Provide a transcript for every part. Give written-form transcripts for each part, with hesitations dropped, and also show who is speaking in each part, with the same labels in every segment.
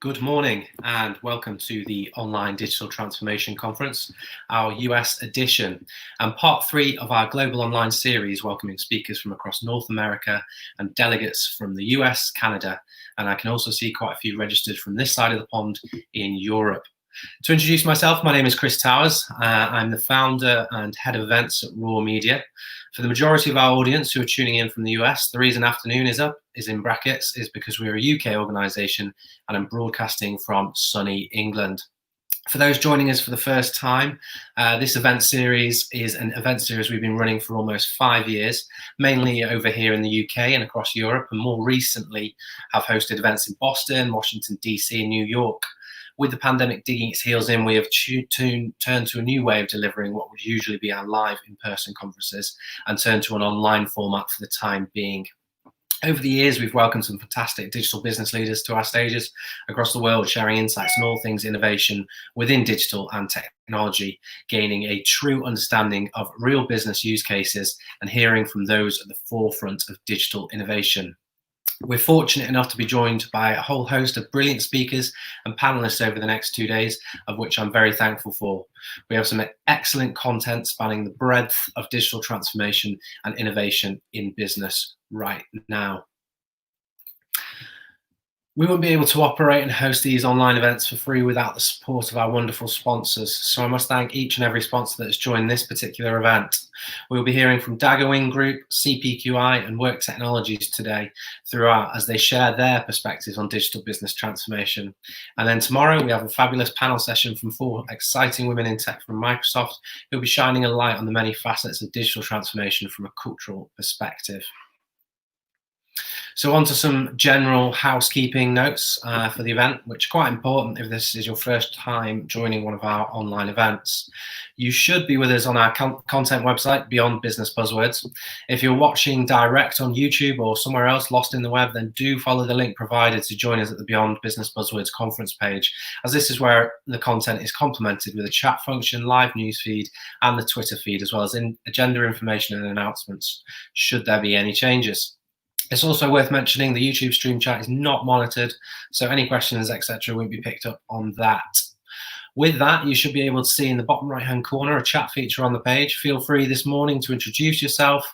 Speaker 1: Good morning and welcome to the Online Digital Transformation Conference, our US edition, and part 3 of our Global Online series, welcoming speakers from across North America and delegates from the US, Canada, and I can also see quite a few registered from this side of the pond in Europe. To introduce myself, my name is Chris Towers. I'm the founder and head of events at Raw Media. For the majority of our audience who are tuning in from the US, the reason afternoon is up is in brackets is because we're a UK organisation and I'm broadcasting from sunny England. For those joining us for the first time, this event series is an event series we've been running for almost 5 years, mainly over here in the UK and across Europe, and more recently have hosted events in Boston, Washington, DC and New York. With the pandemic digging its heels in, we have turned to a new way of delivering what would usually be our live in-person conferences and turned to an online format for the time being. Over the years, we've welcomed some fantastic digital business leaders to our stages across the world, sharing insights on all things innovation within digital and technology, gaining a true understanding of real business use cases and hearing from those at the forefront of digital innovation. We're fortunate enough to be joined by a whole host of brilliant speakers and panelists over the next 2 days, of which I'm very thankful for. We have some excellent content spanning the breadth of digital transformation and innovation in business right now. We wouldn't be able to operate and host these online events for free without the support of our wonderful sponsors. So I must thank each and every sponsor that has joined this particular event. We will be hearing from Dagger Wing Group, CPQI and Work Technologies today throughout as they share their perspectives on digital business transformation. And then tomorrow we have a fabulous panel session from 4 exciting women in tech from Microsoft who will be shining a light on the many facets of digital transformation from a cultural perspective. So on to some general housekeeping notes for the event, which are quite important if this is your first time joining one of our online events. You should be with us on our content website, Beyond Business Buzzwords. If you're watching direct on YouTube or somewhere else lost in the web, then do follow the link provided to join us at the Beyond Business Buzzwords conference page, as this is where the content is complemented with a chat function, live news feed, and the Twitter feed, as well as agenda information and announcements, should there be any changes. It's also worth mentioning the YouTube stream chat is not monitored, so any questions, etc., won't be picked up on that. With that, you should be able to see in the bottom right-hand corner a chat feature on the page. Feel free this morning to introduce yourself,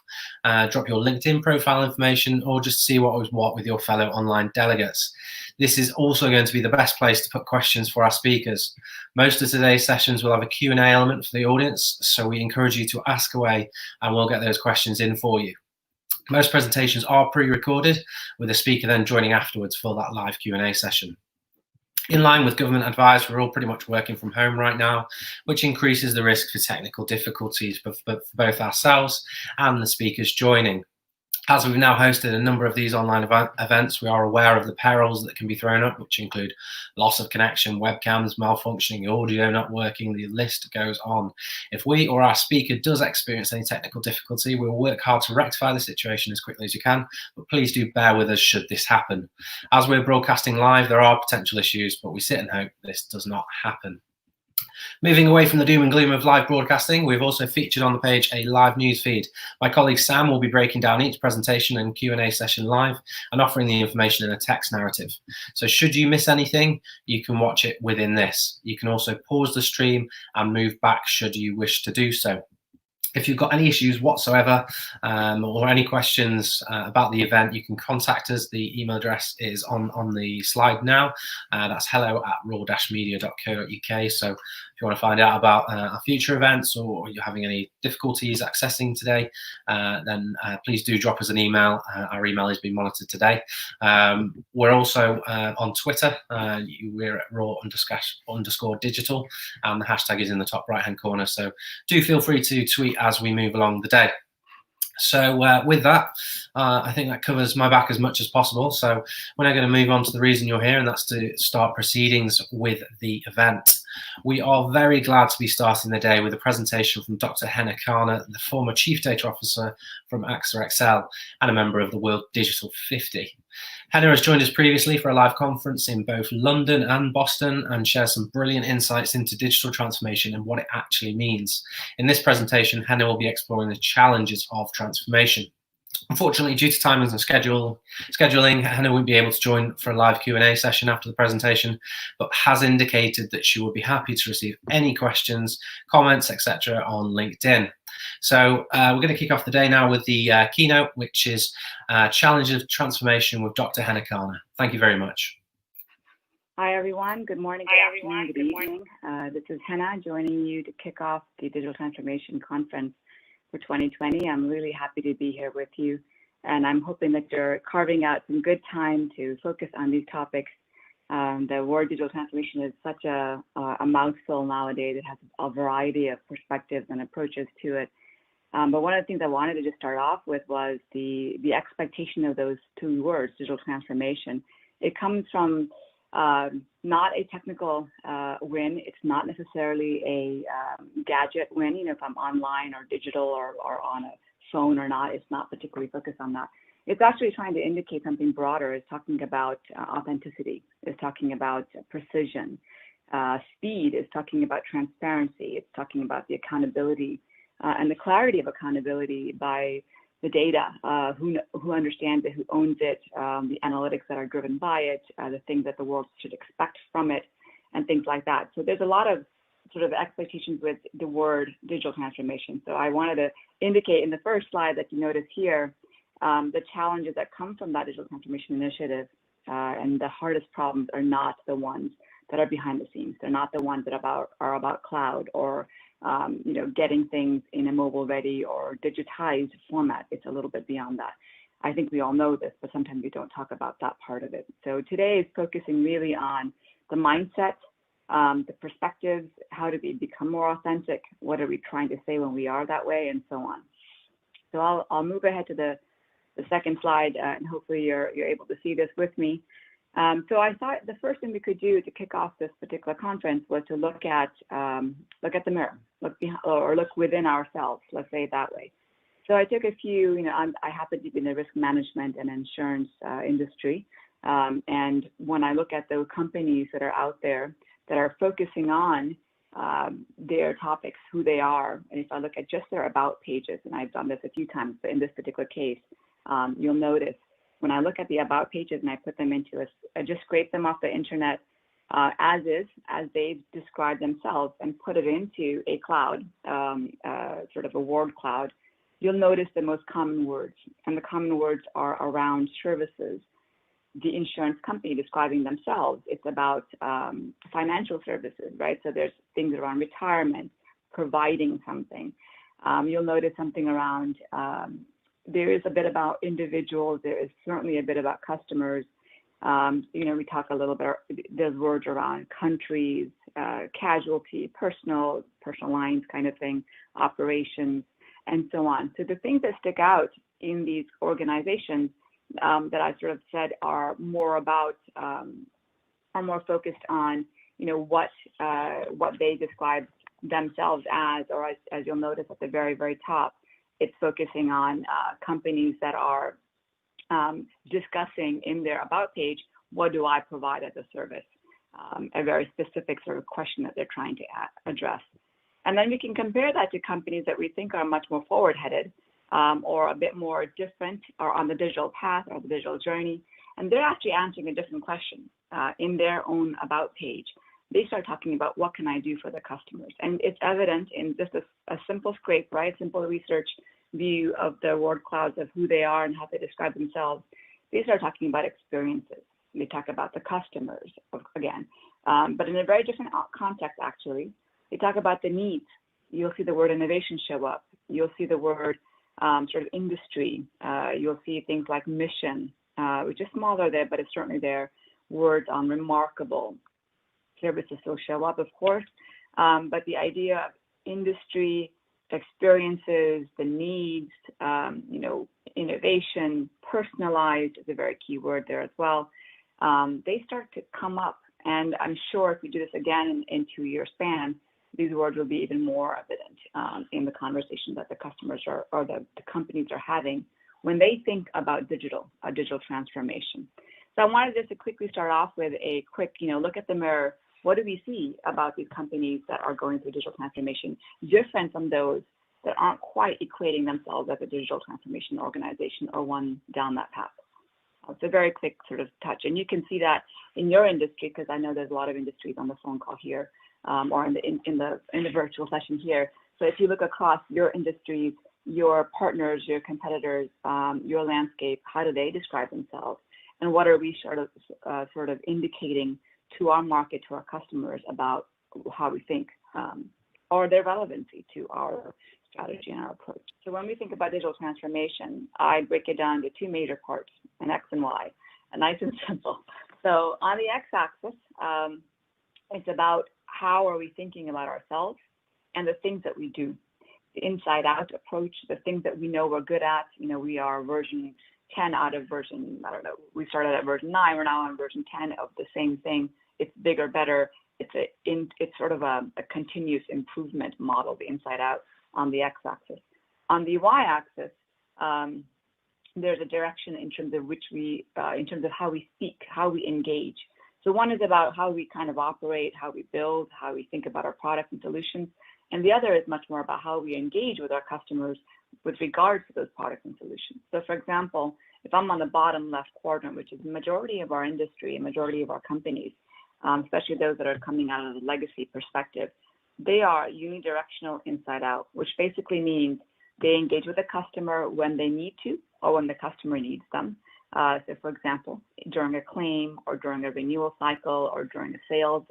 Speaker 1: drop your LinkedIn profile information, or just see what was what with your fellow online delegates. This is also going to be the best place to put questions for our speakers. Most of today's sessions will have a Q&A element for the audience, so we encourage you to ask away and we'll get those questions in for you. Most presentations are pre-recorded, with a speaker then joining afterwards for that live Q&A session. In line with government advice, we're all pretty much working from home right now, which increases the risk for technical difficulties for both ourselves and the speakers joining. As we've now hosted a number of these online events, we are aware of the perils that can be thrown up, which include loss of connection, webcams malfunctioning, audio not working, the list goes on. If we or our speaker does experience any technical difficulty, we'll work hard to rectify the situation as quickly as you can, but please do bear with us should this happen. As we're broadcasting live, there are potential issues, but we sit and hope this does not happen. Moving away from the doom and gloom of live broadcasting, we've also featured on the page a live news feed. My colleague Sam will be breaking down each presentation and Q&A session live and offering the information in a text narrative. So should you miss anything, you can watch it within this. You can also pause the stream and move back should you wish to do so. If you've got any issues whatsoever or any questions about the event, you can contact us. The email address is on the slide now. That's hello@raw-media.co.uk. So if you want to find out about our future events or you're having any difficulties accessing today, then please do drop us an email. Our email is being monitored today. We're also on Twitter. We're at raw_digital, and the hashtag is in the top right-hand corner. So do feel free to tweet as we move along the day. So with that, I think that covers my back as much as possible. So we're now going to move on to the reason you're here, and that's to start proceedings with the event. We are very glad to be starting the day with a presentation from Dr. Henna Kana, the former Chief Data Officer from AXA XL and a member of the World Digital 50. Henna has joined us previously for a live conference in both London and Boston and shares some brilliant insights into digital transformation and what it actually means. In this presentation, Henna will be exploring the challenges of transformation. Unfortunately, due to timings and scheduling, Hannah won't be able to join for a live Q&A session after the presentation, but has indicated that she will be happy to receive any questions, comments, etc. on LinkedIn. So we're going to kick off the day now with the keynote, which is Challenges of Transformation with Dr. Hannah Kana. Thank you very much.
Speaker 2: Hi, everyone. Good morning, good afternoon, good evening. This is Hannah joining you to kick off the Digital Transformation Conference for 2020. I'm really happy to be here with you, and I'm hoping that you're carving out some good time to focus on these topics. The word digital transformation is such a mouthful nowadays. It has a variety of perspectives and approaches to it. But one of the things I wanted to just start off with was the expectation of those two words, digital transformation. It comes from not a technical win. It's not necessarily a gadget win. You know, if I'm online or digital or on a phone or not, it's not particularly focused on that. It's actually trying to indicate something broader. It's talking about authenticity. It's talking about precision. Speed is talking about transparency. It's talking about the accountability and the clarity of accountability by the data, who understands it, who owns it, the analytics that are driven by it, the things that the world should expect from it, and things like that. So there's a lot of sort of expectations with the word digital transformation. So I wanted to indicate in the first slide that you notice here, the challenges that come from that digital transformation initiative, and the hardest problems are not the ones that are behind the scenes. They're not the ones that are about cloud or you know, getting things in a mobile-ready or digitized format. It's a little bit beyond that. I think we all know this, but sometimes we don't talk about that part of it. So today is focusing really on the mindset, the perspectives, how do we become more authentic, what are we trying to say when we are that way, and so on. So I'll move ahead to the second slide, and hopefully you're able to see this with me. So I thought the first thing we could do to kick off this particular conference was to look at the mirror, look within ourselves. Let's say it that way. So I took a few. You know, I happen to be in the risk management and insurance industry, and when I look at the companies that are out there that are focusing on their topics, who they are, and if I look at just their about pages, and I've done this a few times, but in this particular case, you'll notice. When I look at the about pages and I put them into I just scrape them off the internet as they've described themselves and put it into a cloud, sort of a word cloud, you'll notice the most common words. And the common words are around services. The insurance company describing themselves, it's about financial services, right? So there's things around retirement, providing something. You'll notice something around there is a bit about individuals. There is certainly a bit about customers. You know, we talk a little bit, there's words around countries, casualty, personal lines kind of thing, operations, and so on. So the things that stick out in these organizations that I sort of said are more focused on, you know, what they describe themselves as, or as you'll notice at the very, very top, it's focusing on companies that are discussing in their about page, what do I provide as a service? A very specific sort of question that they're trying to address. And then we can compare that to companies that we think are much more forward-headed or a bit more different or on the digital path or the digital journey. And they're actually answering a different question in their own about page. They start talking about what can I do for the customers? And it's evident in just a simple scrape, right? Simple research view of the word clouds of who they are and how they describe themselves. They start talking about experiences. They talk about the customers, again, but in a very different context, actually. They talk about the needs. You'll see the word innovation show up. You'll see the word sort of industry. You'll see things like mission, which is smaller there, but it's certainly there. Words on remarkable. Services still show up, of course, but the idea of industry, experiences, the needs, you know, innovation, personalized is a very key word there as well. They start to come up, and I'm sure if we do this again in 2-year span, these words will be even more evident in the conversation that the customers or the companies are having when they think about digital transformation. So I wanted just to quickly start off with a quick, you know, look at the mirror. What do we see about these companies that are going through digital transformation different from those that aren't quite equating themselves as a digital transformation organization or one down that path. It's a very quick sort of touch. And you can see that in your industry, because I know there's a lot of industries on the phone call here, or in the virtual session here. So if you look across your industries, your partners, your competitors, your landscape, how do they describe themselves? And what are we sort of indicating to our market, to our customers about how we think, or their relevancy to our strategy and our approach. So when we think about digital transformation, I break it down to two major parts, an X and Y, and nice and simple. So on the X axis, it's about how are we thinking about ourselves and the things that we do, the inside out approach, the things that we know we're good at. We are version 10 out of version, I don't know, we started at version 9, we're now on version 10 of the same thing. It's bigger, better. It's sort of a continuous improvement model, the inside out on the X axis. On the Y axis, there's a direction in terms of in terms of how we speak, how we engage. So one is about how we kind of operate, how we build, how we think about our products and solutions. And the other is much more about how we engage with our customers with regards to those products and solutions. So for example, if I'm on the bottom left quadrant, which is the majority of our industry, a majority of our companies, especially those that are coming out of a legacy perspective, they are unidirectional inside out, which basically means they engage with the customer when they need to or when the customer needs them. So for example, during a claim or during a renewal cycle or during a sales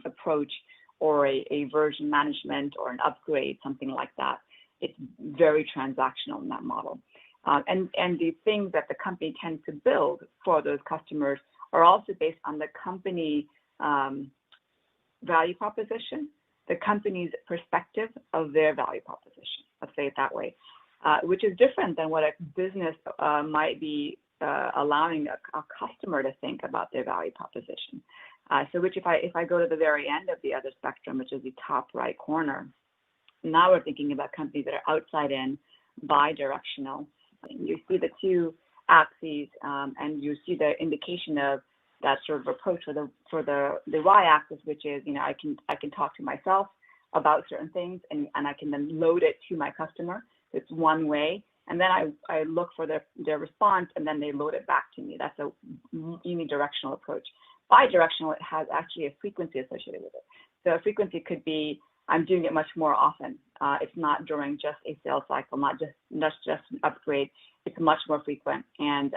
Speaker 2: approach or a version management or an upgrade, something like that. It's very transactional in that model. And the things that the company tends to build for those customers are also based on the company value proposition, the company's perspective of their value proposition, let's say it that way, which is different than what a business might be allowing a customer to think about their value proposition. So which if I go to the very end of the other spectrum, which is the top right corner, now we're thinking about companies that are outside in, bi-directional. You see the two axes, and you see the indication of that sort of approach for the y-axis, which is, I can talk to myself about certain things, and I can then load it to my customer. It's one way, and then I look for their response, and then they load it back to me. That's a unidirectional approach. Bi-directional, it has actually a frequency associated with it. So a frequency could be, I'm doing it much more often. It's not during just a sales cycle, not just an upgrade. It's much more frequent, and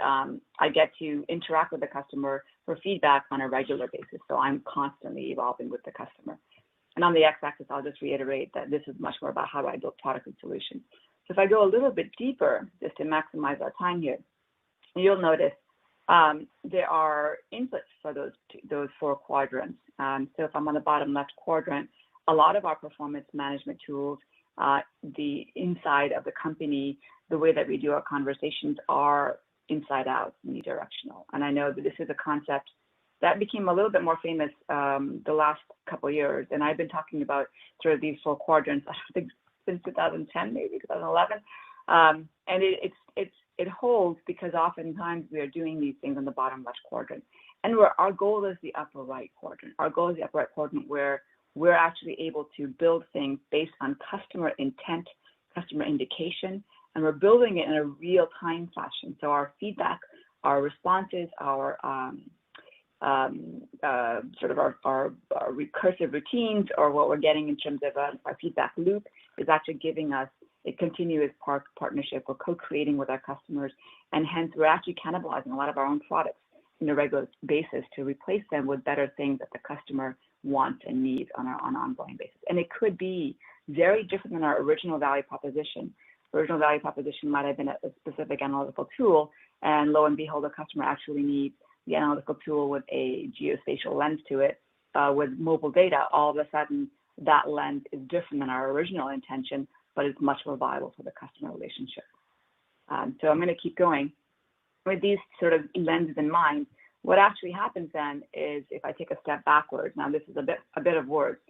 Speaker 2: I get to interact with the customer for feedback on a regular basis. So I'm constantly evolving with the customer. And on the x-axis, I'll just reiterate that this is much more about how I build product and solutions. So if I go a little bit deeper, just to maximize our time here, you'll notice there are inputs for those four quadrants. So if I'm on the bottom left quadrant, a lot of our performance management tools, the inside of the company, the way that we do our conversations are inside out, unidirectional. And I know that this is a concept that became a little bit more famous the last couple of years. And I've been talking about sort of these four quadrants, I think since 2010, maybe 2011. And it holds because oftentimes we are doing these things on the bottom left quadrant. And our goal is the upper right quadrant. Our goal is the upper right quadrant where we're actually able to build things based on customer intent, customer indication, and we're building it in a real-time fashion. So our feedback, our responses, our sort of our recursive routines, or what we're getting in terms of our feedback loop, is actually giving us a continuous partnership. We're co-creating with our customers, and hence we're actually cannibalizing a lot of our own products on a regular basis to replace them with better things that the customer wants and needs on an ongoing basis. And it could be very different than our original value proposition. Original value proposition might have been a specific analytical tool, and lo and behold, the customer actually needs the analytical tool with a geospatial lens to it. With mobile data, all of a sudden, that lens is different than our original intention, but it's much more viable for the customer relationship. So I'm going to keep going. With these sort of lenses in mind, what actually happens then is, if I take a step backwards, now this is a bit of words,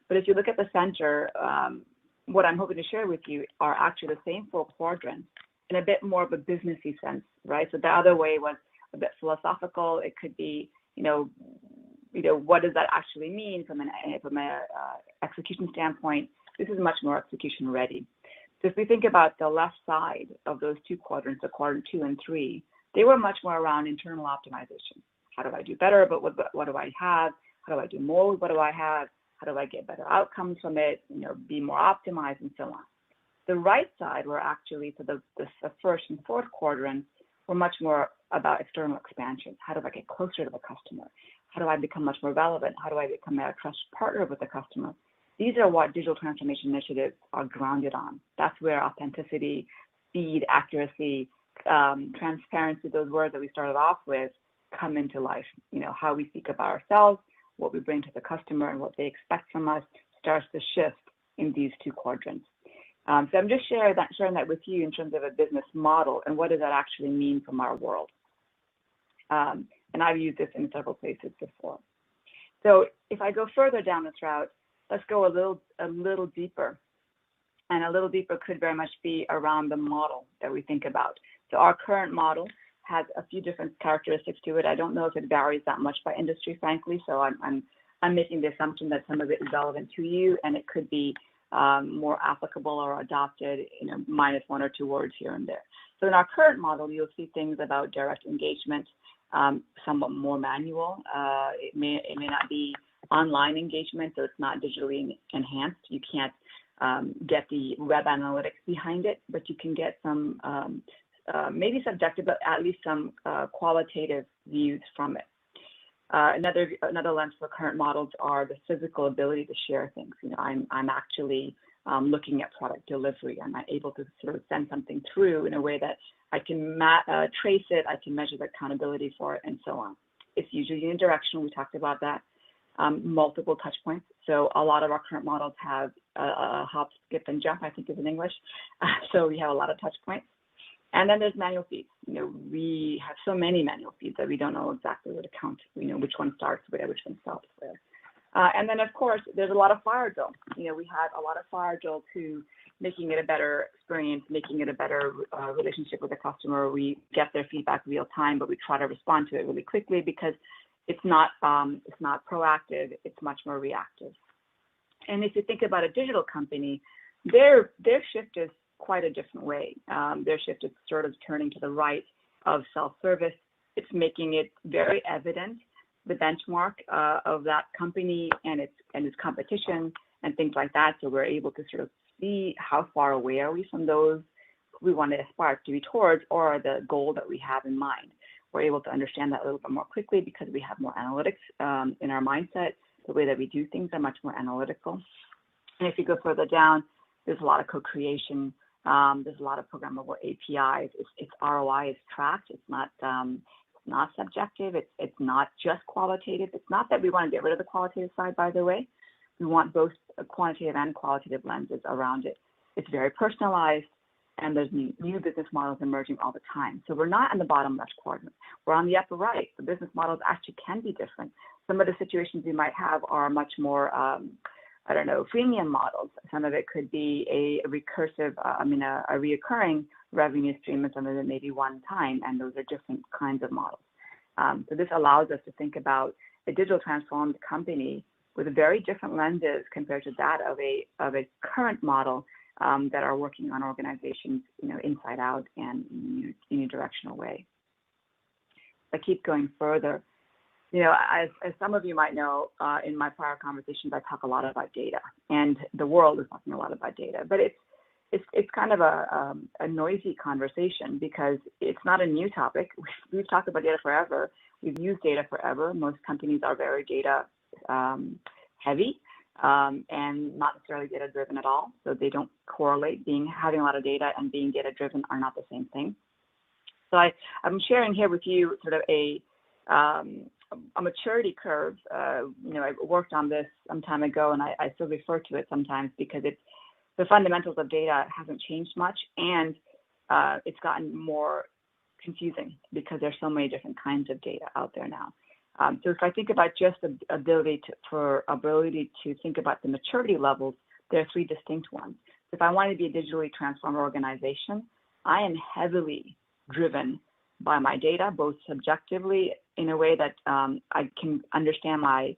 Speaker 2: but if you look at the center, what I'm hoping to share with you are actually the same four quadrants in a bit more of a businessy sense, right? So the other way was a bit philosophical. It could be, what does that actually mean from an execution standpoint? This is much more execution ready. So if we think about the left side of those two quadrants, the quadrant 2 and 3, they were much more around internal optimization. How do I do better, but what do I have? How do I do more with what do I have? How do I get better outcomes from it? Be more optimized and so on. The right side were actually, so the first and fourth quadrants were much more about external expansion. How do I get closer to the customer? How do I become much more relevant? How do I become a trusted partner with the customer? These are what digital transformation initiatives are grounded on. That's where authenticity, speed, accuracy, transparency, those words that we started off with, come into life. How we speak about ourselves, what we bring to the customer, and what they expect from us starts to shift in these two quadrants. So I'm just sharing that with you in terms of a business model and what does that actually mean from our world. And I've used this in several places before. So if I go further down this route, let's go a little deeper. And a little deeper could very much be around the model that we think about. So our current model has a few different characteristics to it. I don't know if it varies that much by industry, frankly. So I'm making the assumption that some of it is relevant to you, and it could be more applicable or adopted, minus one or two words here and there. So in our current model, you'll see things about direct engagement, somewhat more manual. It may not be online engagement, so it's not digitally enhanced. You can't get the web analytics behind it, but you can get some maybe subjective, but at least some qualitative views from it. Another lens for current models are the physical ability to share things. I'm actually looking at product delivery. I'm able to sort of send something through in a way that I can trace it, I can measure the accountability for it, and so on. It's usually unidirectional. We talked about that. Multiple touch points. So a lot of our current models have a hop, skip, and jump, I think is in English. So we have a lot of touch points. And then there's manual feeds. We have so many manual feeds that we don't know exactly where to count, which one starts where, which one stops where. And then, of course, there's a lot of fire drill. We had a lot of fire drill to making it a better experience, making it a better relationship with the customer. We get their feedback real time, but we try to respond to it really quickly because it's not proactive, it's much more reactive. And if you think about a digital company, their shift is quite a different way. Their shift is sort of turning to the right of self-service. It's making it very evident, the benchmark of that company and its competition and things like that. So we're able to sort of see how far away are we from those we want to aspire to be towards, or the goal that we have in mind. We're able to understand that a little bit more quickly because we have more analytics in our mindset. The way that we do things are much more analytical. And if you go further down, there's a lot of co-creation. There's a lot of programmable APIs. It's ROI is tracked. It's not subjective. It's not just qualitative. It's not that we want to get rid of the qualitative side, by the way. We want both quantitative and qualitative lenses around it. It's very personalized, and there's new business models emerging all the time. So we're not in the bottom left quadrant. We're on the upper right. The business models actually can be different. Some of the situations we might have are much more, freemium models. Some of it could be a reoccurring revenue stream, and some of it may be one time, and those are different kinds of models. So this allows us to think about a digital transformed company with very different lenses compared to that of a current model that are working on organizations, inside out and in a unidirectional way. I keep going further. As some of you might know, in my prior conversations, I talk a lot about data, and the world is talking a lot about data. But it's kind of a noisy conversation because it's not a new topic. We've talked about data forever. We've used data forever. Most companies are very data heavy and not necessarily data driven at all. So they don't correlate. Having a lot of data and being data driven are not the same thing. So I'm sharing here with you sort of a maturity curve. I worked on this some time ago, and I still refer to it sometimes because the fundamentals of data hasn't changed much, and it's gotten more confusing because there's so many different kinds of data out there now. So if I think about just the ability to think about the maturity levels, there are three distinct ones. If I want to be a digitally transformed organization, I am heavily driven by my data, both subjectively in a way that I can understand my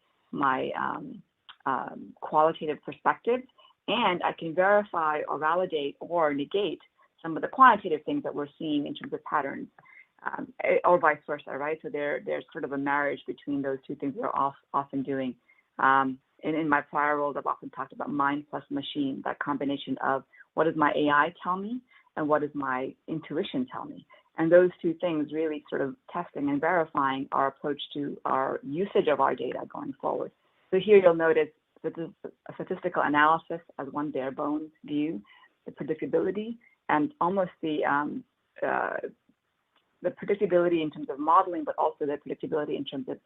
Speaker 2: qualitative perspective, and I can verify or validate or negate some of the quantitative things that we're seeing in terms of patterns, or vice versa, right? So there's sort of a marriage between those two things we're often doing. And in my prior roles, I've often talked about mind plus machine, that combination of what does my AI tell me and what does my intuition tell me? And those two things really sort of testing and verifying our approach to our usage of our data going forward. So here you'll notice that this is a statistical analysis as one bare bones view, the predictability, and almost the predictability in terms of modeling, but also the predictability in terms of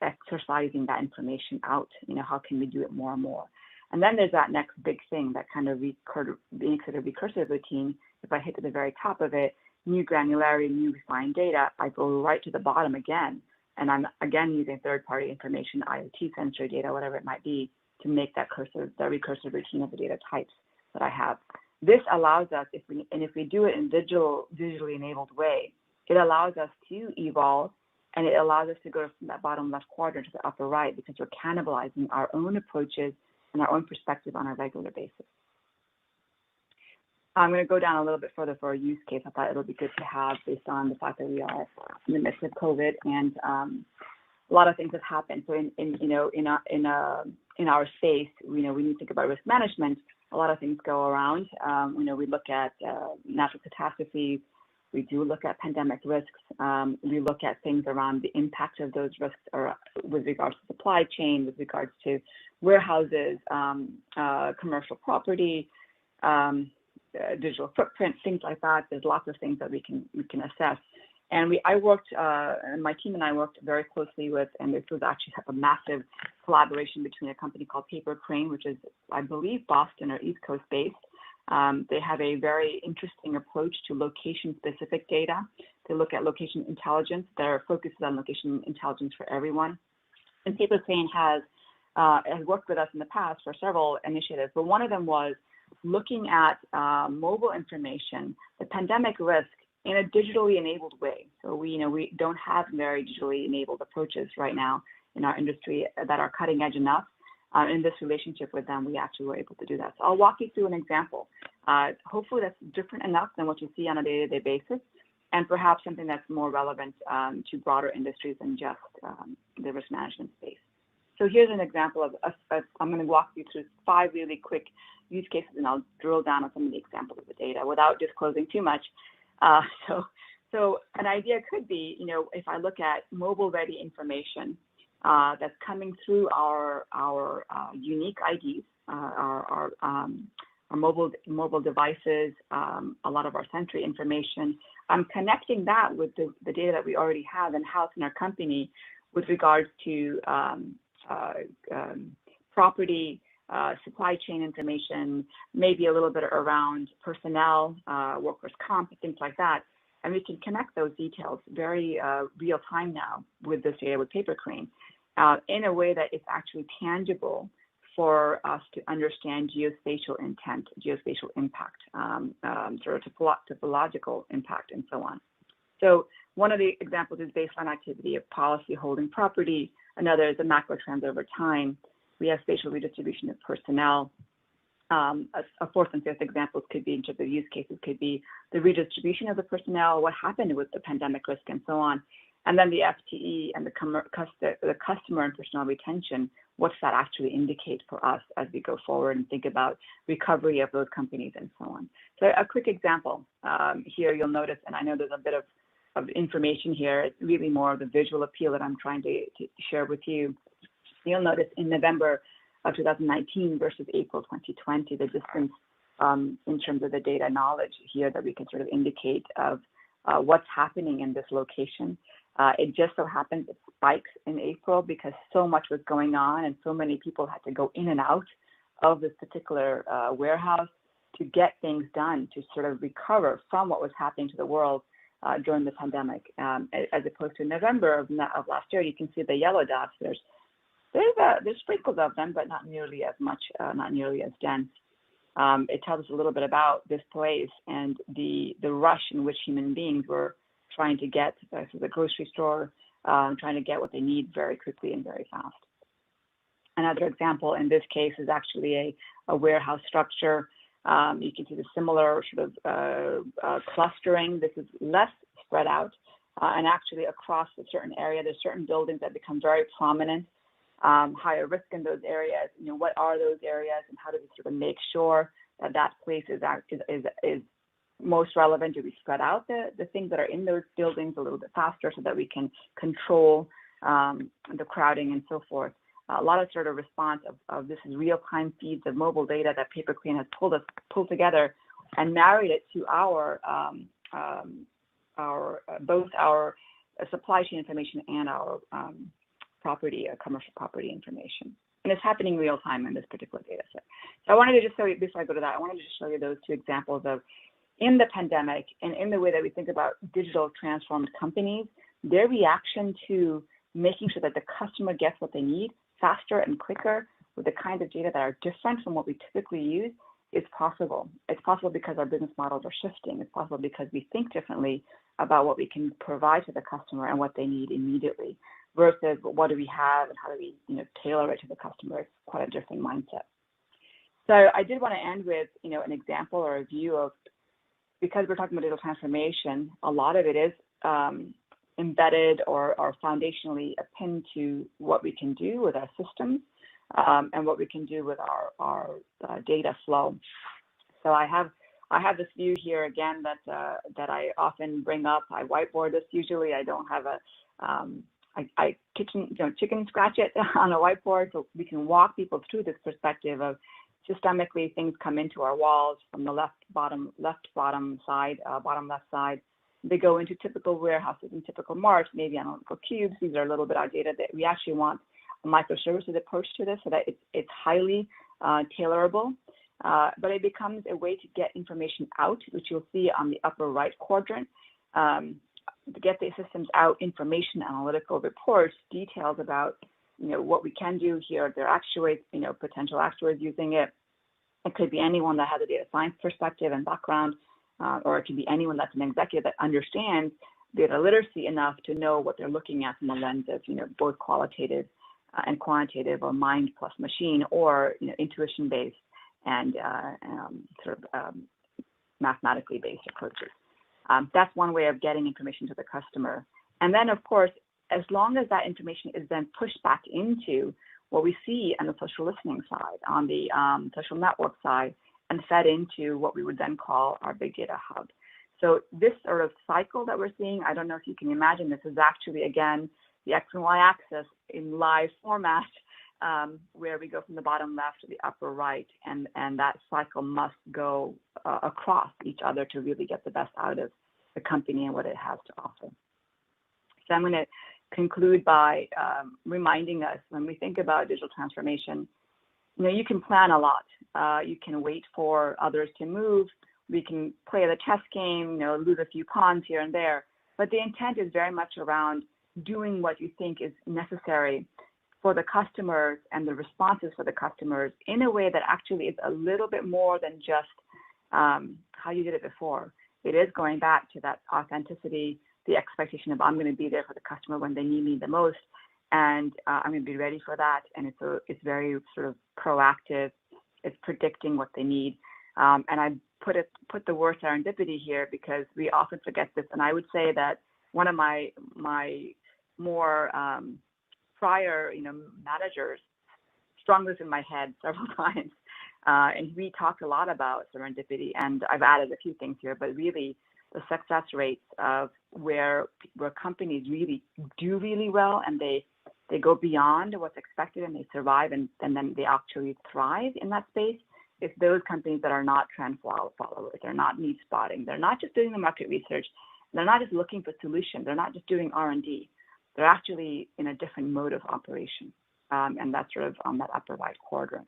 Speaker 2: exercising that information out. How can we do it more and more? And then there's that next big thing that kind of makes it a recursive routine. If I hit to the very top of it, new granularity, new refined data, I go right to the bottom again. And I'm again using third-party information, IoT sensor data, whatever it might be, to make that recursive routine of the data types that I have. This allows us, if we do it in digitally enabled way, it allows us to evolve, and it allows us to go from that bottom left quadrant to the upper right, because we're cannibalizing our own approaches and our own perspective on a regular basis. I'm going to go down a little bit further for a use case. I thought it'll be good to have, based on the fact that we are in the midst of COVID, and a lot of things have happened. So in our space, we need to think about risk management. A lot of things go around. We look at natural catastrophes. We do look at pandemic risks. We look at things around the impact of those risks, or with regards to supply chain, with regards to warehouses, commercial property, digital footprint, things like that. There's lots of things that we can assess. And and my team and I worked very closely with, and this was actually a massive collaboration between a company called Paper Crane, which is, I believe, Boston or East Coast based. They have a very interesting approach to location-specific data. They look at location intelligence. Their focus is on location intelligence for everyone. And Paper Crane has worked with us in the past for several initiatives, but one of them was looking at mobile information, the pandemic risk, in a digitally enabled way. So we don't have very digitally enabled approaches right now in our industry that are cutting edge enough. In this relationship with them, we actually were able to do that. So I'll walk you through an example. Hopefully that's different enough than what you see on a day-to-day basis, and perhaps something that's more relevant to broader industries than just the risk management space. So here's an example of, I'm going to walk you through 5 really quick use cases, and I'll drill down on some of the examples of the data without disclosing too much. So an idea could be, if I look at mobile-ready information that's coming through our unique IDs, our mobile devices, a lot of our Sentry information. I'm connecting that with the data that we already have in-house in our company with regards to property, supply chain information, maybe a little bit around personnel, workers' comp, things like that. And we can connect those details very real time now with this data with Paper Crane in a way that it's actually tangible for us to understand geospatial intent, geospatial impact, sort of topological impact, and so on. So one of the examples is baseline activity of policy holding property. Another is the macro trends over time. We have spatial redistribution of personnel. A fourth and fifth examples could be, in terms of use cases, could be the redistribution of the personnel, what happened with the pandemic risk, and so on. And then the FTE and the customer and personnel retention, what's that actually indicate for us as we go forward and think about recovery of those companies and so on. So a quick example here, you'll notice, and I know there's a bit of information here, it's really more of the visual appeal that I'm trying to share with you. You'll notice in November of 2019 versus April 2020, the distance in terms of the data knowledge here that we can sort of indicate of what's happening in this location. It just so happens it spikes in April because so much was going on and so many people had to go in and out of this particular warehouse to get things done to sort of recover from what was happening to the world during the pandemic. As opposed to November of last year, you can see the yellow dots. There's sprinkles of them, but not nearly as much, not nearly as dense. It tells us a little bit about this place and the rush in which human beings were trying to get to the grocery store, trying to get what they need very quickly and very fast. Another example in this case is actually a warehouse structure. You can see the similar sort of clustering. This is less spread out, and actually across a certain area, there's certain buildings that become very prominent, higher risk in those areas. What are those areas, and how do we sort of make sure that that place is most relevant? Do we spread out the things that are in those buildings a little bit faster so that we can control the crowding and so forth? A lot of sort of response of this is real-time feeds of mobile data that PaperClean has pulled together and married it to both our supply chain information and our commercial property information. And it's happening real time in this particular data set. So I wanted to just show you, before I go to that, I wanted to just show you those two examples of, in the pandemic and in the way that we think about digital transformed companies, their reaction to making sure that the customer gets what they need faster and quicker with the kinds of data that are different from what we typically use is possible. It's possible because our business models are shifting. It's possible because we think differently about what we can provide to the customer and what they need immediately versus what do we have and how do we tailor it to the customer. It's quite a different mindset. So I did want to end with an example or a view of, because we're talking about digital transformation, a lot of it is embedded or foundationally pinned to what we can do with our systems and what we can do with our data flow. So I have this view here again that I often bring up. I whiteboard this usually. I don't have I chicken scratch it on a whiteboard so we can walk people through this perspective of systemically things come into our walls from the bottom left side. They go into typical warehouses and typical marts, maybe analytical cubes. These are a little bit outdated. That we actually want a microservices approach to this so that it's highly tailorable. But it becomes a way to get information out, which you'll see on the upper right quadrant. To get the systems out, information, analytical reports, details about what we can do here. There are actuaries, potential actuaries using it. It could be anyone that has a data science perspective and background. Or it can be anyone that's an executive that understands data literacy enough to know what they're looking at from the lens of, both qualitative and quantitative, or mind plus machine, or intuition-based and mathematically based approaches. That's one way of getting information to the customer. And then, of course, as long as that information is then pushed back into what we see on the social listening side, on the social network side, and fed into what we would then call our big data hub. So this sort of cycle that we're seeing, I don't know if you can imagine, this is actually, again, the X and Y axis in live format, where we go from the bottom left to the upper right, and that cycle must go across each other to really get the best out of the company and what it has to offer. So I'm going to conclude by reminding us, when we think about digital transformation, you can plan a lot. You can wait for others to move. We can play the chess game, lose a few pawns here and there. But the intent is very much around doing what you think is necessary for the customers and the responses for the customers in a way that actually is a little bit more than just how you did it before. It is going back to that authenticity, the expectation of I'm going to be there for the customer when they need me the most. And I'm going to be ready for that. And it's very sort of proactive. It's predicting what they need. And I put the word serendipity here because we often forget this. And I would say that one of my more prior, managers strung this in my head several times. And we talked a lot about serendipity. And I've added a few things here, but really the success rates of where companies really do really well and they go beyond what's expected and they survive and then they actually thrive in that space. It's those companies that are not trend followers. They're not need spotting. They're not just doing the market research. They're not just looking for solutions. They're not just doing R&D. They're actually in a different mode of operation. And that's sort of on that upper right quadrant.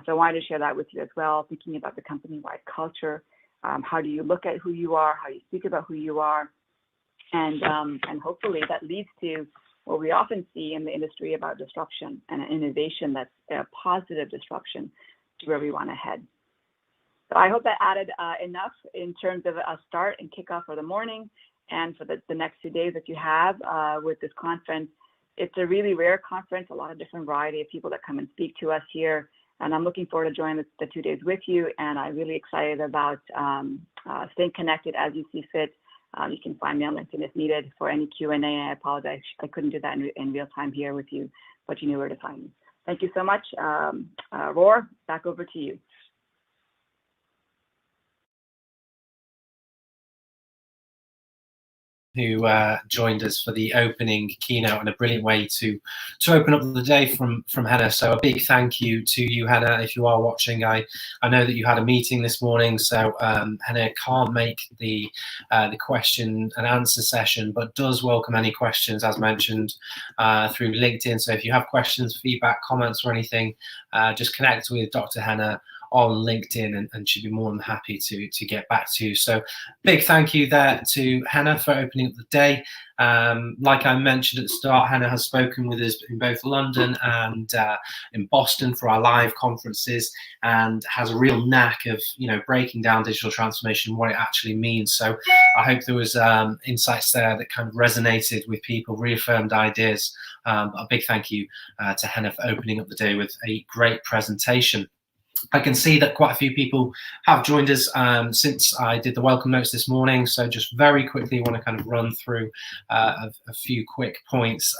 Speaker 2: So I wanted to share that with you as well, thinking about the company-wide culture. How do you look at who you are? How do you speak about who you are? And hopefully that leads to what we often see in the industry about disruption and innovation that's a positive disruption to where we want to head. So I hope that added enough in terms of a start and kickoff for the morning and for the next 2 days that you have with this conference. It's a really rare conference, a lot of different variety of people that come and speak to us here. And I'm looking forward to joining the 2 days with you. And I'm really excited about staying connected as you see fit. You can find me on LinkedIn if needed for any Q&A. I apologize, I couldn't do that in real time here with you, but you knew where to find me. Thank you so much. Roar, back over to you.
Speaker 1: Who joined us for the opening keynote, and a brilliant way to open up the day from Henna. So a big thank you to you, Henna, if you are watching. I know that you had a meeting this morning, so Henna can't make the question and answer session, but does welcome any questions, as mentioned, through LinkedIn. So if you have questions, feedback, comments, or anything, just connect with Dr. Henna on LinkedIn, and she'd be more than happy to get back to you. So big thank you there to Henna for opening up the day. Like I mentioned at the start, Henna has spoken with us in both London and in Boston for our live conferences, and has a real knack of breaking down digital transformation and what it actually means. So I hope there was insights there that kind of resonated with people, reaffirmed ideas. A big thank you to Henna for opening up the day with a great presentation. I can see that quite a few people have joined us since I did the welcome notes this morning. So just very quickly want to kind of run through a few quick points.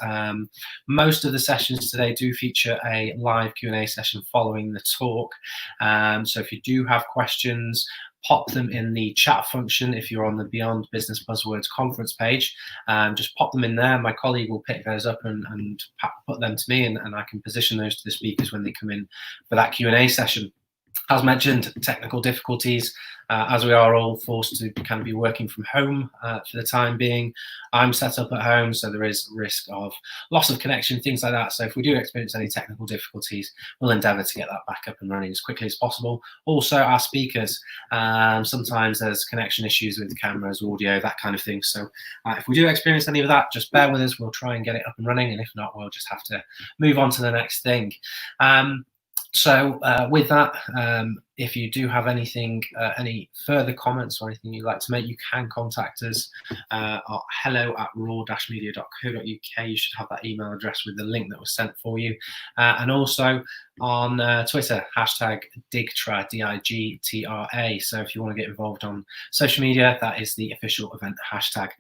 Speaker 1: Most of the sessions today do feature a live Q&A session following the talk. So if you do have questions, pop them in the chat function. If you're on the Beyond Business Buzzwords conference page, just pop them in there. My colleague will pick those up and put them to me, and I can position those to the speakers when they come in for that Q&A session. As mentioned, technical difficulties, as we are all forced to kind of be working from home for the time being. I'm set up at home, so there is risk of loss of connection, things like that. So if we do experience any technical difficulties, we'll endeavour to get that back up and running as quickly as possible. Also, our speakers, sometimes there's connection issues with the cameras, audio, that kind of thing. So if we do experience any of that, just bear with us. We'll try and get it up and running, and if not, we'll just have to move on to the next thing. So with that, if you do have anything, any further comments or anything you'd like to make, you can contact us at hello@raw-media.co.uk. You should have that email address with the link that was sent for you. And also on Twitter, #Digtra, DIGTRA. So if you want to get involved on social media, that is the official event hashtag.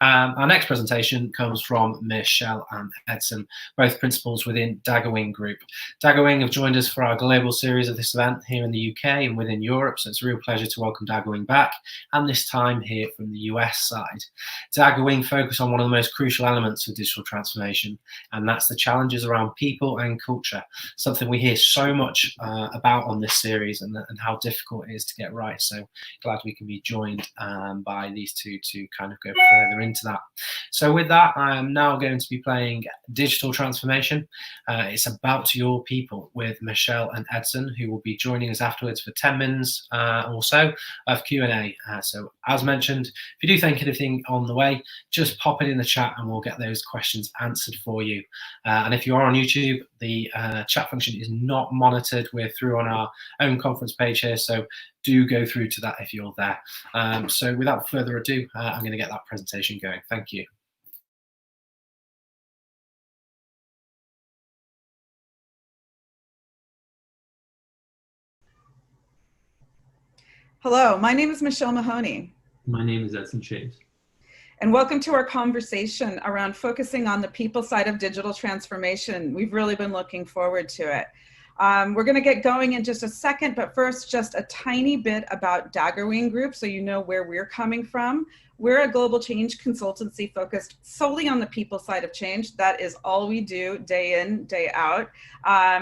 Speaker 1: Our next presentation comes from Michelle and Edson, both principals within Daggerwing Group. Daggerwing have joined us for our global series of this event here in the UK and within Europe, so it's a real pleasure to welcome Daggerwing back, and this time here from the US side. Daggerwing focus on one of the most crucial elements of digital transformation, and that's the challenges around people and culture, something we hear so much about on this series, and how difficult it is to get right. So glad we can be joined by these two to kind of go further into that. So with that, I am now going to be playing Digital Transformation. It's about your people with Michelle and Edson, who will be joining us afterwards for 10 minutes or so of Q&A. So as mentioned, if you do think anything on the way, just pop it in the chat and we'll get those questions answered for you. And if you are on YouTube, the chat function is not monitored. We're through on our own conference page here, so do go through to that if you're there. So without further ado, I'm going to get that presentation going. Thank you.
Speaker 3: Hello, my name is Michelle Mahoney.
Speaker 4: My name is Edson Chase.
Speaker 3: And welcome to our conversation around focusing on the people side of digital transformation. We've really been looking forward to it. We're going to get going in just a second, but first, just a tiny bit about Daggerwing Group so you know where we're coming from. We're a global change consultancy focused solely on the people side of change. That is all we do day in, day out.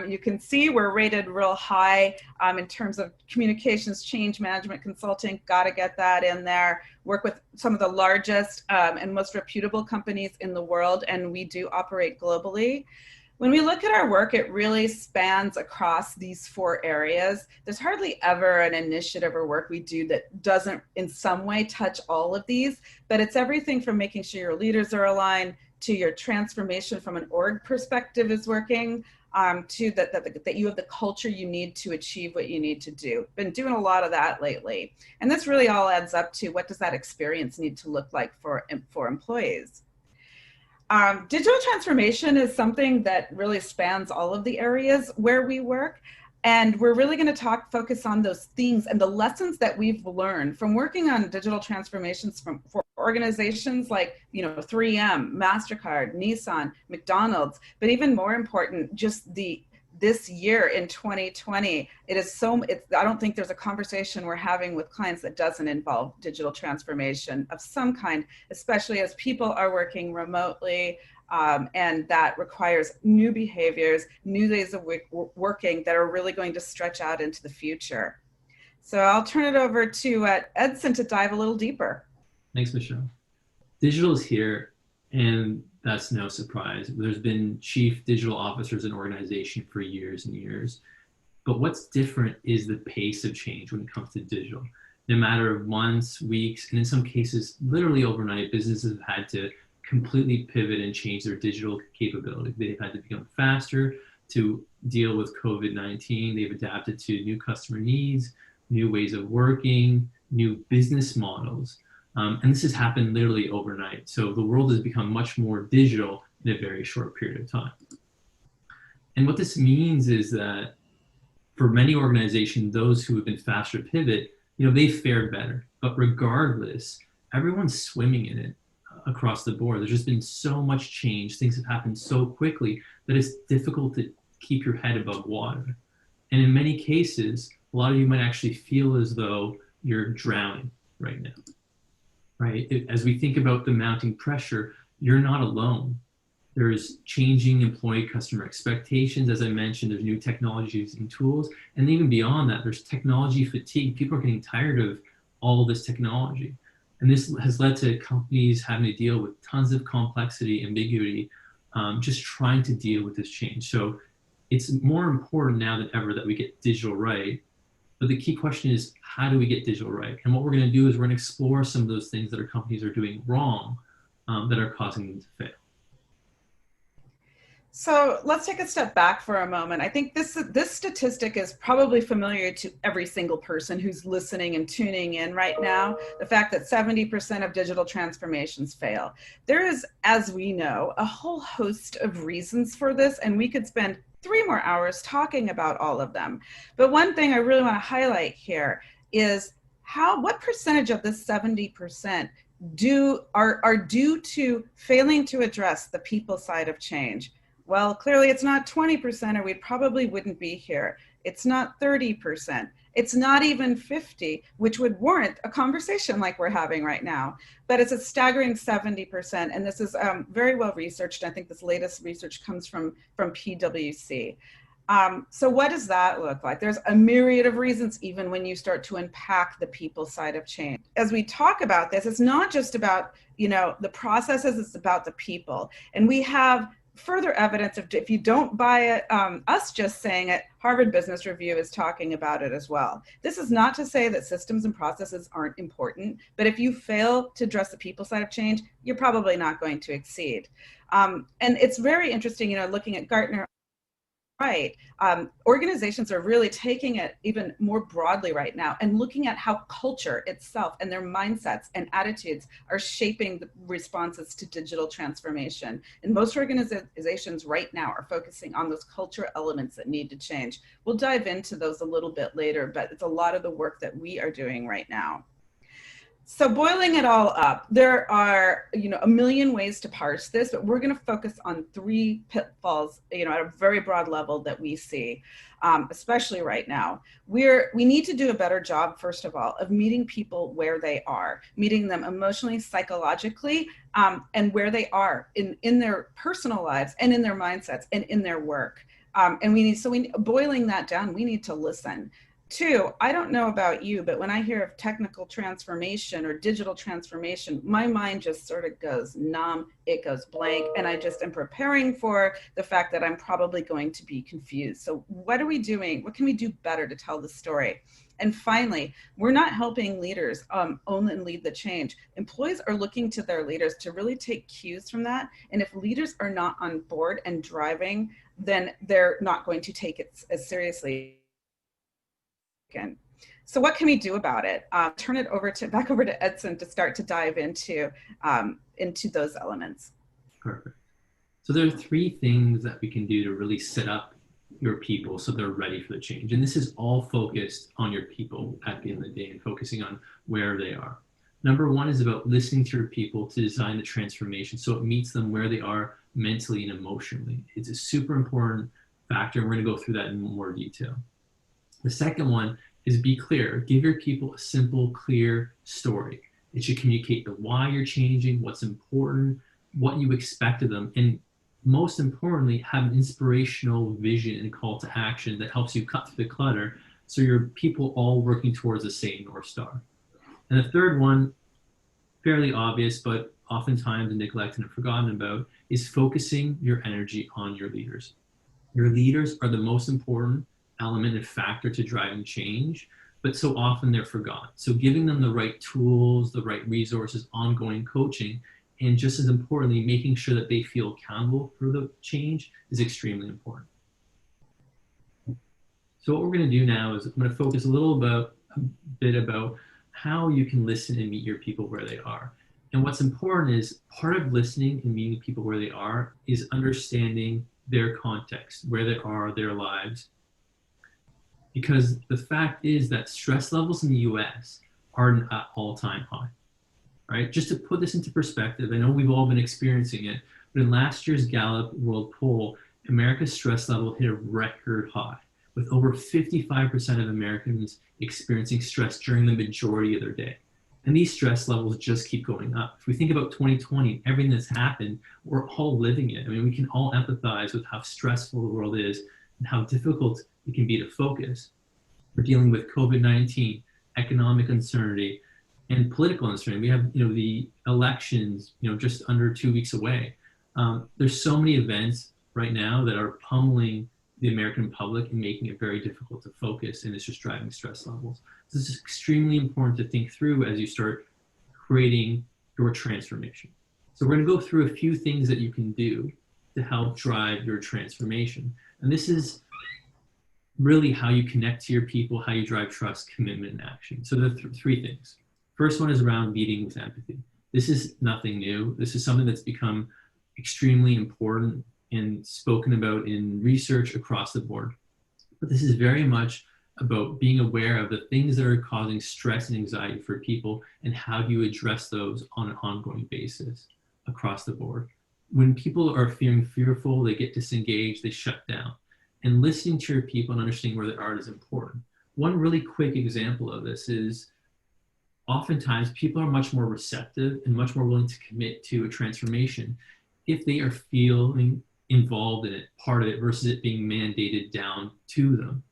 Speaker 3: You can see we're rated real high in terms of communications, change management consulting. Got to get that in there. Work with some of the largest and most reputable companies in the world, and we do operate globally. When we look at our work, it really spans across these 4 areas. There's hardly ever an initiative or work we do that doesn't in some way touch all of these, but it's everything from making sure your leaders are aligned, to your transformation from an org perspective is working, to that you have the culture you need to achieve what you need to do. Been doing a lot of that lately. And this really all adds up to what does that experience need to look like for employees. Digital transformation is something that really spans all of the areas where we work. And we're really going to focus on those themes and the lessons that we've learned from working on digital transformations for organizations like, 3M, MasterCard, Nissan, McDonald's, but even more important, just this year in 2020, I don't think there's a conversation we're having with clients that doesn't involve digital transformation of some kind, especially as people are working remotely, and that requires new behaviors, new ways of working that are really going to stretch out into the future. So I'll turn it over to Edson to dive a little deeper.
Speaker 4: Thanks, Michelle. Digital is here, and that's no surprise. There's been chief digital officers in organization for years and years. But what's different is the pace of change when it comes to digital. In a matter of months, weeks, and in some cases, literally overnight, businesses have had to completely pivot and change their digital capability. They've had to become faster to deal with COVID-19. They've adapted to new customer needs, new ways of working, new business models. And this has happened literally overnight. So the world has become much more digital in a very short period of time. And what this means is that for many organizations, those who have been faster to pivot, they fared better. But regardless, everyone's swimming in it across the board. There's just been so much change. Things have happened so quickly that it's difficult to keep your head above water. And in many cases, a lot of you might actually feel as though you're drowning right now. Right? As we think about the mounting pressure, you're not alone. There's changing employee customer expectations. As I mentioned, there's new technologies and tools. And even beyond that, there's technology fatigue. People are getting tired of all this technology. And this has led to companies having to deal with tons of complexity, ambiguity, just trying to deal with this change. So it's more important now than ever that we get digital right. But the key question is, how do we get digital right? And what we're going to do is we're going to explore some of those things that our companies are doing wrong that are causing them to fail.
Speaker 3: So let's take a step back for a moment. I think this statistic is probably familiar to every single person who's listening and tuning in right now. The fact that 70% of digital transformations fail. There is, as we know, a whole host of reasons for this, and we could spend 3 more hours talking about all of them. But one thing I really want to highlight here is what percentage of this 70% are due to failing to address the people side of change. Well, clearly it's not 20%, or we probably wouldn't be here. It's not 30%. It's not even 50, which would warrant a conversation like we're having right now. But it's a staggering 70%, and this is very well researched. I think this latest research comes from PwC. So what does that look like? There's a myriad of reasons, even when you start to unpack the people side of change. As we talk about this, it's not just about the processes, it's about the people. And we have further evidence if you don't buy it, us just saying it, Harvard Business Review is talking about it as well. This is not to say that systems and processes aren't important, but if you fail to address the people side of change, you're probably not going to exceed. And it's very interesting, looking at Gartner. Right. Organizations are really taking it even more broadly right now and looking at how culture itself and their mindsets and attitudes are shaping the responses to digital transformation. And most organizations right now are focusing on those culture elements that need to change. We'll dive into those a little bit later, but it's a lot of the work that we are doing right now. So boiling it all up, there are, a million ways to parse this, but we're going to focus on 3 pitfalls, at a very broad level that we see, especially right now. We need to do a better job, first of all, of meeting people where they are, meeting them emotionally, psychologically, and where they are in their personal lives and in their mindsets and in their work. And boiling that down, we need to listen. 2, I don't know about you, but when I hear of technical transformation or digital transformation, my mind just sort of goes numb, it goes blank, and I just am preparing for the fact that I'm probably going to be confused. So what are we doing? What can we do better to tell the story? And finally, we're not helping leaders own and lead the change. Employees are looking to their leaders to really take cues from that. And if leaders are not on board and driving, then they're not going to take it as seriously. So what can we do about it? Turn it back over to Edson to start to dive into those elements.
Speaker 4: Perfect. So there are three things that we can do to really set up your people so they're ready for the change. And this is all focused on your people at the end of the day and focusing on where they are. Number one is about listening to your people to design the transformation so it meets them where they are mentally and emotionally. It's a super important factor. We're going to go through that in more detail. The second one is be clear. Give your people a simple, clear story. It should communicate the why you're changing, what's important, what you expect of them, and most importantly, have an inspirational vision and call to action that helps you cut through the clutter so your people all working towards the same North Star. And the third one, fairly obvious, but oftentimes neglected and forgotten about, is focusing your energy on your leaders. Your leaders are the most important element and factor to driving change, but so often they're forgotten. So giving them the right tools, the right resources, ongoing coaching, and just as importantly, making sure that they feel accountable for the change is extremely important. So what we're going to do now is I'm going to focus a bit about how you can listen and meet your people where they are. And what's important is part of listening and meeting people where they are is understanding their context, where they are, their lives. Because the fact is that stress levels in the US are at all-time high, right? Just to put this into perspective, I know we've all been experiencing it, but in last year's Gallup World Poll, America's stress level hit a record high, with over 55% of Americans experiencing stress during the majority of their day. And these stress levels just keep going up. If we think about 2020 and everything that's happened, we're all living it. I mean, we can all empathize with how stressful the world is and how difficult it can be to focus. We're dealing with COVID-19, economic uncertainty, and political uncertainty. We have, the elections, just under 2 weeks away. There's so many events right now that are pummeling the American public and making it very difficult to focus, and it's just driving stress levels. So this is extremely important to think through as you start creating your transformation. So we're going to go through a few things that you can do to help drive your transformation. And this is really how you connect to your people, how you drive trust, commitment, and action. So the three things. First one is around leading with empathy. This is nothing new. This is something that's become extremely important and spoken about in research across the board. But this is very much about being aware of the things that are causing stress and anxiety for people and how do you address those on an ongoing basis across the board. When people are feeling fearful, they get disengaged, they shut down. And listening to your people and understanding where they are is important. One really quick example of this is oftentimes people are much more receptive and much more willing to commit to a transformation if they are feeling involved in it, part of it, versus it being mandated down to them.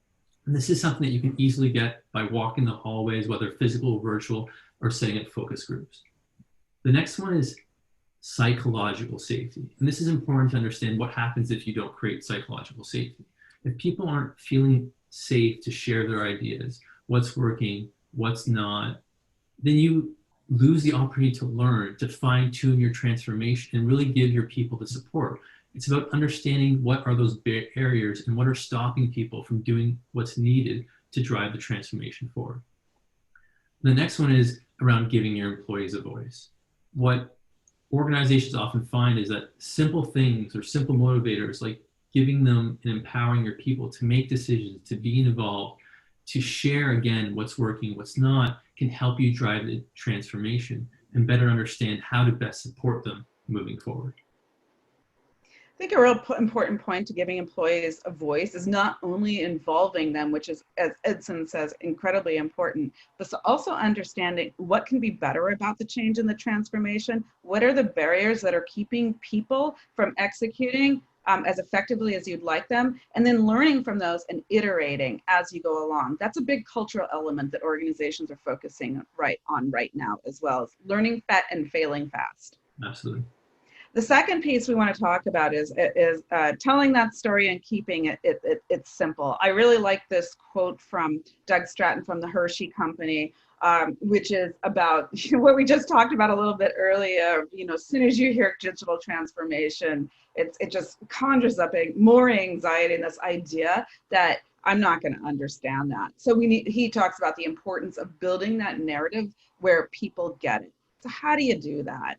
Speaker 4: And this is something that you can easily get by walking the hallways, whether physical or virtual, or setting up focus groups. The next one is psychological safety. And this is important to understand what happens if you don't create psychological safety. If people aren't feeling safe to share their ideas, what's working, what's not, then you lose the opportunity to learn, to fine tune your transformation and really give your people the support. It's about understanding what are those barriers and what are stopping people from doing what's needed to drive the transformation forward. The next one is around giving your employees a voice. What organizations often find is that simple things or simple motivators like giving them and empowering your people to make decisions, to be involved, to share again what's working, what's not, can help you drive the transformation and better understand how to best support them moving forward.
Speaker 3: I think a real important point to giving employees a voice is not only involving them, which is, as Edson says, incredibly important, but also understanding what can be better about the change and the transformation. What are the barriers that are keeping people from executing as effectively as you'd like them, and then learning from those and iterating as you go along. That's a big cultural element that organizations are focusing on right now, as well as learning and failing fast.
Speaker 4: Absolutely.
Speaker 3: The second piece we want to talk about is telling that story and keeping it simple. I really like this quote from Doug Stratton from the Hershey Company, which is about what we just talked about a little bit earlier. As soon as you hear digital transformation, it just conjures up more anxiety and this idea that I'm not going to understand that. So he talks about the importance of building that narrative where people get it. So how do you do that?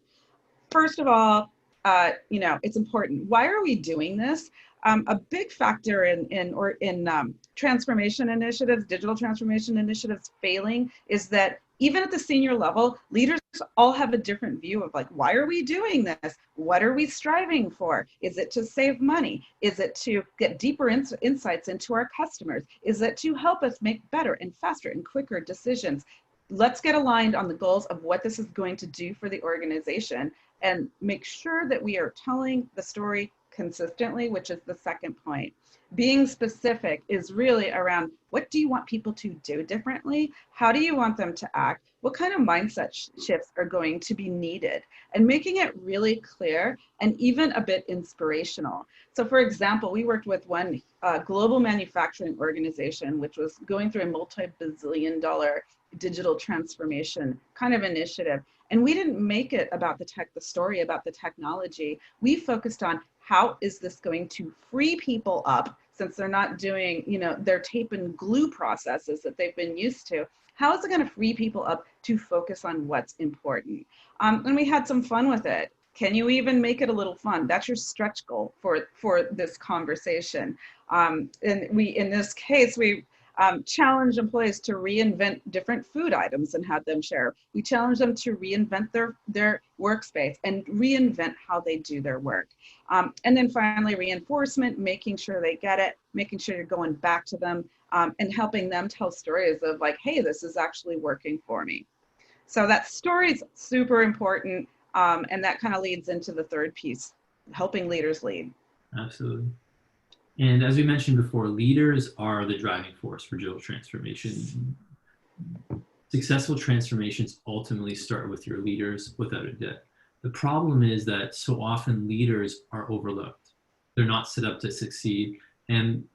Speaker 3: First of all, it's important. Why are we doing this? A big factor in transformation initiatives, digital transformation initiatives failing is that even at the senior level, leaders all have a different view of like, why are we doing this? What are we striving for? Is it to save money? Is it to get deeper insights into our customers? Is it to help us make better and faster and quicker decisions? Let's get aligned on the goals of what this is going to do for the organization and make sure that we are telling the story consistently, which is the second point. Being specific is really around, what do you want people to do differently? How do you want them to act? What kind of mindset shifts are going to be needed? And making it really clear and even a bit inspirational. So for example, we worked with one global manufacturing organization, which was going through a multi-bazillion-dollar digital transformation kind of initiative. And we didn't make it about the story about the technology. We focused on, how is this going to free people up, since they're not doing, their tape and glue processes that they've been used to. How is it going to free people up to focus on what's important? And we had some fun with it. Can you even make it a little fun? That's your stretch goal for this conversation. And in this case, we challenge employees to reinvent different food items and have them share. We challenge them to reinvent their workspace and reinvent how they do their work. And then finally, reinforcement, making sure they get it, making sure you're going back to them and helping them tell stories of like, hey, this is actually working for me. So that story is super important. And that kind of leads into the third piece, helping leaders lead.
Speaker 4: Absolutely. And as we mentioned before, leaders are the driving force for digital transformation. Successful transformations ultimately start with your leaders, without a doubt. The problem is that so often leaders are overlooked. They're not set up to succeed and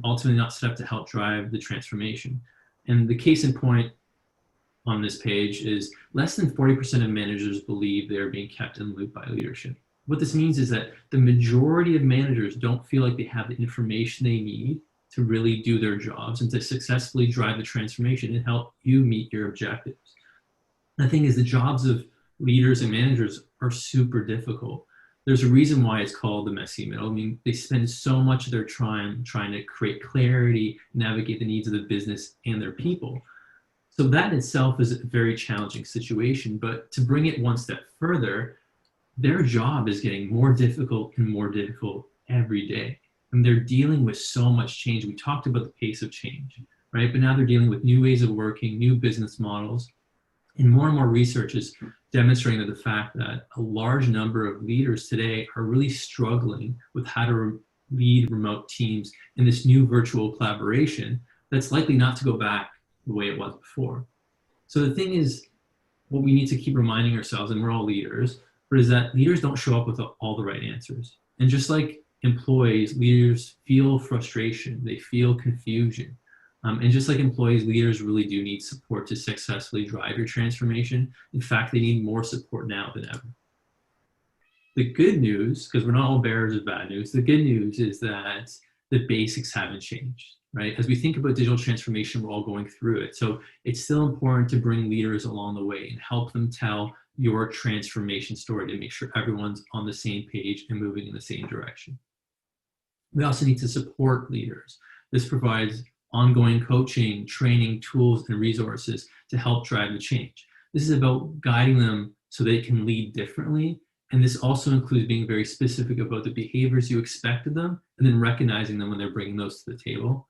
Speaker 4: ultimately not set up to help drive the transformation. And the case in point on this page is less than 40% of managers believe they're being kept in the loop by leadership. What this means is that the majority of managers don't feel like they have the information they need to really do their jobs and to successfully drive the transformation and help you meet your objectives. The thing is, the jobs of leaders and managers are super difficult. There's a reason why it's called the messy middle. I mean, they spend so much of their time trying to create clarity, navigate the needs of the business and their people. So that in itself is a very challenging situation, but to bring it one step further, their job is getting more difficult and more difficult every day. And they're dealing with so much change. We talked about the pace of change, right? But now they're dealing with new ways of working, new business models. And more research is demonstrating the fact that a large number of leaders today are really struggling with how to lead remote teams in this new virtual collaboration that's likely not to go back the way it was before. So the thing is, what we need to keep reminding ourselves, and we're all leaders, but is that leaders don't show up with all the right answers. And just like employees, leaders feel frustration, they feel confusion. And just like employees, leaders really do need support to successfully drive your transformation. In fact, they need more support now than ever. The good news, because we're not all bearers of bad news, the good news is that the basics haven't changed, right? As we think about digital transformation, we're all going through it. So it's still important to bring leaders along the way and help them tell your transformation story to make sure everyone's on the same page and moving in the same direction. We also need to support leaders. This provides ongoing coaching, training, tools, and resources to help drive the change. This is about guiding them so they can lead differently. And this also includes being very specific about the behaviors you expect of them and then recognizing them when they're bringing those to the table.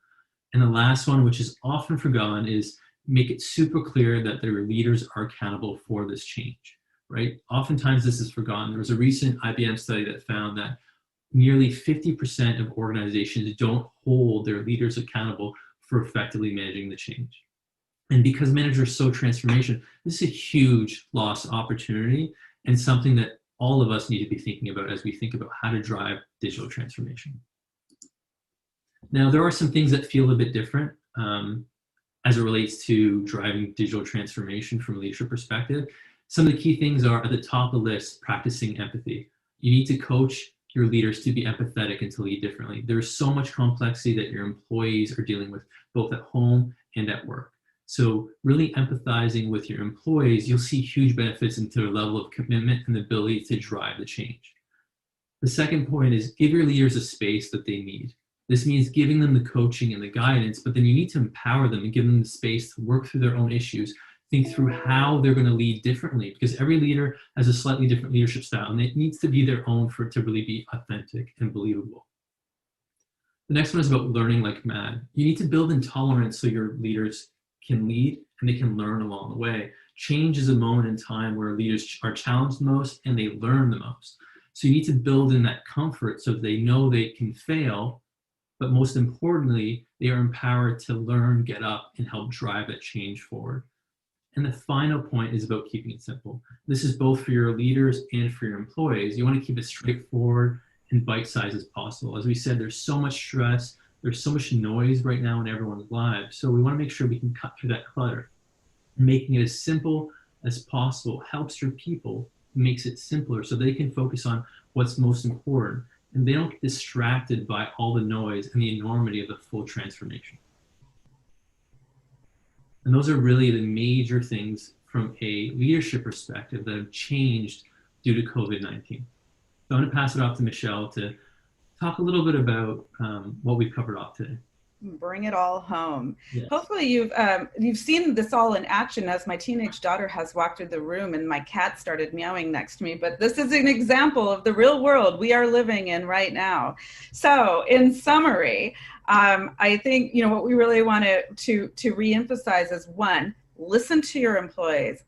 Speaker 4: And the last one, which is often forgotten, is make it super clear that their leaders are accountable for this change, right? Oftentimes this is forgotten. There was a recent IBM study that found that nearly 50% of organizations don't hold their leaders accountable for effectively managing the change. And because managers are so transformation, this is a huge lost opportunity and something that all of us need to be thinking about as we think about how to drive digital transformation. Now, there are some things that feel a bit different as it relates to driving digital transformation from a leadership perspective. Some of the key things are at the top of the list: practicing empathy. You need to coach your leaders to be empathetic and to lead differently. There's so much complexity that your employees are dealing with, both at home and at work. So really empathizing with your employees, you'll see huge benefits into their level of commitment and the ability to drive the change. The second point is give your leaders a space that they need. This means giving them the coaching and the guidance, but then you need to empower them and give them the space to work through their own issues, think through how they're going to lead differently, because every leader has a slightly different leadership style, and it needs to be their own for it to really be authentic and believable. The next one is about learning like mad. You need to build in tolerance so your leaders can lead and they can learn along the way. Change is a moment in time where leaders are challenged the most and they learn the most. So you need to build in that comfort so they know they can fail, but most importantly, they are empowered to learn, get up, and help drive that change forward. And the final point is about keeping it simple. This is both for your leaders and for your employees. You want to keep it straightforward and bite-sized as possible. As we said, there's so much stress, there's so much noise right now in everyone's lives. So we want to make sure we can cut through that clutter. Making it as simple as possible helps your people, makes it simpler so they can focus on what's most important and they don't get distracted by all the noise and the enormity of the full transformation. And those are really the major things from a leadership perspective that have changed due to COVID-19. So I'm going to pass it off to Michelle to talk a little bit about what we've covered off today.
Speaker 3: Bring it all home.
Speaker 4: Yes.
Speaker 3: Hopefully you've seen this all in action as my teenage daughter has walked through the room and my cat started meowing next to me. But this is an example of the real world we are living in right now. So in summary, I think what we really want to reemphasize is, one, listen to your employees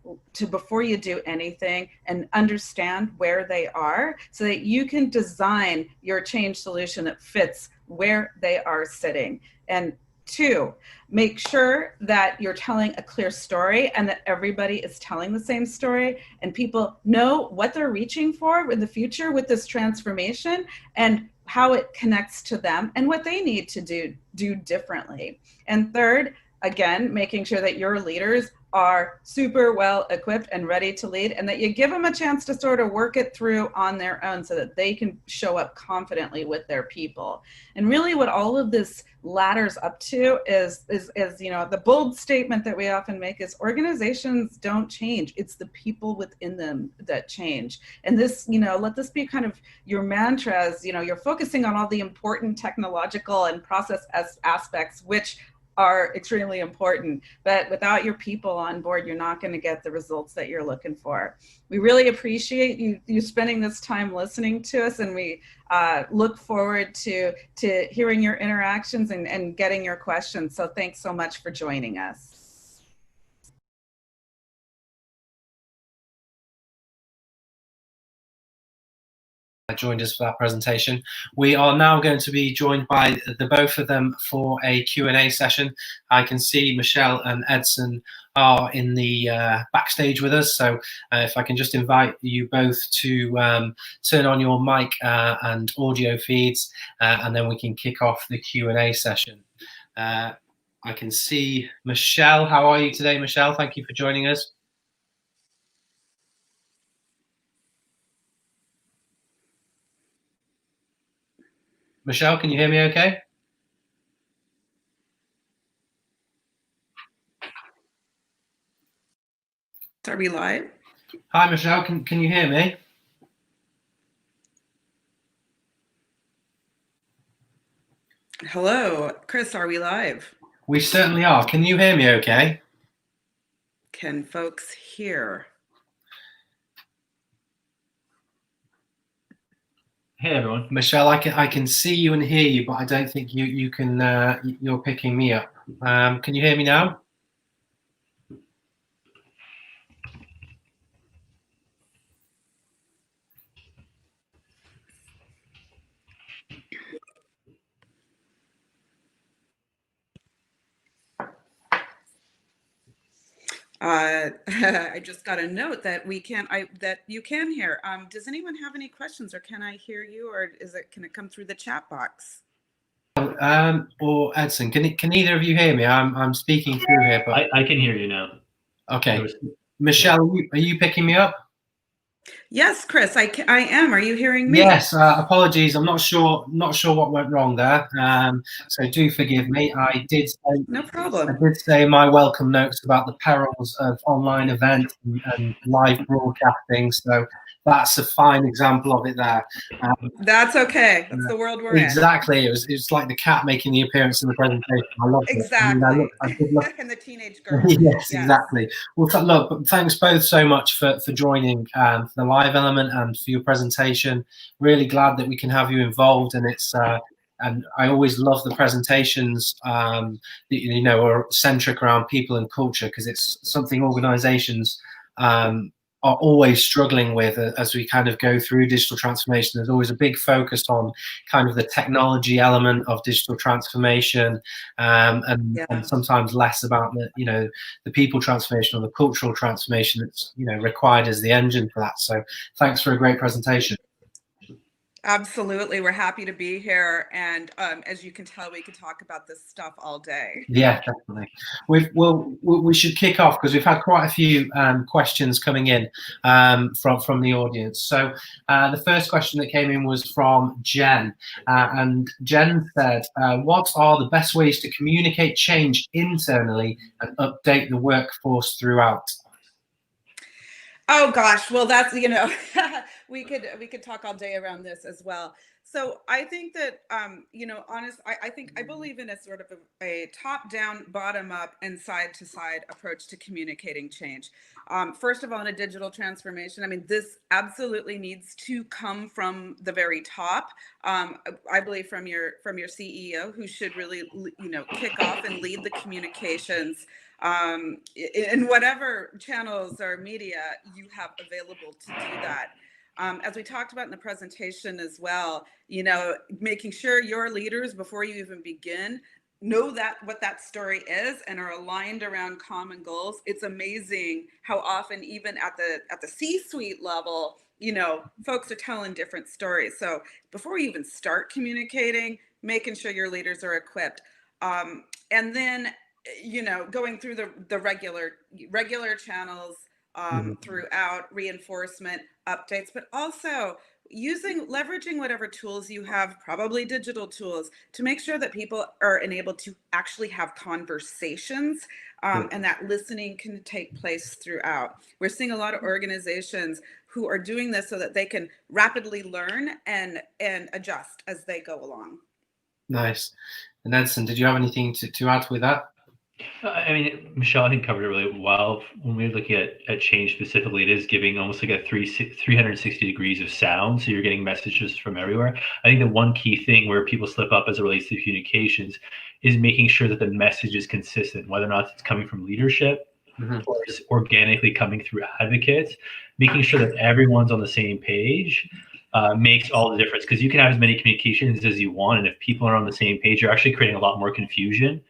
Speaker 3: before you do anything and understand where they are so that you can design your change solution that fits where they are sitting. And two, make sure that you're telling a clear story and that everybody is telling the same story and people know what they're reaching for in the future with this transformation and how it connects to them and what they need to do differently. And third, again, making sure that your leaders are super well equipped and ready to lead and that you give them a chance to sort of work it through on their own so that they can show up confidently with their people. And really what all of this ladders up to is the bold statement that we often make is organizations don't change. It's the people within them that change. And this, let this be kind of your mantra as, you're focusing on all the important technological and process aspects, which are extremely important, but without your people on board, you're not going to get the results that you're looking for. We really appreciate you spending this time listening to us, and we look forward to hearing your interactions and getting your questions. So thanks so much for joining us.
Speaker 1: Joined us for that presentation. We are now going to be joined by the both of them for a Q&A session. I can see Michelle and Edson are in the backstage with us, so if I can just invite you both to turn on your mic and audio feeds, and then we can kick off the Q&A session. I can see Michelle. How are you today, Michelle? Thank you for joining us. Michelle, can you hear me okay?
Speaker 5: Are we live?
Speaker 1: Hi, Michelle. Can you hear me?
Speaker 5: Hello, Chris, are we live?
Speaker 1: We certainly are. Can you hear me okay?
Speaker 5: Can folks hear?
Speaker 4: Hey everyone.
Speaker 1: Michelle, I can see you and hear you, but I don't think you can. You're picking me up. Can you hear me now?
Speaker 5: I just got a note that that you can hear. Does anyone have any questions, or can I hear you, or can it come through the chat box?
Speaker 1: Or Edson, can either of you hear me? I'm speaking through here, but
Speaker 4: I can hear you now.
Speaker 1: Okay, Michelle, are you picking me up?
Speaker 5: Yes, Chris, I am. Are you hearing me?
Speaker 1: Yes. Apologies. I'm not sure what went wrong there. So do forgive me. I did say,
Speaker 5: no problem.
Speaker 1: I did say my welcome notes about the perils of online events and live broadcasting. So that's a fine example of it there.
Speaker 5: That's okay. That's the world we're in.
Speaker 1: Exactly. It's like the cat making the appearance in the presentation. I love it.
Speaker 5: Exactly.
Speaker 1: I did look.
Speaker 5: And the teenage girl.
Speaker 1: Yes, exactly. Well, look, thanks both so much for joining for the live element and for your presentation. Really glad that we can have you involved, and it's and I always love the presentations that are centric around people and culture, because it's something organizations are always struggling with as we kind of go through digital transformation. There's always a big focus on kind of the technology element of digital transformation, and sometimes less about the people transformation or the cultural transformation that's required as the engine for that. So thanks for a great presentation.
Speaker 5: Absolutely. We're happy to be here. And as you can tell, we could talk about this stuff all day.
Speaker 1: Yeah, definitely. We should kick off because we've had quite a few questions coming in from the audience. So the first question that came in was from Jen. And Jen said, what are the best ways to communicate change internally and update the workforce throughout?
Speaker 5: Oh gosh, well that's we could talk all day around this as well. So I think that I believe in a sort of a top down, bottom up, and side to side approach to communicating change. First of all, in a digital transformation, I mean, this absolutely needs to come from the very top. I believe from your CEO, who should really kick off and lead the communications in whatever channels or media you have available to do that. As we talked about in the presentation as well, making sure your leaders, before you even begin, know what that story is and are aligned around common goals. It's amazing how often, even at the C-suite level, folks are telling different stories. So before you even start communicating, making sure your leaders are equipped, and then going through the regular channels throughout, reinforcement, updates, but also leveraging whatever tools you have, probably digital tools, to make sure that people are enabled to actually have conversations, and that listening can take place throughout. We're seeing a lot of organizations who are doing this so that they can rapidly learn and adjust as they go along.
Speaker 1: Nice. And Edson, did you have anything to add with that?
Speaker 4: I mean, Michelle, I think covered it really well. When we're looking at change specifically, it is giving almost like a 360 degrees of sound. So you're getting messages from everywhere. I think the one key thing where people slip up as it relates to communications is making sure that the message is consistent, whether or not it's coming from leadership or it's organically coming through advocates. Making sure that everyone's on the same page makes all the difference, because you can have as many communications as you want, and if people are on the same page, you're actually creating a lot more confusion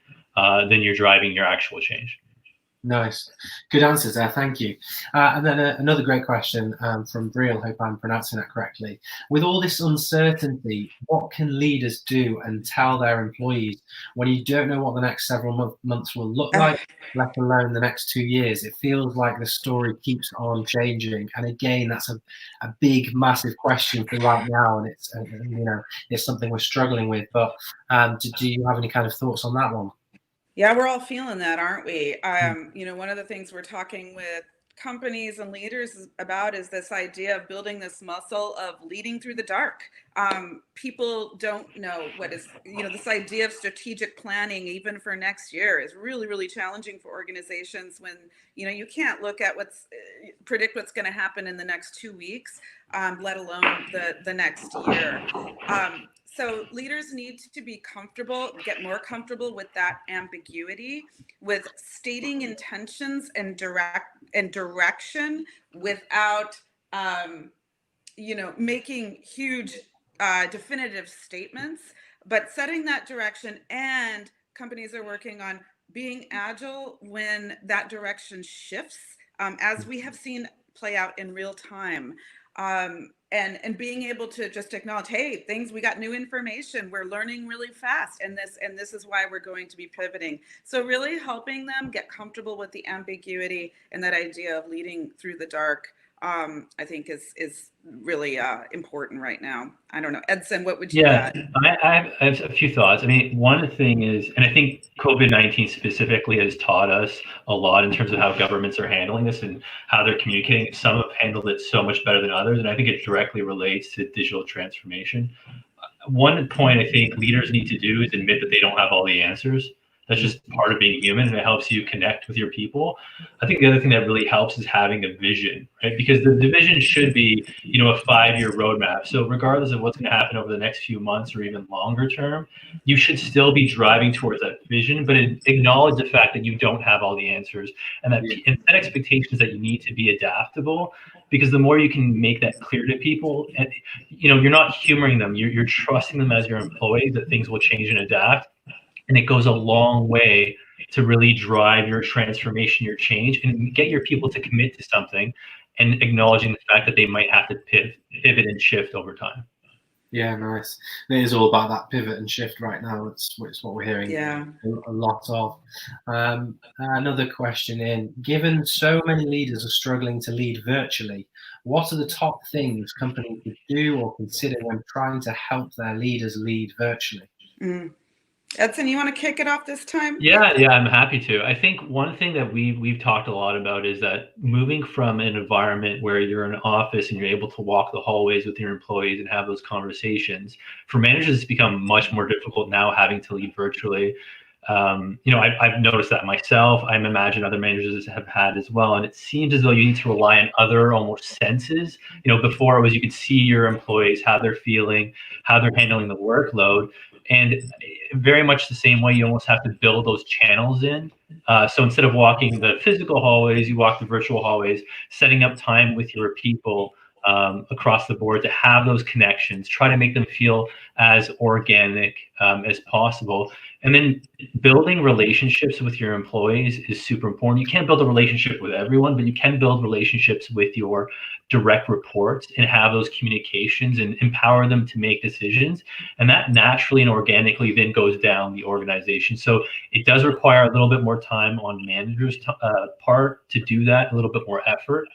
Speaker 4: then you're driving your actual change.
Speaker 1: Nice. Good answers there. Thank you. And then another great question from Briel. Hope I'm pronouncing that correctly. With all this uncertainty, what can leaders do and tell their employees when you don't know what the next several months will look like, let alone the next 2 years? It feels like the story keeps on changing. And again, that's a big, massive question for right now. And it's something we're struggling with. But do you have any kind of thoughts on that one?
Speaker 5: Yeah, we're all feeling that, aren't we? One of the things we're talking with companies and leaders about is this idea of building this muscle of leading through the dark. People don't know what is, this idea of strategic planning, even for next year, is really, really challenging for organizations when, you can't look at predict what's going to happen in the next 2 weeks, let alone the next year. So leaders need to be get more comfortable with that ambiguity, with stating intentions and direction without, making huge definitive statements, but setting that direction. And companies are working on being agile when that direction shifts, as we have seen play out in real time. And being able to just acknowledge, hey, we got new information, we're learning really fast, and this is why we're going to be pivoting. So really helping them get comfortable with the ambiguity and that idea of leading through the dark I think is really important right now. I don't know, Edson, what would you
Speaker 4: Yeah,
Speaker 5: add?
Speaker 4: I have a few thoughts. I mean, one thing is, and I think COVID-19 specifically has taught us a lot in terms of how governments are handling this and how they're communicating. Some have handled it so much better than others, and I think it directly relates to digital transformation. One point I think leaders need to do is admit that they don't have all the answers. That's just part of being human, and it helps you connect with your people. I think the other thing that really helps is having a vision, right? Because the vision should be, a 5-year roadmap. So regardless of what's going to happen over the next few months or even longer term, you should still be driving towards that vision, but acknowledge the fact that you don't have all the answers, and that and set expectations that you need to be adaptable. Because the more you can make that clear to people, and you're not humoring them, you're trusting them as your employees that things will change and adapt, and it goes a long way to really drive your transformation, your change, and get your people to commit to something, and acknowledging the fact that they might have to pivot and shift over time.
Speaker 1: Yeah, nice. It is all about that pivot and shift right now. It's what we're hearing a lot of. Another question in, given so many leaders are struggling to lead virtually, what are the top things companies could do or consider when trying to help their leaders lead virtually?
Speaker 5: Edson, you want to kick it off this time?
Speaker 4: Yeah, I'm happy to. I think one thing that we've talked a lot about is that moving from an environment where you're in an office and you're able to walk the hallways with your employees and have those conversations, for managers it's become much more difficult now having to lead virtually. I've noticed that myself. I imagine other managers have had as well. And it seems as though you need to rely on other almost senses. Before it was you could see your employees, how they're feeling, how they're handling the workload. And very much the same way, you almost have to build those channels in. So instead of walking the physical hallways, you walk the virtual hallways, setting up time with your people across the board to have those connections, try to make them feel as organic as possible. And then building relationships with your employees is super important. You can't build a relationship with everyone, but you can build relationships with your direct reports and have those communications and empower them to make decisions. And that naturally and organically then goes down the organization. So it does require a little bit more time on managers' part to do that, a little bit more effort.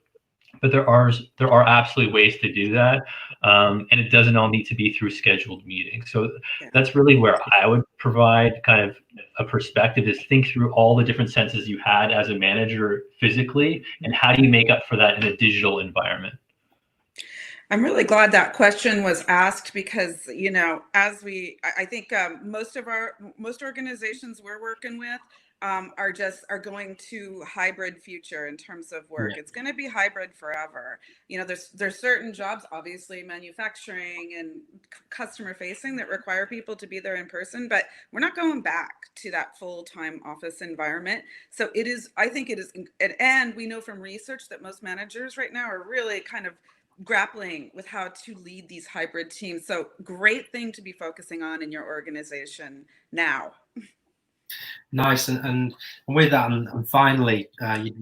Speaker 4: But there are absolutely ways to do that, and it doesn't all need to be through scheduled meetings. So that's really where I would provide kind of a perspective, is think through all the different senses you had as a manager physically, and how do you make up for that in a digital environment?
Speaker 5: I'm really glad that question was asked, because I think most organizations we're working with are going to hybrid future in terms of work. It's going to be hybrid forever. There's certain jobs, obviously manufacturing and customer facing, that require people to be there in person, but we're not going back to that full-time office environment. So I think it is, and we know from research that most managers right now are really kind of grappling with how to lead these hybrid teams. So great thing to be focusing on in your organization now.
Speaker 1: Nice. And with that, and finally,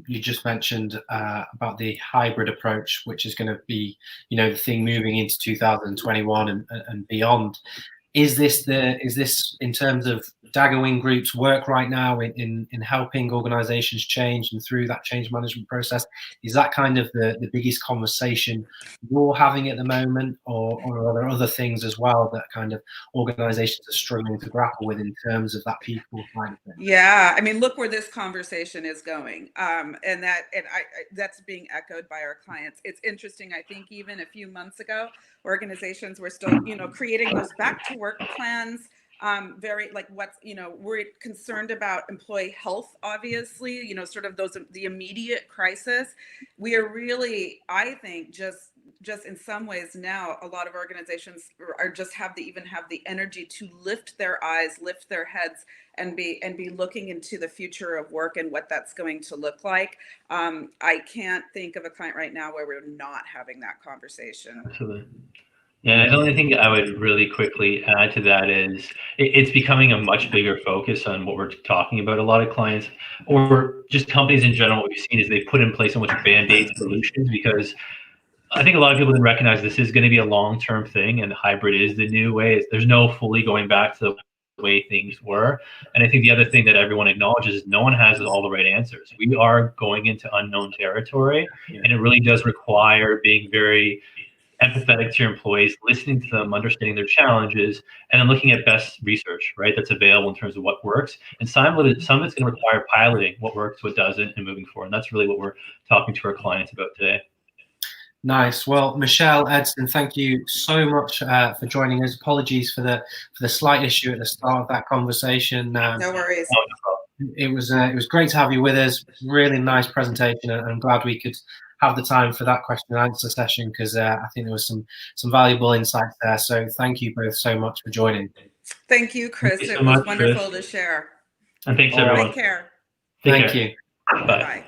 Speaker 1: you just mentioned about the hybrid approach, which is going to be, the thing moving into 2021 and beyond. Is this in terms of Dagger Wing Group's work right now in helping organizations change and through that change management process? Is that kind of the biggest conversation you're having at the moment, or are there other things as well that kind of organizations are struggling to grapple with in terms of that people kind of thing?
Speaker 5: Yeah, I mean, look where this conversation is going, and that's being echoed by our clients. It's interesting. I think even a few months ago, organizations were still, creating those back to work plans. Very like we're concerned about employee health, obviously, sort of the immediate crisis. We are really, I think, just in some ways now, a lot of organizations even have the energy to lift their eyes, lift their heads, and be looking into the future of work and what that's going to look like. I can't think of a client right now where we're not having that conversation.
Speaker 4: Absolutely. Yeah, the only thing I would really quickly add to that is it's becoming a much bigger focus on what we're talking about. A lot of clients, or just companies in general, what we've seen is they've put in place so much Band-Aid solutions, because I think a lot of people didn't recognize this is going to be a long-term thing, and hybrid is the new way. There's no fully going back to
Speaker 6: way things were. And I think the other thing that everyone acknowledges is no one has all the right answers. We are going into unknown territory, and it really does require being very empathetic to your employees, listening to them, understanding their challenges, and then looking at best research, right, that's available in terms of what works. And some of it's going to require piloting what works, what doesn't, and moving forward. And that's really what we're talking to our clients about today.
Speaker 1: Nice. Well, Michelle, Edson, thank you so much for joining us. Apologies for the slight issue at the start of that conversation.
Speaker 5: No worries.
Speaker 1: It was great to have you with us. Really nice presentation, and I'm glad we could have the time for that question and answer session, because I think there was some valuable insights there. So thank you both so much for joining.
Speaker 5: Thank you, Chris.
Speaker 6: Thank you so
Speaker 5: it was
Speaker 6: much,
Speaker 5: wonderful
Speaker 6: Chris.
Speaker 5: to share.
Speaker 6: And thanks, everyone.
Speaker 5: Take care.
Speaker 1: Thank you.
Speaker 6: Bye.
Speaker 5: Bye.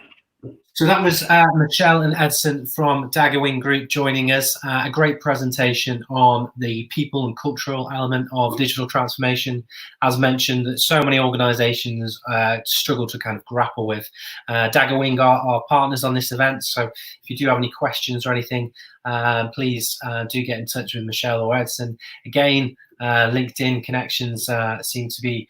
Speaker 1: So that was Michelle and Edson from Dagger Wing Group joining us. A great presentation on the people and cultural element of digital transformation. As mentioned, that so many organizations struggle to kind of grapple with. Dagger Wing are partners on this event, so if you do have any questions or anything, please do get in touch with Michelle or Edson. Again, LinkedIn connections seem to be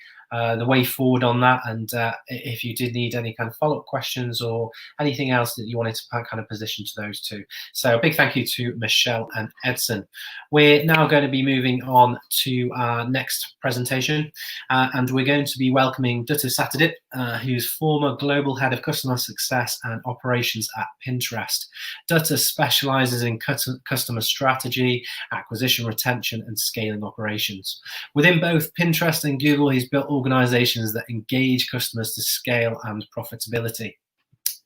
Speaker 1: the way forward on that, and if you did need any kind of follow-up questions or anything else that you wanted to kind of position to those two. So a big thank you to Michelle and Edson. We're now going to be moving on to our next presentation, and we're going to be welcoming Dutta Satadip, who's former Global Head of Customer Success and Operations at Pinterest. Dutta specializes in customer strategy, acquisition, retention, and scaling operations. Within both Pinterest and Google, he's built organizations that engage customers to scale and profitability.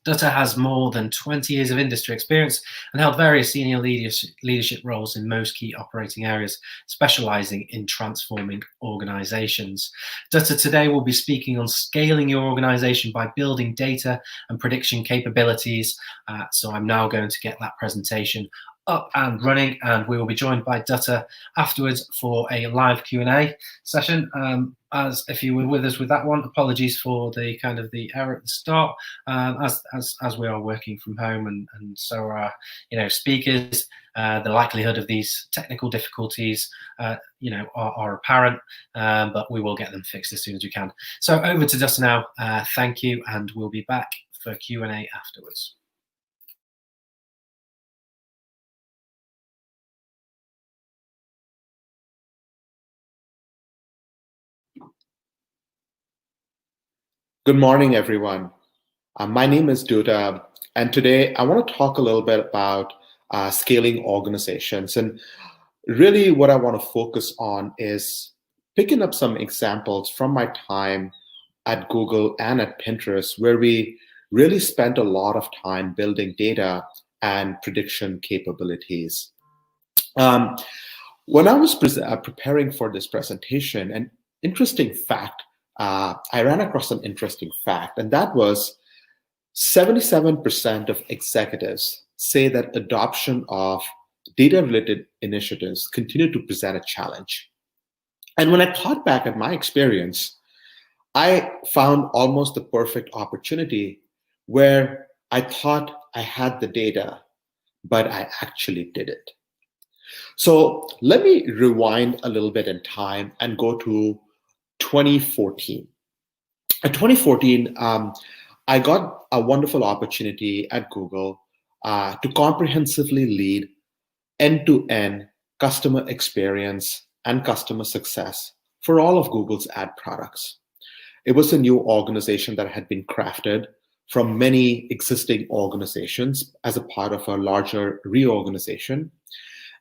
Speaker 1: Dutta has more than 20 years of industry experience and held various senior leadership roles in most key operating areas, specializing in transforming organizations. Dutta today will be speaking on scaling your organization by building data and prediction capabilities. So I'm now going to get that presentation up and running, and we will be joined by Dutta afterwards for a live Q&A session. As if you were with us with that one, apologies for the kind of the error at the start, as we are working from home, and so are speakers. The likelihood of these technical difficulties are apparent, but we will get them fixed as soon as we can. So over to Dutta now. Thank you, and we'll be back for Q&A afterwards.
Speaker 7: Good morning, everyone. My name is Dutta, and today I want to talk a little bit about scaling organizations. And really what I want to focus on is picking up some examples from my time at Google and at Pinterest, where we really spent a lot of time building data and prediction capabilities. When I was preparing for this presentation, an interesting fact, I ran across an interesting fact, and that was 77% of executives say that adoption of data-related initiatives continue to present a challenge. And when I thought back at my experience, I found almost the perfect opportunity where I thought I had the data, but I actually didn't. So let me rewind a little bit in time and go to 2014. In 2014, I got a wonderful opportunity at Google to comprehensively lead end-to-end customer experience and customer success for all of Google's ad products. It was a new organization that had been crafted from many existing organizations as a part of a larger reorganization.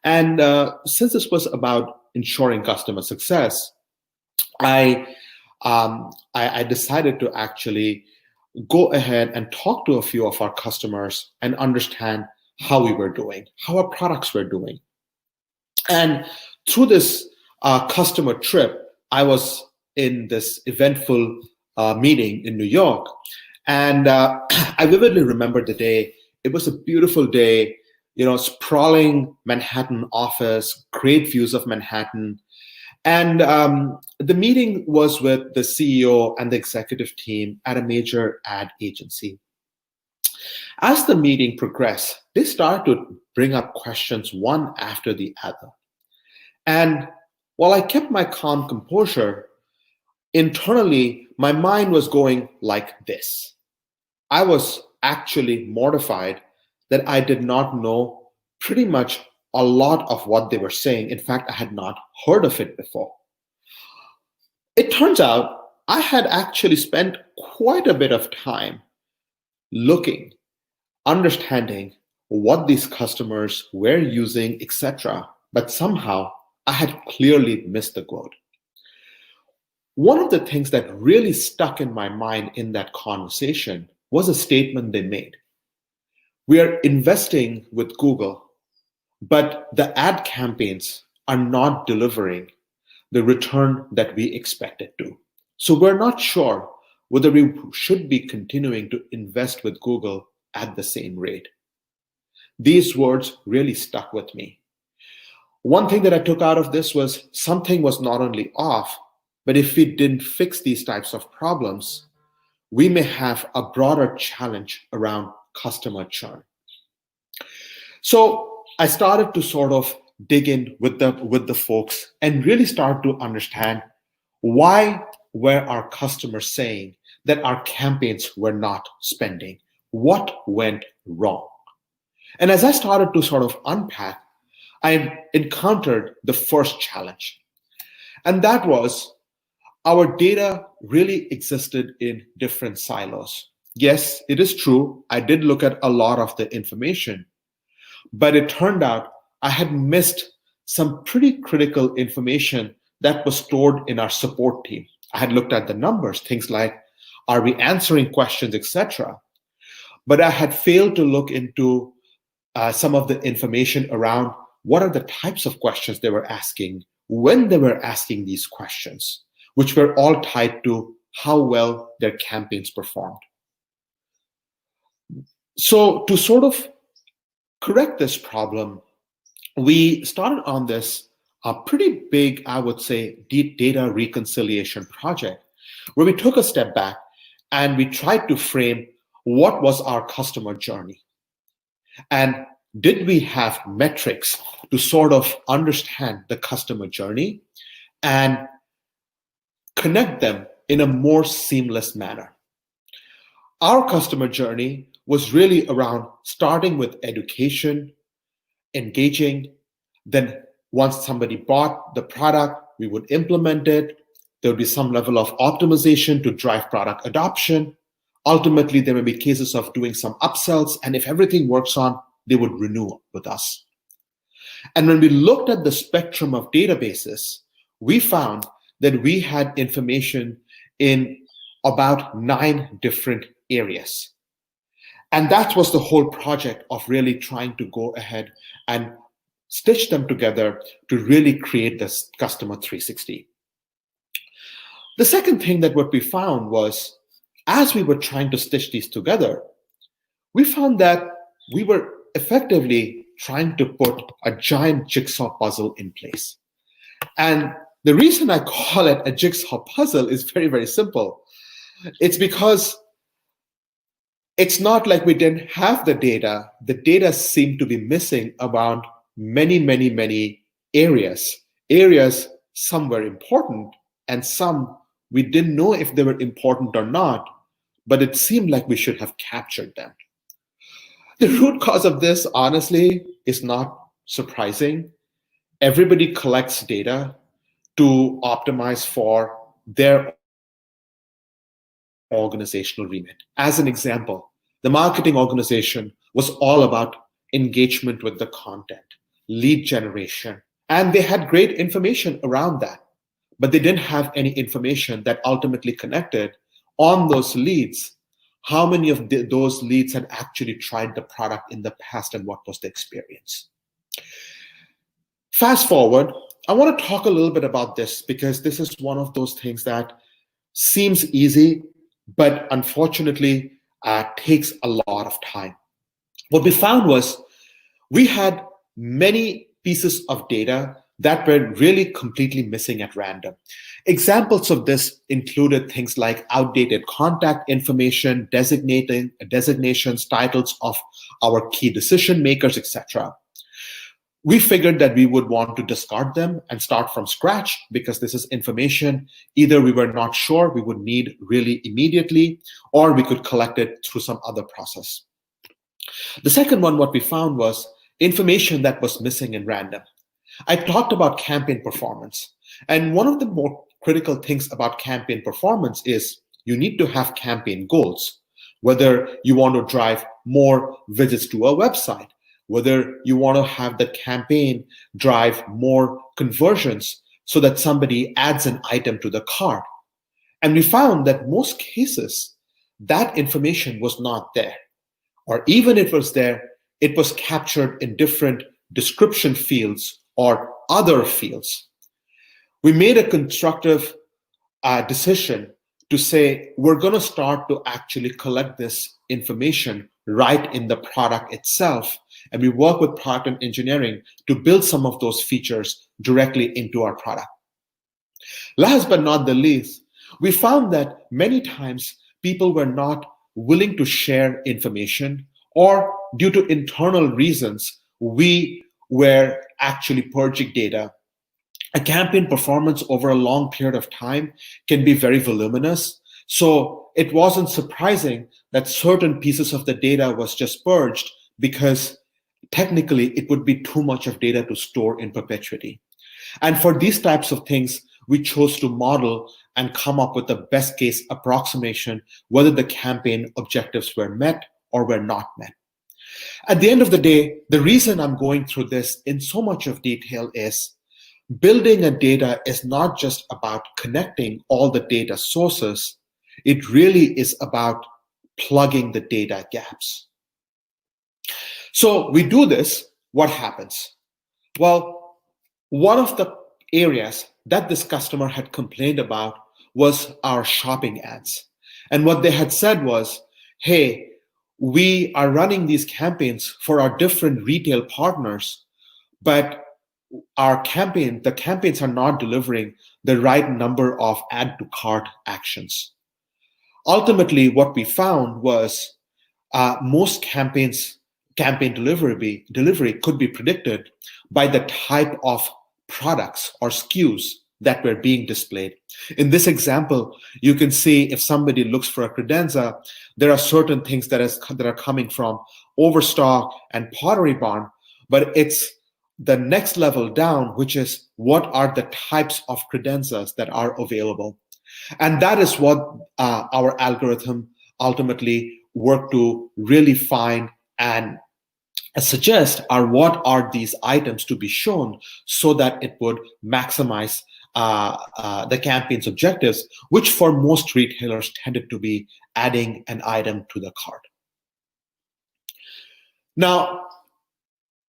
Speaker 7: And since this was about ensuring customer success, I decided to actually go ahead and talk to a few of our customers and understand how we were doing, how our products were doing. And through this customer trip, I was in this eventful meeting in New York. And I vividly remember the day. It was a beautiful day, sprawling Manhattan office, great views of Manhattan. And the meeting was with the CEO and the executive team at a major ad agency. As the meeting progressed, they started to bring up questions one after the other. And while I kept my calm composure, internally, my mind was going like this. I was actually mortified that I did not know pretty much a lot of what they were saying. In fact, I had not heard of it before. It turns out I had actually spent quite a bit of time looking, understanding what these customers were using, etc. But somehow I had clearly missed the quote. One of the things that really stuck in my mind in that conversation was a statement they made. We are investing with Google, but the ad campaigns are not delivering the return that we expected to. So we're not sure whether we should be continuing to invest with Google at the same rate. These words really stuck with me. One thing that I took out of this was something was not only off, but if we didn't fix these types of problems, we may have a broader challenge around customer churn. So I started to sort of dig in with the folks and really start to understand why were our customers saying that our campaigns were not spending? What went wrong? And as I started to sort of unpack, I encountered the first challenge. And that was our data really existed in different silos. Yes, it is true. I did look at a lot of the information, but it turned out I had missed some pretty critical information that was stored in our support team. I had looked at the numbers, things like, are we answering questions, etc. But I had failed to look into some of the information around what are the types of questions they were asking, when they were asking these questions, which were all tied to how well their campaigns performed. So to sort of correct this problem, we started on this pretty big, I would say, data reconciliation project, where we took a step back and we tried to frame what was our customer journey. And did we have metrics to sort of understand the customer journey and connect them in a more seamless manner? Our customer journey was really around starting with education, engaging, then once somebody bought the product, we would implement it. There would be some level of optimization to drive product adoption. Ultimately, there may be cases of doing some upsells, and if everything works on, they would renew with us. And when we looked at the spectrum of databases, we found that we had information in about 9 different areas. And that was the whole project of really trying to go ahead and stitch them together to really create this customer 360. The second thing that what we found was, as we were trying to stitch these together, we found that we were effectively trying to put a giant jigsaw puzzle in place. And the reason I call it a jigsaw puzzle is very, very simple. It's because it's not like we didn't have the data. The data seemed to be missing about many, many, many areas. Areas, some were important, and some we didn't know if they were important or not, but it seemed like we should have captured them. The root cause of this, honestly, is not surprising. Everybody collects data to optimize for their organizational remit. As an example, the marketing organization was all about engagement with the content, lead generation, and they had great information around that, but they didn't have any information that ultimately connected on those leads. How many of those leads had actually tried the product in the past and what was the experience? Fast forward, I want to talk a little bit about this because this is one of those things that seems easy, but unfortunately takes a lot of time. What we found was we had many pieces of data that were really completely missing at random. Examples of this included things like outdated contact information, designations, titles of our key decision makers, etc. we figured that we would want to discard them and start from scratch because this is information either we were not sure we would need really immediately, or we could collect it through some other process. The second one, what we found was information that was missing in random. I talked about campaign performance, and one of the more critical things about campaign performance is you need to have campaign goals, whether you want to drive more visits to a website, whether you want to have the campaign drive more conversions so that somebody adds an item to the cart. And we found that most cases, that information was not there. Or even if it was there, it was captured in different description fields or other fields. We made a constructive decision to say, we're going to start to actually collect this information right in the product itself. And we work with product and engineering to build some of those features directly into our product. Last but not the least, we found that many times people were not willing to share information, or due to internal reasons, we were actually purging data. A campaign performance over a long period of time can be very voluminous. So it wasn't surprising that certain pieces of the data was just purged, because technically it would be too much of data to store in perpetuity. And for these types of things, we chose to model and come up with the best case approximation, whether the campaign objectives were met or were not met. At the end of the day, the reason I'm going through this in so much of detail is building a data is not just about connecting all the data sources. It really is about plugging the data gaps. So we do this, what happens? Well, one of the areas that this customer had complained about was our shopping ads. And what they had said was, hey, we are running these campaigns for our different retail partners, but the campaigns are not delivering the right number of add to cart actions. Ultimately, what we found was most campaign delivery could be predicted by the type of products or SKUs that were being displayed. In this example, you can see if somebody looks for a credenza, there are certain things that are coming from Overstock and Pottery Barn, but it's the next level down, which is what are the types of credenzas that are available. And that is what our algorithm ultimately worked to really find and suggest are what are these items to be shown so that it would maximize the campaign's objectives, which for most retailers tended to be adding an item to the cart. Now,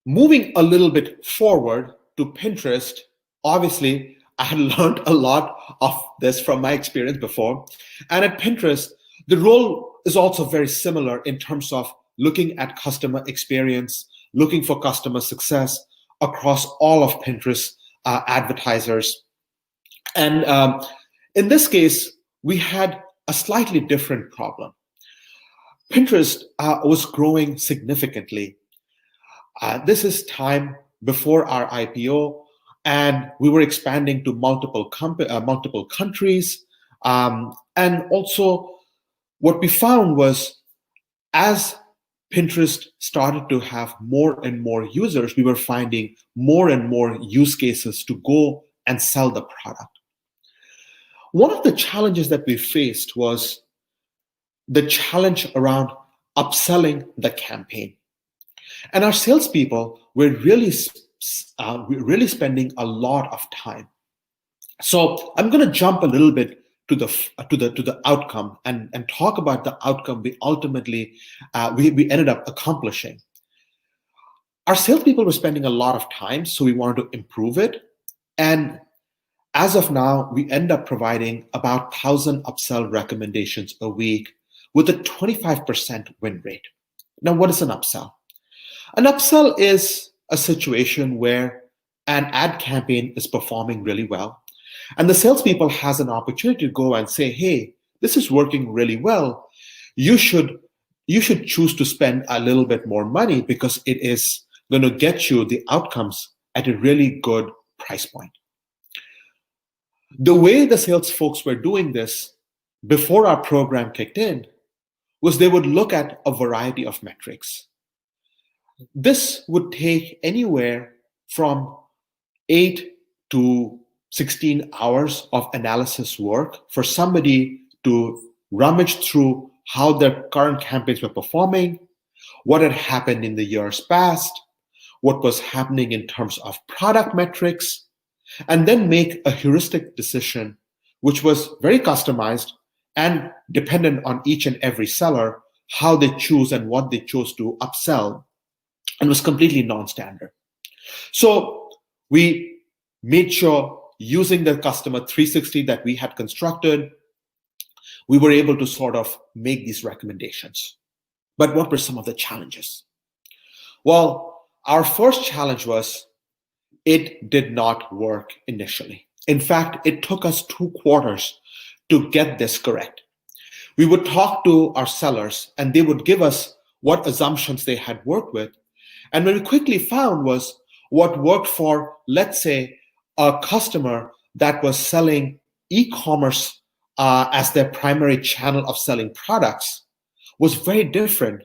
Speaker 7: moving a little bit forward to Pinterest, obviously, I had learned a lot of this from my experience before. And at Pinterest, the role is also very similar in terms of looking at customer experience, looking for customer success across all of Pinterest advertisers. And in this case, we had a slightly different problem. Pinterest was growing significantly. This is time before our IPO, and we were expanding to multiple countries. And also, what we found was as Pinterest started to have more and more users, we were finding more and more use cases to go and sell the product. One of the challenges that we faced was the challenge around upselling the campaign. And our salespeople were really spending a lot of time. So I'm going to jump a little bit to the outcome and talk about the outcome we ultimately we ended up accomplishing. Our salespeople were spending a lot of time, so we wanted to improve it. And as of now, we end up providing about 1,000 upsell recommendations a week with a 25% win rate. Now, what is an upsell? An upsell is a situation where an ad campaign is performing really well, and the salespeople has an opportunity to go and say, hey, this is working really well. You should choose to spend a little bit more money because it is going to get you the outcomes at a really good price point. The way the sales folks were doing this before our program kicked in was they would look at a variety of metrics. This would take anywhere from 8 to 16 hours of analysis work for somebody to rummage through how their current campaigns were performing, what had happened in the years past, what was happening in terms of product metrics, and then make a heuristic decision, which was very customized and dependent on each and every seller, how they choose and what they chose to upsell, and was completely non-standard. So we made sure, using the customer 360 that we had constructed, we were able to sort of make these recommendations. But what were some of the challenges? Well, our first challenge was it did not work initially. In fact, it took us 2 quarters to get this correct. We would talk to our sellers and they would give us what assumptions they had worked with. And what we quickly found was what worked for, let's say, a customer that was selling e-commerce as their primary channel of selling products was very different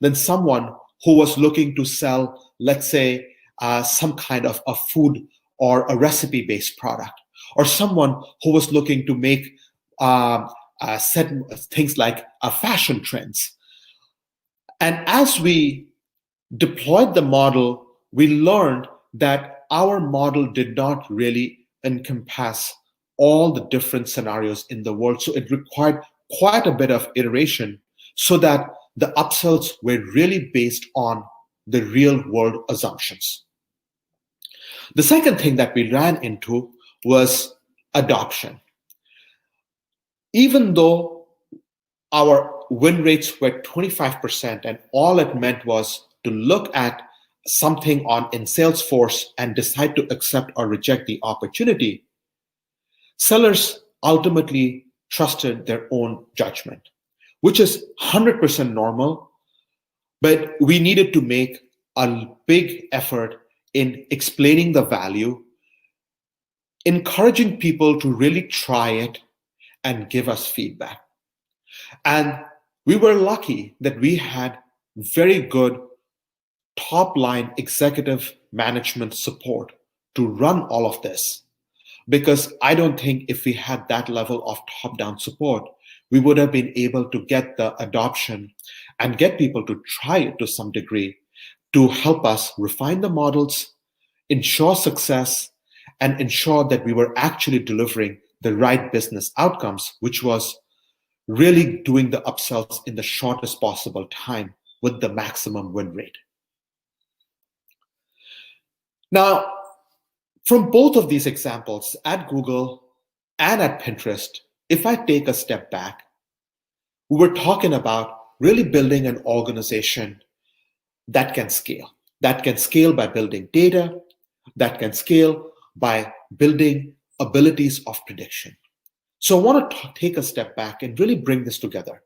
Speaker 7: than someone who was looking to sell, let's say, some kind of a food or a recipe-based product, or someone who was looking to make set things like fashion trends. And as we deployed the model, we learned that our model did not really encompass all the different scenarios in the world. So it required quite a bit of iteration so that the upsells were really based on the real world assumptions. The second thing that we ran into was adoption. Even though our win rates were 25% and all it meant was to look at something in Salesforce and decide to accept or reject the opportunity, sellers ultimately trusted their own judgment, which is 100% normal, but we needed to make a big effort in explaining the value, encouraging people to really try it and give us feedback. And we were lucky that we had very good top-line executive management support to run all of this. Because I don't think if we had that level of top-down support, we would have been able to get the adoption and get people to try it to some degree to help us refine the models, ensure success, and ensure that we were actually delivering the right business outcomes, which was really doing the upsells in the shortest possible time with the maximum win rate. Now, from both of these examples, at Google and at Pinterest, if I take a step back, we were talking about really building an organization that can scale by building data, that can scale by building abilities of prediction. So I want to take a step back and really bring this together.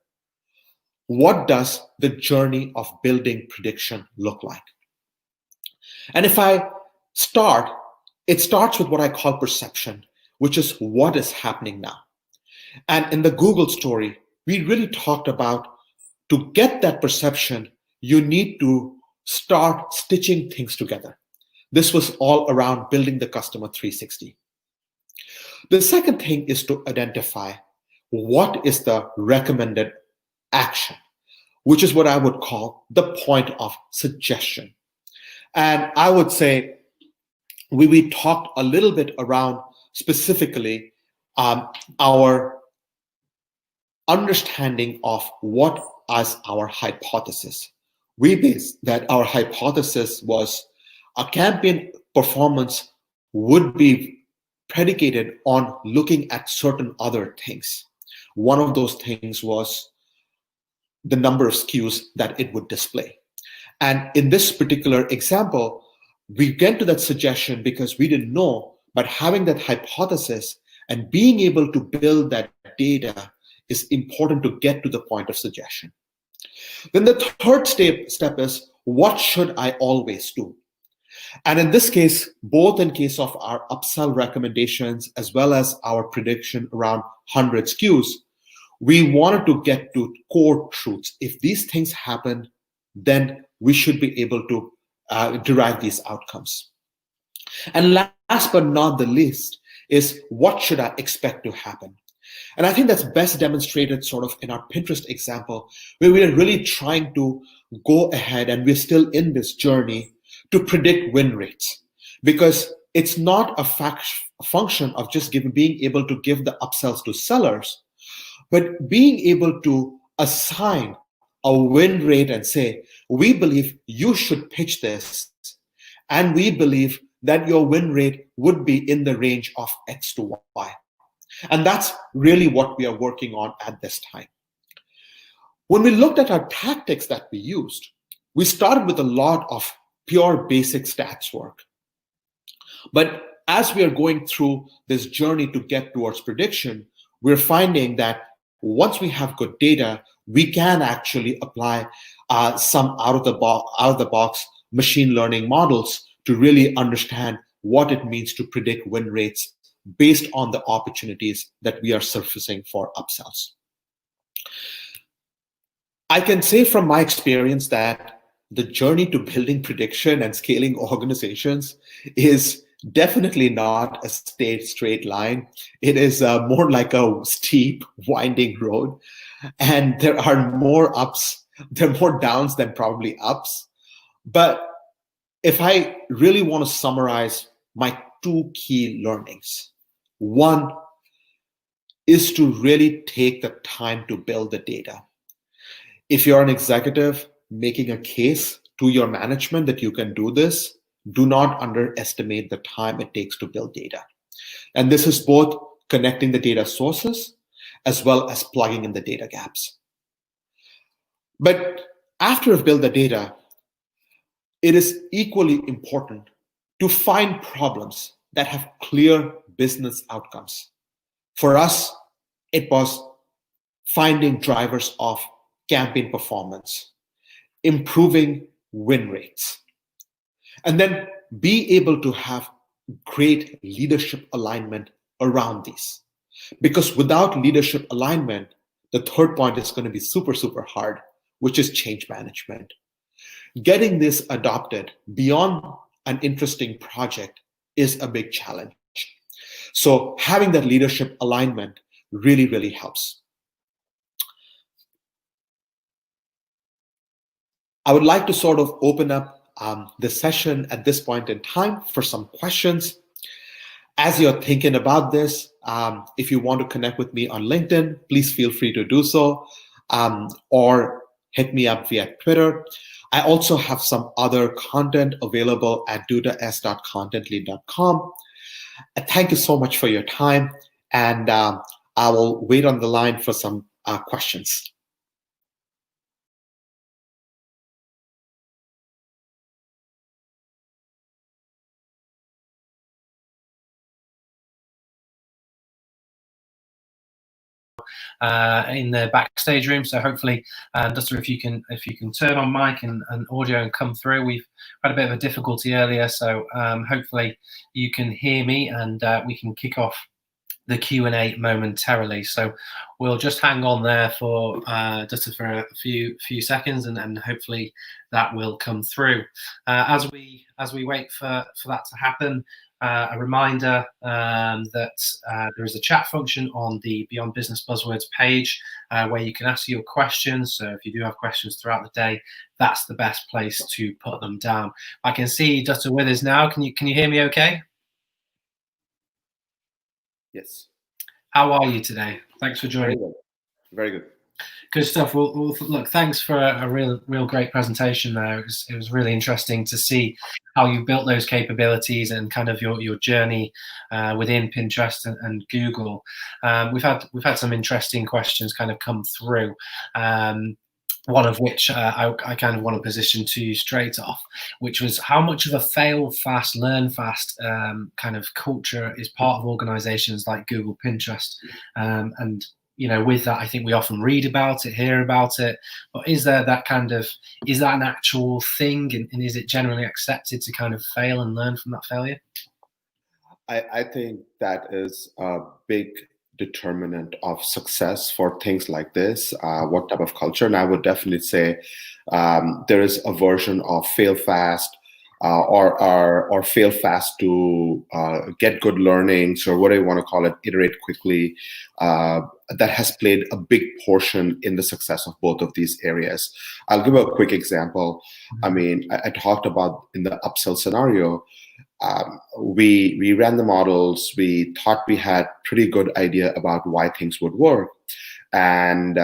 Speaker 7: What does the journey of building prediction look like? And if I start, it starts with what I call perception, which is what is happening now. And in the Google story, we really talked about to get that perception, you need to start stitching things together. This was all around building the customer 360. The second thing is to identify what is the recommended action, which is what I would call the point of suggestion. And I would say we talked a little bit around specifically our understanding of what is our hypothesis. We based that our hypothesis was a campaign performance would be predicated on looking at certain other things. One of those things was the number of SKUs that it would display. And in this particular example, we get to that suggestion because we didn't know, but having that hypothesis and being able to build that data is important to get to the point of suggestion. Then the third step is, what should I always do? And in this case, both in case of our upsell recommendations as well as our prediction around 100 SKUs, we wanted to get to core truths. If these things happen, then we should be able to derive these outcomes. And last but not the least is, what should I expect to happen? And I think that's best demonstrated sort of in our Pinterest example, where we are really trying to go ahead, and we're still in this journey to predict win rates, because it's not a function of just being able to give the upsells to sellers, but being able to assign a win rate and say, we believe you should pitch this, and we believe that your win rate would be in the range of X to Y. And that's really what we are working on at this time. When we looked at our tactics that we used, we started with a lot of pure basic stats work. But as we are going through this journey to get towards prediction, we're finding that once we have good data, we can actually apply some out of the box machine learning models to really understand what it means to predict win rates based on the opportunities that we are surfacing for upsells. I can say from my experience that the journey to building prediction and scaling organizations is definitely not a straight line. It is more like a steep, winding road. And there are more ups, there are more downs than probably ups. But if I really want to summarize my two key learnings, one is to really take the time to build the data. If you're an executive making a case to your management that you can do this, do not underestimate the time it takes to build data. And this is both connecting the data sources as well as plugging in the data gaps. But after you've built the data, it is equally important to find problems that have clear business outcomes. For us, it was finding drivers of campaign performance, improving win rates, and then be able to have great leadership alignment around these. Because without leadership alignment, the third point is going to be super, super hard, which is change management. Getting this adopted beyond an interesting project is a big challenge. So having that leadership alignment really, really helps. I would like to sort of open up the session at this point in time for some questions. As you're thinking about this, if you want to connect with me on LinkedIn, please feel free to do so, or hit me up via Twitter. I also have some other content available at dudas.contentlead.com. Thank you so much for your time, and I will wait on the line for some questions.
Speaker 1: In the backstage room, so hopefully, Duster, if you can turn on mic and audio and come through. We've had a bit of a difficulty earlier, so hopefully you can hear me, and we can kick off the Q&A momentarily. So we'll just hang on there for just for a few seconds, and hopefully that will come through. As we wait for that to happen, a reminder that there is a chat function on the Beyond Business Buzzwords page where you can ask your questions. So if you do have questions throughout the day, that's the best place to put them down. I can see Dustin with us now. Can you hear me okay?
Speaker 7: Yes.
Speaker 1: How are you today? Thanks for joining.
Speaker 7: Very good.
Speaker 1: Good stuff. Well, look, thanks for a real great presentation there. It was really interesting to see how you built those capabilities and kind of your journey within Pinterest and Google. We've had some interesting questions kind of come through. One of which I kind of want to position to you straight off, which was how much of a fail fast, learn fast kind of culture is part of organizations like Google, Pinterest, and with that, I think we often read about it, hear about it, but is there that is that an actual thing, and is it generally accepted to kind of fail and learn from that failure?
Speaker 7: I think that is a big determinant of success for things like this, what type of culture. And I would definitely say there is a version of fail fast or fail fast to get good learnings, or whatever you want to call it, iterate quickly. That has played a big portion in the success of both of these areas. I'll give a quick example. I mean, I talked about in the upsell scenario, we ran the models. We thought we had pretty good idea about why things would work. And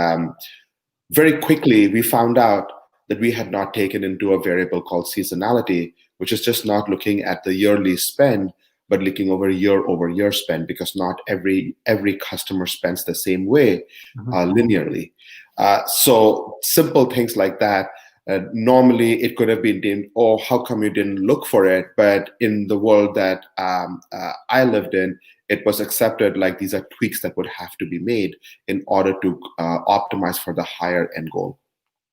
Speaker 7: very quickly, we found out that we had not taken into a variable called seasonality, which is just not looking at the yearly spend, but looking over year spend, because not every customer spends the same way linearly. So simple things like that. Normally, it could have been deemed, oh, how come you didn't look for it? But in the world that I lived in, it was accepted like these are tweaks that would have to be made in order to optimize for the higher end goal.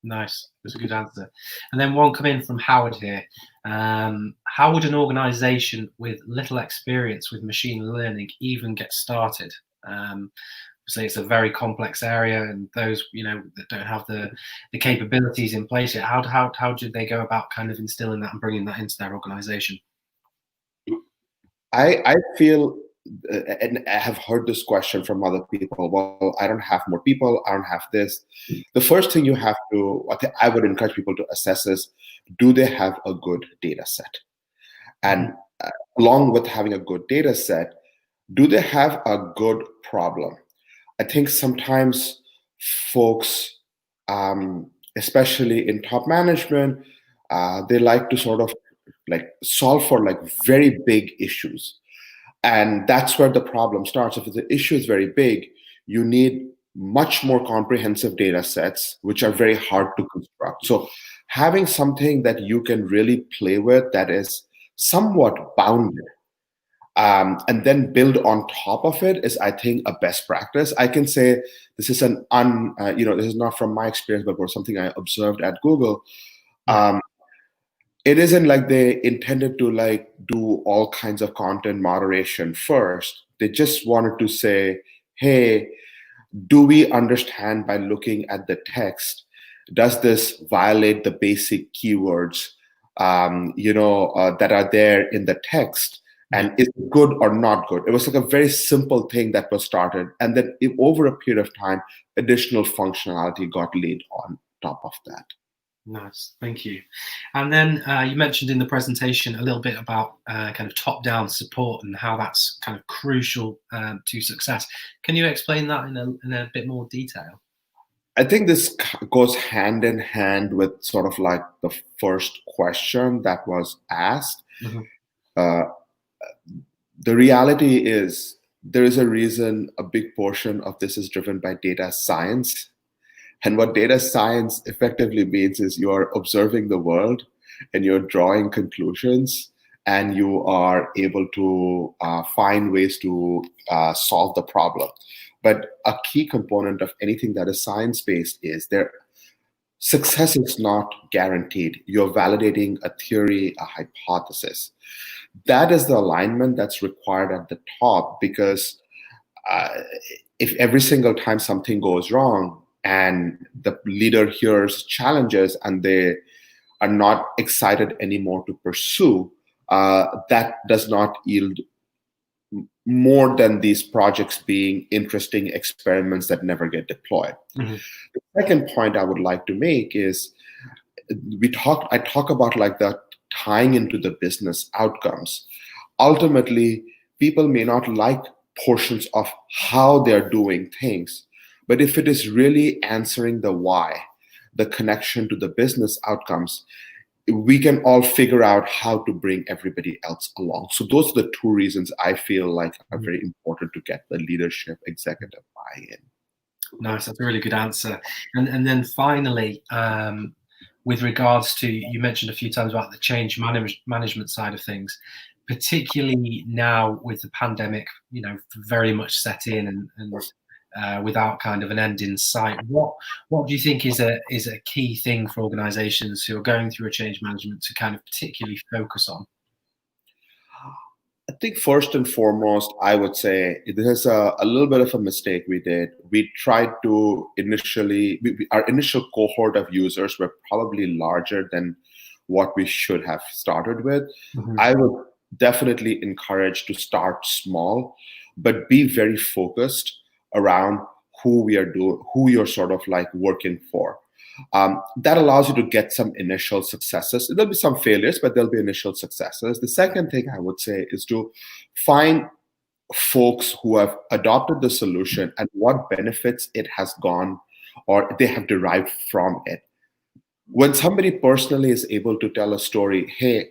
Speaker 1: Nice. That's a good answer. And then one come in from Howard here. How would an organization with little experience with machine learning even get started? Obviously, it's a very complex area, and those that don't have the capabilities in place yet, how do they go about kind of instilling that and bringing that into their organization?
Speaker 7: I feel, and I have heard this question from other people. Well, I don't have more people. I don't have this. The first thing you have to, I would encourage people to assess is, do they have a good data set? And along with having a good data set, do they have a good problem? I think sometimes folks, especially in top management, they like to sort of like solve for like very big issues. And that's where the problem starts. If the issue is very big, you need much more comprehensive data sets, which are very hard to construct. So having something that you can really play with that is somewhat bounded, and then build on top of it is, I think, a best practice. I can say this is this is not from my experience, but for something I observed at Google. It isn't like they intended to like do all kinds of content moderation first. They just wanted to say, hey, do we understand by looking at the text, does this violate the basic keywords that are there in the text? And is it good or not good? It was like a very simple thing that was started. And then over a period of time, additional functionality got laid on top of that.
Speaker 1: Nice, thank you. And then you mentioned in the presentation a little bit about kind of top-down support and how that's kind of crucial to success. Can you explain that in a bit more detail?
Speaker 7: I think this goes hand in hand with sort of like the first question that was asked. The reality is there is a reason a big portion of this is driven by data science. And what data science effectively means is you are observing the world and you're drawing conclusions, and you are able to find ways to solve the problem. But a key component of anything that is science-based is success is not guaranteed. You're validating a theory, a hypothesis. That is the alignment that's required at the top, because if every single time something goes wrong and the leader hears challenges and they are not excited anymore to pursue, that does not yield more than these projects being interesting experiments that never get deployed. The second point I would like to make is I talk about like the tying into the business outcomes. Ultimately, people may not like portions of how they're doing things, but if it is really answering the why, the connection to the business outcomes, we can all figure out how to bring everybody else along. So those are the two reasons I feel like are very important to get the leadership executive buy-in.
Speaker 1: Nice, that's a really good answer. And then finally, with regards to, you mentioned a few times about the change management side of things, particularly now with the pandemic, very much set in, and without kind of an end in sight. What do you think is a key thing for organizations who are going through a change management to kind of particularly focus on?
Speaker 7: I think first and foremost, I would say this is a little bit of a mistake we did. We tried to initially, our initial cohort of users were probably larger than what we should have started with.
Speaker 1: Mm-hmm.
Speaker 7: I would definitely encourage to start small, but be very focused around who you're sort of like working for. That allows you to get some initial successes. There'll be some failures, but there'll be initial successes. The second thing I would say is to find folks who have adopted the solution and what benefits it has gone or they have derived from it. When somebody personally is able to tell a story, hey,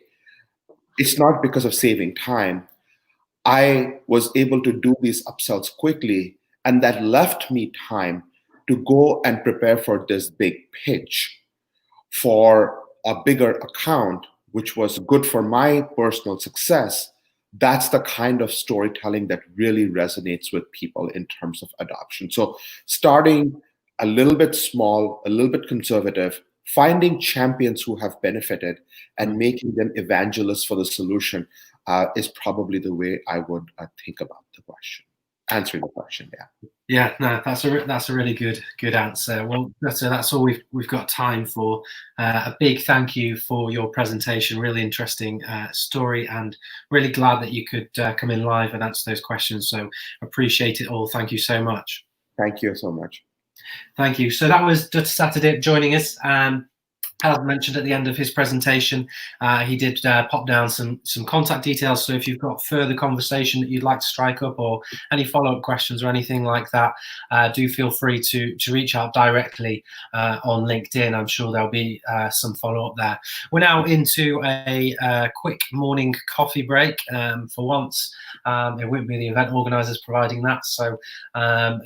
Speaker 7: it's not because of saving time. I was able to do these upsells quickly, and that left me time to go and prepare for this big pitch for a bigger account, which was good for my personal success. That's the kind of storytelling that really resonates with people in terms of adoption. So starting a little bit small, a little bit conservative, finding champions who have benefited and making them evangelists for the solution is probably the way I would think about the question. Answering the question, yeah.
Speaker 1: Yeah, no, that's a really good answer. Well, that's all we've got time for. A big thank you for your presentation. Really interesting story, and really glad that you could come in live and answer those questions. So appreciate it all. Thank you so much.
Speaker 7: Thank you so much.
Speaker 1: Thank you. So that was Dutta Saturday joining us. As mentioned at the end of his presentation, he did pop down some contact details. So if you've got further conversation that you'd like to strike up or any follow-up questions or anything like that, do feel free to reach out directly on LinkedIn. I'm sure there'll be some follow-up there. We're now into a quick morning coffee break. For once, it won't be the event organisers providing that. So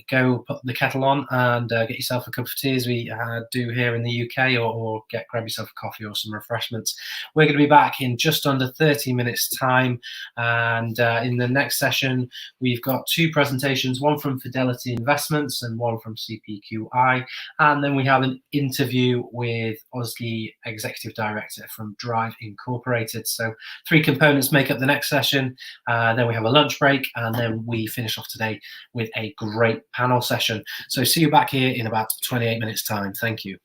Speaker 1: go put the kettle on and get yourself a cup of tea, as we do here in the UK, or grab yourself a coffee or some refreshments. We're going to be back in just under 30 minutes time, and in the next session we've got two presentations, one from Fidelity Investments and one from CPQI, and then we have an interview with Ozgi Executive Director from Drive Incorporated. So three components make up the next session. Then we have a lunch break, and then we finish off today with a great panel session. So see you back here in about 28 minutes time. Thank you.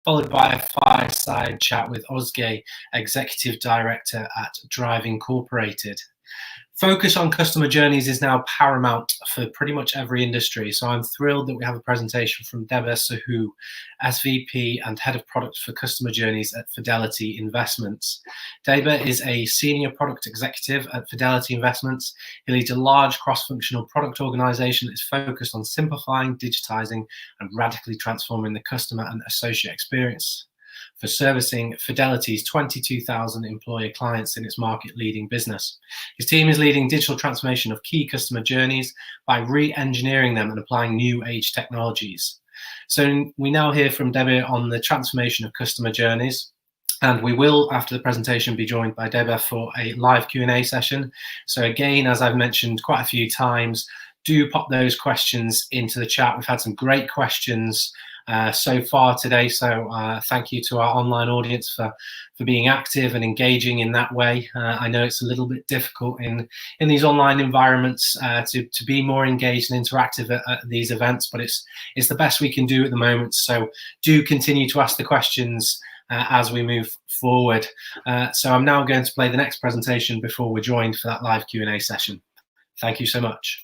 Speaker 1: followed by a fireside chat with Ozge, Executive Director at Drive Incorporated. Focus on customer journeys is now paramount for pretty much every industry. So I'm thrilled that we have a presentation from Deba Sahu, SVP and Head of Product for Customer Journeys at Fidelity Investments. Deba is a Senior Product Executive at Fidelity Investments. He leads a large cross-functional product organization that is focused on simplifying, digitizing, and radically transforming the customer and associate experience for servicing Fidelity's 22,000 employer clients in its market-leading business. His team is leading digital transformation of key customer journeys by re-engineering them and applying new age technologies. So we now hear from Deba on the transformation of customer journeys. And we will, after the presentation, be joined by Deba for a live Q&A session. So again, as I've mentioned quite a few times, do pop those questions into the chat. We've had some great questions so far today, so thank you to our online audience for being active and engaging in that way. I know it's a little bit difficult in these online environments to be more engaged and interactive at these events, but it's the best we can do at the moment. So do continue to ask the questions as we move forward. So I'm now going to play the next presentation before we're joined for that live Q&A session. Thank you so much.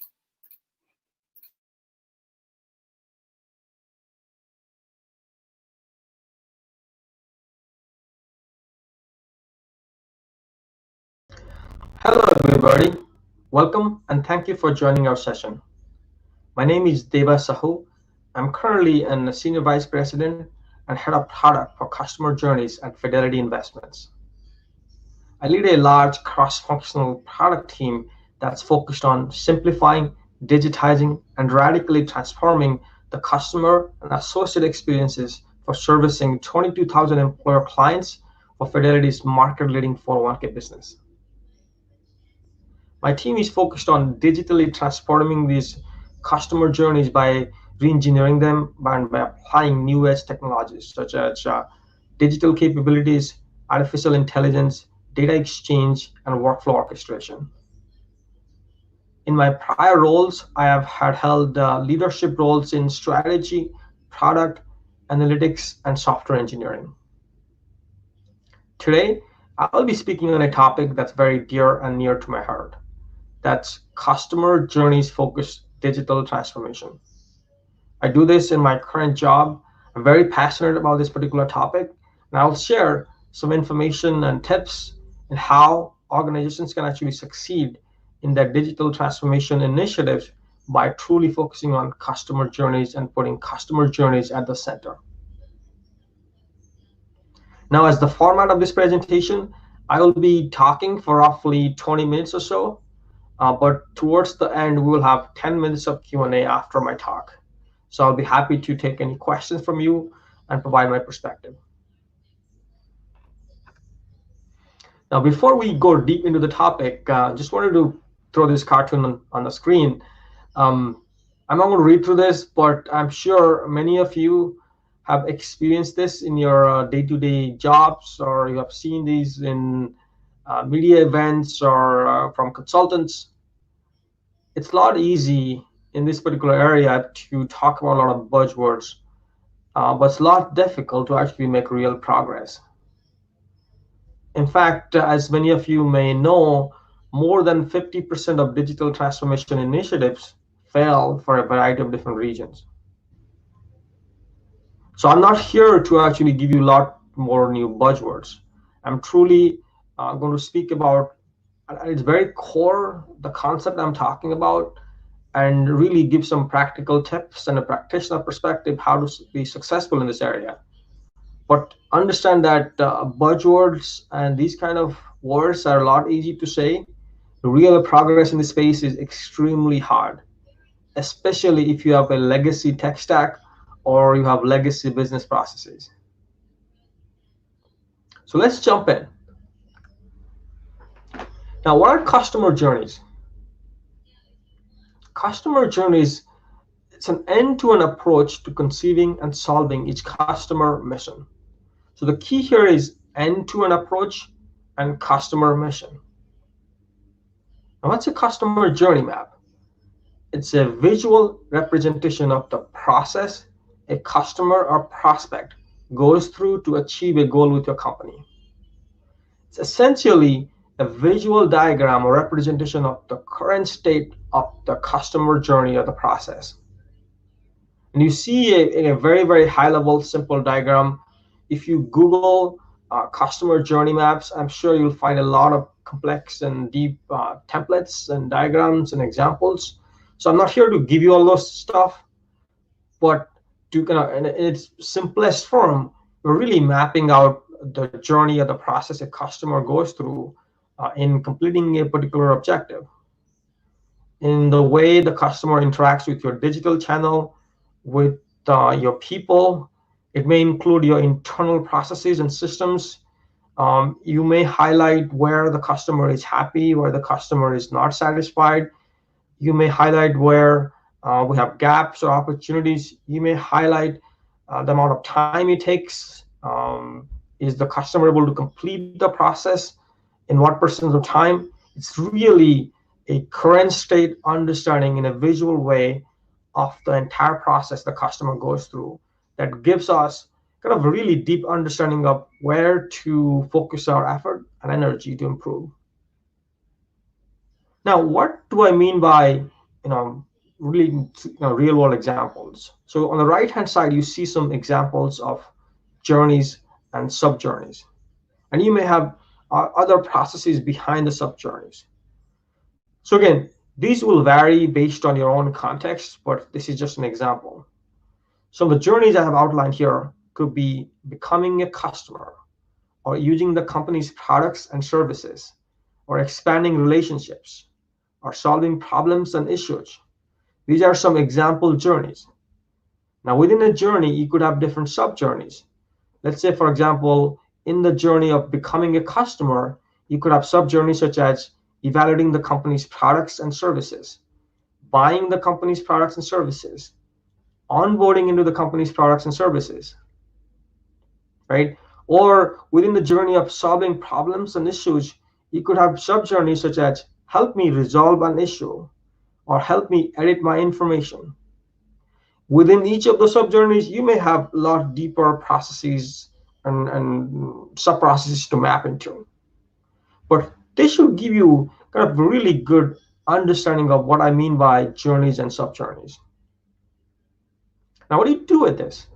Speaker 8: Hello everybody, welcome and thank you for joining our session. My name is Deba Sahu. I'm currently a Senior Vice President and Head of Product for Customer Journeys at Fidelity Investments. I lead a large cross-functional product team that's focused on simplifying, digitizing, and radically transforming the customer and associate experiences for servicing 22,000 employer clients for Fidelity's market-leading 401k business. My team is focused on digitally transforming these customer journeys by re-engineering them and by applying new age technologies such as digital capabilities, artificial intelligence, data exchange, and workflow orchestration. In my prior roles, I have held leadership roles in strategy, product, analytics, and software engineering. Today, I'll be speaking on a topic that's very dear and near to my heart. That's customer journeys focused digital transformation. I do this in my current job. I'm very passionate about this particular topic, and I'll share some information and tips on how organizations can actually succeed in their digital transformation initiatives by truly focusing on customer journeys and putting customer journeys at the center. Now, as the format of this presentation, I will be talking for roughly 20 minutes or so. But towards the end, we will have 10 minutes of Q&A after my talk. So I'll be happy to take any questions from you and provide my perspective. Now, before we go deep into the topic, just wanted to throw this cartoon on the screen. I'm not going to read through this, but I'm sure many of you have experienced this in your day-to-day jobs, or you have seen these in media events or from consultants. It's a lot easy in this particular area to talk about a lot of buzzwords, but it's a lot difficult to actually make real progress. In fact, as many of you may know, more than 50% of digital transformation initiatives fail for a variety of different reasons. So I'm not here to actually give you a lot more new buzzwords. I'm truly going to speak about, at its very core, the concept I'm talking about, and really give some practical tips and a practitioner perspective how to be successful in this area. But understand that buzzwords and these kind of words are a lot easy to say. Real progress in this space is extremely hard, especially if you have a legacy tech stack or you have legacy business processes. So let's jump in. Now, what are customer journeys? Customer journeys, it's an end-to-end approach to conceiving and solving each customer mission. So the key here is end-to-end approach and customer mission. Now, what's a customer journey map? It's a visual representation of the process a customer or prospect goes through to achieve a goal with your company. It's essentially a visual diagram or representation of the current state of the customer journey or the process. And you see in a very, very high level, simple diagram. If you Google customer journey maps, I'm sure you'll find a lot of complex and deep templates and diagrams and examples. So I'm not here to give you all those stuff, but to kind of, in its simplest form, we're really mapping out the journey or the process a customer goes through in completing a particular objective. In the way the customer interacts with your digital channel, with your people. It may include your internal processes and systems. You may highlight where the customer is happy, where the customer is not satisfied. You may highlight where we have gaps or opportunities. You may highlight the amount of time it takes. Is the customer able to complete the process in what percent of time? It's really a current state understanding in a visual way of the entire process the customer goes through that gives us kind of a really deep understanding of where to focus our effort and energy to improve. Now, what do I mean by really real world examples? So on the right hand side, you see some examples of journeys and sub journeys, and you may have other processes behind the sub journeys. So again, these will vary based on your own context, but this is just an example. So the journeys I have outlined here could be becoming a customer, or using the company's products and services, or expanding relationships, or solving problems and issues. These are some example journeys. Now within a journey, you could have different sub-journeys. Let's say, for example, in the journey of becoming a customer, you could have sub-journeys such as evaluating the company's products and services, buying the company's products and services, onboarding into the company's products and services, right? Or within the journey of solving problems and issues, you could have sub-journeys such as help me resolve an issue, or help me edit my information. Within each of the sub-journeys, you may have a lot deeper processes and sub-processes to map into. But this should give you kind of a really good understanding of what I mean by journeys and sub-journeys. Now, what do you do with this?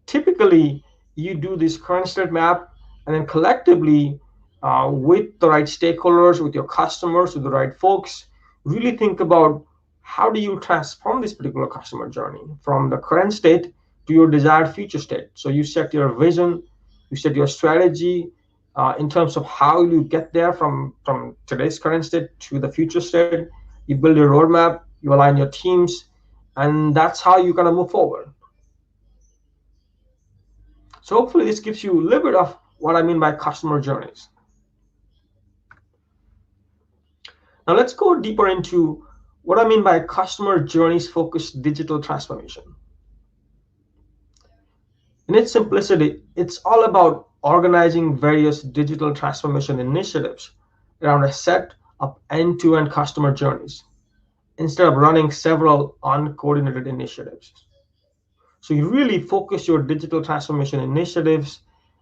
Speaker 8: Typically, you do this current state map, and then collectively, with the right stakeholders, with your customers, with the right folks, really think about how do you transform this particular customer journey from the current state to your desired future state. So you set your vision, you set your strategy in terms of how you get there from today's current state to the future state. You build your roadmap, you align your teams, and that's how you're going to move forward. So hopefully this gives you a little bit of what I mean by customer journeys. Now let's go deeper into what I mean by customer journeys focused digital transformation. In its simplicity, it's all about organizing various digital transformation initiatives around a set of end-to-end customer journeys instead of running several uncoordinated initiatives. So you really focus your digital transformation initiatives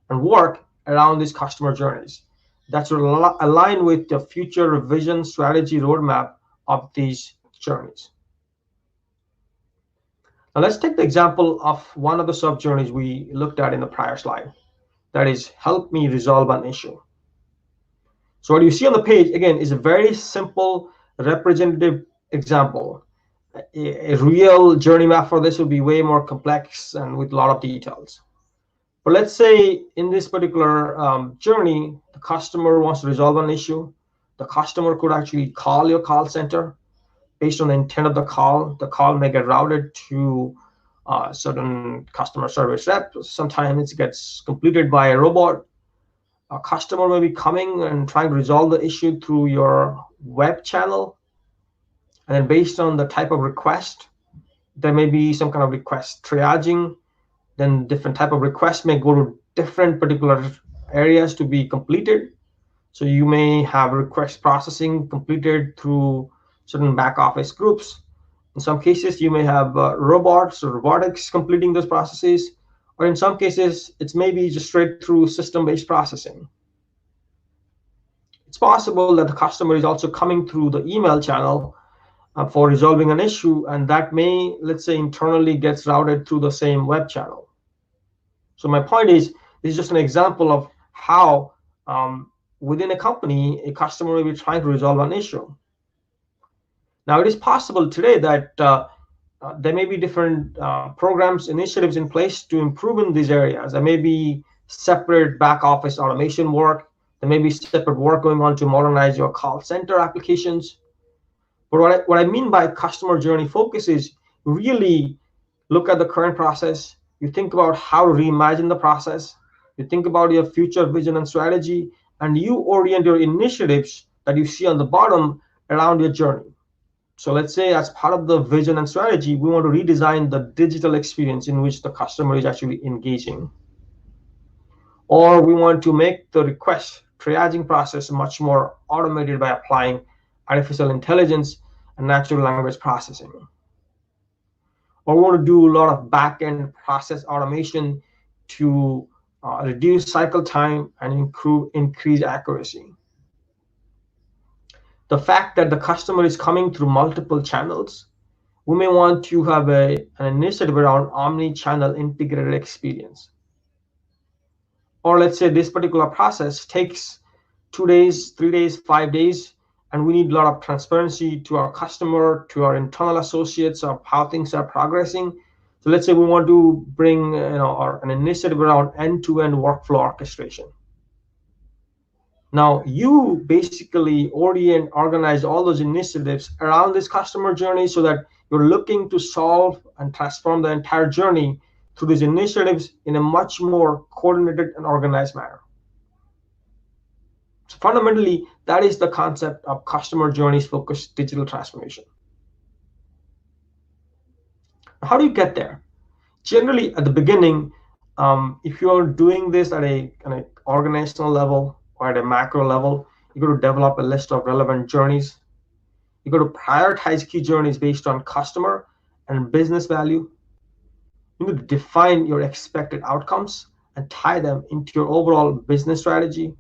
Speaker 8: and work around these customer journeys. That's aligned with the future vision, strategy, roadmap of these journeys. Now let's take the example of one of the sub-journeys we looked at in the prior slide. That is, help me resolve an issue. So what you see on the page, again, is a very simple representative example. A real journey map for this would be way more complex and with a lot of details. But let's say in this particular journey, the customer wants to resolve an issue. The customer could actually call your call center. Based on the intent of the call may get routed to certain customer service rep. Sometimes it gets completed by a robot. A customer may be coming and trying to resolve the issue through your web channel. And then based on the type of request, there may be some kind of request triaging. Then different type of requests may go to different particular areas to be completed. So you may have request processing completed through certain back office groups. In some cases, you may have robots or robotics completing those processes, or in some cases, it's maybe just straight through system-based processing. It's possible that the customer is also coming through the email channel for resolving an issue, and that may, let's say, internally gets routed through the same web channel. So my point is, this is just an example of how within a company, a customer may be trying to resolve an issue. Now, it is possible today that there may be different programs, initiatives in place to improve in these areas. There may be separate back office automation work. There may be separate work going on to modernize your call center applications. But what I mean by customer journey focus is really look at the current process. You think about how to reimagine the process. You think about your future vision and strategy, and you orient your initiatives that you see on the bottom around your journey. So let's say as part of the vision and strategy, we want to redesign the digital experience in which the customer is actually engaging. Or we want to make the request triaging process much more automated by applying artificial intelligence and natural language processing. Or we want to do a lot of back-end process automation to reduce cycle time and increase accuracy. The fact that the customer is coming through multiple channels, we may want to have an initiative around omni-channel integrated experience. Or let's say this particular process takes 2 days, 3 days, 5 days, and we need a lot of transparency to our customer, to our internal associates of how things are progressing. So let's say we want to bring an initiative around end-to-end workflow orchestration. Now, you basically organize all those initiatives around this customer journey so that you're looking to solve and transform the entire journey through these initiatives in a much more coordinated and organized manner. So fundamentally, that is the concept of customer journeys focused digital transformation. How do you get there? Generally, at the beginning, if you're doing this at an organizational level or at a macro level, you got to develop a list of relevant journeys. You got to prioritize key journeys based on customer and business value. You need to define your expected outcomes and tie them into your overall business strategy.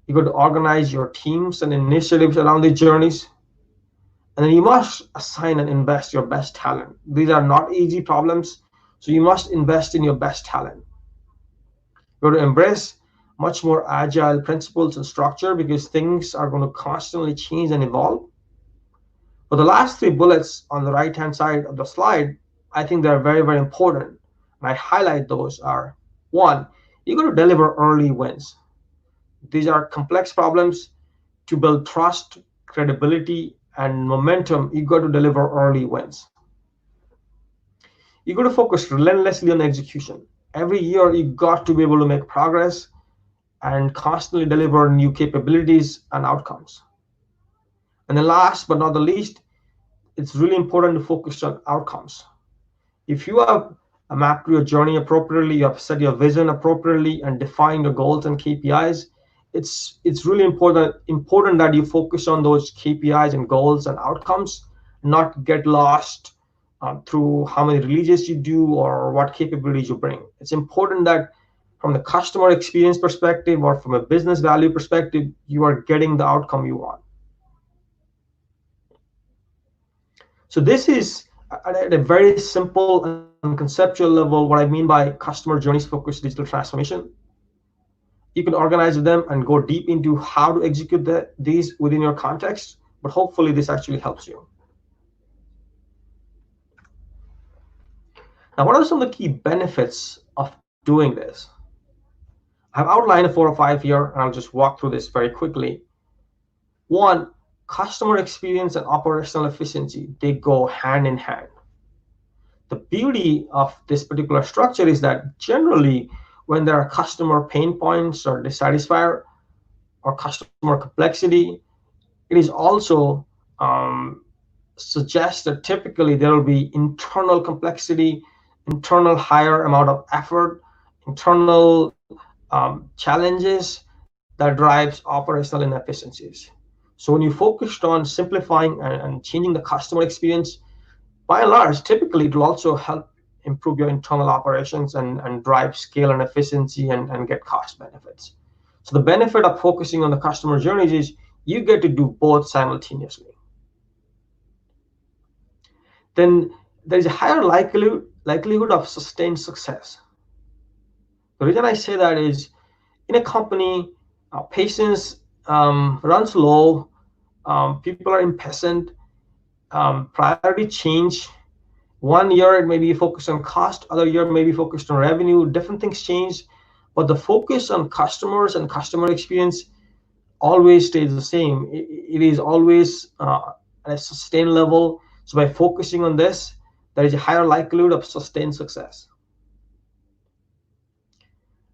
Speaker 8: You got to organize your teams and initiatives around these journeys. And then you must assign and invest your best talent. These are not easy problems, so you must invest in your best talent. You got to embrace much more agile principles and structure because things are going to constantly change and evolve. But the last 3 bullets on the right-hand side of the slide, I think they're very, very important. And I highlight those are, 1, you got to deliver early wins. These are complex problems. To build trust, credibility, and momentum, you got to deliver early wins. You got to focus relentlessly on execution. Every year, you got to be able to make progress and constantly deliver new capabilities and outcomes. And then last but not the least, it's really important to focus on outcomes. If you have mapped your journey appropriately, you have set your vision appropriately and defined your goals and KPIs, it's really important that you focus on those KPIs and goals and outcomes, not get lost through how many releases you do or what capabilities you bring. It's important that from the customer experience perspective or from a business value perspective, you are getting the outcome you want. So this is at a very simple and conceptual level what I mean by customer journeys focused digital transformation. You can organize them and go deep into how to execute these within your context, but hopefully this actually helps you. Now, what are some of the key benefits of doing this? I've outlined 4 or 5 here, and I'll just walk through this very quickly. 1, customer experience and operational efficiency, they go hand in hand. The beauty of this particular structure is that generally, when there are customer pain points or dissatisfier or customer complexity, it is also suggests that typically there will be internal complexity, internal higher amount of effort, internal challenges that drives operational inefficiencies. So when you focused on simplifying and changing the customer experience, by and large, typically it will also help improve your internal operations and drive scale and efficiency and get cost benefits. So the benefit of focusing on the customer journeys is you get to do both simultaneously. Then there is a higher likelihood of sustained success. The reason I say that is in a company, patience runs low, people are impatient, priority change. One year it may be focused on cost, other year may be focused on revenue, different things change, but the focus on customers and customer experience always stays the same. It is always at a sustained level. So by focusing on this, there is a higher likelihood of sustained success.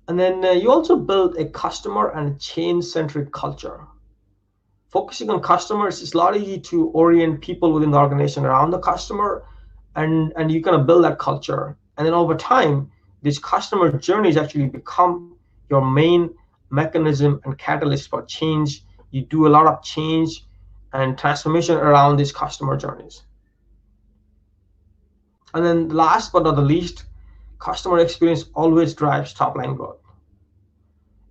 Speaker 8: And then you also build a customer and change-centric culture. Focusing on customers is a lot easy to orient people within the organization around the customer, and you kind of build that culture. And then over time, these customer journeys actually become your main mechanism and catalyst for change. You do a lot of change and transformation around these customer journeys. And then last but not the least, customer experience always drives top-line growth.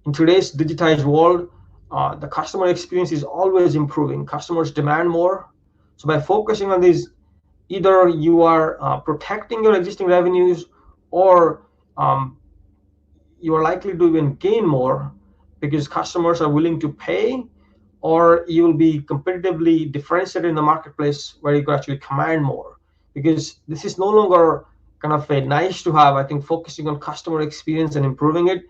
Speaker 8: In today's digitized world, the customer experience is always improving. Customers demand more. So by focusing on these, either you are protecting your existing revenues, or you are likely to even gain more because customers are willing to pay, or you will be competitively differentiated in the marketplace where you can actually command more. Because this is no longer kind of a nice to have. I think focusing on customer experience and improving it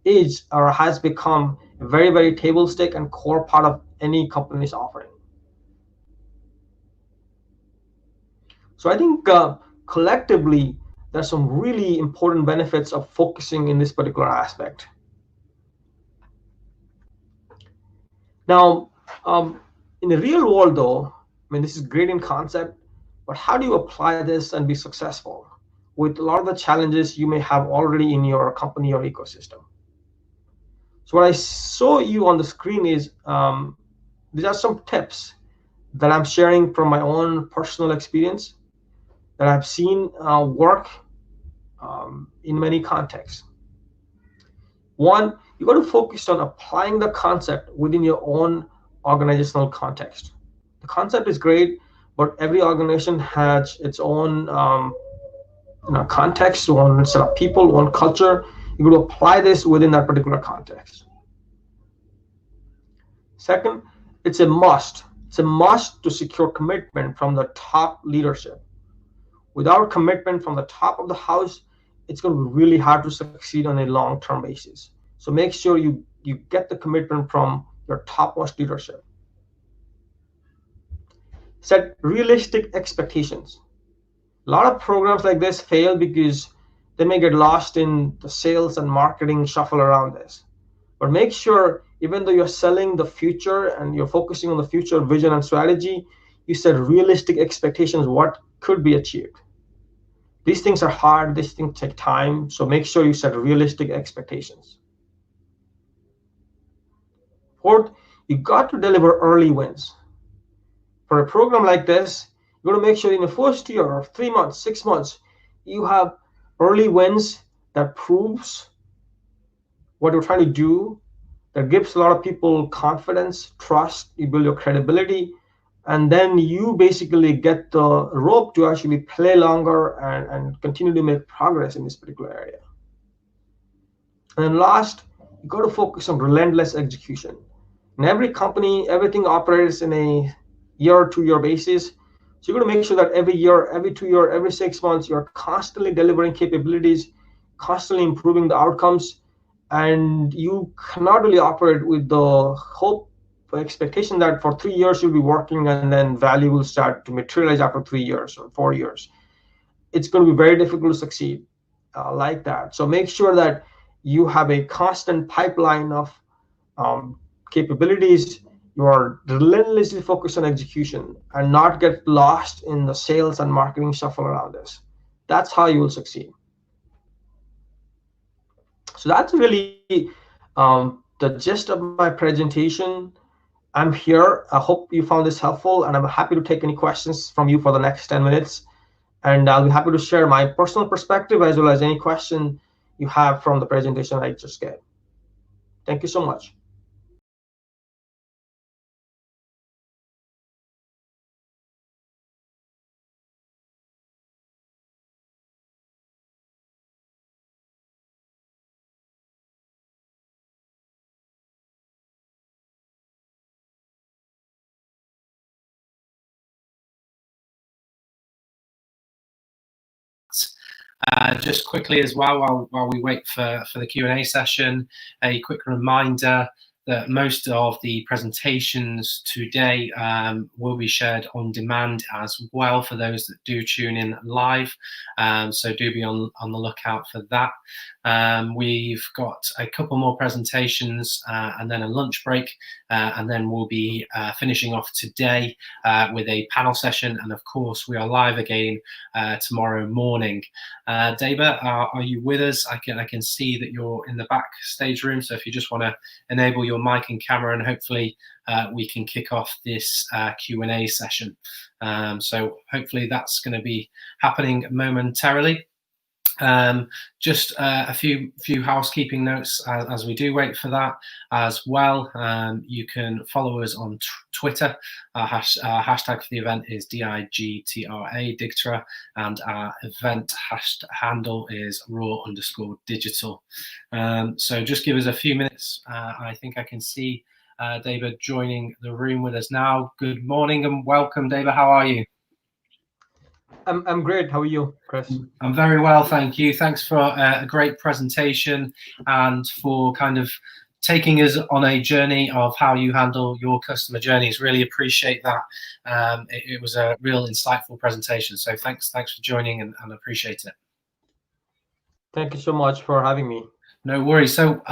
Speaker 8: is or has become a very, very table stake and core part of any company's offering. So I think collectively, there's some really important benefits of focusing in this particular aspect. Now, in the real world though, I mean, this is great in concept, but how do you apply this and be successful with a lot of the challenges you may have already in your company or ecosystem? So what I show you on the screen is, these are some tips that I'm sharing from my own personal experience that I've seen work in many contexts. One, you got to focus on applying the concept within your own organizational context. The concept is great, but every organization has its own context, one set of people, one culture. You got to apply this within that particular context. Second, it's a must. It's a must to secure commitment from the top leadership. Without commitment from the top of the house, it's going to be really hard to succeed on a long-term basis. So make sure you get the commitment from your topmost leadership. Set realistic expectations. A lot of programs like this fail because they may get lost in the sales and marketing shuffle around this. But make sure, even though you're selling the future and you're focusing on the future vision and strategy, you set realistic expectations what could be achieved. These things are hard, these things take time, so make sure you set realistic expectations. Fourth, you got to deliver early wins. For a program like this, you got to make sure in the first year or 3 months, 6 months, you have early wins that proves what you're trying to do, that gives a lot of people confidence, trust, you build your credibility, and then you basically get the rope to actually play longer and continue to make progress in this particular area. And then last, you got to focus on relentless execution. In every company, everything operates in a year to year basis. So you got to make sure that every year, every 2 years, every 6 months, you're constantly delivering capabilities, constantly improving the outcomes, and you cannot really operate with the hope or expectation that for 3 years you'll be working and then value will start to materialize after 3 years or 4 years. It's going to be very difficult to succeed like that. So make sure that you have a constant pipeline of capabilities. You are relentlessly focused on execution and not get lost in the sales and marketing shuffle around this. That's how you will succeed. So that's really the gist of my presentation. I'm here. I hope you found this helpful, and I'm happy to take any questions from you for the next 10 minutes. And I'll be happy to share my personal perspective as well as any question you have from the presentation I just gave. Thank you so much.
Speaker 1: Just quickly as well, while we wait for the Q&A session, a quick reminder that most of the presentations today will be shared on demand as well for those that do tune in live. So do be on the lookout for that. We've got a couple more presentations and then a lunch break, and then we'll be finishing off today with a panel session. And of course, we are live again tomorrow morning. Deba, are you with us? I can see that you're in the backstage room. So if you just want to enable your mic and camera, and hopefully we can kick off this Q&A session. So hopefully that's going to be happening momentarily. Just a few housekeeping notes as we do wait for that as well. You can follow us on Twitter. Our hashtag for the event is DIGTRA, Digtra, and our event handle is raw_digital. So just give us a few minutes. I think I can see Deba joining the room with us now. Good morning and welcome, Deba. How are you?
Speaker 8: I'm great. How are you, Chris?
Speaker 1: I'm very well, thank you. Thanks for a great presentation and for kind of taking us on a journey of how you handle your customer journeys. Really appreciate that. It was a real insightful presentation. So thanks for joining and appreciate it.
Speaker 8: Thank you so much for having me.
Speaker 1: No worries. So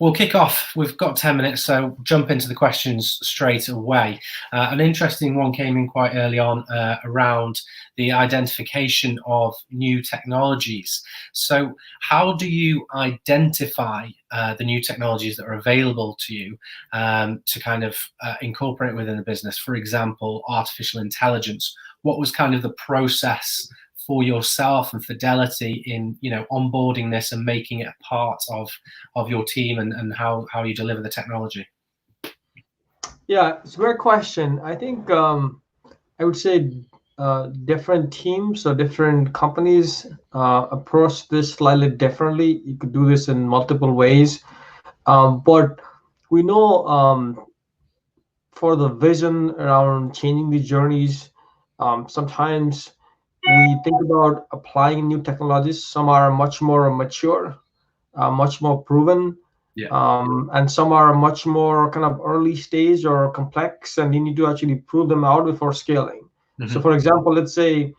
Speaker 1: we'll kick off. We've got 10 minutes, so jump into the questions straight away. An interesting one came in quite early on around the identification of new technologies. So how do you identify the new technologies that are available to you to kind of incorporate within the business? For example, artificial intelligence. What was kind of the process for yourself and Fidelity in, you know, onboarding this and making it a part of your team and how you deliver the technology?
Speaker 8: Yeah, it's a great question. I think I would say different teams or different companies approach this slightly differently. You could do this in multiple ways, but we know for the vision around changing the journeys, sometimes we think about applying new technologies. Some are much more mature, much more proven, and some are much more kind of early stage or complex, and you need to actually prove them out before scaling. So, for example, let's say,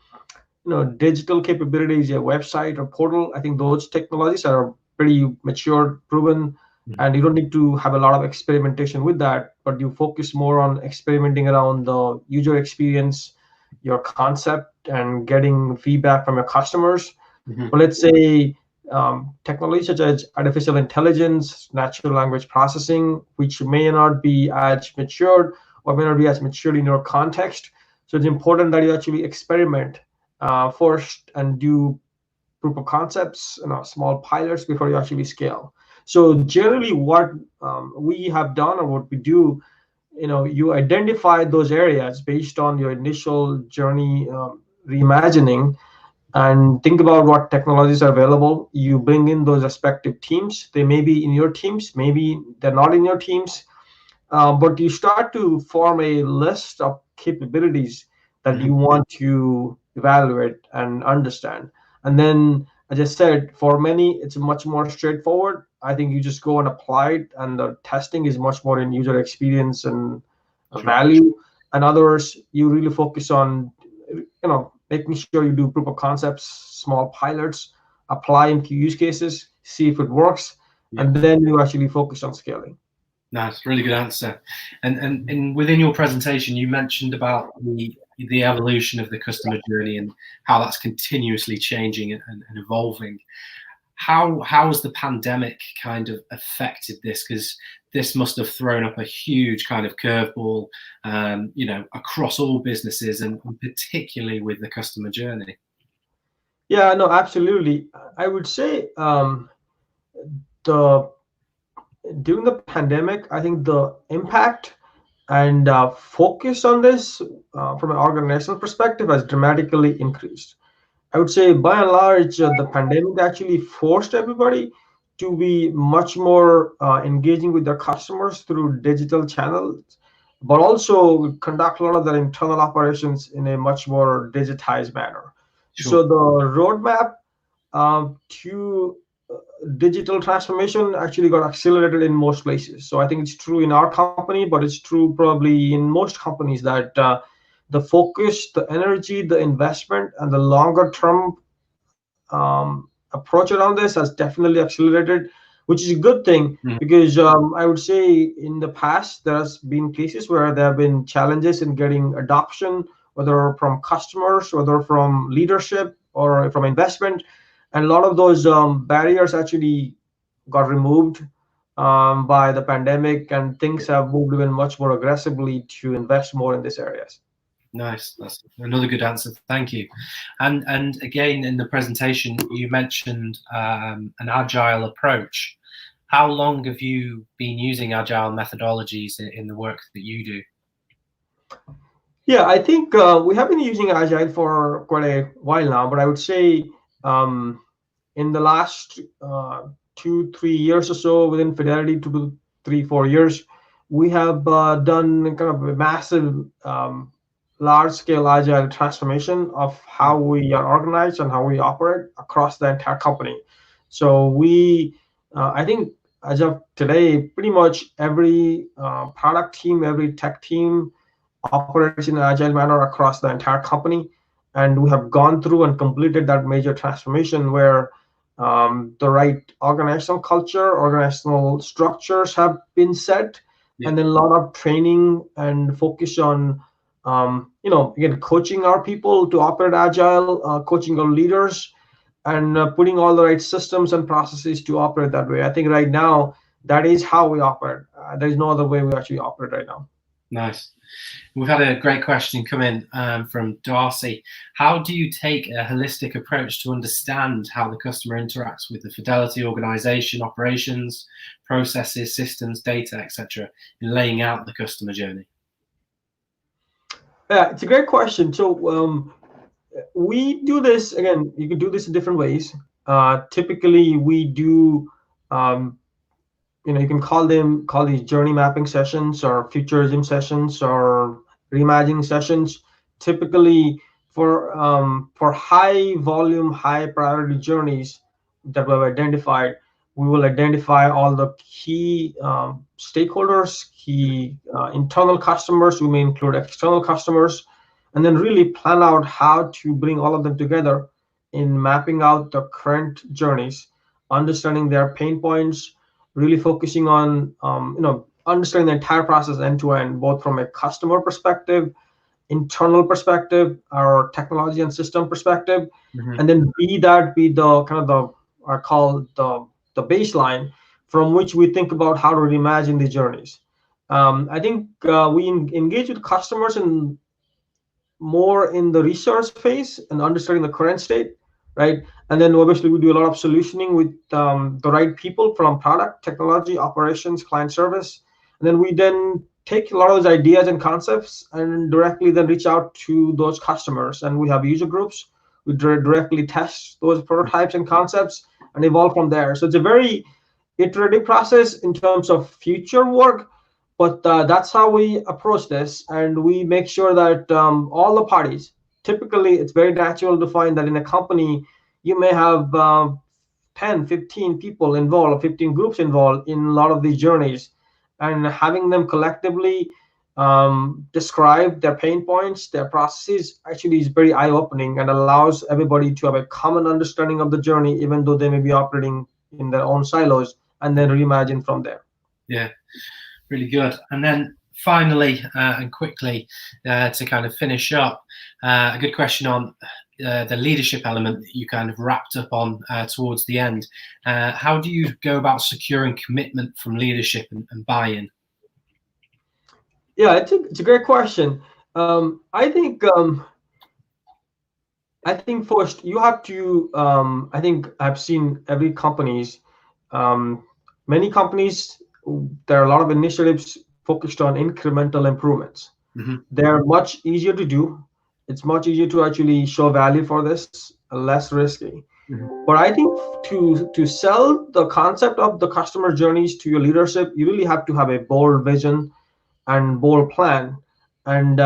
Speaker 8: digital capabilities, a website or portal. I think those technologies are pretty mature, proven, and you don't need to have a lot of experimentation with that, but you focus more on experimenting around the user experience, your concept, and getting feedback from your customers. But let's say technology such as artificial intelligence, natural language processing, which may not be as matured or may not be as matured in your context. So it's important that you actually experiment first and do proof of concepts, small pilots before you actually scale. So generally what we have done or what we do, you identify those areas based on your initial journey reimagining and think about what technologies are available. You bring in those respective teams. They may be in your teams, maybe they're not in your teams, but you start to form a list of capabilities that you want to evaluate and understand. And then, as I said, for many, it's much more straightforward. I think you just go and apply it, and the testing is much more in user experience and value. And others, you really focus on, making sure you do proof of concepts, small pilots, apply into use cases, see if it works, and then you actually focus on scaling.
Speaker 1: Nice, really good answer. And within your presentation, you mentioned about the evolution of the customer journey and how that's continuously changing and evolving. How has the pandemic kind of affected this? Because this must have thrown up a huge kind of curveball, across all businesses and particularly with the customer journey.
Speaker 8: Yeah, no, absolutely. I would say the during the pandemic, I think the impact and focus on this from an organizational perspective has dramatically increased. I would say by and large, the pandemic actually forced everybody to be much more engaging with their customers through digital channels, but also conduct a lot of their internal operations in a much more digitized manner.
Speaker 1: Sure.
Speaker 8: So the roadmap to digital transformation actually got accelerated in most places. So I think it's true in our company, but it's true probably in most companies that the focus, the energy, the investment, and the longer term approach around this has definitely accelerated, which is a good thing because I would say in the past there's been cases where there have been challenges in getting adoption, whether from customers, whether from leadership, or from investment, and a lot of those barriers actually got removed by the pandemic, and things have moved even much more aggressively to invest more in these areas.
Speaker 1: Nice. That's another good answer. Thank you. And again, in the presentation, you mentioned an agile approach. How long have you been using agile methodologies in the work that you do?
Speaker 8: Yeah, I think we have been using Agile for quite a while now, but I would say in the last 2-3 years or so, within Fidelity, 2 to 3-4 years, we have done kind of a massive large-scale Agile transformation of how we are organized and how we operate across the entire company. So I think as of today, pretty much every product team, every tech team operates in an agile manner across the entire company. And we have gone through and completed that major transformation where the right organizational culture, organizational structures have been set, and then a lot of training and focus on, again, coaching our people to operate agile, coaching our leaders, and putting all the right systems and processes to operate that way. I think right now that is how we operate. There is no other way we actually operate right now.
Speaker 1: Nice. We've had a great question come in from Darcy. How do you take a holistic approach to understand how the customer interacts with the Fidelity organization, operations, processes, systems, data, etc., in laying out the customer journey?
Speaker 8: Yeah, it's a great question. So we do this, again, you can do this in different ways. Typically, we do you can call these journey mapping sessions or futurism sessions or reimagining sessions. Typically, for high volume, high priority journeys that we've identified, we will identify all the key stakeholders, key internal customers. We may include external customers, and then really plan out how to bring all of them together in mapping out the current journeys, understanding their pain points, really focusing on understanding the entire process end to end, both from a customer perspective, internal perspective, our technology and system perspective, and then be the kind of the I call the baseline from which we think about how to reimagine the journeys. I think we engage with customers in more in the research phase and understanding the current state, right? And then obviously we do a lot of solutioning with the right people from product, technology, operations, client service. And then we take a lot of those ideas and concepts and directly then reach out to those customers. And we have user groups. We directly test those prototypes and concepts and evolve from there. So it's a very iterative process in terms of future work, but that's how we approach this. And we make sure that all the parties, typically it's very natural to find that in a company, you may have 10, 15 people involved, or 15 groups involved in a lot of these journeys. And having them collectively describe their pain points, their processes, actually is very eye-opening and allows everybody to have a common understanding of the journey, even though they may be operating in their own silos, and then reimagine from there.
Speaker 1: Yeah, really good. And then finally and quickly to kind of finish up, a good question on the leadership element that you kind of wrapped up on towards the end. How do you go about securing commitment from leadership and buy-in?
Speaker 8: Yeah, it's a great question. I think I think first you have to, I think I've seen every companies, many companies, there are a lot of initiatives focused on incremental improvements. They're much easier to do. It's much easier to actually show value for this, less risky. But I think to sell the concept of the customer journeys to your leadership, you really have to have a bold vision and bold plan, and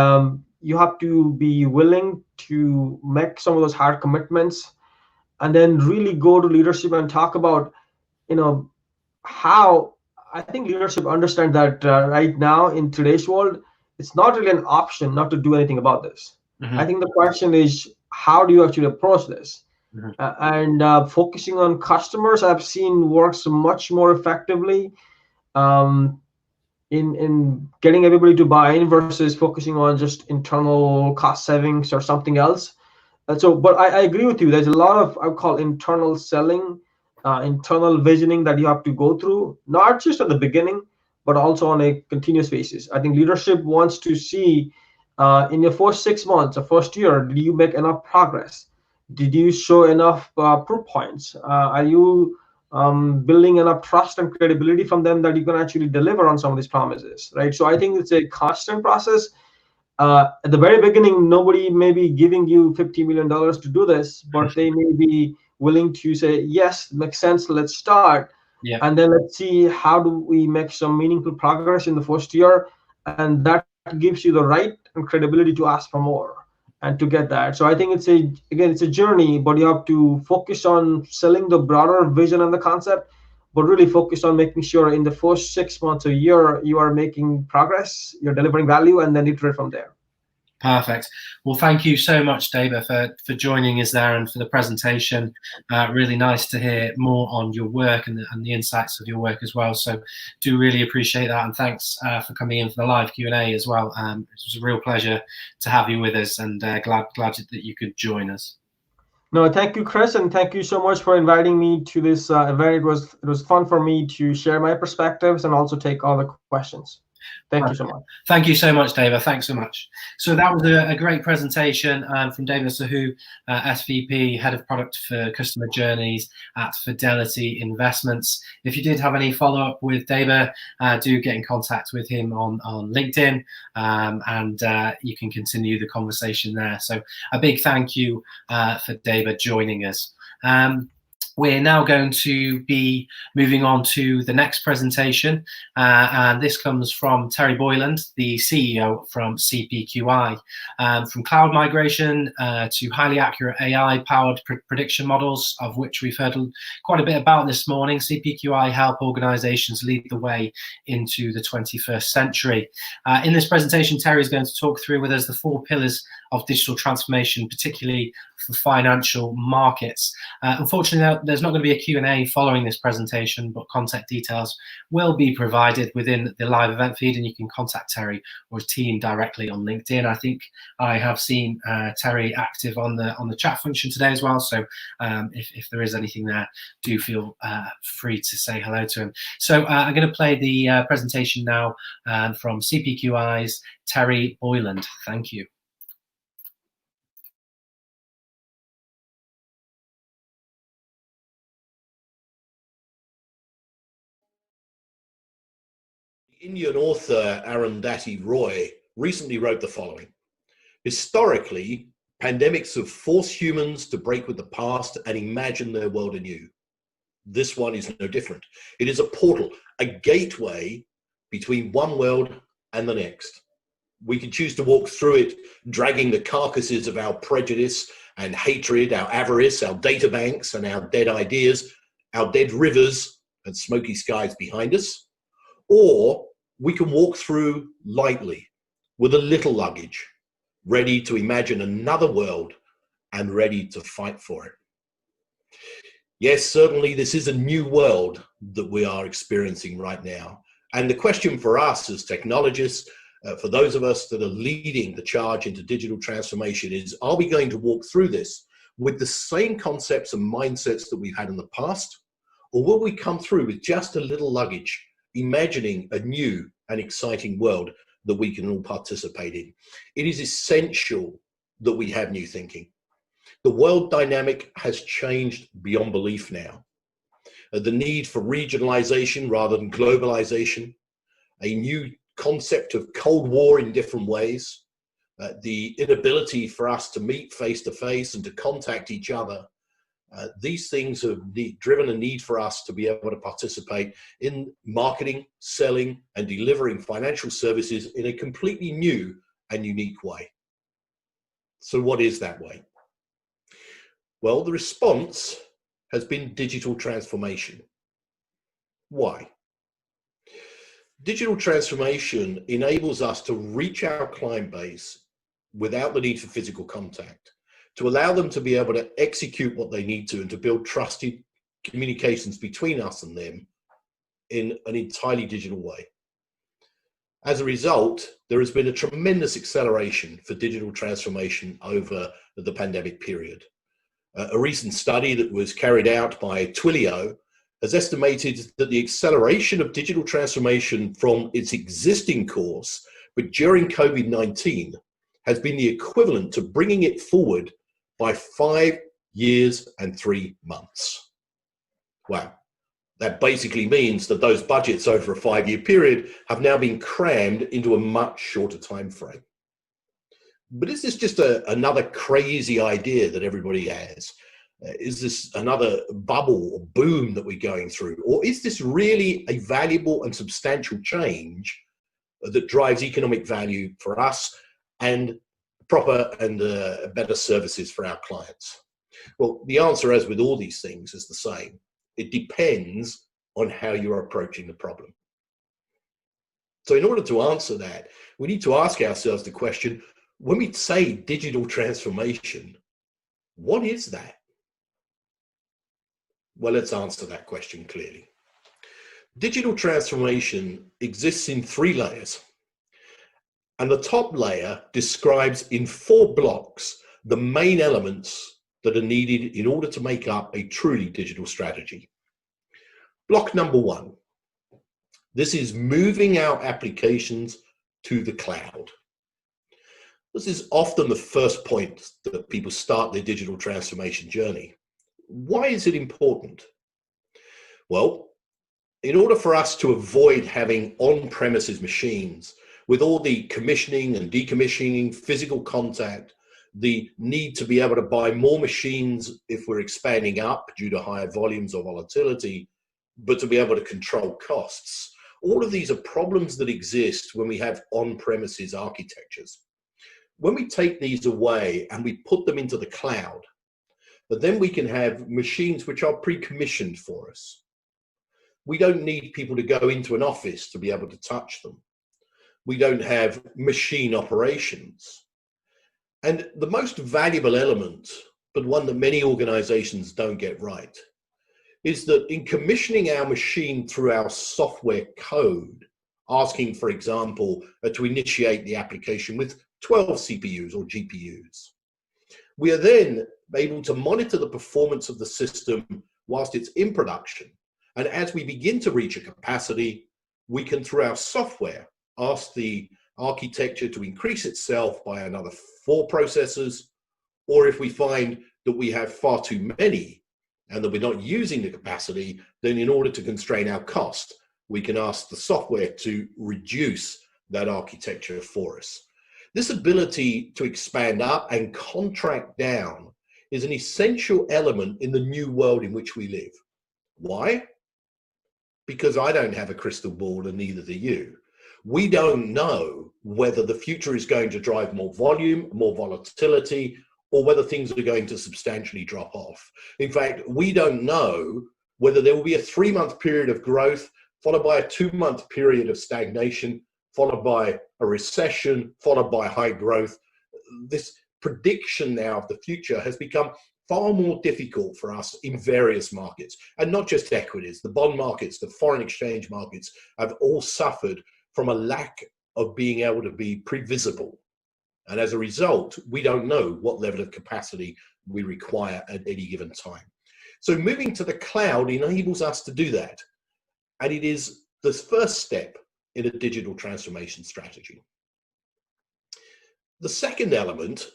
Speaker 8: you have to be willing to make some of those hard commitments, and then really go to leadership and talk about, you know, how I think leadership understand that right now in today's world, it's not really an option not to do anything about this. I think the question is, how do you actually approach this? And focusing on customers, I've seen works much more effectively um, in getting everybody to buy in versus focusing on just internal cost savings or something else. But I agree with you. There's a lot of, I would call, internal selling, internal visioning that you have to go through, not just at the beginning, but also on a continuous basis. I think leadership wants to see in your first 6 months or first year, did you make enough progress? Did you show enough proof points? Are you building enough trust and credibility from them that you can actually deliver on some of these promises, right? So I think it's a constant process. At the very beginning, nobody may be giving you $50 million to do this, but they may be willing to say, yes, makes sense, let's start.
Speaker 1: Yeah.
Speaker 8: And then let's see how do we make some meaningful progress in the first year. And that gives you the right and credibility to ask for more and to get that. So I think it's a journey, but you have to focus on selling the broader vision and the concept, but really focus on making sure in the first 6 months, a year, you are making progress, you're delivering value, and then iterate from there.
Speaker 1: Perfect. Well, thank you so much, Deba, for joining us there and for the presentation. Really nice to hear more on your work and the insights of your work as well. So do really appreciate that. And thanks for coming in for the live Q&A as well. It was a real pleasure to have you with us, and glad that you could join us.
Speaker 8: No, thank you, Chris, and thank you so much for inviting me to this event. It was fun for me to share my perspectives and also take all the questions. Thank you so much.
Speaker 1: Thank you so much, Deba. Thanks so much. So that was a great presentation from Deba Sahu, SVP, Head of Product for Customer Journeys at Fidelity Investments. If you did have any follow-up with Deba, do get in contact with him on LinkedIn, and you can continue the conversation there. So a big thank you for Deba joining us. We're now going to be moving on to the next presentation, and this comes from Terry Boyland, the CEO from CPQI. From cloud migration to highly accurate AI-powered prediction models, of which we've heard quite a bit about this morning, CPQI help organizations lead the way into the 21st century. In this presentation, Terry is going to talk through with us the 4 pillars of digital transformation, particularly for financial markets. Unfortunately, there's not going to be a Q&A following this presentation, but contact details will be provided within the live event feed, and you can contact Terry or his team directly on LinkedIn. I think I have seen Terry active on the chat function today as well, so if there is anything there, do feel free to say hello to him. So I'm going to play the presentation now from CPQI's Terry Boyland. Thank you.
Speaker 9: Indian author Arundhati Roy recently wrote the following: historically, pandemics have forced humans to break with the past and imagine their world anew. This one is no different. It is a portal, a gateway between one world and the next. We can choose to walk through it, dragging the carcasses of our prejudice and hatred, our avarice, our data banks and our dead ideas, our dead rivers and smoky skies behind us. Or we can walk through lightly with a little luggage, ready to imagine another world and ready to fight for it. Yes, certainly this is a new world that we are experiencing right now. And the question for us as technologists, for those of us that are leading the charge into digital transformation is, are we going to walk through this with the same concepts and mindsets that we've had in the past? Or will we come through with just a little luggage, imagining a new and exciting world that we can all participate in? It is essential that we have new thinking. The world dynamic has changed beyond belief now. The need for regionalization rather than globalization, a new concept of Cold War in different ways, the inability for us to meet face to face and to contact each other. These things have driven a need for us to be able to participate in marketing, selling, and delivering financial services in a completely new and unique way. So what is that way? Well, the response has been digital transformation. Why? Digital transformation enables us to reach our client base without the need for physical contact, to allow them to be able to execute what they need to and to build trusted communications between us and them in an entirely digital way. As a result, there has been a tremendous acceleration for digital transformation over the pandemic period. A recent study that was carried out by Twilio has estimated that the acceleration of digital transformation from its existing course, but during COVID-19, has been the equivalent to bringing it forward by 5 years and 3 months. Wow. That basically means that those budgets over a 5-year period have now been crammed into a much shorter time frame. But is this just another crazy idea that everybody has? Is this another bubble or boom that we're going through? Or is this really a valuable and substantial change that drives economic value for us and proper and better services for our clients? Well, the answer, as with all these things, is the same. It depends on how you're approaching the problem. So in order to answer that, we need to ask ourselves the question, when we say digital transformation, what is that? Well, let's answer that question clearly. Digital transformation exists in 3 layers. And the top layer describes in 4 blocks the main elements that are needed in order to make up a truly digital strategy. Block number 1. This is moving our applications to the cloud. This is often the first point that people start their digital transformation journey. Why is it important? Well, in order for us to avoid having on-premises machines with all the commissioning and decommissioning, physical contact, the need to be able to buy more machines if we're expanding up due to higher volumes or volatility, but to be able to control costs. All of these are problems that exist when we have on-premises architectures. When we take these away and we put them into the cloud, but then we can have machines which are pre-commissioned for us. We don't need people to go into an office to be able to touch them. We don't have machine operations. And the most valuable element, but one that many organizations don't get right, is that in commissioning our machine through our software code, asking, for example, to initiate the application with 12 CPUs or GPUs, we are then able to monitor the performance of the system whilst it's in production. And as we begin to reach a capacity, we can, through our software, ask the architecture to increase itself by another 4 processors, or if we find that we have far too many and that we're not using the capacity, then in order to constrain our cost, we can ask the software to reduce that architecture for us. This ability to expand up and contract down is an essential element in the new world in which we live. Why? Because I don't have a crystal ball and neither do you. We don't know whether the future is going to drive more volume, more volatility, or whether things are going to substantially drop off. In fact, we don't know whether there will be a 3-month period of growth, followed by a 2-month period of stagnation, followed by a recession, followed by high growth. This prediction now of the future has become far more difficult for us in various markets, and not just equities. The bond markets, the foreign exchange markets have all suffered from a lack of being able to be previsible. And as a result, we don't know what level of capacity we require at any given time. So moving to the cloud enables us to do that. And it is the first step in a digital transformation strategy. The second element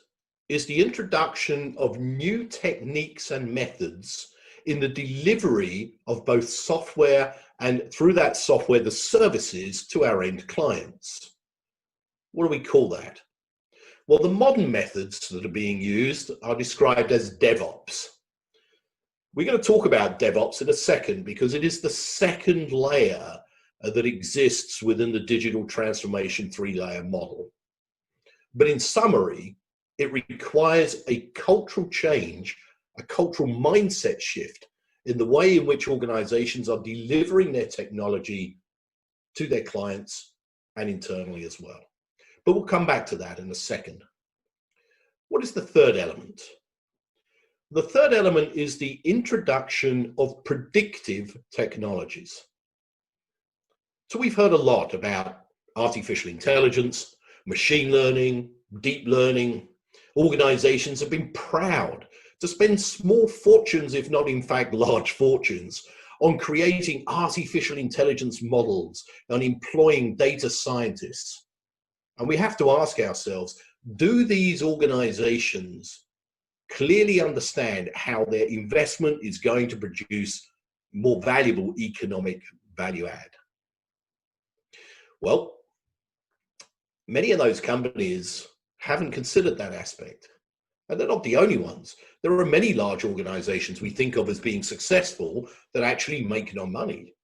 Speaker 9: is the introduction of new techniques and methods in the delivery of both software and, through that software, the services to our end clients. What do we call that? Well, the modern methods that are being used are described as DevOps. We're going to talk about DevOps in a second because it is the second layer that exists within the digital transformation three-layer model. But in summary, it requires a cultural change, a cultural mindset shift in the way in which organizations are delivering their technology to their clients and internally as well. But we'll come back to that in a second. What is the third element? The third element is the introduction of predictive technologies. So we've heard a lot about artificial intelligence, machine learning, deep learning. Organizations have been proud to spend small fortunes, if not in fact large fortunes, on creating artificial intelligence models and employing data scientists. And we have to ask ourselves, do these organizations clearly understand how their investment is going to produce more valuable economic value add? Well, many of those companies haven't considered that aspect. And they're not the only ones. There are many large organizations we think of as being successful that actually make no money.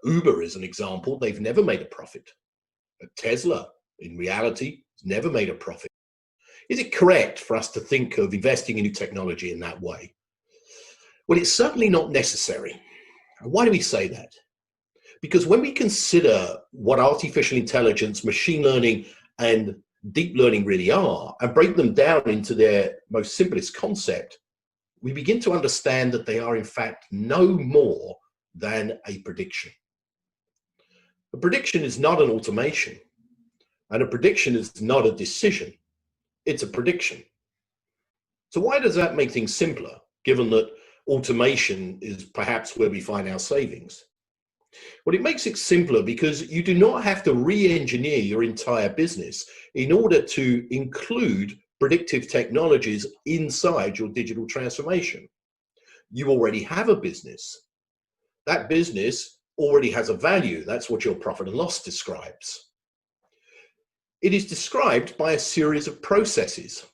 Speaker 9: Uber is an example. They've never made a profit. Tesla, in reality, has never made a profit. Is it correct for us to think of investing in new technology in that way? Well, it's certainly not necessary. Why do we say that? Because when we consider what artificial intelligence, machine learning, and deep learning really are, and break them down into their most simplest concept, we begin to understand that they are in fact no more than a prediction. A prediction is not an automation, and a prediction is not a decision. It's a prediction. So why does that make things simpler, given that automation is perhaps where we find our savings? Well, it makes it simpler because you do not have to re-engineer your entire business in order to include predictive technologies inside your digital transformation. You already have a business. That business already has a value. That's what your profit and loss describes. It is described by a series of processes,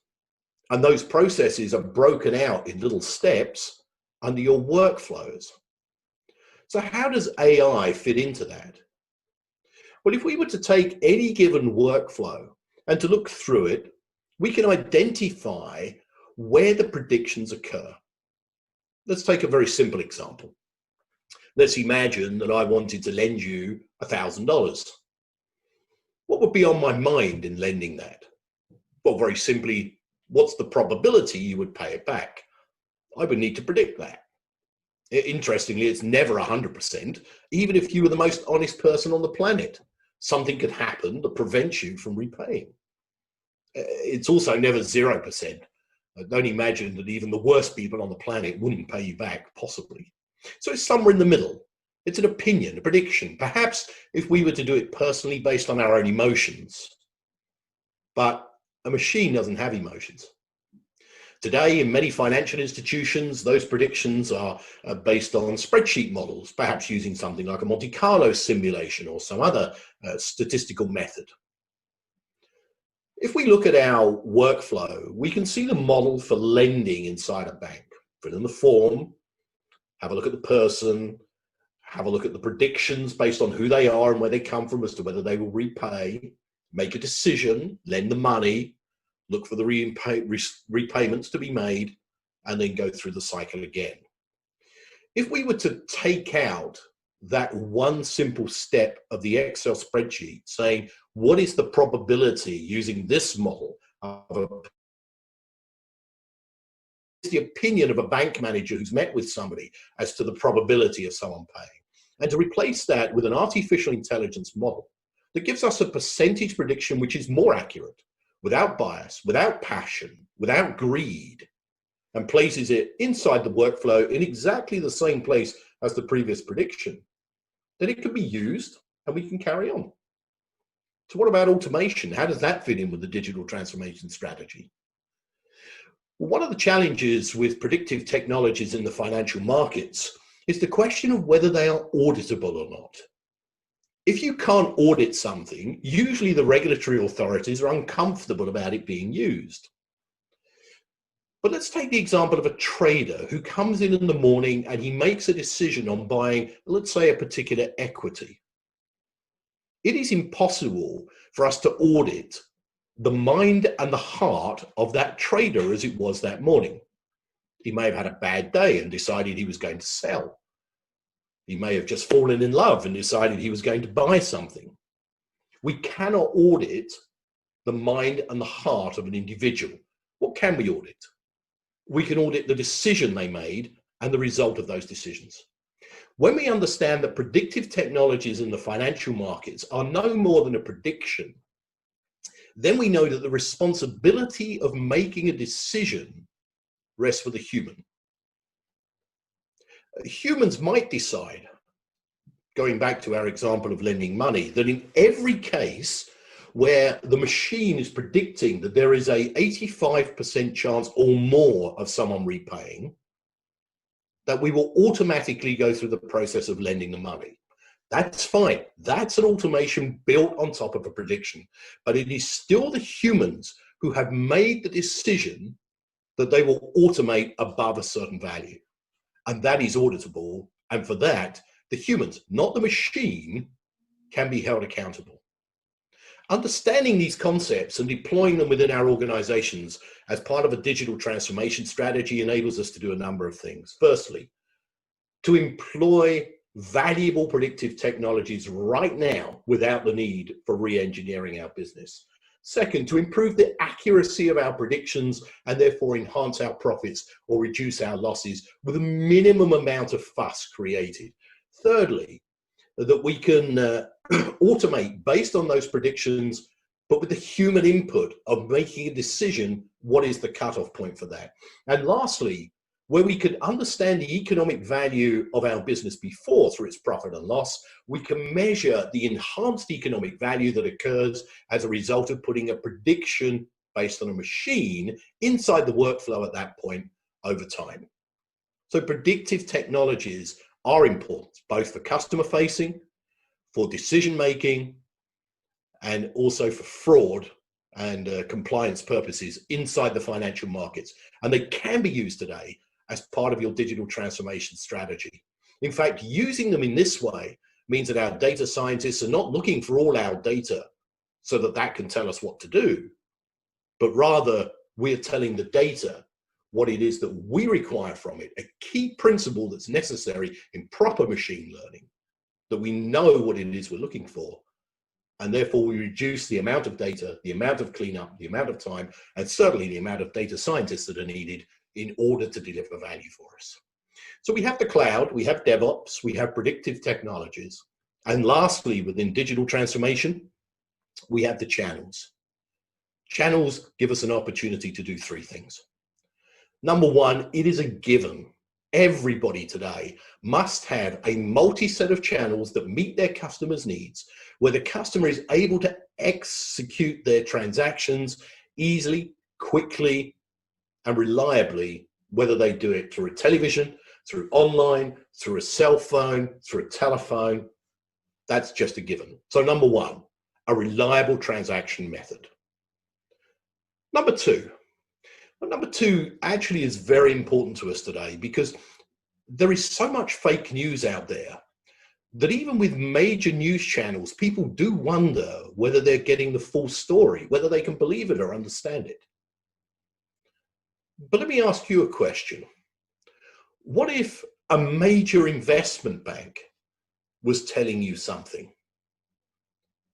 Speaker 9: and those processes are broken out in little steps under your workflows. So how does AI fit into that? Well, if we were to take any given workflow and to look through it, we can identify where the predictions occur. Let's take a very simple example. Let's imagine that I wanted to lend you $1,000. What would be on my mind in lending that? Well, very simply, what's the probability you would pay it back? I would need to predict that. Interestingly, it's never 100%, even if you were the most honest person on the planet. Something could happen that prevents you from repaying. It's also never 0%. Don't imagine that even the worst people on the planet wouldn't pay you back, possibly. So it's somewhere in the middle. It's an opinion, a prediction, perhaps if we were to do it personally based on our own emotions. But a machine doesn't have emotions. Today, in many financial institutions, those predictions are based on spreadsheet models, perhaps using something like a Monte Carlo simulation or some other statistical method. If we look at our workflow, we can see the model for lending inside a bank. Fill in the form, have a look at the person, have a look at the predictions based on who they are and where they come from as to whether they will repay, make a decision, lend the money, look for the repayments to be made, and then go through the cycle again. If we were to take out that one simple step of the Excel spreadsheet, saying, what is the probability using this model of the opinion of a bank manager who's met with somebody as to the probability of someone paying, and to replace that with an artificial intelligence model that gives us a percentage prediction which is more accurate, without bias, without passion, without greed, and places it inside the workflow in exactly the same place as the previous prediction, then it can be used and we can carry on. So what about automation? How does that fit in with the digital transformation strategy? One of the challenges with predictive technologies in the financial markets is the question of whether they are auditable or not. If you can't audit something, usually the regulatory authorities are uncomfortable about it being used. But let's take the example of a trader who comes in the morning and he makes a decision on buying, let's say, a particular equity. It is impossible for us to audit the mind and the heart of that trader as it was that morning. He may have had a bad day and decided he was going to sell. He may have just fallen in love and decided he was going to buy something. We cannot audit the mind and the heart of an individual. What can we audit? We can audit the decision they made and the result of those decisions. When we understand that predictive technologies in the financial markets are no more than a prediction, then we know that the responsibility of making a decision rests with a human. Humans might decide, going back to our example of lending money, that in every case where the machine is predicting that there is a 85% chance or more of someone repaying, that we will automatically go through the process of lending the money. That's fine. That's an automation built on top of a prediction. But it is still the humans who have made the decision that they will automate above a certain value. And that is auditable. And for that, the humans, not the machine, can be held accountable. Understanding these concepts and deploying them within our organizations as part of a digital transformation strategy enables us to do a number of things. Firstly, to employ valuable predictive technologies right now without the need for re-engineering our business. Second, to improve the accuracy of our predictions and therefore enhance our profits or reduce our losses with a minimum amount of fuss created. Thirdly, that we can automate based on those predictions, but with the human input of making a decision, what is the cutoff point for that? And lastly, where we could understand the economic value of our business before through its profit and loss, we can measure the enhanced economic value that occurs as a result of putting a prediction based on a machine inside the workflow at that point over time. So predictive technologies are important, both for customer facing, for decision making, and also for fraud and compliance purposes inside the financial markets. And they can be used today as part of your digital transformation strategy. In fact, using them in this way means that our data scientists are not looking for all our data so that that can tell us what to do, but rather we're telling the data what it is that we require from it, a key principle that's necessary in proper machine learning, that we know what it is we're looking for. And therefore we reduce the amount of data, the amount of cleanup, the amount of time, and certainly the amount of data scientists that are needed in order to deliver value for us. So we have the cloud, we have DevOps, we have predictive technologies. And lastly, within digital transformation, we have the channels. Channels give us an opportunity to do three things. Number one, it is a given. Everybody today must have a multi-set of channels that meet their customers' needs, where the customer is able to execute their transactions easily, quickly, and reliably, whether they do it through a television, through online, through a cell phone, through a telephone. That's just a given. So number one, a reliable transaction method. Number two actually is very important to us today because there is so much fake news out there that even with major news channels, people do wonder whether they're getting the full story, whether they can believe it or understand it. But let me ask you a question. What if a major investment bank was telling you something?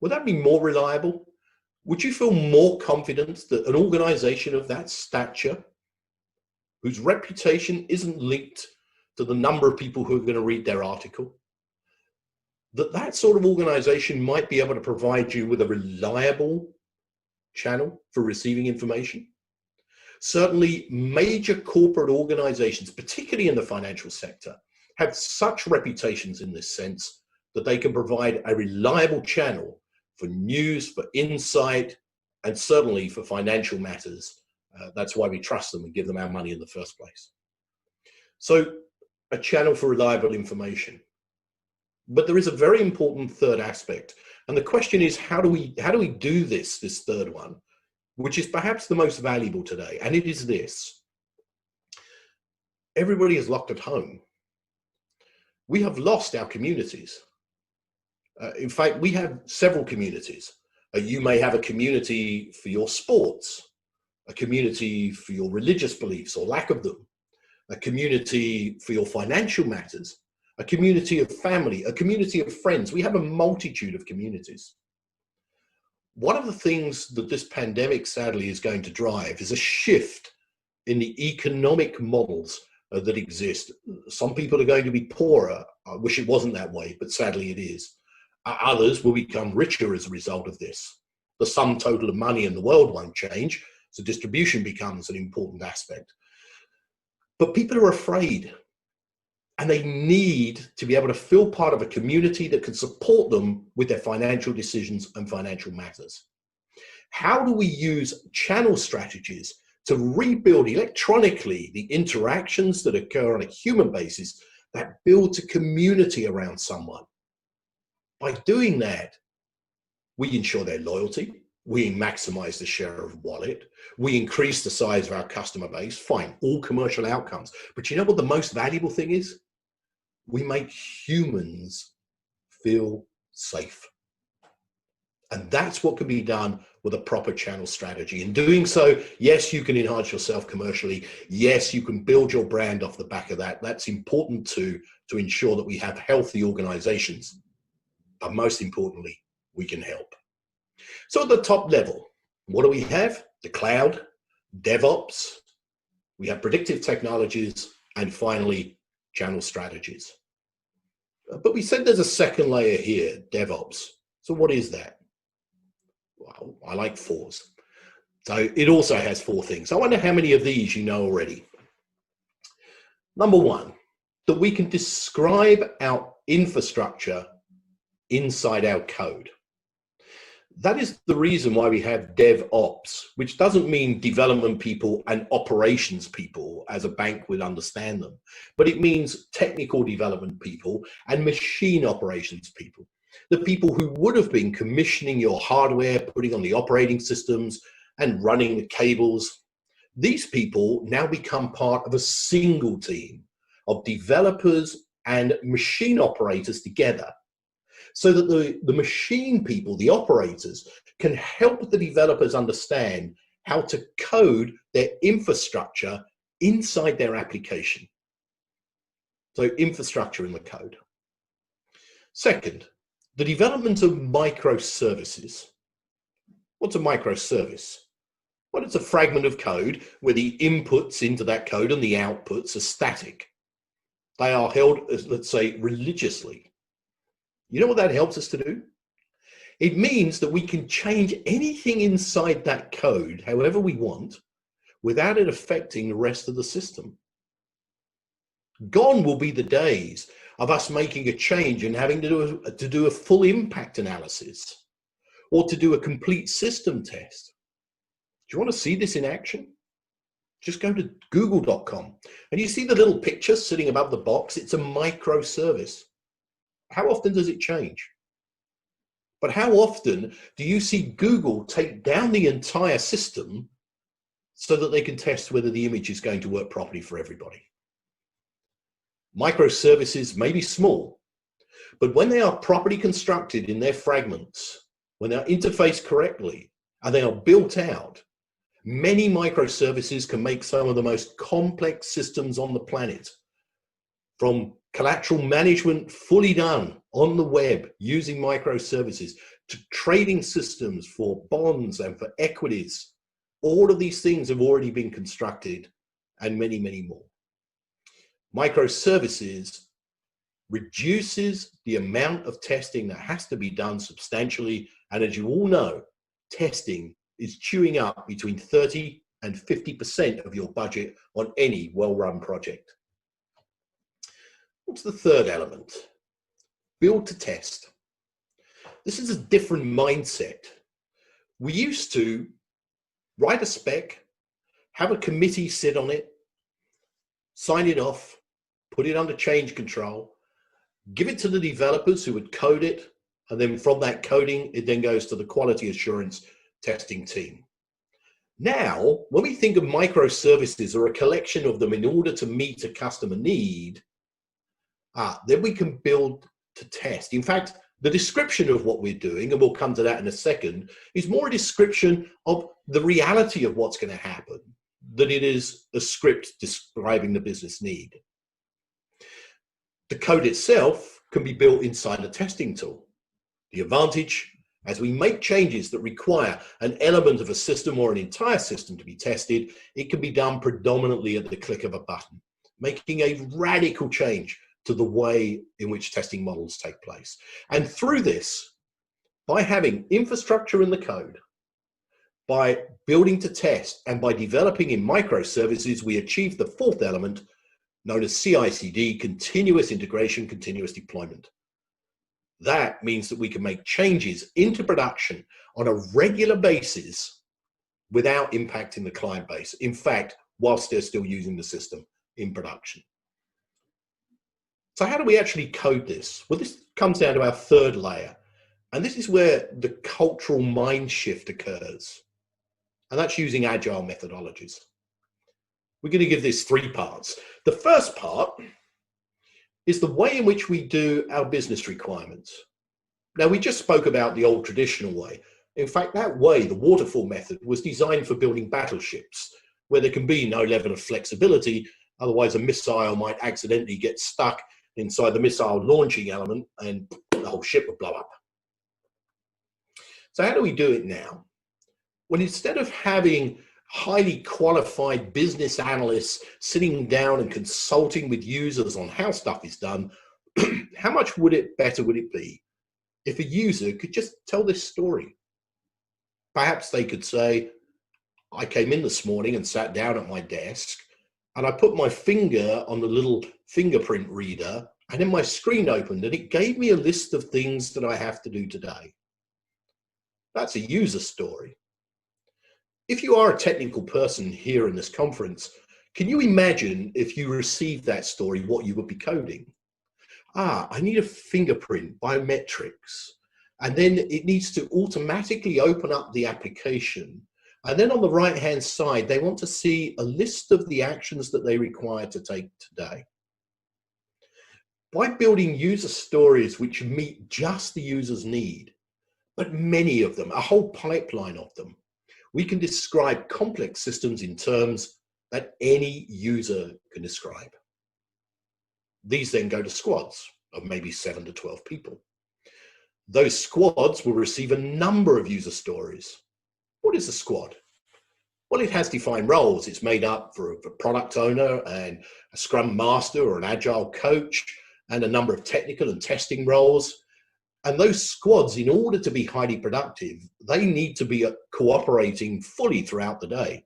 Speaker 9: Would that be more reliable? Would you feel more confident that an organization of that stature, whose reputation isn't linked to the number of people who are going to read their article, that sort of organization might be able to provide you with a reliable channel for receiving information? Certainly, major corporate organizations, particularly in the financial sector, have such reputations in this sense that they can provide a reliable channel for news, for insight, and certainly for financial matters That's why we trust them and give them our money in the first place. So a channel for reliable information. But there is a very important third aspect. And the question is, how do we do this third one, which is perhaps the most valuable today? And it is this. Everybody is locked at home. We have lost our communities. In fact, we have several communities. You may have a community for your sports, a community for your religious beliefs or lack of them, a community for your financial matters, a community of family, a community of friends. We have a multitude of communities. One of the things that this pandemic sadly is going to drive is a shift in the economic models that exist. Some people are going to be poorer. I wish it wasn't that way, but sadly it is. Others will become richer as a result of this. The sum total of money in the world won't change, so distribution becomes an important aspect. But people are afraid, and they need to be able to feel part of a community that can support them with their financial decisions and financial matters. How do we use channel strategies to rebuild electronically the interactions that occur on a human basis that builds a community around someone? By doing that, we ensure their loyalty, we maximize the share of wallet, we increase the size of our customer base, fine, all commercial outcomes. But you know what the most valuable thing is? We make humans feel safe. And that's what can be done with a proper channel strategy. In doing so, yes, you can enhance yourself commercially. Yes, you can build your brand off the back of that. That's important to ensure that we have healthy organizations. But most importantly, we can help. So at the top level, what do we have? The cloud, DevOps, we have predictive technologies, and finally, channel strategies. But we said there's a second layer here, DevOps. So what is that? Well, I like fours. So it also has four things. I wonder how many of these you know already. Number one, that we can describe our infrastructure inside our code. That is the reason why we have DevOps, which doesn't mean development people and operations people as a bank would understand them, but it means technical development people and machine operations people. The people who would have been commissioning your hardware, putting on the operating systems and running the cables. These people now become part of a single team of developers and machine operators together, so that the machine people, the operators, can help the developers understand how to code their infrastructure inside their application. So infrastructure in the code. Second, the development of microservices. What's a microservice? Well, it's a fragment of code where the inputs into that code and the outputs are static. They are held, as, let's say, religiously. You know what that helps us to do? It means that we can change anything inside that code however we want without it affecting the rest of the system. Gone will be the days of us making a change and having to do a full impact analysis or to do a complete system test. Do you want to see this in action? Just go to google.com and you see the little picture sitting above the box. It's a microservice. How often does it change? But how often do you see Google take down the entire system so that they can test whether the image is going to work properly for everybody? Microservices may be small, but when they are properly constructed in their fragments, when they're interfaced correctly and they are built out, many microservices can make some of the most complex systems on the planet, from collateral management fully done on the web using microservices to trading systems for bonds and for equities. All of these things have already been constructed, and many, many more. Microservices reduces the amount of testing that has to be done substantially. And as you all know, testing is chewing up between 30 and 50% of your budget on any well-run project. What's the third element? Build to test. This is a different mindset. We used to write a spec, have a committee sit on it, sign it off, put it under change control, give it to the developers who would code it, and then from that coding, it then goes to the quality assurance testing team. Now, when we think of microservices or a collection of them in order to meet a customer need, then we can build to test. In fact, the description of what we're doing, and we'll come to that in a second, is more a description of the reality of what's going to happen than it is a script describing the business need. The code itself can be built inside a testing tool. The advantage, as we make changes that require an element of a system or an entire system to be tested, it can be done predominantly at the click of a button, making a radical change to the way in which testing models take place. And through this, by having infrastructure in the code, by building to test, and by developing in microservices, we achieve the fourth element known as CI/CD, continuous integration, continuous deployment. That means that we can make changes into production on a regular basis without impacting the client base. In fact, whilst they're still using the system in production. So how do we actually code this? Well, this comes down to our third layer. And this is where the cultural mind shift occurs. And that's using agile methodologies. We're going to give this three parts. The first part is the way in which we do our business requirements. Now, we just spoke about the old traditional way. In fact, that way, the waterfall method, was designed for building battleships, where there can be no level of flexibility. Otherwise, a missile might accidentally get stuck inside the missile launching element and the whole ship would blow up. So how do we do it now? Well, instead of having highly qualified business analysts sitting down and consulting with users on how stuff is done, how much better would it be if a user could just tell this story? Perhaps they could say, I came in this morning and sat down at my desk and I put my finger on the little fingerprint reader and then my screen opened and it gave me a list of things that I have to do today. That's a user story. If you are a technical person here in this conference, can you imagine if you received that story, what you would be coding? I need a fingerprint, biometrics, and then it needs to automatically open up the application. And then on the right-hand side, they want to see a list of the actions that they require to take today. By building user stories which meet just the user's need, but many of them, a whole pipeline of them, we can describe complex systems in terms that any user can describe. These then go to squads of maybe 7 to 12 people. Those squads will receive a number of user stories. What is a squad? Well, it has defined roles. It's made up for a product owner and a scrum master or an agile coach and a number of technical and testing roles. And those squads, in order to be highly productive, they need to be cooperating fully throughout the day,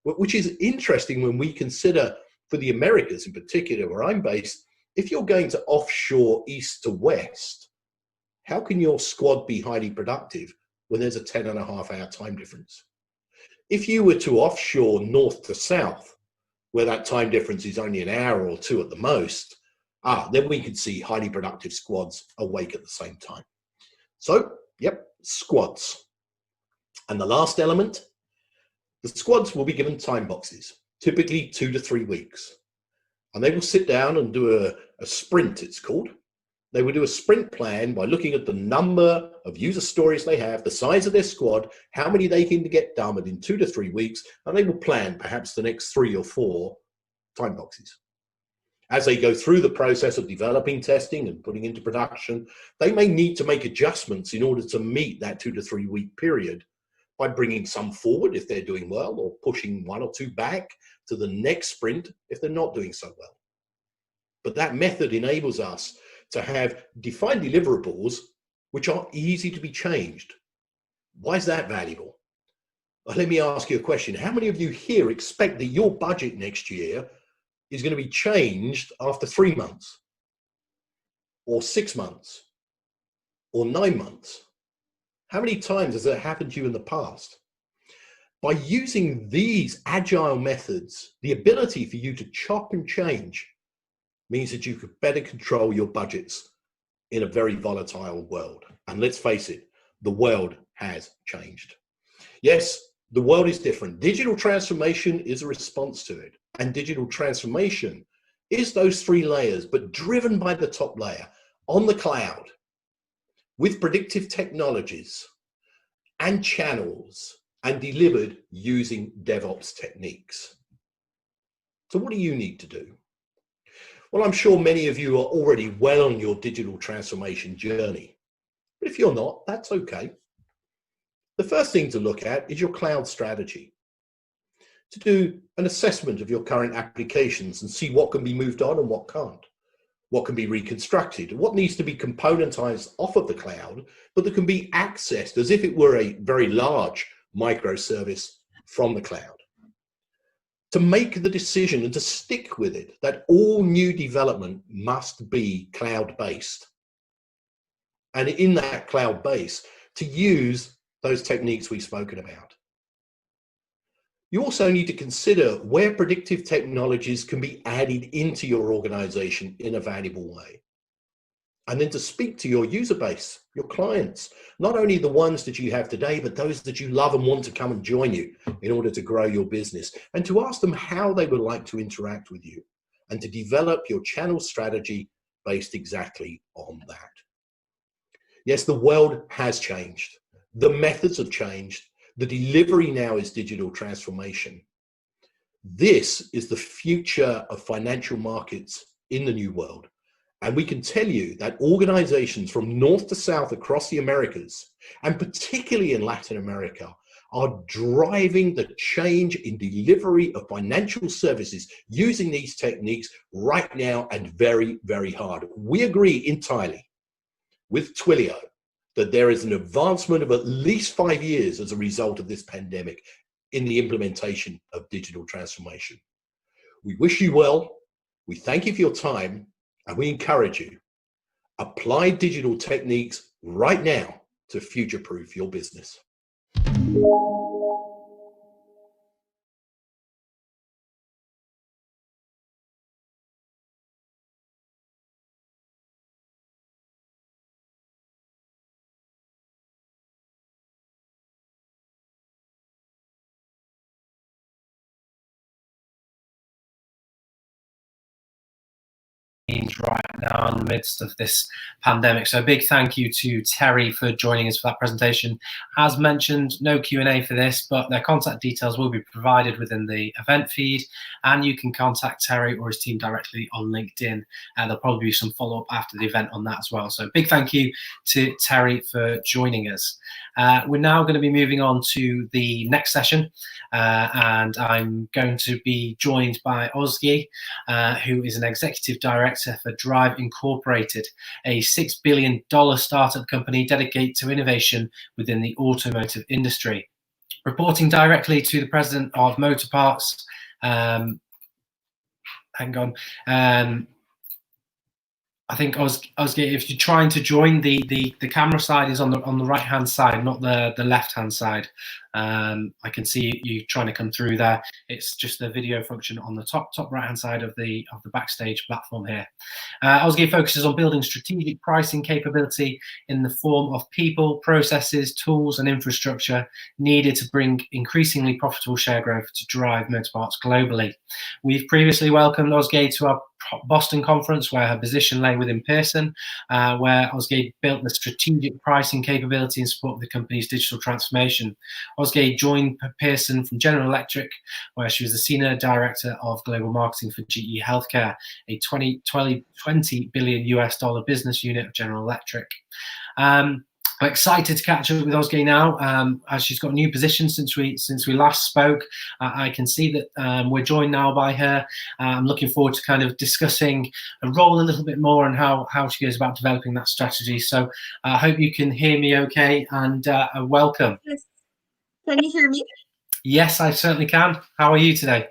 Speaker 9: which is interesting when we consider, for the Americas in particular, where I'm based, if you're going to offshore east to west, how can your squad be highly productive when there's a 10.5-hour time difference? If you were to offshore north to south, where that time difference is only an hour or two at the most, then we could see highly productive squads awake at the same time. So, yep, squads. And the last element, the squads will be given time boxes, typically 2 to 3 weeks. And they will sit down and do a sprint, it's called. They will do a sprint plan by looking at the number of user stories they have, the size of their squad, how many they can get done within 2 to 3 weeks, and they will plan perhaps the next 3 or 4 time boxes. As they go through the process of developing, testing, and putting into production, they may need to make adjustments in order to meet that 2 to 3 week period by bringing some forward if they're doing well, or pushing 1 or 2 back to the next sprint if they're not doing so well. But that method enables us to have defined deliverables which are easy to be changed. Why is that valuable? Well, let me ask you a question. How many of you here expect that your budget next year is going to be changed after 3 months, or 6 months, or 9 months? How many times has that happened to you in the past? By using these agile methods, the ability for you to chop and change means that you could better control your budgets in a very volatile world. And let's face it, the world has changed. Yes, the world is different. Digital transformation is a response to it. And digital transformation is those three layers, but driven by the top layer on the cloud with predictive technologies and channels and delivered using DevOps techniques. So what do you need to do? Well, I'm sure many of you are already well on your digital transformation journey. But if you're not, that's okay. The first thing to look at is your cloud strategy. To do an assessment of your current applications and see what can be moved on and what can't. What can be reconstructed, what needs to be componentized off of the cloud, but that can be accessed as if it were a very large microservice from the cloud. To make the decision and to stick with it that all new development must be cloud-based. And in that cloud base, to use those techniques we've spoken about. You also need to consider where predictive technologies can be added into your organization in a valuable way. And then to speak to your user base, your clients, not only the ones that you have today, but those that you love and want to come and join you in order to grow your business, and to ask them how they would like to interact with you, and to develop your channel strategy based exactly on that. Yes, the world has changed. The methods have changed. The delivery now is digital transformation. This is the future of financial markets in the new world. And we can tell you that organizations from north to south across the Americas, and particularly in Latin America, are driving the change in delivery of financial services using these techniques right now, and very, very hard. We agree entirely with Twilio that there is an advancement of at least 5 years as a result of this pandemic in the implementation of digital transformation. We wish you well, we thank you for your time, and we encourage you, apply digital techniques right now to future-proof your business.
Speaker 1: Right now in the midst of this pandemic. So a big thank you to Terry for joining us for that presentation. As mentioned, no Q&A for this, but their contact details will be provided within the event feed, and you can contact Terry or his team directly on LinkedIn. There'll probably be some follow-up after the event on that as well. So big thank you to Terry for joining us. We're now going to be moving on to the next session, and I'm going to be joined by Ozgi, who is an executive director for Drive Incorporated, a $6 billion startup company dedicated to innovation within the automotive industry. Reporting directly to the president of Motorparts, hang on, I think Ozgi, if you're trying to join, the camera side is on the right hand side, not the left hand side. I can see you trying to come through there. It's just the video function on the top right hand side of the backstage platform here. Ozgi focuses on building strategic pricing capability in the form of people, processes, tools, and infrastructure needed to bring increasingly profitable share growth to drive Motorparts globally. We've previously welcomed Ozgi to our Boston conference, where her position lay within Pearson, where Ozgi built the strategic pricing capability in support of the company's digital transformation. Ozgi joined Pearson from General Electric, where she was the Senior Director of Global Marketing for GE Healthcare, a $20 billion US business unit of General Electric. I'm excited to catch up with Ozgi now, as she's got a new position since we last spoke. I can see that we're joined now by her. I'm looking forward to kind of discussing a role a little bit more and how she goes about developing that strategy. So I hope you can hear me okay, and welcome.
Speaker 10: Yes. Can you hear me?
Speaker 1: Yes, I certainly can. How are you today?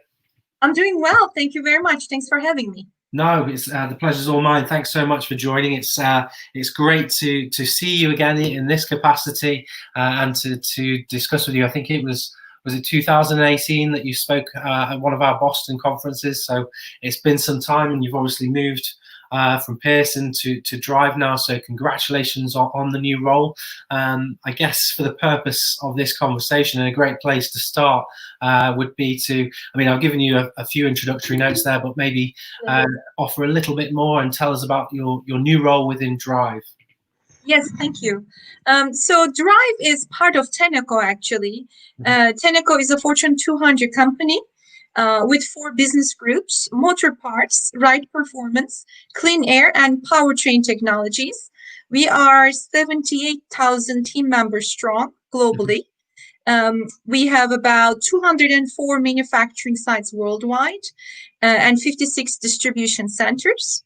Speaker 10: I'm doing well. Thank you very much. Thanks for having me.
Speaker 1: No, it's the pleasure's all mine. Thanks so much for joining. It's great to see you again in this capacity, and to discuss with you. I think it was was it 2018 that you spoke at one of our Boston conferences? So it's been some time, and you've obviously moved from Pearson to Drive now. So congratulations on the new role. I guess for the purpose of this conversation, and a great place to start would be to, I mean, I've given you a few introductory notes there, but maybe offer a little bit more and tell us about your new role within Drive.
Speaker 10: Yes, thank you. So Drive is part of Tenneco, actually. Tenneco is a Fortune 200 company with 4 business groups: motor parts, ride performance, clean air, and powertrain technologies. We are 78,000 team members strong globally. We have about 204 manufacturing sites worldwide and 56 distribution centers.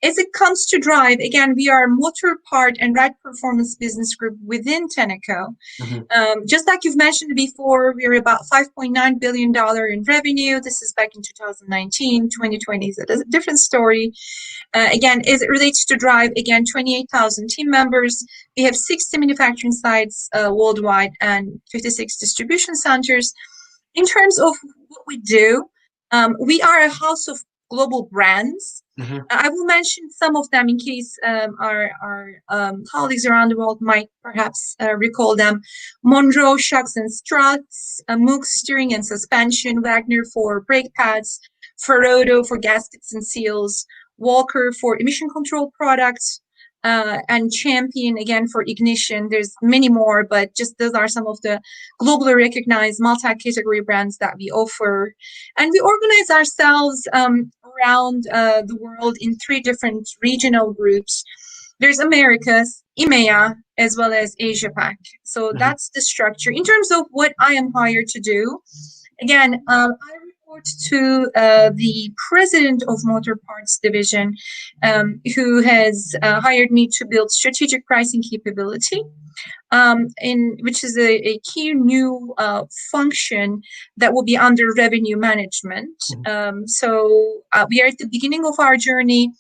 Speaker 10: As it comes to Drive, again, we are a motor part and ride performance business group within Tenneco. Just like you've mentioned before, we're about $5.9 billion in revenue. This is back in 2019. 2020 is a different story. Again, as it relates to Drive, again, 28,000 team members. We have 60 manufacturing sites worldwide and 56 distribution centers. In terms of what we do, we are a house of global brands. I will mention some of them in case our colleagues around the world might perhaps recall them. Monroe Shocks and Struts, Moog Steering and Suspension, Wagner for brake pads, Ferodo for gaskets and seals, Walker for emission control products, and Champion again for ignition. There's many more, but just those are some of the globally recognized multi-category brands that we offer. And we organize ourselves around the world in 3 different regional groups. There's Americas, EMEA, as well as Asia Pac. So that's the structure. In terms of what I am hired to do, again, I report to the president of Motor Parts Division, who has hired me to build strategic pricing capability, which is a key new function that will be under revenue management. So we are at the beginning of our journey.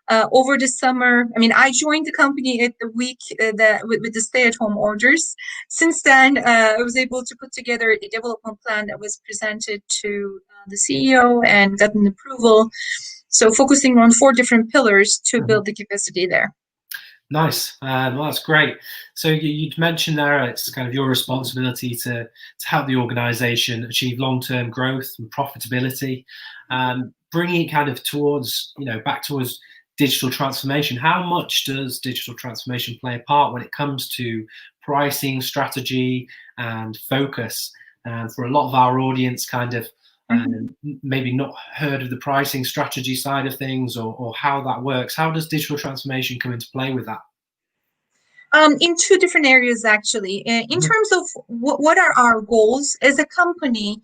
Speaker 10: Over the summer, I mean, I joined the company at the week with the stay-at-home orders. Since then, I was able to put together a development plan that was presented to the CEO and gotten approval. So focusing on 4 different pillars to build the capacity there.
Speaker 1: Nice. Well, that's great. So you'd mentioned there it's kind of your responsibility to help the organization achieve long-term growth and profitability, bringing it kind of towards, back towards digital transformation. How much does digital transformation play a part when it comes to pricing, strategy, and focus? For a lot of our audience, kind of maybe not heard of the pricing strategy side of things or how that works. How does digital transformation come into play with that?
Speaker 10: In 2 different areas, actually. In terms of what are our goals as a company,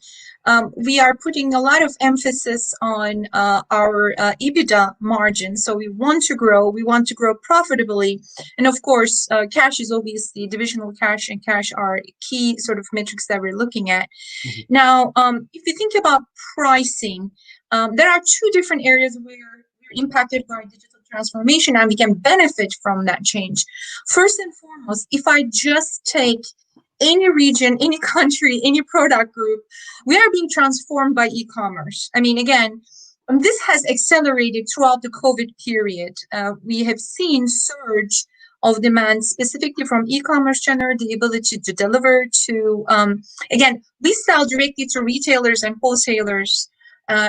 Speaker 10: we are putting a lot of emphasis on our EBITDA margin. So we want to grow profitably. And of course, cash is obviously, divisional cash and cash are key sort of metrics that we're looking at. Now, if you think about pricing, there are 2 different areas where we're impacted by digital transformation and we can benefit from that change. First and foremost, if I just take any region, any country, any product group, we are being transformed by e-commerce. I mean, again, this has accelerated throughout the COVID period. We have seen surge of demand specifically from e-commerce channel, the ability to deliver to, again, we sell directly to retailers and wholesalers,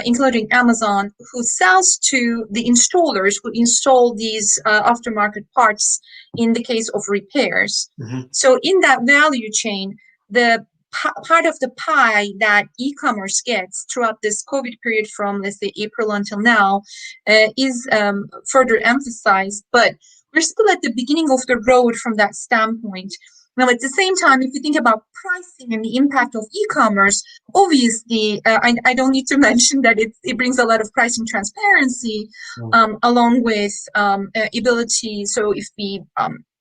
Speaker 10: including Amazon, who sells to the installers who install these aftermarket parts in the case of repairs. So in that value chain, the part of the pie that e-commerce gets throughout this COVID period from, let's say, April until now is further emphasized. But we're still at the beginning of the road from that standpoint. Now, at the same time, if you think about pricing and the impact of e-commerce, obviously, I don't need to mention that it brings a lot of pricing transparency along with ability. So if we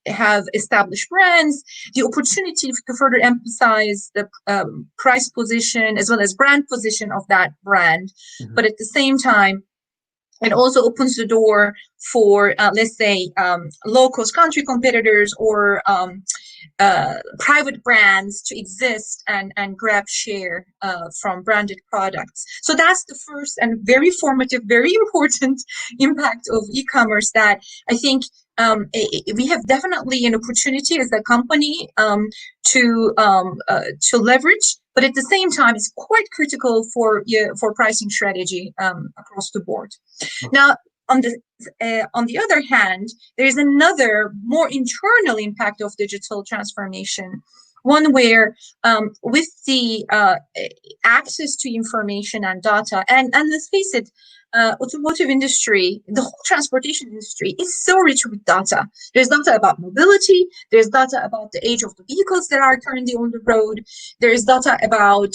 Speaker 10: have established brands, the opportunity to further emphasize the price position as well as brand position of that brand. But at the same time, it also opens the door for, let's say, low-cost country competitors or private brands to exist and grab share from branded products. So that's the first and very formative, very important impact of e-commerce that I think we have definitely an opportunity as a company to leverage, but at the same time, it's quite critical for pricing strategy across the board. Now, on the other hand, there is another more internal impact of digital transformation, one where with the access to information and data, and let's face it, automotive industry, the whole transportation industry is so rich with data. There's data about mobility, there's data about the age of the vehicles that are currently on the road, there's data about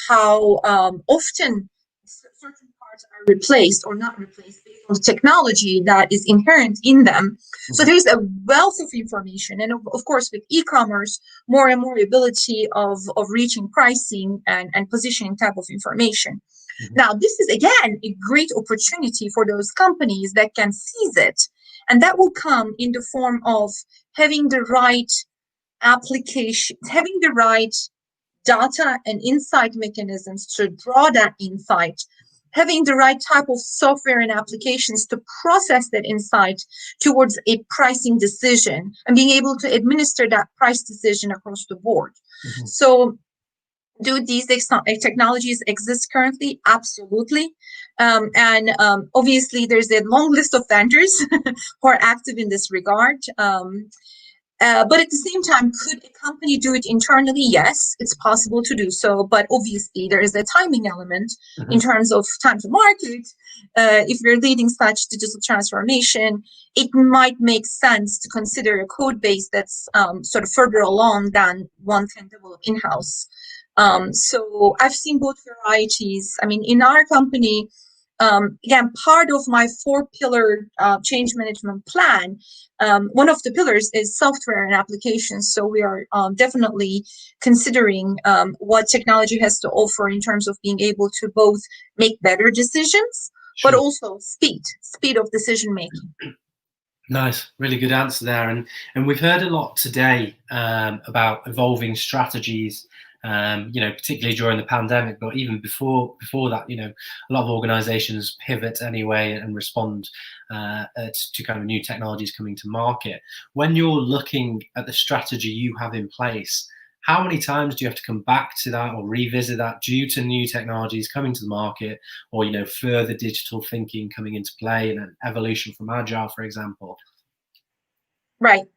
Speaker 10: how often certain parts are replaced or not replaced based on the technology that is inherent in them. So there's a wealth of information, and of course with e-commerce, more and more ability of reaching pricing and positioning type of information. Now, this is, again, a great opportunity for those companies that can seize it. And that will come in the form of having the right application, having the right data and insight mechanisms to draw that insight, having the right type of software and applications to process that insight towards a pricing decision and being able to administer that price decision across the board. So, do these technologies exist currently? Absolutely. And obviously, there's a long list of vendors who are active in this regard. But at the same time, could a company do it internally? Yes, it's possible to do so. But obviously, there is a timing element in terms of time to market. If you're leading such digital transformation, it might make sense to consider a code base that's sort of further along than one can develop in-house. So I've seen both varieties. I mean, in our company, again, part of my 4-pillar change management plan, one of the pillars is software and applications. So we are definitely considering what technology has to offer in terms of being able to both make better decisions, but also speed of decision making.
Speaker 1: Nice, really good answer there, and we've heard a lot today about evolving strategies. Particularly during the pandemic, but even before that, a lot of organizations pivot anyway and respond to kind of new technologies coming to market. When you're looking at the strategy you have in place, how many times do you have to come back to that or revisit that due to new technologies coming to the market, or further digital thinking coming into play and an evolution from agile, for example?
Speaker 10: Right.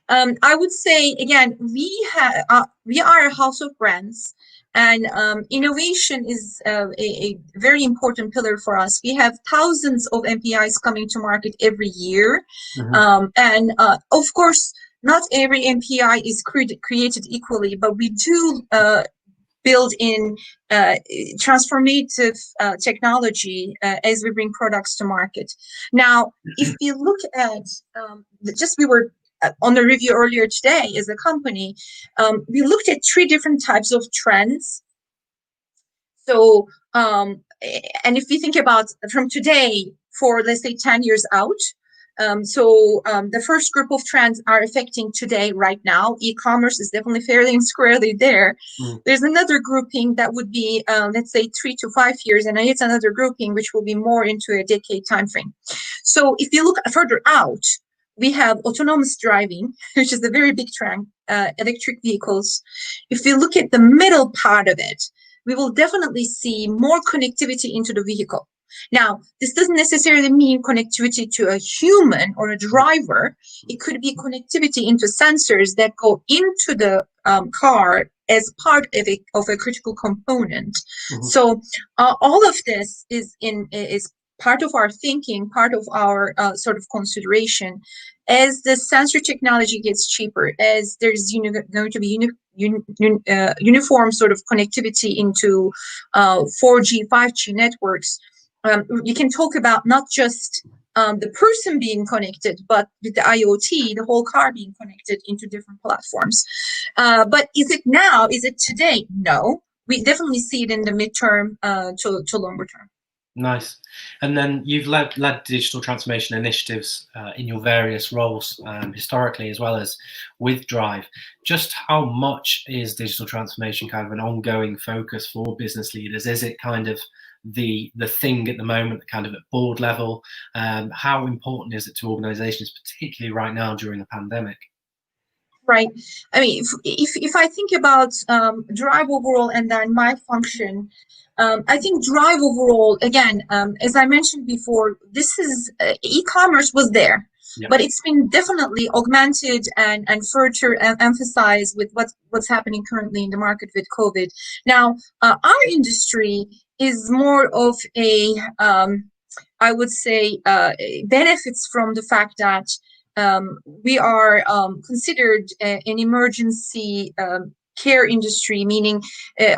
Speaker 10: I would say, again, we are a house of brands, and innovation is a very important pillar for us. We have thousands of MPIs coming to market every year. And of course, not every MPI is created equally, but we do build in transformative technology as we bring products to market. Now, if you look at we were on the review earlier today as a company, we looked at 3 different types of trends. So, and if you think about from today for, let's say, 10 years out, the first group of trends are affecting today, right now. E-commerce is definitely fairly and squarely there. There's another grouping that would be, let's say, 3 to 5 years, and it's another grouping which will be more into a decade timeframe. So if you look further out, we have autonomous driving, which is a very big trend, electric vehicles. If you look at the middle part of it, we will definitely see more connectivity into the vehicle. Now, this doesn't necessarily mean connectivity to a human or a driver. It could be connectivity into sensors that go into the car as part of a critical component. So all of this is part of our thinking, part of our sort of consideration. As the sensor technology gets cheaper, as there's going to be uniform sort of connectivity into 4G, 5G networks, you can talk about not just the person being connected, but with the IoT, the whole car being connected into different platforms. But is it now? Is it today? No. We definitely see it in the midterm to longer term.
Speaker 1: Nice. And then you've led digital transformation initiatives in your various roles historically, as well as with Drive. Just how much is digital transformation kind of an ongoing focus for business leaders? Is it kind of the thing at the moment, kind of at board level? How important is it to organizations, particularly right now during the pandemic?
Speaker 10: Right. I mean, if I think about Drive overall and then my function, I think Drive overall, again, as I mentioned before, this is e-commerce was there,
Speaker 1: Yeah.
Speaker 10: but it's been definitely augmented and further emphasized with what's happening currently in the market with COVID. Now, our industry is more of a, I would say, benefits from the fact that we are considered an emergency care industry, meaning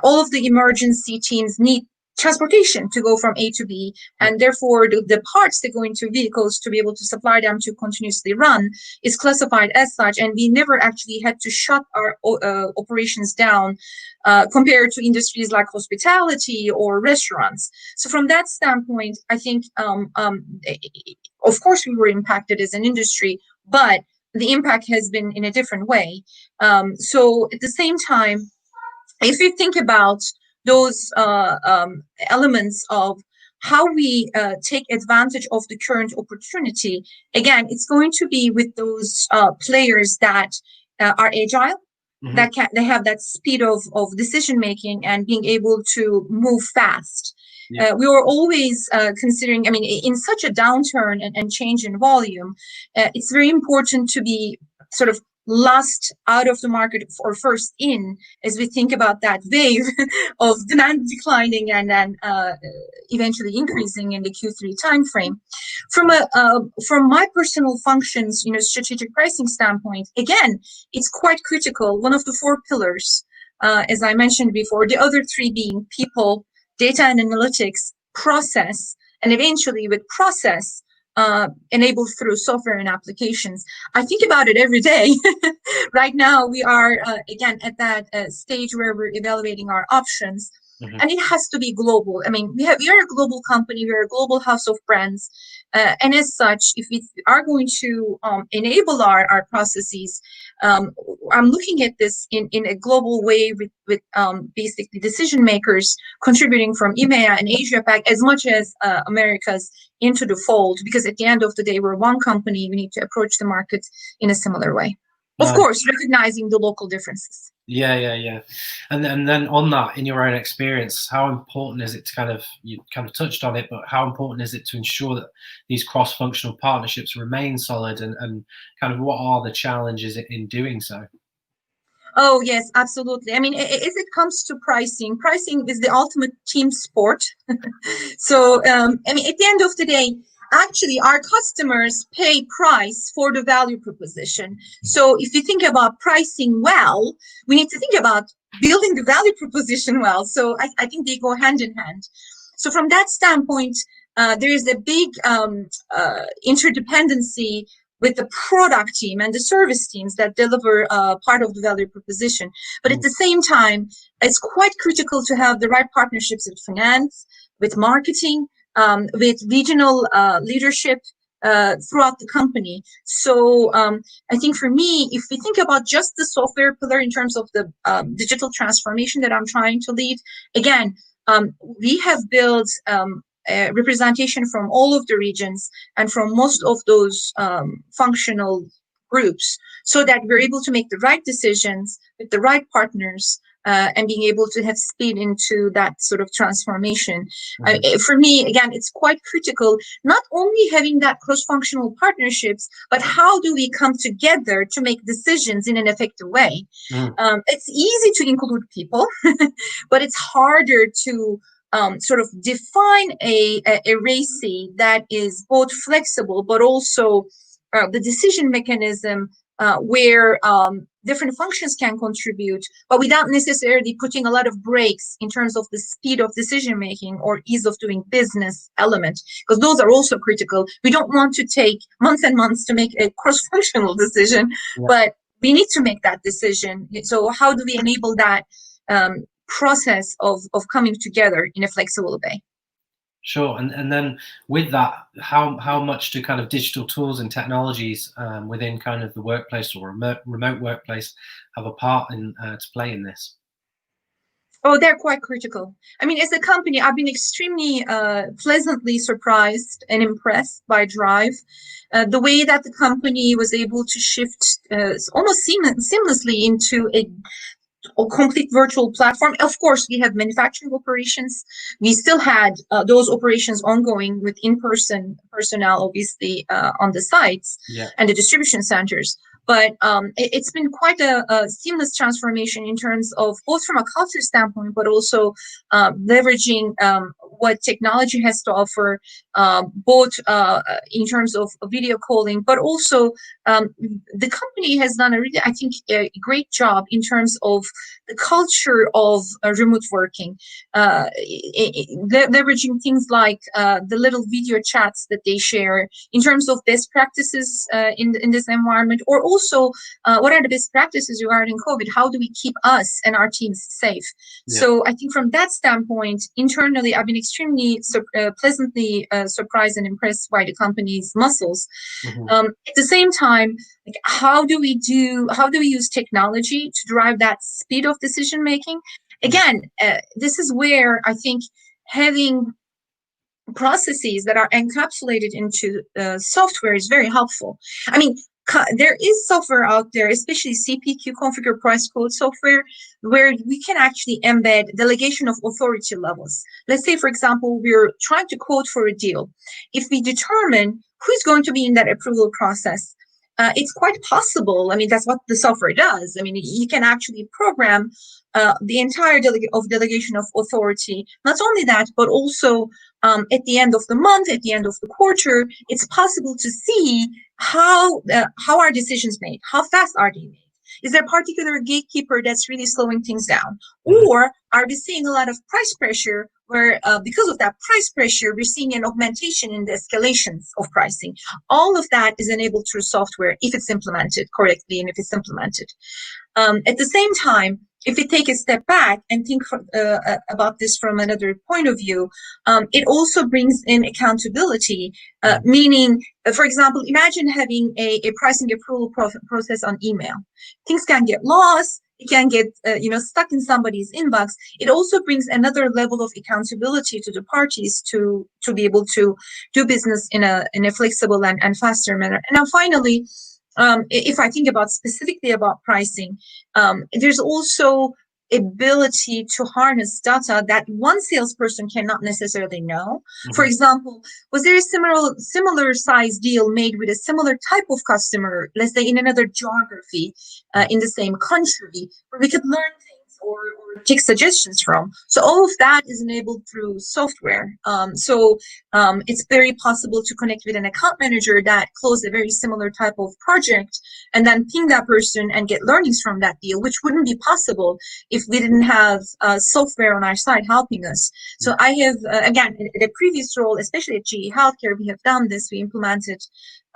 Speaker 10: all of the emergency teams need transportation to go from A to B, and therefore the parts that go into vehicles to be able to supply them to continuously run is classified as such, and we never actually had to shut our operations down compared to industries like hospitality or restaurants. So from that standpoint, I think of course we were impacted as an industry, but the impact has been in a different way. So at the same time, if you think about those elements of how we take advantage of the current opportunity, again, it's going to be with those players that are agile, that they have that speed of decision making and being able to move fast. We were always considering, I mean, in such a downturn and change in volume, it's very important to be sort of last out of the market or first in, as we think about that wave of demand declining and then eventually increasing in the Q3 timeframe. From my personal functions, strategic pricing standpoint, again, it's quite critical. One of the 4 pillars, as I mentioned before, the other 3 being people, data and analytics, process, and eventually with process, enabled through software and applications. I think about it every day. Right now, we are, again, at that stage where we're evaluating our options. And it has to be global. I mean, we are a global company. We're a global house of brands. And as such, if we are going to enable our processes, I'm looking at this in a global way with basically decision makers contributing from EMEA and Asia Pac as much as Americas into the fold, because at the end of the day, we're one company. We need to approach the market in a similar way. Of course, recognizing the local differences.
Speaker 1: Yeah. And then on that, in your own experience, how important is it to you kind of touched on it, but how important is it to ensure that these cross-functional partnerships remain solid, and kind of what are the challenges in doing so?
Speaker 10: Oh, yes, absolutely. I mean, as it comes to pricing is the ultimate team sport. So, I mean, at the end of the day, actually, our customers pay price for the value proposition. So if you think about pricing well, we need to think about building the value proposition well. So I think they go hand in hand. So from that standpoint, there is a big interdependency with the product team and the service teams that deliver part of the value proposition. But at the same time, it's quite critical to have the right partnerships with finance, with marketing, with regional leadership throughout the company. So I think for me, if we think about just the software pillar in terms of the digital transformation that I'm trying to lead, again, we have built representation from all of the regions and from most of those functional groups, so that we're able to make the right decisions with the right partners and being able to have speed into that sort of transformation. For me, again, it's quite critical, not only having that cross-functional partnerships, but how do we come together to make decisions in an effective way? It's easy to include people, but it's harder to sort of define a RACI that is both flexible, but also the decision mechanism where different functions can contribute, but without necessarily putting a lot of brakes in terms of the speed of decision making or ease of doing business element, because those are also critical. We don't want to take months and months to make a cross-functional decision, but we need to make that decision. So how do we enable that process of coming together in a flexible way?
Speaker 1: Sure. And then with that, how much do kind of digital tools and technologies within kind of the workplace or remote workplace have a part in to play in this?
Speaker 10: Oh, they're quite critical. I mean, as a company, I've been extremely pleasantly surprised and impressed by Drive. The way that the company was able to shift almost seamlessly into a complete virtual platform. Of course, we have manufacturing operations. We still had those operations ongoing with in-person personnel, obviously, on the sites and the distribution centers. But it's been quite a seamless transformation in terms of both from a culture standpoint, but also leveraging what technology has to offer, both in terms of video calling, but also the company has done a really, I think, a great job in terms of the culture of remote working, leveraging things like the little video chats that they share in terms of best practices in this environment, or also what are the best practices regarding COVID? How do we keep us and our teams safe? Yeah. So I think from that standpoint, internally, I've been extremely pleasantly surprised and impressed by the company's muscles. At the same time, like how do we use technology to drive that speed of decision making? Again, this is where I think having processes that are encapsulated into software is very helpful. I mean, there is software out there, especially CPQ, configure price quote software, where we can actually embed delegation of authority levels. Let's say, for example, we're trying to quote for a deal. If we determine who's going to be in that approval process, it's quite possible. I mean, that's what the software does. I mean, you can actually program the entire delegation of authority. Not only that, but also at the end of the month, at the end of the quarter, it's possible to see how are decisions made, how fast are they made. Is there a particular gatekeeper that's really slowing things down? Or are we seeing a lot of price pressure where because of that price pressure, we're seeing an augmentation in the escalations of pricing? All of that is enabled through software if it's implemented correctly and if it's implemented. At the same time, if we take a step back and think about this from another point of view, it also brings in accountability, meaning, for example, imagine having a pricing approval process on email. Things can get lost. It can get stuck in somebody's inbox. It also brings another level of accountability to the parties to be able to do business in a flexible and faster manner. And now finally, if I think about specifically about pricing, there's also ability to harness data that one salesperson cannot necessarily know. For example, was there a similar size deal made with a similar type of customer, let's say in another geography, in the same country, where we could learn things or take suggestions from? So all of that is enabled through software. It's very possible to connect with an account manager that closed a very similar type of project and then ping that person and get learnings from that deal, which wouldn't be possible if we didn't have software on our side helping us. So I have, again, in a previous role, especially at GE Healthcare, we have done this. We implemented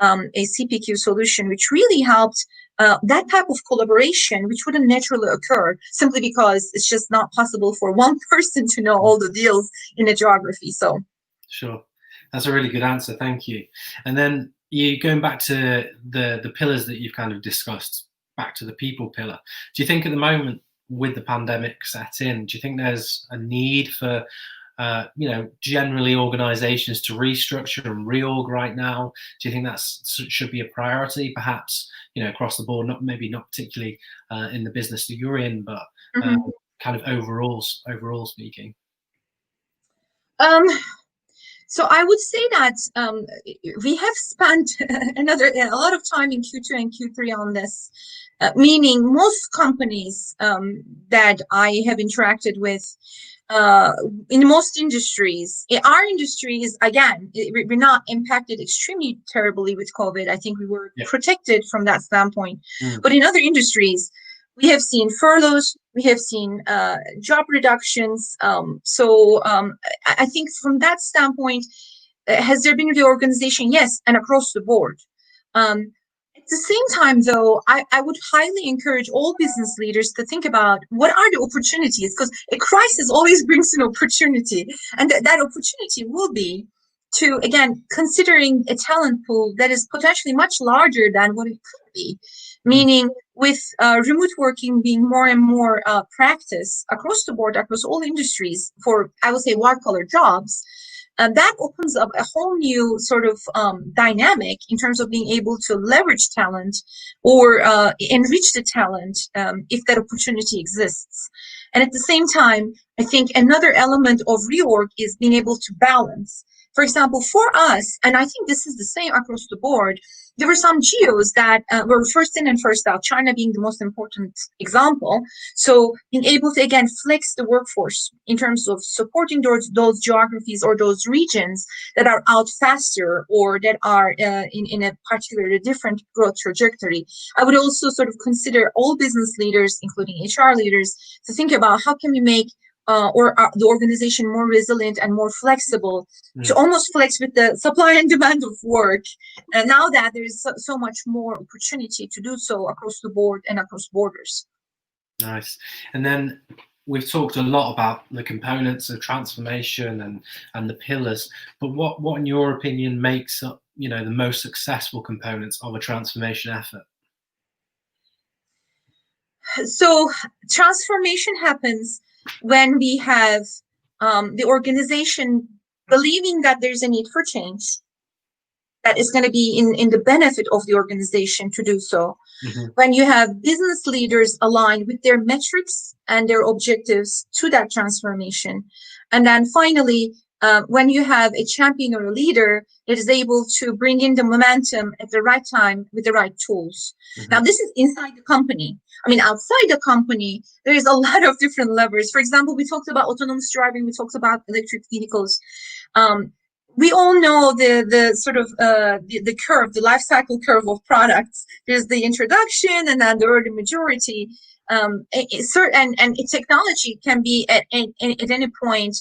Speaker 10: a CPQ solution, which really helped that type of collaboration, which wouldn't naturally occur simply because it's just not possible for one person to know all the deals in a geography. So,
Speaker 1: sure, that's a really good answer. Thank you. And then you going back to the pillars that you've kind of discussed, back to the people pillar. Do you think at the moment with the pandemic set in, do you think there's a need for generally organizations to restructure and reorg right now? Do you think that should be a priority, perhaps, across the board, maybe not particularly in the business that you're in, but kind of overall speaking?
Speaker 10: So I would say that we have spent a lot of time in Q2 and Q3 on this, meaning most companies that I have interacted with, in most industries, our industry is, again, we're not impacted extremely terribly with COVID. I think we were protected from that standpoint. But in other industries, we have seen furloughs, we have seen job reductions. I think from that standpoint, has there been reorganization? Yes, and across the board. At At the same time, though, I would highly encourage all business leaders to think about what are the opportunities, because a crisis always brings an opportunity. And that opportunity will be to, again, considering a talent pool that is potentially much larger than what it could be, meaning with remote working being more and more practice across the board, across all industries for, I would say, white-collar jobs. That opens up a whole new sort of dynamic in terms of being able to leverage talent or enrich the talent if that opportunity exists. And at the same time, I think another element of reorg is being able to balance. For example, for us, and I think this is the same across the board, there were some geos that were first in and first out, China being the most important example. So being able to, again, flex the workforce in terms of supporting those geographies or those regions that are out faster or that are in a particularly different growth trajectory. I would also sort of consider all business leaders, including HR leaders, to think about how can we make the organization more resilient and more flexible to almost flex with the supply and demand of work. And now that there is so much more opportunity to do so across the board and across borders.
Speaker 1: Nice. And then we've talked a lot about the components of transformation and the pillars, but what in your opinion makes up, the most successful components of a transformation effort?
Speaker 10: So transformation happens when we have the organization believing that there's a need for change, that is going to be in the benefit of the organization to do so. When you have business leaders aligned with their metrics and their objectives to that transformation. And then finally, when you have a champion or a leader that is able to bring in the momentum at the right time with the right tools. Now, this is inside the company. I mean, outside the company, there is a lot of different levers. For example, we talked about autonomous driving. We talked about electric vehicles. We all know the sort of the curve, the life cycle curve of products. There's the introduction and then the early majority. And technology can be at any point.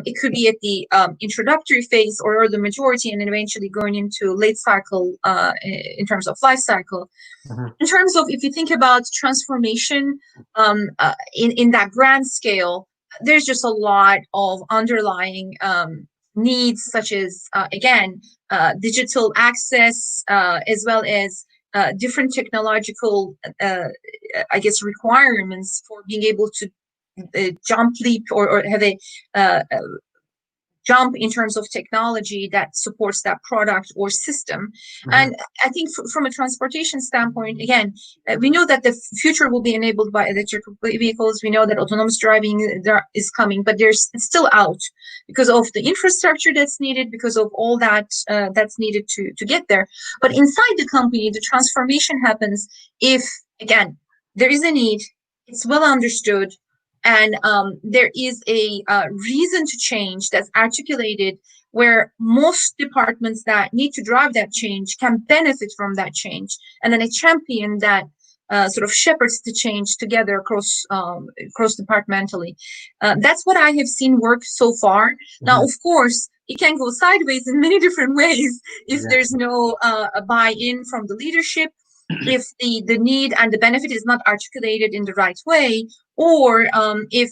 Speaker 10: It could be at the introductory phase or the majority, and then eventually going into late cycle in terms of life cycle. In terms of, if you think about transformation in that grand scale, there's just a lot of underlying needs, such as, again, digital access, as well as different technological, I guess, requirements for being able to jump leap or have a jump in terms of technology that supports that product or system. And I think from a transportation standpoint, again, we know that the future will be enabled by electric vehicles. We know that autonomous driving is coming, but it's still out because of the infrastructure that's needed, because of all that that's needed to get there. But inside the company, the transformation happens if, again, there is a need, it's well understood, and there is a reason to change that's articulated, where most departments that need to drive that change can benefit from that change. And then a champion that sort of shepherds the change together cross departmentally. That's what I have seen work so far. Now, of course, it can go sideways in many different ways if there's no buy-in from the leadership, if the need and the benefit is not articulated in the right way, or if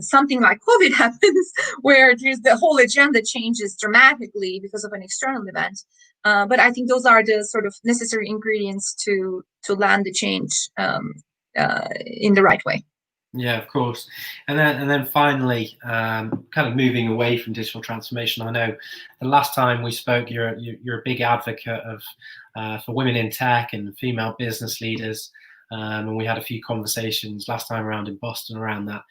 Speaker 10: something like COVID happens, where there's the whole agenda changes dramatically because of an external event. But I think those are the sort of necessary ingredients to land the change in the right way.
Speaker 1: Yeah, of course. And then finally, kind of moving away from digital transformation. I know the last time we spoke, you're a big advocate of for women in tech and female business leaders, and we had a few conversations last time around in Boston around that.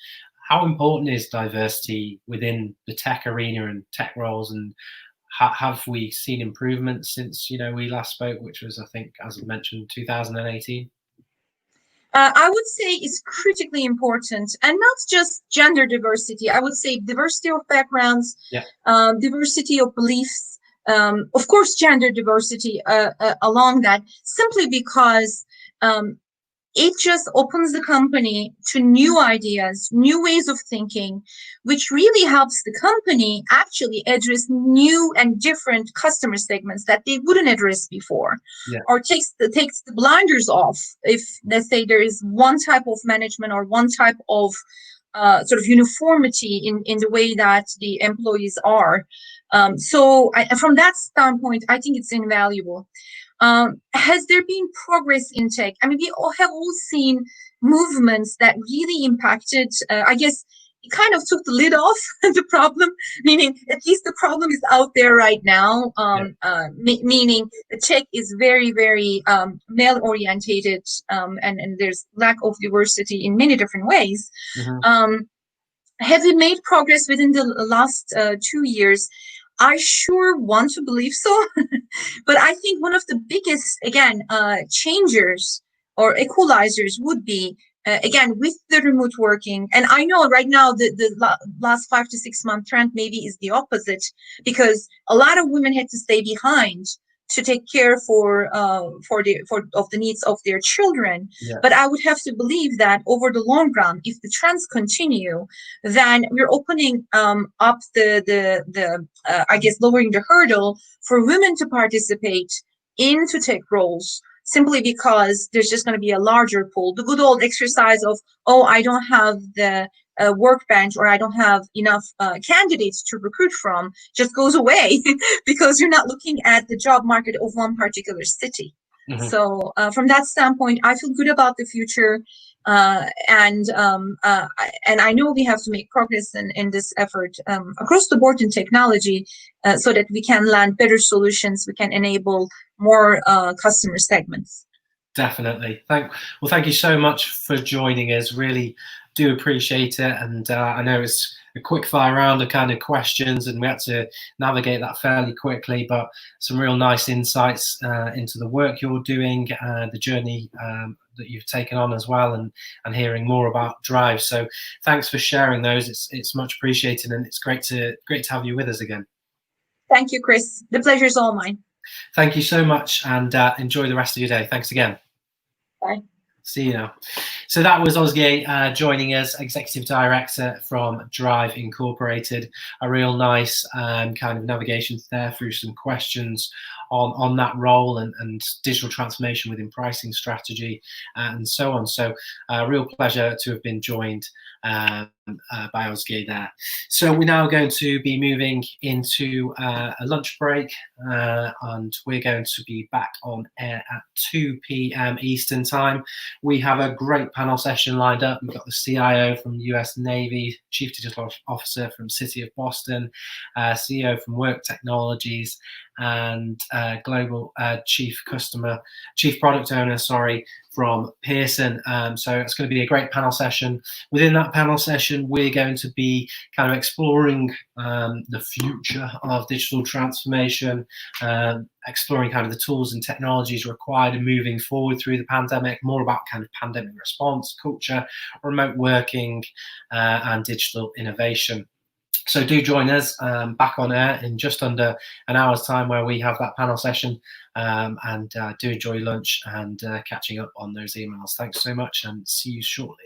Speaker 1: How important is diversity within the tech arena and tech roles, and have we seen improvements since we last spoke, which was, I think, as I mentioned, 2018?
Speaker 10: I would say is critically important, and not just gender diversity. I would say diversity of backgrounds, diversity of beliefs, of course, gender diversity along that, simply because it just opens the company to new ideas, new ways of thinking, which really helps the company actually address new and different customer segments that they wouldn't address before, or takes the blinders off. If, let's say, there is one type of management or one type of sort of uniformity in the way that the employees are. So from that standpoint, I think it's invaluable. Has there been progress in tech? I mean, we have all seen movements that really impacted, I guess, it kind of took the lid off the problem, meaning at least the problem is out there right now, meaning the tech is very, very male-orientated, and there's lack of diversity in many different ways. Have we made progress within the last 2 years? I sure want to believe so, but I think one of the biggest, again, changers or equalizers would be, again, with the remote working. And I know right now the last 5 to 6 month trend maybe is the opposite, because a lot of women had to stay behind to take care of the needs of their children. But I would have to believe that over the long run, if the trends continue, then we're opening up the I guess lowering the hurdle for women to participate into tech roles, simply because there's just going to be a larger pool. The good old exercise of, oh, I don't have the workbench, or I don't have enough candidates to recruit from, just goes away because you're not looking at the job market of one particular city. So from that standpoint, I feel good about the future. And I know we have to make progress in this effort across the board in technology, so that we can land better solutions, we can enable more customer segments.
Speaker 1: Definitely. Thank you so much for joining us. Really do appreciate it. And I know it's a quick fire round of kind of questions, and we had to navigate that fairly quickly, but some real nice insights into the work you're doing, the journey that you've taken on as well, and hearing more about Drive. So thanks for sharing those. It's much appreciated, and it's great to have you with us again.
Speaker 10: Thank you, Chris. The pleasure is all mine.
Speaker 1: Thank you so much, and enjoy the rest of your day. Thanks again.
Speaker 10: Bye.
Speaker 1: See you now. So that was Ozge joining us, Executive Director from Drive Incorporated. A real nice kind of navigation there through some questions on that role and digital transformation within pricing strategy and so on. So real pleasure to have been joined by Ozge there. So we're now going to be moving into a lunch break, and we're going to be back on air at 2 p.m. Eastern time. We have a great panel session lined up. We've got the CIO from the US Navy, Chief Digital Officer from City of Boston, CEO from Work Technologies, and Global Chief Product Owner, from Pearson. So it's going to be a great panel session. Within that panel session, we're going to be kind of exploring the future of digital transformation, exploring kind of the tools and technologies required in moving forward through the pandemic, more about kind of pandemic response, culture, remote working, and digital innovation. So do join us back on air in just under an hour's time, where we have that panel session, and do enjoy lunch and catching up on those emails. Thanks so much, and see you shortly.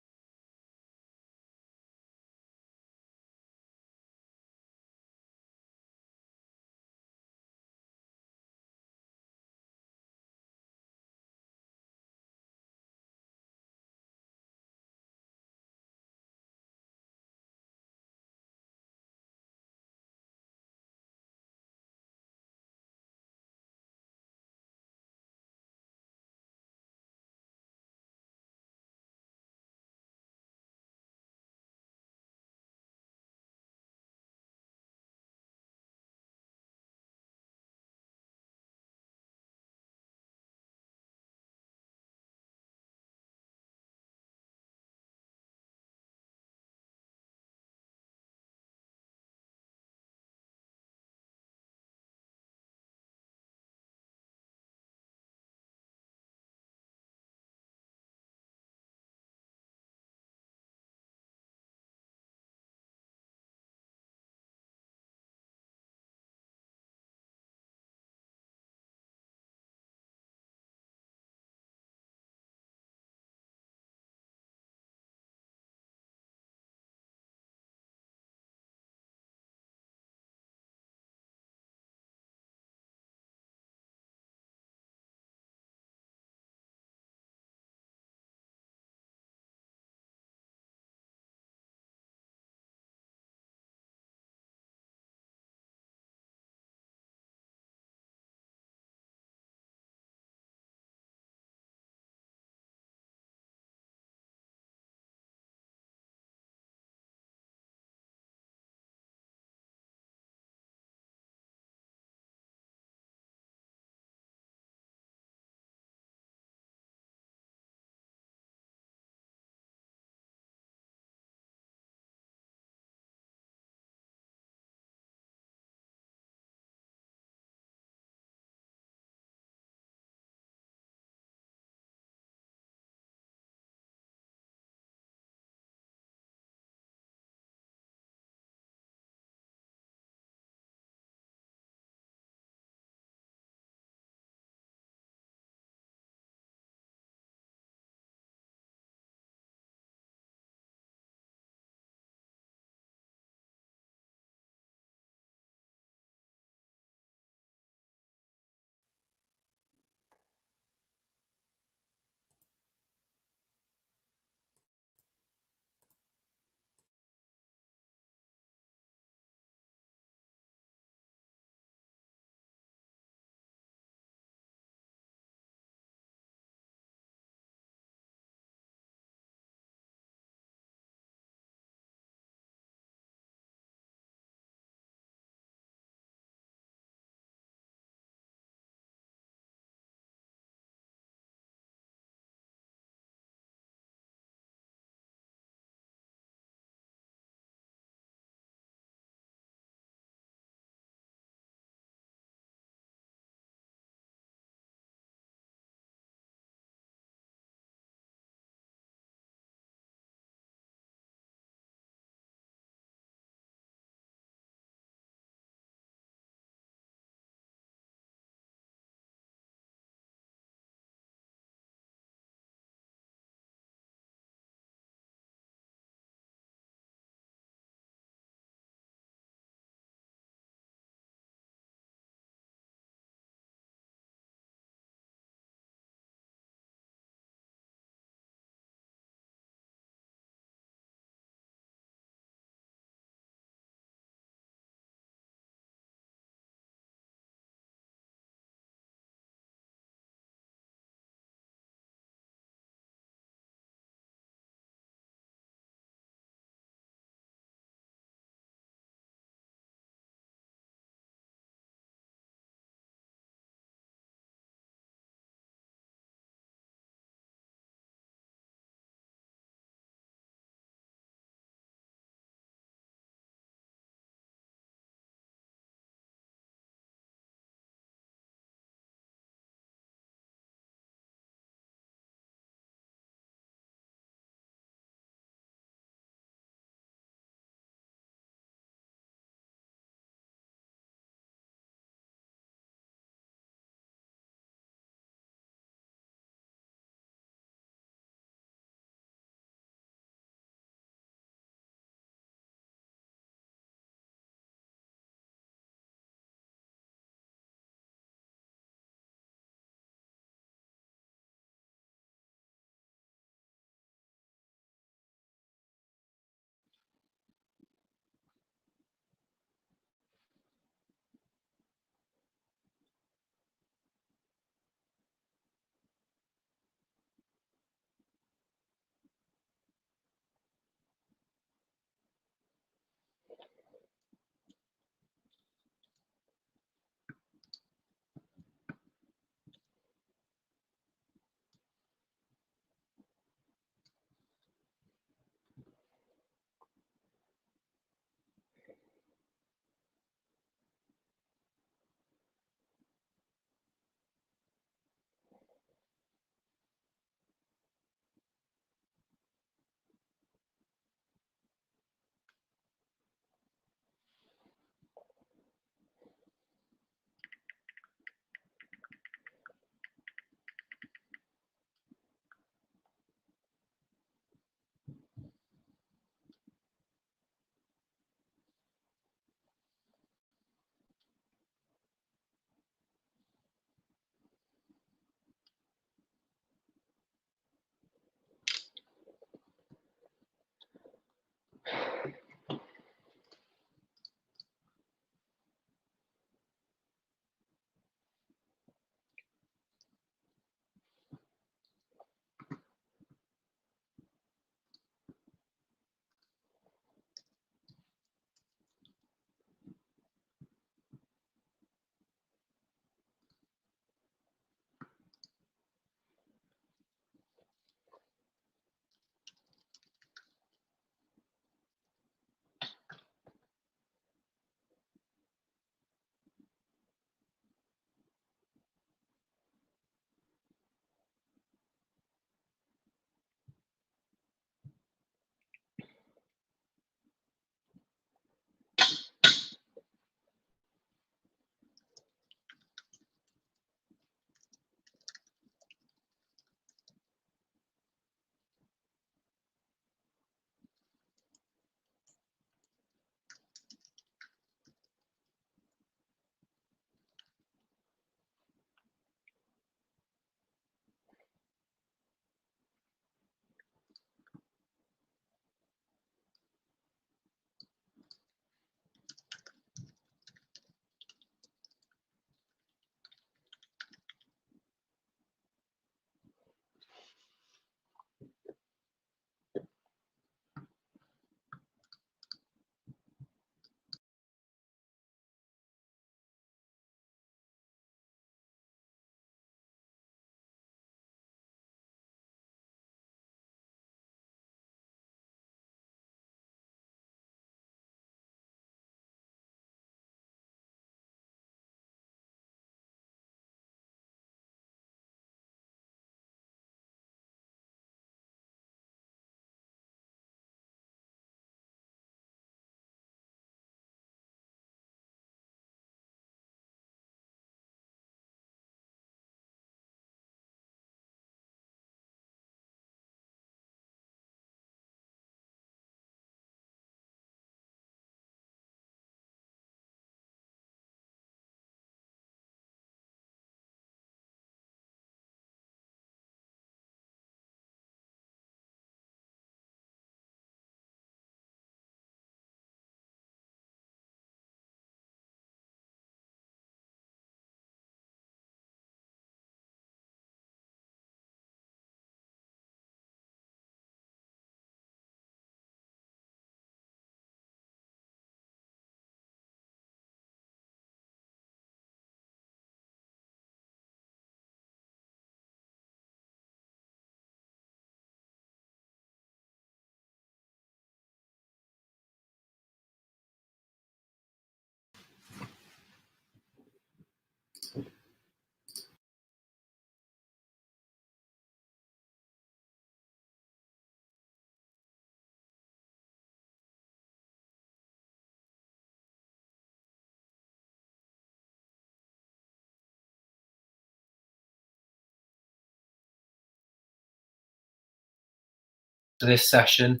Speaker 1: for this session,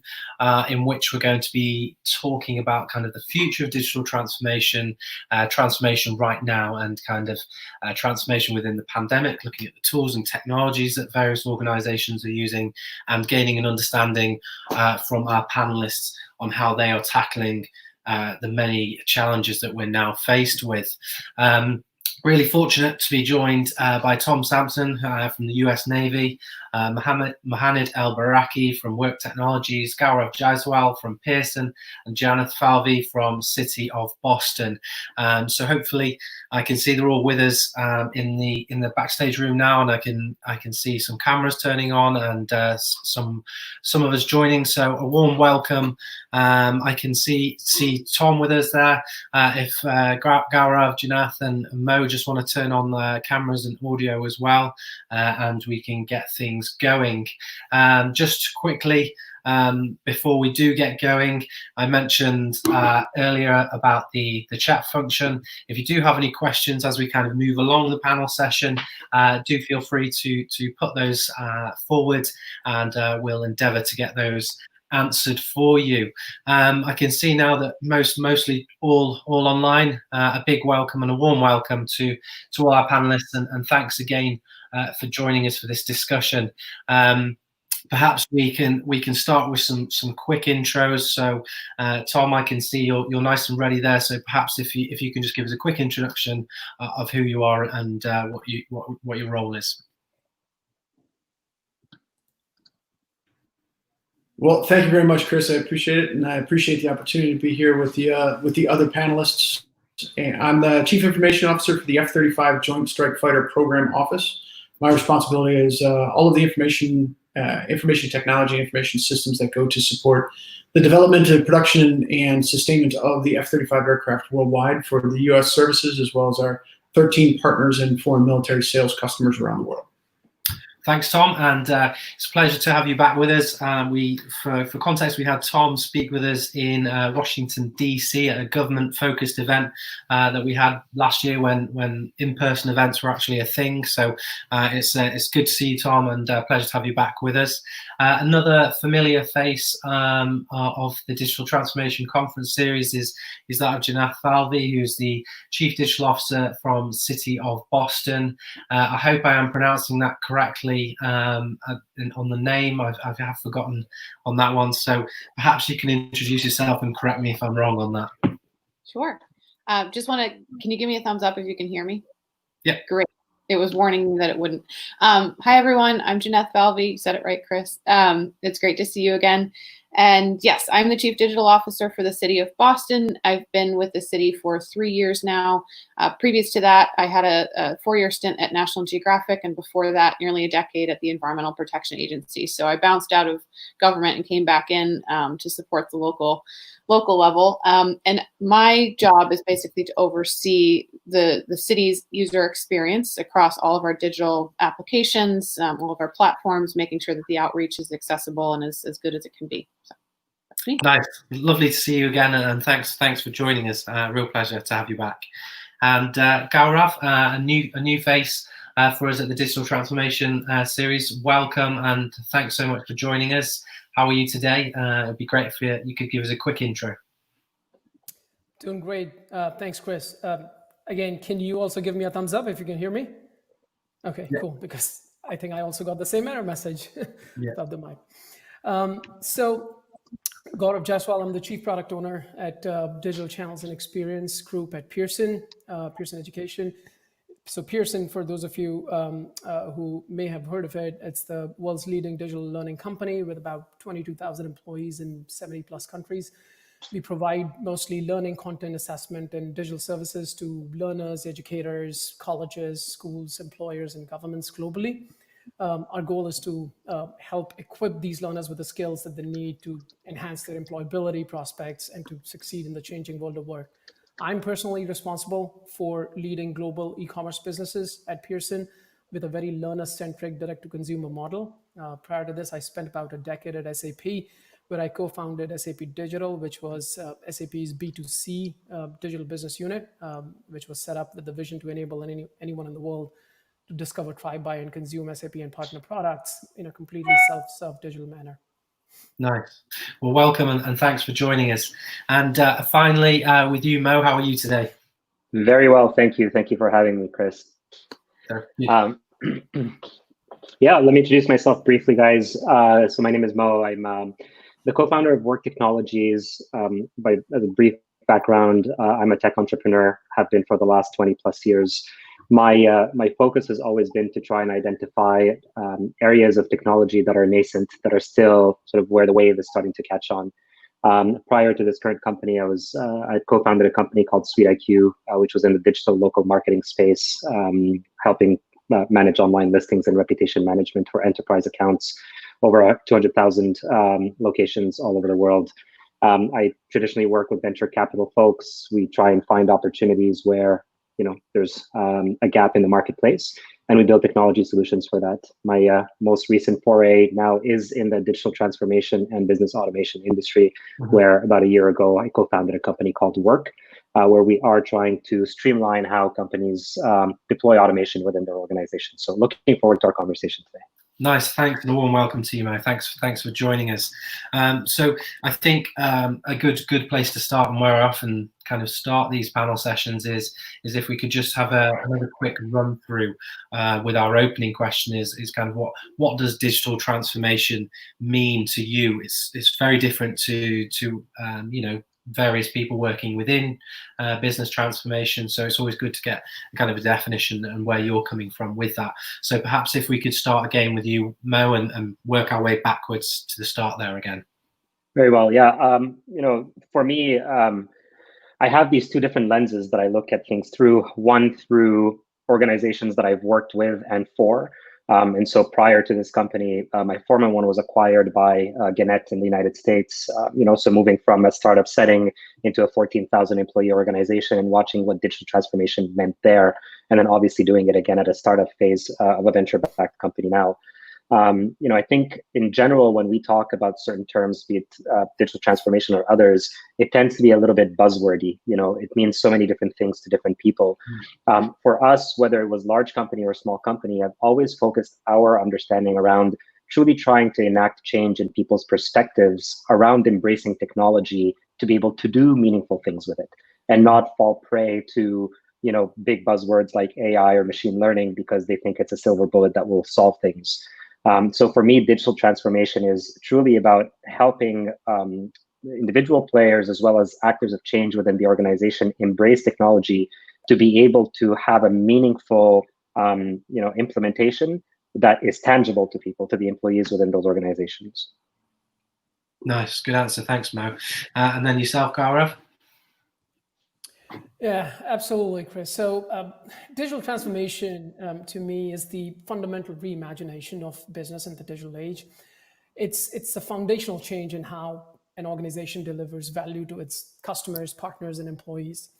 Speaker 1: in which we're going to be talking about kind of the future of digital transformation, transformation right now, and kind of transformation within the pandemic, looking at the tools and technologies that various organizations are using, and gaining an understanding from our panelists on how they are tackling the many challenges that we're now faced with. Really fortunate to be joined by Tom Sampson from the US Navy, Mohamed El Baraki from Work Technologies, Gaurav Jaiswal from Pearson, and Janeth Falvey from City of Boston. So hopefully I can see they're all with us in the backstage room now, and I can see some cameras turning on and some of us joining. So a warm welcome. I can see Tom with us there. If Gaurav, Janeth, and Mo just want to turn on the cameras and audio as well, and we can get things going. Just quickly, before we do get going, I mentioned earlier about the chat function. If you do have any questions as we kind of move along the panel session, do feel free to put those forward, and we'll endeavour to get those answered for you. I can see now that mostly all online. A big welcome and a warm welcome to all our panelists, and thanks again for joining us for this discussion. Perhaps we can start with some quick intros. So Tom, I can see you're nice and ready there. So perhaps if you can just give us a quick introduction of who you are and what your role is.
Speaker 11: Well, thank you very much, Chris. I appreciate it, and I appreciate the opportunity to be here with the other panelists. And I'm the Chief Information Officer for the F-35 Joint Strike Fighter Program Office. My responsibility is all of the information technology, information systems that go to support the development, production, and sustainment of the F-35 aircraft worldwide for the U.S. services, as well as our 13 partners and foreign military sales customers around the world.
Speaker 1: Thanks, Tom, and it's a pleasure to have you back with us. For context, we had Tom speak with us in Washington, D.C. at a government-focused event that we had last year when in-person events were actually a thing. So it's good to see you, Tom, and pleasure to have you back with us. Another familiar face of the Digital Transformation Conference Series is that of Janeth Falvey, who's the Chief Digital Officer from City of Boston. I hope I am pronouncing that correctly. On the name, I have forgotten on that one, so perhaps you can introduce yourself and correct me if I'm wrong on that.
Speaker 12: Sure. Can you give me a thumbs up if you can hear me?
Speaker 1: Yeah.
Speaker 12: Great. It was warning me that it wouldn't. Hi everyone, I'm Janeth Falvey. You said it right, Chris. It's great to see you again. And yes, I'm the Chief Digital Officer for the City of Boston. I've been with the city for 3 years now. Previous to that, I had a 4-year stint at National Geographic, and before that, nearly a decade at the Environmental Protection Agency. So I bounced out of government and came back in to support the local level. And my job is basically to oversee the city's user experience across all of our digital applications, all of our platforms, making sure that the outreach is accessible and as good as it can be. So that's me.
Speaker 1: Nice, lovely to see you again, and thanks for joining us. Real pleasure to have you back. And Gaurav, a new face for us at the Digital Transformation Series. Welcome, and thanks so much for joining us. How are you today? It'd be great if you could give us a quick intro.
Speaker 13: Doing great. Thanks, Chris. Again, can you also give me a thumbs up if you can hear me? Okay, yeah. Cool, because I think I also got the same error message of the mic. So, Gaurav Jaiswal, I'm the Chief Product Owner at Digital Channels and Experience Group at Pearson Education. So Pearson, for those of you who may have heard of it, it's the world's leading digital learning company with about 22,000 employees in 70 plus countries. We provide mostly learning content assessment and digital services to learners, educators, colleges, schools, employers, and governments globally. Our goal is to help equip these learners with the skills that they need to enhance their employability prospects and to succeed in the changing world of work. I'm personally responsible for leading global e-commerce businesses at Pearson with a very learner-centric direct-to-consumer model. Prior to this, I spent about a decade at SAP, where I co-founded SAP Digital, which was SAP's B2C digital business unit, which was set up with the vision to enable anyone in the world to discover, try, buy, and consume SAP and partner products in a completely self-serve digital manner.
Speaker 1: Nice. Well, welcome and thanks for joining us. And finally, with you, Mo, how are you today?
Speaker 14: Very well, thank you. Thank you for having me, Chris. Yeah, let me introduce myself briefly, guys. So my name is Mo. I'm the co-founder of Work Technologies. As a brief background, I'm a tech entrepreneur, have been for the last 20 plus years. My focus has always been to try and identify areas of technology that are nascent, that are still sort of where the wave is starting to catch on. Prior to this current company, I co-founded a company called SweetIQ, which was in the digital local marketing space, helping manage online listings and reputation management for enterprise accounts, over 200,000 locations all over the world. I traditionally work with venture capital folks. We try and find opportunities where there's a gap in the marketplace, and we build technology solutions for that. My most recent foray now is in the digital transformation and business automation industry, where about a year ago I co-founded a company called Work, where we are trying to streamline how companies deploy automation within their organization. So looking forward to our conversation today.
Speaker 1: Nice, thanks, and a warm welcome to you, Mo. Thanks for joining us. So I think a good place to start, and where I often kind of start these panel sessions, is if we could just have another quick run through with our opening question is kind of what does digital transformation mean to you? It's very different to various people working within business transformation. So it's always good to get kind of a definition and where you're coming from with that. So perhaps if we could start again with you, Mo, and work our way backwards to the start there again.
Speaker 14: Very well. Yeah. For me, I have these two different lenses that I look at things through. One through organizations that I've worked with and for. And so prior to this company, my former one was acquired by Gannett in the United States. So moving from a startup setting into a 14,000 employee organization and watching what digital transformation meant there, and then obviously doing it again at a startup phase of a venture-backed company now. I think in general, when we talk about certain terms, be it digital transformation or others, it tends to be a little bit buzzwordy. It means so many different things to different people. For us, whether it was large company or small company, I've always focused our understanding around truly trying to enact change in people's perspectives around embracing technology to be able to do meaningful things with it and not fall prey to big buzzwords like AI or machine learning because they think it's a silver bullet that will solve things. So for me, digital transformation is truly about helping individual players as well as actors of change within the organization embrace technology to be able to have a meaningful implementation that is tangible to people, to the employees within those organizations.
Speaker 1: Nice, good answer. Thanks, Mo. And then yourself, Gaurav?
Speaker 13: Yeah, absolutely, Chris. So digital transformation to me is the fundamental reimagination of business in the digital age. It's a foundational change in how an organization delivers value to its customers, partners, and employees.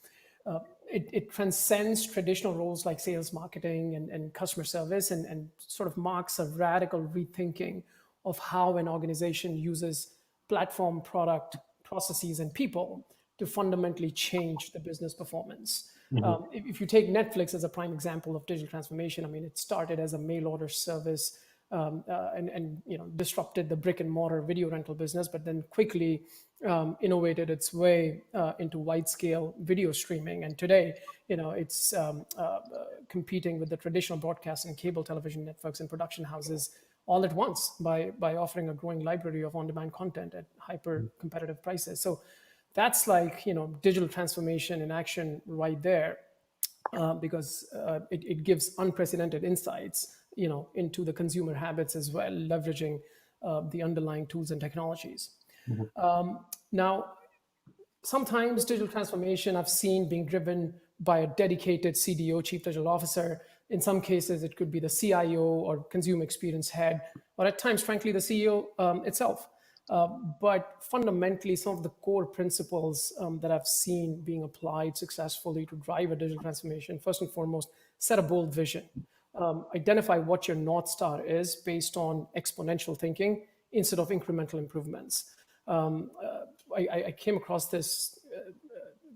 Speaker 13: It transcends traditional roles like sales, marketing, and customer service, and sort of marks a radical rethinking of how an organization uses platform, product, processes, and people to fundamentally change the business performance. If you take Netflix as a prime example of digital transformation, I mean, it started as a mail order service and disrupted the brick and mortar video rental business, but then quickly innovated its way into wide scale video streaming. And today, it's competing with the traditional broadcast and cable television networks and production houses all at once by offering a growing library of on-demand content at hyper competitive prices. So that's like, digital transformation in action right there, because it gives unprecedented insights, into the consumer habits as well, leveraging the underlying tools and technologies. Now, sometimes digital transformation I've seen being driven by a dedicated CDO, Chief Digital Officer. In some cases, it could be the CIO or consumer experience head, or at times, frankly, the CEO itself. But fundamentally, some of the core principles that I've seen being applied successfully to drive a digital transformation, first and foremost, set a bold vision. Identify what your North Star is based on exponential thinking instead of incremental improvements. I came across this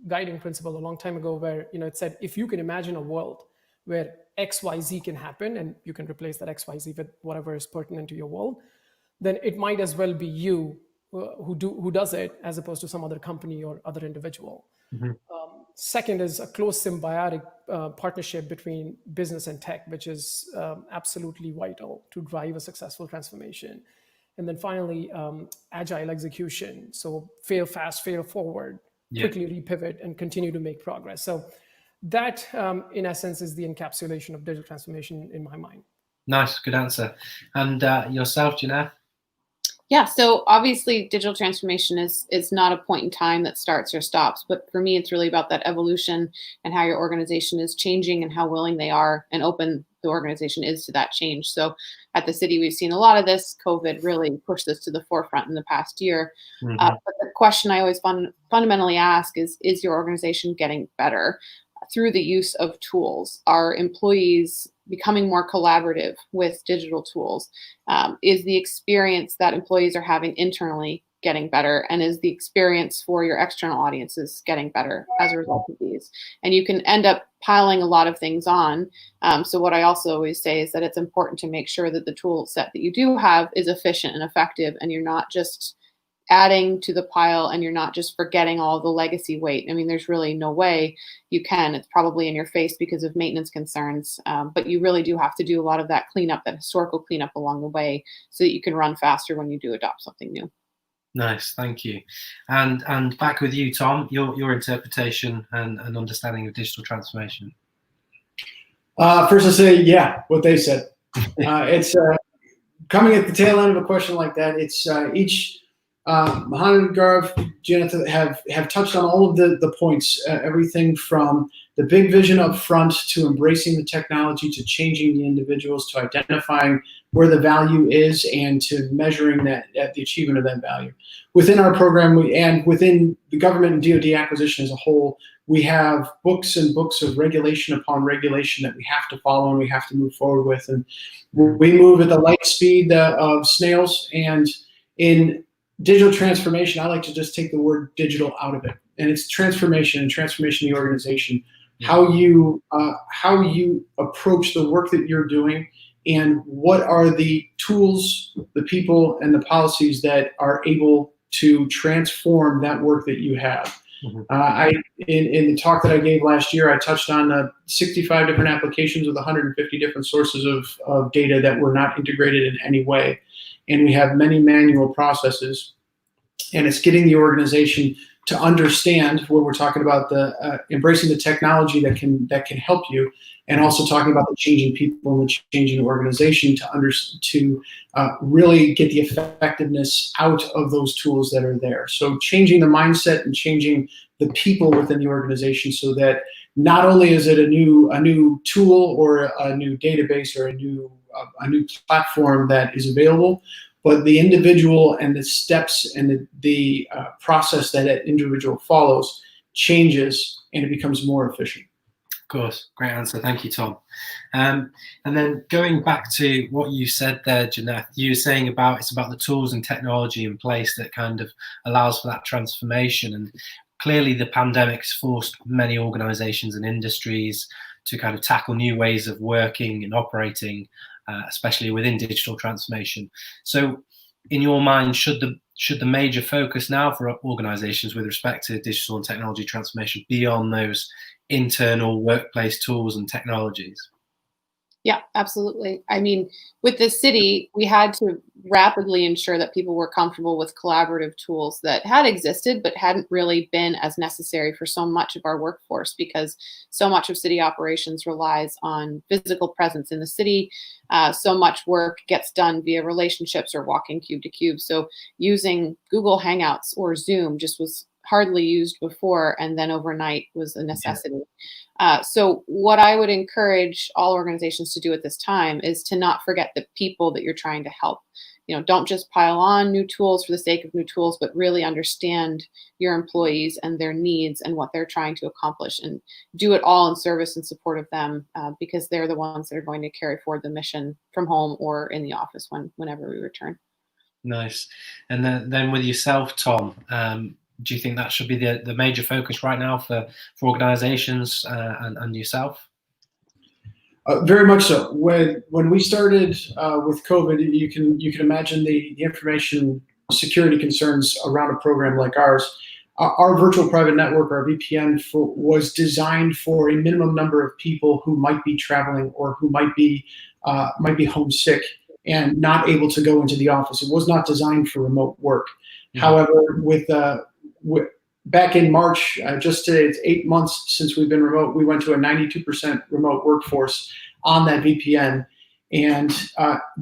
Speaker 13: guiding principle a long time ago where it said, if you can imagine a world where XYZ can happen, and you can replace that XYZ with whatever is pertinent to your world, then it might as well be you who does it, as opposed to some other company or other individual.
Speaker 1: Mm-hmm.
Speaker 13: Second is a close symbiotic partnership between business and tech, which is absolutely vital to drive a successful transformation. And then finally, agile execution. So fail fast, fail forward, quickly repivot, and continue to make progress. So that, in essence, is the encapsulation of digital transformation in my mind.
Speaker 1: Nice, good answer. And yourself, Jeanette?
Speaker 12: Yeah, so obviously digital transformation is not a point in time that starts or stops, but for me, it's really about that evolution and how your organization is changing and how willing they are and open the organization is to that change. So at the city, we've seen a lot of this. COVID really pushed this to the forefront in the past year.
Speaker 1: Mm-hmm.
Speaker 12: But the question I always fundamentally ask is your organization getting better through the use of tools? Are employees becoming more collaborative with digital tools? Is the experience that employees are having internally getting better? And is the experience for your external audiences getting better as a result of these? And you can end up piling a lot of things on. So what I also always say is that it's important to make sure that the tool set that you do have is efficient and effective, and you're not just adding to the pile and you're not just forgetting all the legacy weight. I mean, there's really no way you can. It's probably in your face because of maintenance concerns, but you really do have to do a lot of that cleanup, that historical cleanup along the way, so that you can run faster when you do adopt something new.
Speaker 1: Nice, thank you. And back with you, Tom, your interpretation and understanding of digital transformation.
Speaker 11: First I say, yeah, what they said. It's coming at the tail end of a question like that. It's each Mohammed, Garv, Jonathan have touched on all of the points, everything from the big vision up front to embracing the technology, to changing the individuals, to identifying where the value is, and to measuring that at the achievement of that value. Within our program, and within the government and DoD acquisition as a whole, we have books and books of regulation upon regulation that we have to follow and we have to move forward with. And we move at the light speed of snails. And in digital transformation, I like to just take the word digital out of it. And it's transformation and transformation of the organization. How you approach the work that you're doing, and what are the tools, the people, and the policies that are able to transform that work that you have. Mm-hmm. In the talk that I gave last year, I touched on 65 different applications with 150 different sources of data that were not integrated in any way. And we have many manual processes. And it's getting the organization to understand when we're talking about the embracing the technology that can help you, and also talking about the changing people and the changing organization to really get the effectiveness out of those tools that are there. So changing the mindset and changing the people within the organization, so that not only is it a new tool or a new database or a new platform that is available, but the individual and the steps and the process that that individual follows changes, and it becomes more efficient.
Speaker 1: Of course, great answer. Thank you, Tom. And then going back to what you said there, Jeanette, you were saying it's about the tools and technology in place that kind of allows for that transformation. And clearly the pandemic's forced many organizations and industries to kind of tackle new ways of working and operating, especially within digital transformation. So in your mind, should the major focus now for organizations with respect to digital and technology transformation be on those internal workplace tools and technologies?
Speaker 12: Yeah, absolutely. I mean, with the city, we had to rapidly ensure that people were comfortable with collaborative tools that had existed, but hadn't really been as necessary for so much of our workforce, because so much of city operations relies on physical presence in the city. So much work gets done via relationships or walking cube to cube. So using Google Hangouts or Zoom just was hardly used before, and then overnight was a necessity. So what I would encourage all organizations to do at this time is to not forget the people that you're trying to help. You know, don't just pile on new tools for the sake of new tools, but really understand your employees and their needs and what they're trying to accomplish, and do it all in service and support of them, because they're the ones that are going to carry forward the mission from home or in the office whenever we return.
Speaker 1: Nice. And then with yourself, Tom, do you think that should be the major focus right now for organizations and yourself?
Speaker 11: Very much so. When we started with COVID, you can imagine the information security concerns around a program like ours. Our virtual private network, our VPN, was designed for a minimum number of people who might be traveling or who might be homesick and not able to go into the office. It was not designed for remote work. Mm-hmm. However, back in March, just today, it's 8 months since we've been remote. We went to a 92% remote workforce on that VPN, and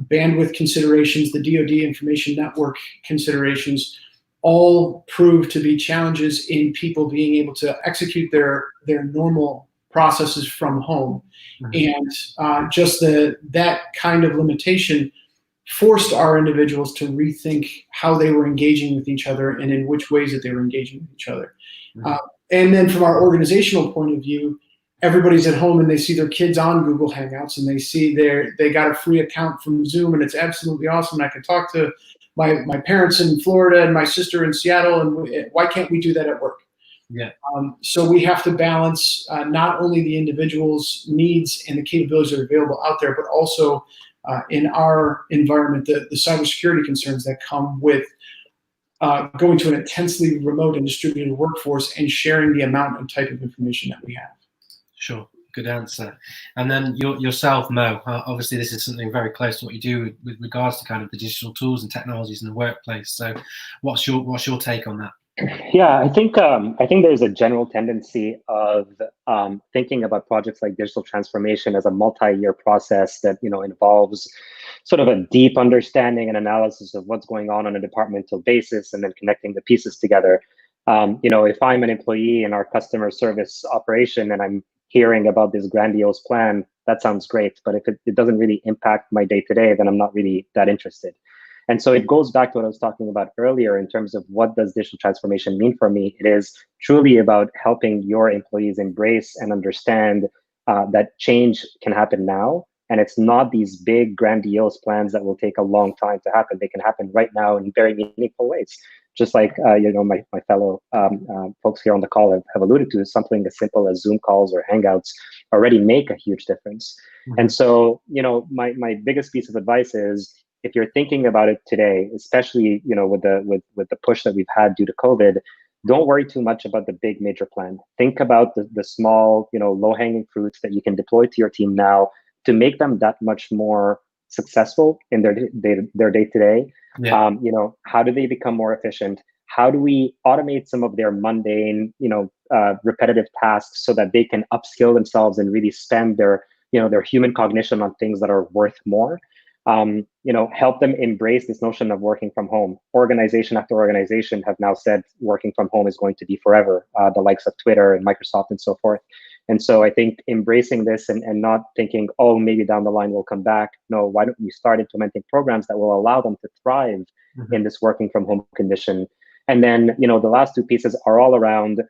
Speaker 11: bandwidth considerations, the DoD information network considerations, all proved to be challenges in people being able to execute their normal processes from home. Mm-hmm. And just that kind of limitation forced our individuals to rethink how they were engaging with each other and in which ways that they were engaging with each other. Mm-hmm. And then from our organizational point of view, everybody's at home and they see their kids on Google Hangouts and they see they got a free account from Zoom, and it's absolutely awesome. I can talk to my parents in Florida and my sister in Seattle, and why can't we do that at work? Yeah. So we have to balance not only the individual's needs and the capabilities that are available out there, but also in our environment, the cybersecurity concerns that come with going to an intensely remote and distributed workforce and sharing the amount and type of information that we have. Sure. Good answer. And then yourself, Mo, obviously this is something very close to what you do with regards to kind of the digital tools and technologies in the workplace. So what's your take on that?
Speaker 14: Yeah, I think there's a general tendency of thinking about projects like digital transformation as a multi-year process that involves sort of a deep understanding and analysis of what's going on a departmental basis, and then connecting the pieces together. If I'm an employee in our customer service operation and I'm hearing about this grandiose plan, that sounds great. But if it doesn't really impact my day-to-day, then I'm not really that interested. And so it goes back to what I was talking about earlier in terms of what does digital transformation mean for me. It is truly about helping your employees embrace and understand that change can happen now. And it's not these big grandiose plans that will take a long time to happen. They can happen right now in very meaningful ways. Just like my fellow folks here on the call have alluded to, something as simple as Zoom calls or Hangouts already make a huge difference. Mm-hmm. And so, my biggest piece of advice is, if you're thinking about it today, especially with the push that we've had due to COVID, don't worry too much about the big major plan. Think about the small, low-hanging fruits that you can deploy to your team now to make them that much more successful in their day-to-day. Yeah. How do they become more efficient? How do we automate some of their mundane, repetitive tasks so that they can upskill themselves and really spend their human cognition on things that are worth more? Help them embrace this notion of working from home. Organization after organization have now said working from home is going to be forever, the likes of Twitter and Microsoft and so forth. And so I think embracing this and not thinking, oh, maybe down the line we'll come back. No, why don't we start implementing programs that will allow them to thrive mm-hmm. in this working from home condition? And then, the last two pieces are all around,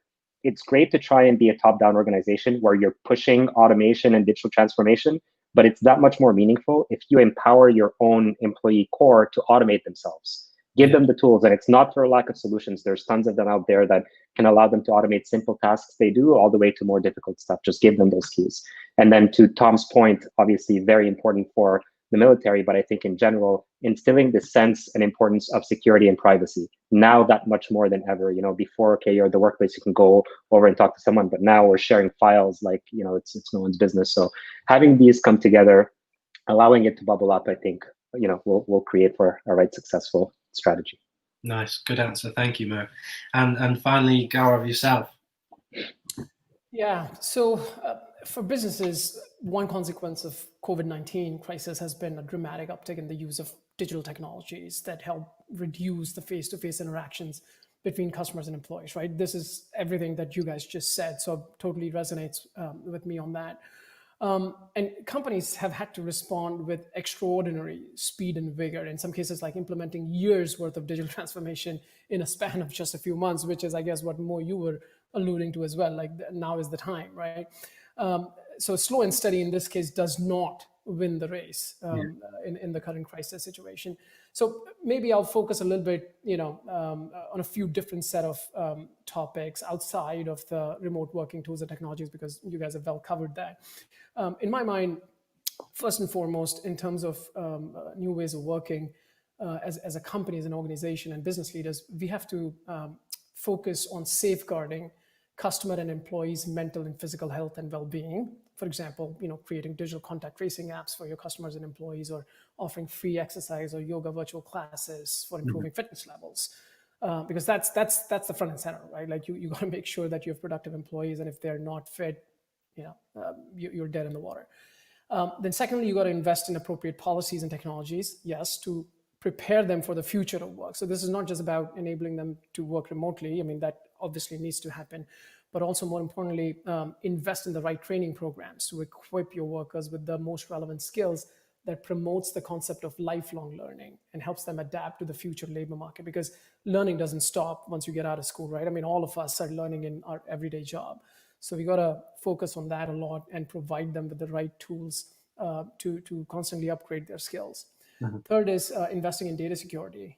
Speaker 14: it's great to try and be a top-down organization where you're pushing automation and digital transformation, but it's that much more meaningful if you empower your own employee core to automate themselves. Give them the tools, and it's not for a lack of solutions. There's tons of them out there that can allow them to automate simple tasks they do all the way to more difficult stuff. Just give them those keys. And then to Tom's point, obviously very important for the military, but I think in general, instilling the sense and importance of security and privacy. Now that much more than ever. Before, okay, you're at the workplace, you can go over and talk to someone, but now we're sharing files like, it's no one's business. So having these come together, allowing it to bubble up, I think, will create for a right successful strategy.
Speaker 1: Nice, good answer. Thank you, Mo. And finally, Gaurav, yourself.
Speaker 13: Yeah, so for businesses, one consequence of COVID-19 crisis has been a dramatic uptick in the use of digital technologies that help reduce the face-to-face interactions between customers and employees, right? This is everything that you guys just said, so totally resonates with me on that. And companies have had to respond with extraordinary speed and vigor, in some cases like implementing years worth of digital transformation in a span of just a few months, which is, I guess, what Mo, you were alluding to as well, like now is the time, right? So slow and steady in this case does not win the race in the current crisis situation. So maybe I'll focus a little bit, on a few different set of topics outside of the remote working tools and technologies, because you guys have well covered that. In my mind, first and foremost, in terms of new ways of working, as a company, as an organization, and business leaders, we have to focus on safeguarding customer and employees' mental and physical health and well-being. For example, creating digital contact tracing apps for your customers and employees, or offering free exercise or yoga virtual classes for improving fitness levels. Because that's the front and center, right? Like you got to make sure that you have productive employees, and if they're not fit, you're dead in the water. Then secondly, you got to invest in appropriate policies and technologies, yes, to prepare them for the future of work. So this is not just about enabling them to work remotely. I mean, that obviously needs to happen, but also more importantly, invest in the right training programs to equip your workers with the most relevant skills that promotes the concept of lifelong learning and helps them adapt to the future labor market, because learning doesn't stop once you get out of school, right? I mean, all of us are learning in our everyday job. So we got to focus on that a lot and provide them with the right tools to constantly upgrade their skills. Third is investing in data security.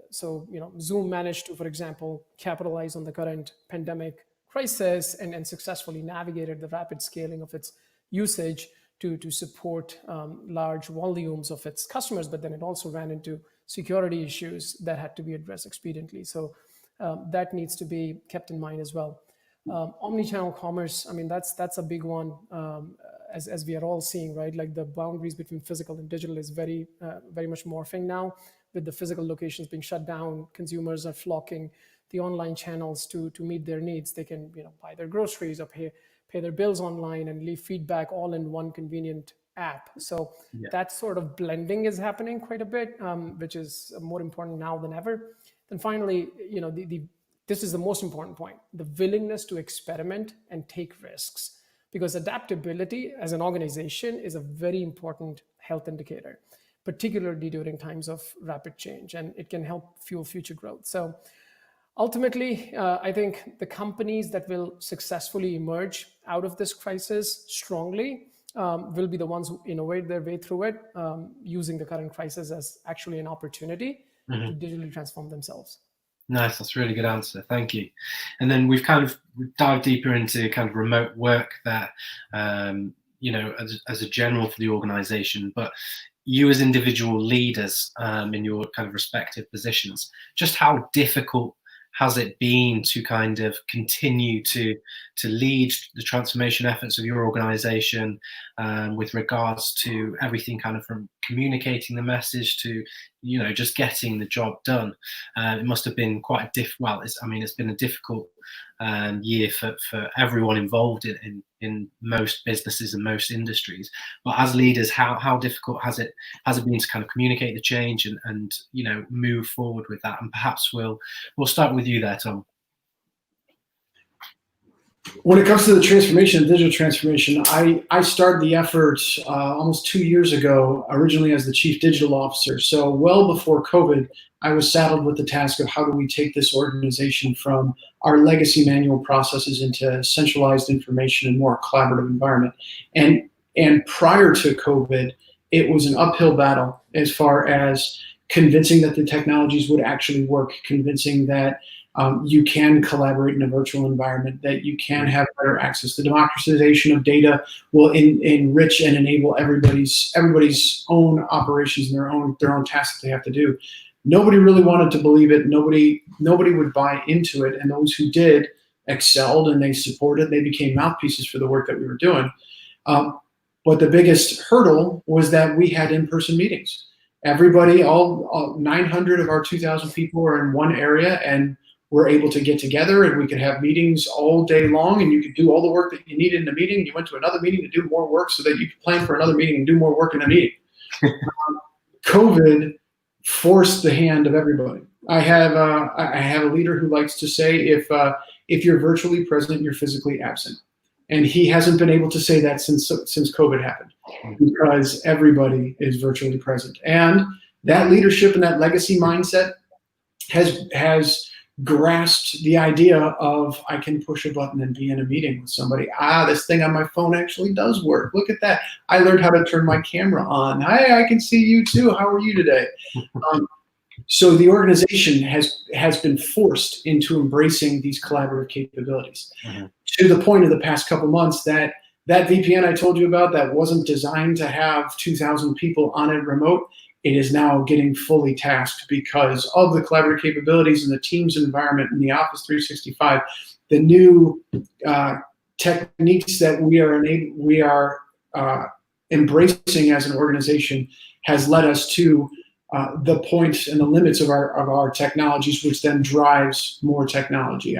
Speaker 13: So, Zoom managed to, for example, capitalize on the current pandemic crisis and successfully navigated the rapid scaling of its usage to support large volumes of its customers, but then it also ran into security issues that had to be addressed expediently. So that needs to be kept in mind as well. Omni-channel commerce, I mean, that's a big one, as we are all seeing, right? Like the boundaries between physical and digital is very much morphing now. With the physical locations being shut down, consumers are flocking the online channels to meet their needs. They can buy their groceries or pay their bills online and leave feedback all in one convenient app. So that sort of blending is happening quite a bit, which is more important now than ever. Then finally, this is the most important point, the willingness to experiment and take risks, because adaptability as an organization is a very important health indicator, particularly during times of rapid change, and it can help fuel future growth. So ultimately, I think the companies that will successfully emerge out of this crisis strongly will be the ones who innovate their way through it, using the current crisis as actually an opportunity to digitally transform themselves.
Speaker 1: Nice, that's a really good answer. Thank you. And then we've dived deeper into kind of remote work there, as a general for the organization, but you as individual leaders in your kind of respective positions, just how difficult has it been to kind of continue to lead the transformation efforts of your organization with regards to everything kind of from communicating the message to, just getting the job done? It must have been quite it's been a difficult year for everyone involved in most businesses and most industries. But as leaders, how difficult has it been to kind of communicate the change and move forward with that? And perhaps we'll start with you there, Tom.
Speaker 11: When it comes to the transformation, digital transformation, I started the effort almost 2 years ago, originally as the Chief Digital Officer. So well before COVID, I was saddled with the task of how do we take this organization from our legacy manual processes into centralized information and more collaborative environment. And prior to COVID, it was an uphill battle as far as convincing that the technologies would actually work, convincing that you can collaborate in a virtual environment, that you can have better access. The democratization of data will enrich and enable everybody's own operations and their own tasks that they have to do. Nobody really wanted to believe it. Nobody would buy into it, and those who did excelled and they supported. They became mouthpieces for the work that we were doing. But the biggest hurdle was that we had in-person meetings. Everybody, all 900 of our 2,000 people were in one area, and we're able to get together, and we could have meetings all day long, and you could do all the work that you needed in a meeting. You went to another meeting to do more work so that you could plan for another meeting and do more work in a meeting. COVID forced the hand of everybody. I have a leader who likes to say, if you're virtually present, you're physically absent. And he hasn't been able to say that since COVID happened, because everybody is virtually present. And that leadership and that legacy mindset has grasped the idea of, I can push a button and be in a meeting with somebody. This thing on my phone actually does work. Look at that. I learned how to turn my camera on. Hi, I can see you too. How are you today? So the organization has been forced into embracing these collaborative capabilities to the point of the past couple months that that VPN I told you about that wasn't designed to have 2,000 people on it remote, it is now getting fully tasked because of the collaborative capabilities in the Teams environment in the Office 365. The new techniques that we are embracing as an organization has led us to the points and the limits of our technologies, which then drives more technology.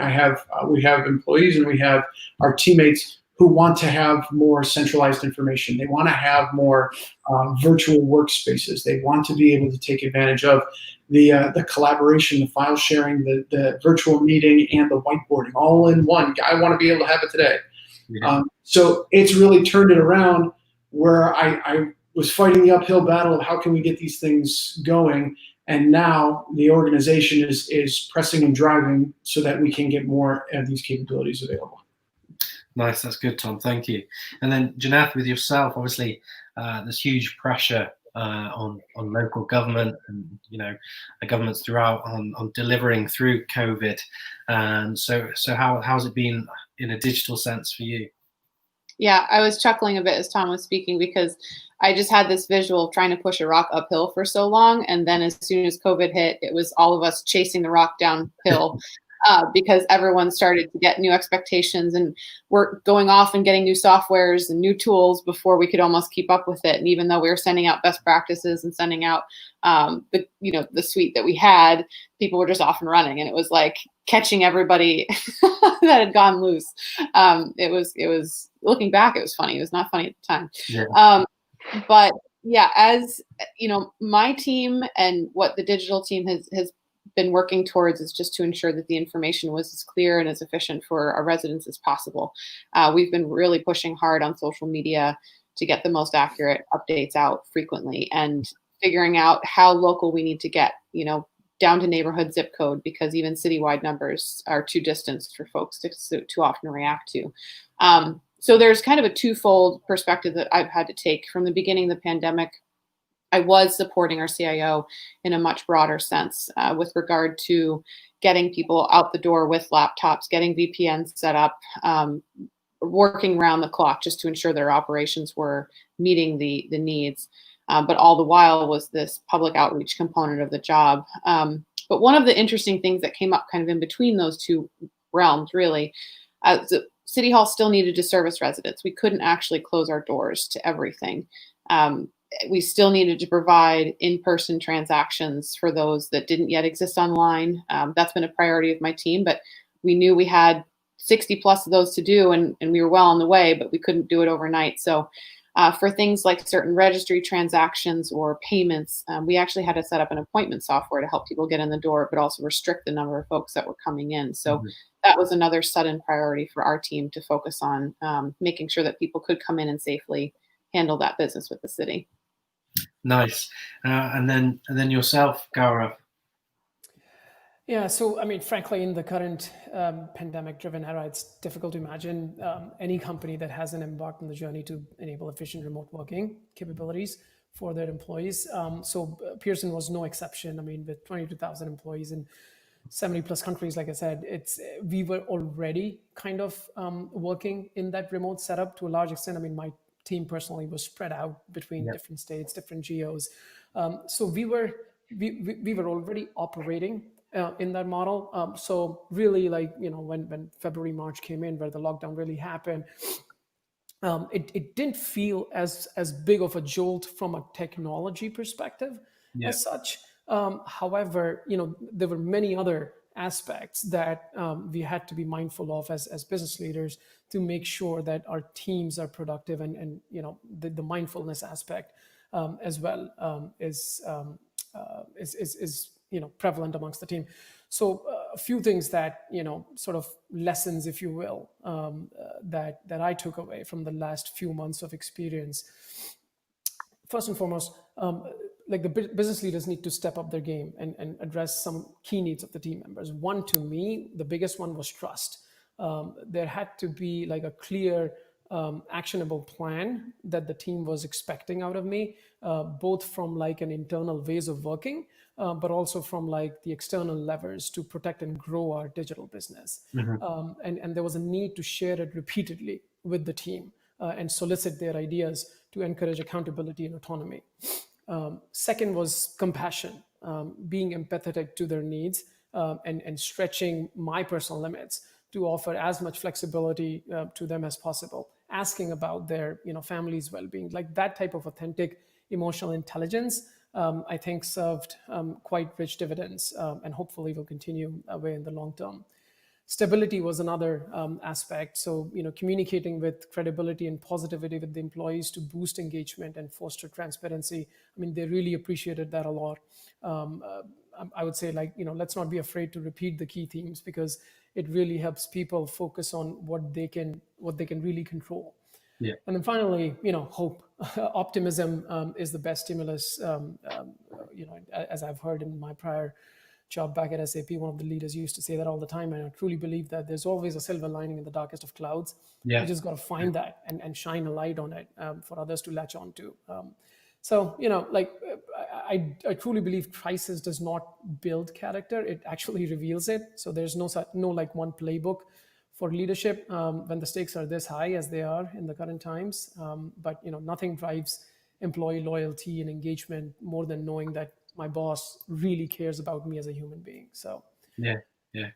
Speaker 11: We have employees and we have our teammates who want to have more centralized information. They want to have more virtual workspaces. They want to be able to take advantage of the collaboration, the file sharing, the virtual meeting, and the whiteboarding all in one. I want to be able to have it today. Yeah. So it's really turned it around where I was fighting the uphill battle of how can we get these things going, and now the organization is pressing and driving so that we can get more of these capabilities available.
Speaker 1: Nice, that's good, Tom. Thank you. And then Janath, with yourself, obviously, there's huge pressure on local government and governments throughout on delivering through COVID. So how's it been in a digital sense for you?
Speaker 12: Yeah, I was chuckling a bit as Tom was speaking because I just had this visual of trying to push a rock uphill for so long, and then as soon as COVID hit, it was all of us chasing the rock downhill. Because everyone started to get new expectations and we're going off and getting new softwares and new tools before we could almost keep up with it. And even though we were sending out best practices and sending out the suite that we had, people were just off and running, and it was like catching everybody that had gone loose. It was looking back, it was funny. It was not funny at the time. Yeah. But yeah, as my team and what the digital team has been working towards is just to ensure that the information was as clear and as efficient for our residents as possible. We've been really pushing hard on social media to get the most accurate updates out frequently and figuring out how local we need to get, down to neighborhood zip code, because even citywide numbers are too distant for folks to often react to. So there's kind of a twofold perspective that I've had to take. From the beginning of the pandemic, I was supporting our CIO in a much broader sense with regard to getting people out the door with laptops, getting VPNs set up, working around the clock just to ensure their operations were meeting the needs. But all the while was this public outreach component of the job. But one of the interesting things that came up kind of in between those two realms, really, the City Hall still needed to service residents. We couldn't actually close our doors to everything. We still needed to provide in-person transactions for those that didn't yet exist online. That's been a priority of my team, but we knew we had 60 plus of those to do, and we were well on the way, but we couldn't do it overnight. So for things like certain registry transactions or payments, we actually had to set up an appointment software to help people get in the door, but also restrict the number of folks that were coming in. So that was another sudden priority for our team to focus on, making sure that people could come in and safely handle that business with the city.
Speaker 1: Nice. And then yourself, Gaurav.
Speaker 13: Yeah, so I mean, frankly, in the current pandemic-driven era, it's difficult to imagine any company that hasn't embarked on the journey to enable efficient remote working capabilities for their employees. So Pearson was no exception. I mean, with 22,000 employees in 70 plus countries, like I said, we were already kind of working in that remote setup to a large extent. I mean, my team personally was spread out between different states, different geos. So we were already operating in that model. So really, like, when February, March came in, where the lockdown really happened, it didn't feel as big of a jolt from a technology perspective as such. However, there were many other aspects that we had to be mindful of as business leaders to make sure that our teams are productive, and the mindfulness aspect as well is prevalent amongst the team. So a few things that sort of lessons, if you will, that I took away from the last few months of experience. First and foremost, like the business leaders need to step up their game and address some key needs of the team members. One, to me, the biggest one was trust. There had to be like a clear, actionable plan that the team was expecting out of me, both from like an internal ways of working, but also from like the external levers to protect and grow our digital business. And there was a need to share it repeatedly with the team. and solicit their ideas to encourage accountability and autonomy. Second was compassion, being empathetic to their needs and stretching my personal limits to offer as much flexibility to them as possible, asking about their family's well-being. Like that type of authentic emotional intelligence, I think served quite rich dividends and hopefully will continue away in the long term. Stability was another aspect. So, communicating with credibility and positivity with the employees to boost engagement and foster transparency. I mean, they really appreciated that a lot. I would say, let's not be afraid to repeat the key themes, because it really helps people focus on what they can really control.
Speaker 1: Yeah.
Speaker 13: And then finally, hope. Optimism is the best stimulus. As I've heard in my prior job back at SAP, one of the leaders used to say that all the time, and I truly believe that there's always a silver lining in the darkest of clouds.
Speaker 1: Yeah.
Speaker 13: You just got to find that and shine a light on it for others to latch on to. I truly believe crisis does not build character; it actually reveals it. So there's no one playbook for leadership when the stakes are this high as they are in the current times. But nothing drives employee loyalty and engagement more than knowing that my boss really cares about me as a human being. So
Speaker 1: yeah,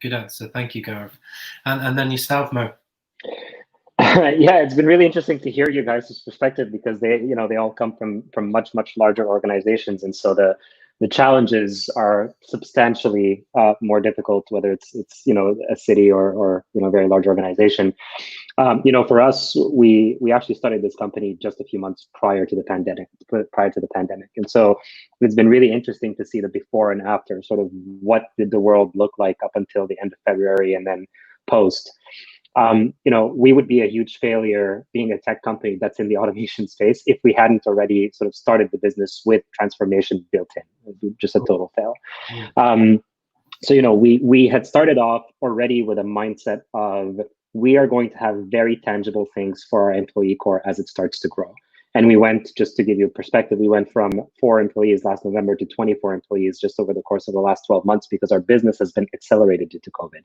Speaker 1: good answer. Thank you, Gaurav. And then yourself, Mo.
Speaker 14: Yeah, it's been really interesting to hear you guys' perspective, because they all come from much larger organizations, and so the challenges are substantially more difficult, whether it's a city or a very large organization. For us, we actually started this company just a few months prior to the pandemic, and so it's been really interesting to see the before and after. Sort of what did the world look like up until the end of February, and then post. We would be a huge failure being a tech company that's in the automation space if we hadn't already sort of started the business with transformation built in. It would be just a total fail.
Speaker 1: Yeah.
Speaker 14: So we had started off already with a mindset of, we are going to have very tangible things for our employee core as it starts to grow. And we went, just to give you a perspective, we went from 4 employees last November to 24 employees just over the course of the last 12 months, because our business has been accelerated due to COVID.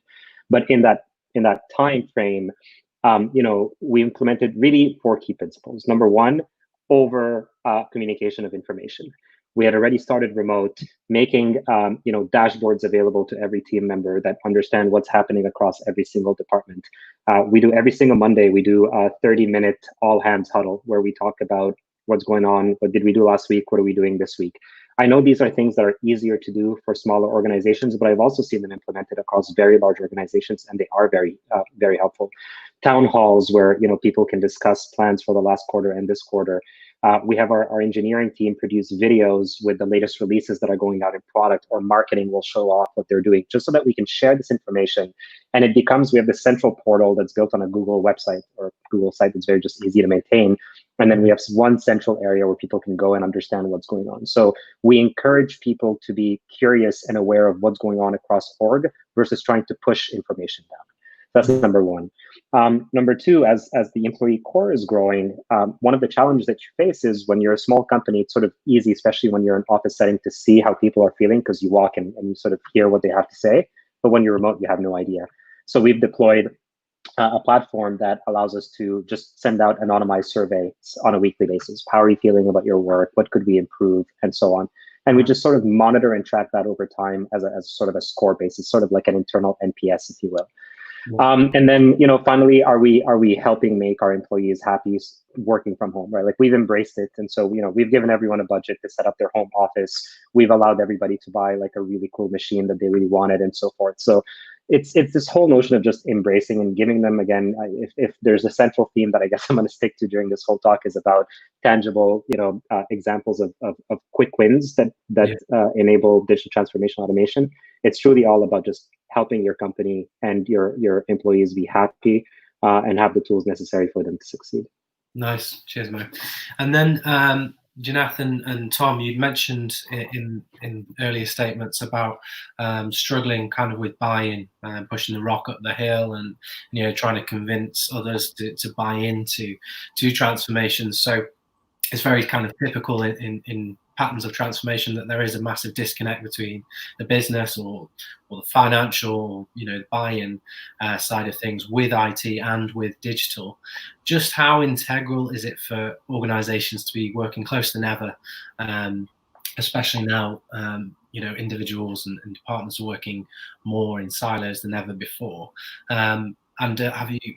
Speaker 14: But in that time frame, we implemented really 4 key principles. Number 1, over communication of information. We had already started remote, making dashboards available to every team member that understand what's happening across every single department. We do every single Monday, we do a 30-minute all hands huddle where we talk about what's going on, what did we do last week, what are we doing this week. I know these are things that are easier to do for smaller organizations, but I've also seen them implemented across very large organizations, and they are very, very helpful. Town halls where people can discuss plans for the last quarter and this quarter. We have our engineering team produce videos with the latest releases that are going out in product, or marketing will show off what they're doing, just so that we can share this information. And it becomes, we have this central portal that's built on a Google website or Google site that's very just easy to maintain. And then we have one central area where people can go and understand what's going on. So we encourage people to be curious and aware of what's going on across org versus trying to push information down. That's number 1. Number 2, as the employee core is growing, one of the challenges that you face is when you're a small company, it's sort of easy, especially when you're in office setting, to see how people are feeling, because you walk in and you sort of hear what they have to say. But when you're remote, you have no idea. So we've deployed a platform that allows us to just send out anonymized surveys on a weekly basis. How are you feeling about your work? What could we improve? And so on. And we just sort of monitor and track that over time as sort of a score basis, sort of like an internal NPS, if you will. And then, finally, are we helping make our employees happy working from home, right? Like, we've embraced it. And so, we've given everyone a budget to set up their home office. We've allowed everybody to buy like a really cool machine that they really wanted, and so forth. So it's this whole notion of just embracing and giving them, again, if there's a central theme that I guess I'm going to stick to during this whole talk, is about tangible, examples of quick wins that enable digital transformation automation. It's truly all about just helping your company and your employees be happy and have the tools necessary for them to succeed.
Speaker 1: Nice. Cheers, Mo. And then Jonathan and Tom, you'd mentioned in earlier statements about struggling kind of with buy-in, pushing the rock up the hill, and trying to convince others to buy into transformations. So it's very kind of typical in patterns of transformation, that there is a massive disconnect between the business or the financial, buy-in side of things with IT and with digital. Just how integral is it for organizations to be working closer than ever, especially now, individuals and departments are working more in silos than ever before? And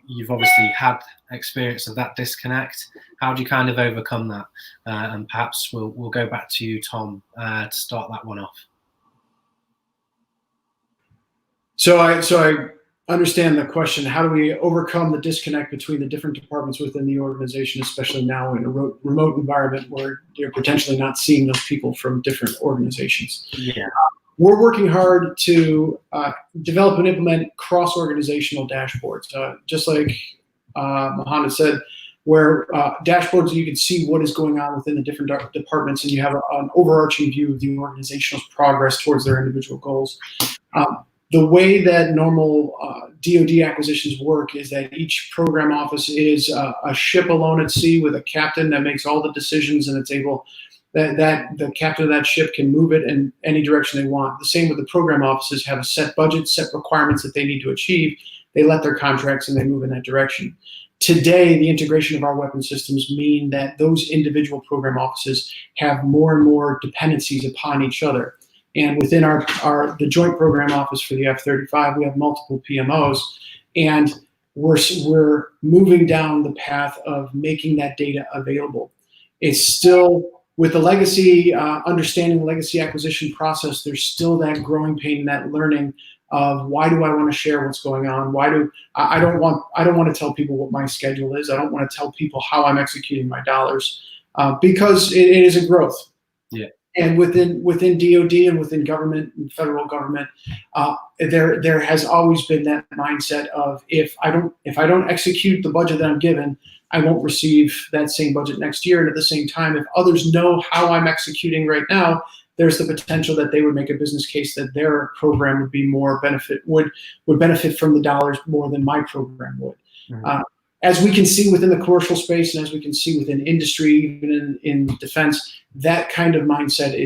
Speaker 1: you've obviously had experience of that disconnect. How do you kind of overcome that? And perhaps we'll go back to you, Tom, to start that one off.
Speaker 11: So I understand the question. How do we overcome the disconnect between the different departments within the organization, especially now in a remote environment where you're potentially not seeing those people from different organizations?
Speaker 1: Yeah.
Speaker 11: We're working hard to develop and implement cross-organizational dashboards, just like Mohammed said, where dashboards you can see what is going on within the different departments, and you have an overarching view of the organization's progress towards their individual goals. The way that normal DoD acquisitions work is that each program office is a ship alone at sea with a captain that makes all the decisions, and it's able that the captain of that ship can move it in any direction they want. The same with the program offices, have a set budget, set requirements that they need to achieve. They let their contracts and they move in that direction. Today, the integration of our weapon systems mean that those individual program offices have more and more dependencies upon each other. And within the Joint Program Office for the F-35, we have multiple PMOs, and we're moving down the path of making that data available. It's still, with the legacy, understanding the legacy acquisition process, there's still that growing pain and that learning of why do I want to share what's going on? I don't want to tell people what my schedule is. I don't want to tell people how I'm executing my dollars, because it is a growth.
Speaker 1: Yeah.
Speaker 11: And within DoD and within government and federal government, there has always been that mindset of if I don't execute the budget that I'm given, I won't receive that same budget next year. And at the same time, if others know how I'm executing right now, there's the potential that they would make a business case that their program would be would benefit from the dollars more than my program would. Mm-hmm. As we can see within the commercial space, and as we can see within industry, even in defense, that kind of mindset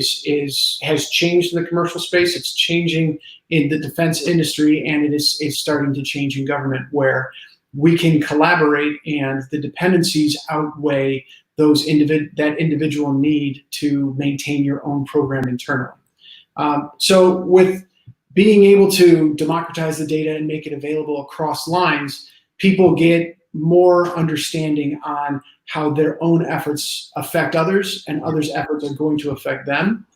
Speaker 11: has changed in the commercial space. It's changing in the defense industry, and it is starting to change in government, where we can collaborate and the dependencies outweigh that individual need to maintain your own program internally. So with being able to democratize the data and make it available across lines, people get more understanding on how their own efforts affect others and others' efforts are going to affect them.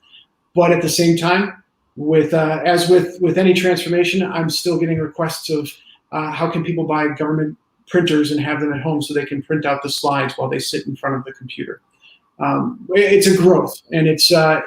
Speaker 11: But at the same time, as with any transformation, I'm still getting requests of how can people buy government printers and have them at home so they can print out the slides while they sit in front of the computer. It's a growth, and it's a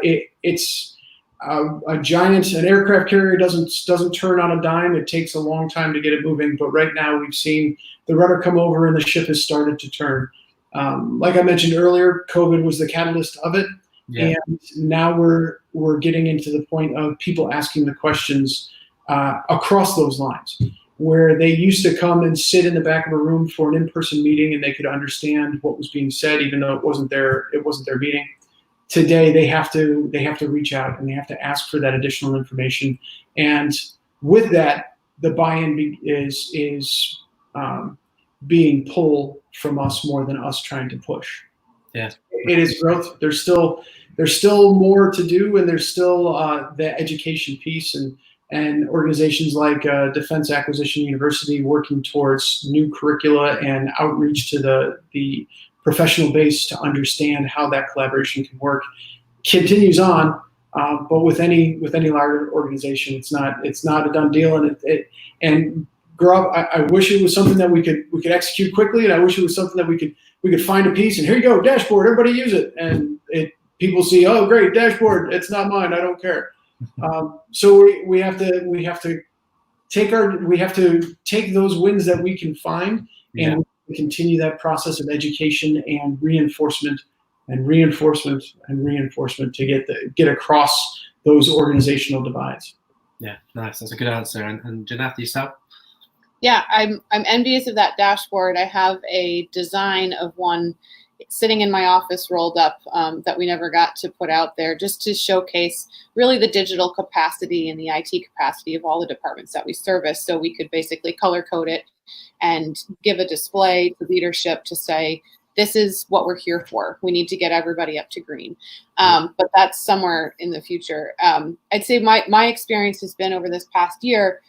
Speaker 11: giant. An aircraft carrier doesn't turn on a dime. It takes a long time to get it moving. But right now, we've seen the rudder come over and the ship has started to turn. Like I mentioned earlier, COVID was the catalyst of it, yeah. And now we're getting into the point of people asking the questions across those lines, where they used to come and sit in the back of a room for an in-person meeting and they could understand what was being said, even though it wasn't their meeting. Today they have to reach out and they have to ask for that additional information, and with that, the buy-in is being pulled from us more than us trying to push.
Speaker 1: Yeah,
Speaker 11: it is growth. There's still more to do, and there's still the education piece and organizations like Defense Acquisition University working towards new curricula and outreach to the professional base to understand how that collaboration can work continues on. But with any larger organization, it's not a done deal, and grow up. I wish it was something that we could execute quickly, and I wish it was something that we could find a piece and here you go, dashboard, everybody use it, and people see, oh great, dashboard, it's not mine, I don't care. So we have to take those wins that we can find, yeah, and continue that process of education and reinforcement to get across those organizational divides.
Speaker 1: Yeah, nice. That's a good answer. And Janeth, yourself?
Speaker 12: Yeah, I'm envious of that dashboard. I have a design of one sitting in my office rolled up that we never got to put out there, just to showcase really the digital capacity and the IT capacity of all the departments that we service. So we could basically color code it and give a display to leadership to say, this is what we're here for. We need to get everybody up to green. But that's somewhere in the future. I'd say my experience has been over this past year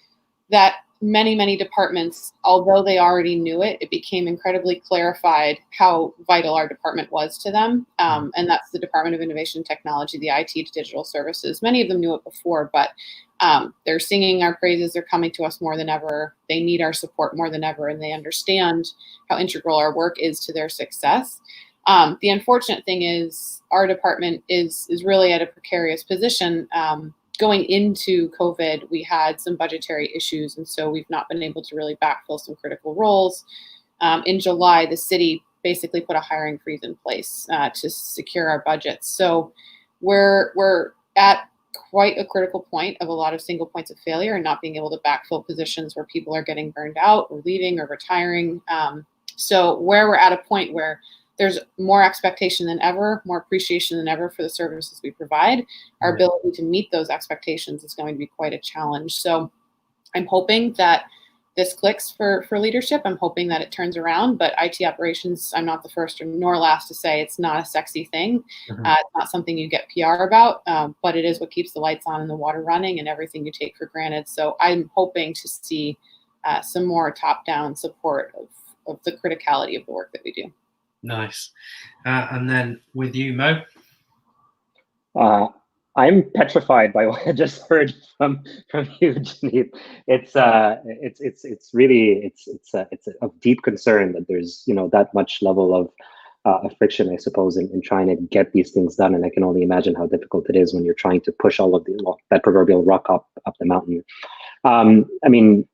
Speaker 12: that many departments, although they already knew it, it became incredibly clarified how vital our department was to them. And that's the Department of Innovation and Technology, the IT to digital services. Many of them knew it before, but they're singing our praises. They're coming to us more than ever. They need our support more than ever, and they understand how integral our work is to their success. The unfortunate thing is our department is really at a precarious position. Going into COVID, we had some budgetary issues, and so we've not been able to really backfill some critical roles. In July, the city basically put a hiring freeze in place to secure our budgets. So we're at quite a critical point of a lot of single points of failure and not being able to backfill positions where people are getting burned out or leaving or retiring. So where we're at a point where there's more expectation than ever, more appreciation than ever for the services we provide. Our ability to meet those expectations is going to be quite a challenge. So I'm hoping that this clicks for leadership. I'm hoping that it turns around, but IT operations, I'm not the first nor last to say it's not a sexy thing. It's not something you get PR about, but it is what keeps the lights on and the water running and everything you take for granted. So I'm hoping to see some more top-down support of the criticality of the work that we do.
Speaker 1: Nice. And then with you, Mo?
Speaker 14: I'm petrified by what I just heard from you, Janine. It's really of deep concern that there's that much level of friction, I suppose, in trying to get these things done. And I can only imagine how difficult it is when you're trying to push all of that proverbial rock up the mountain. I mean,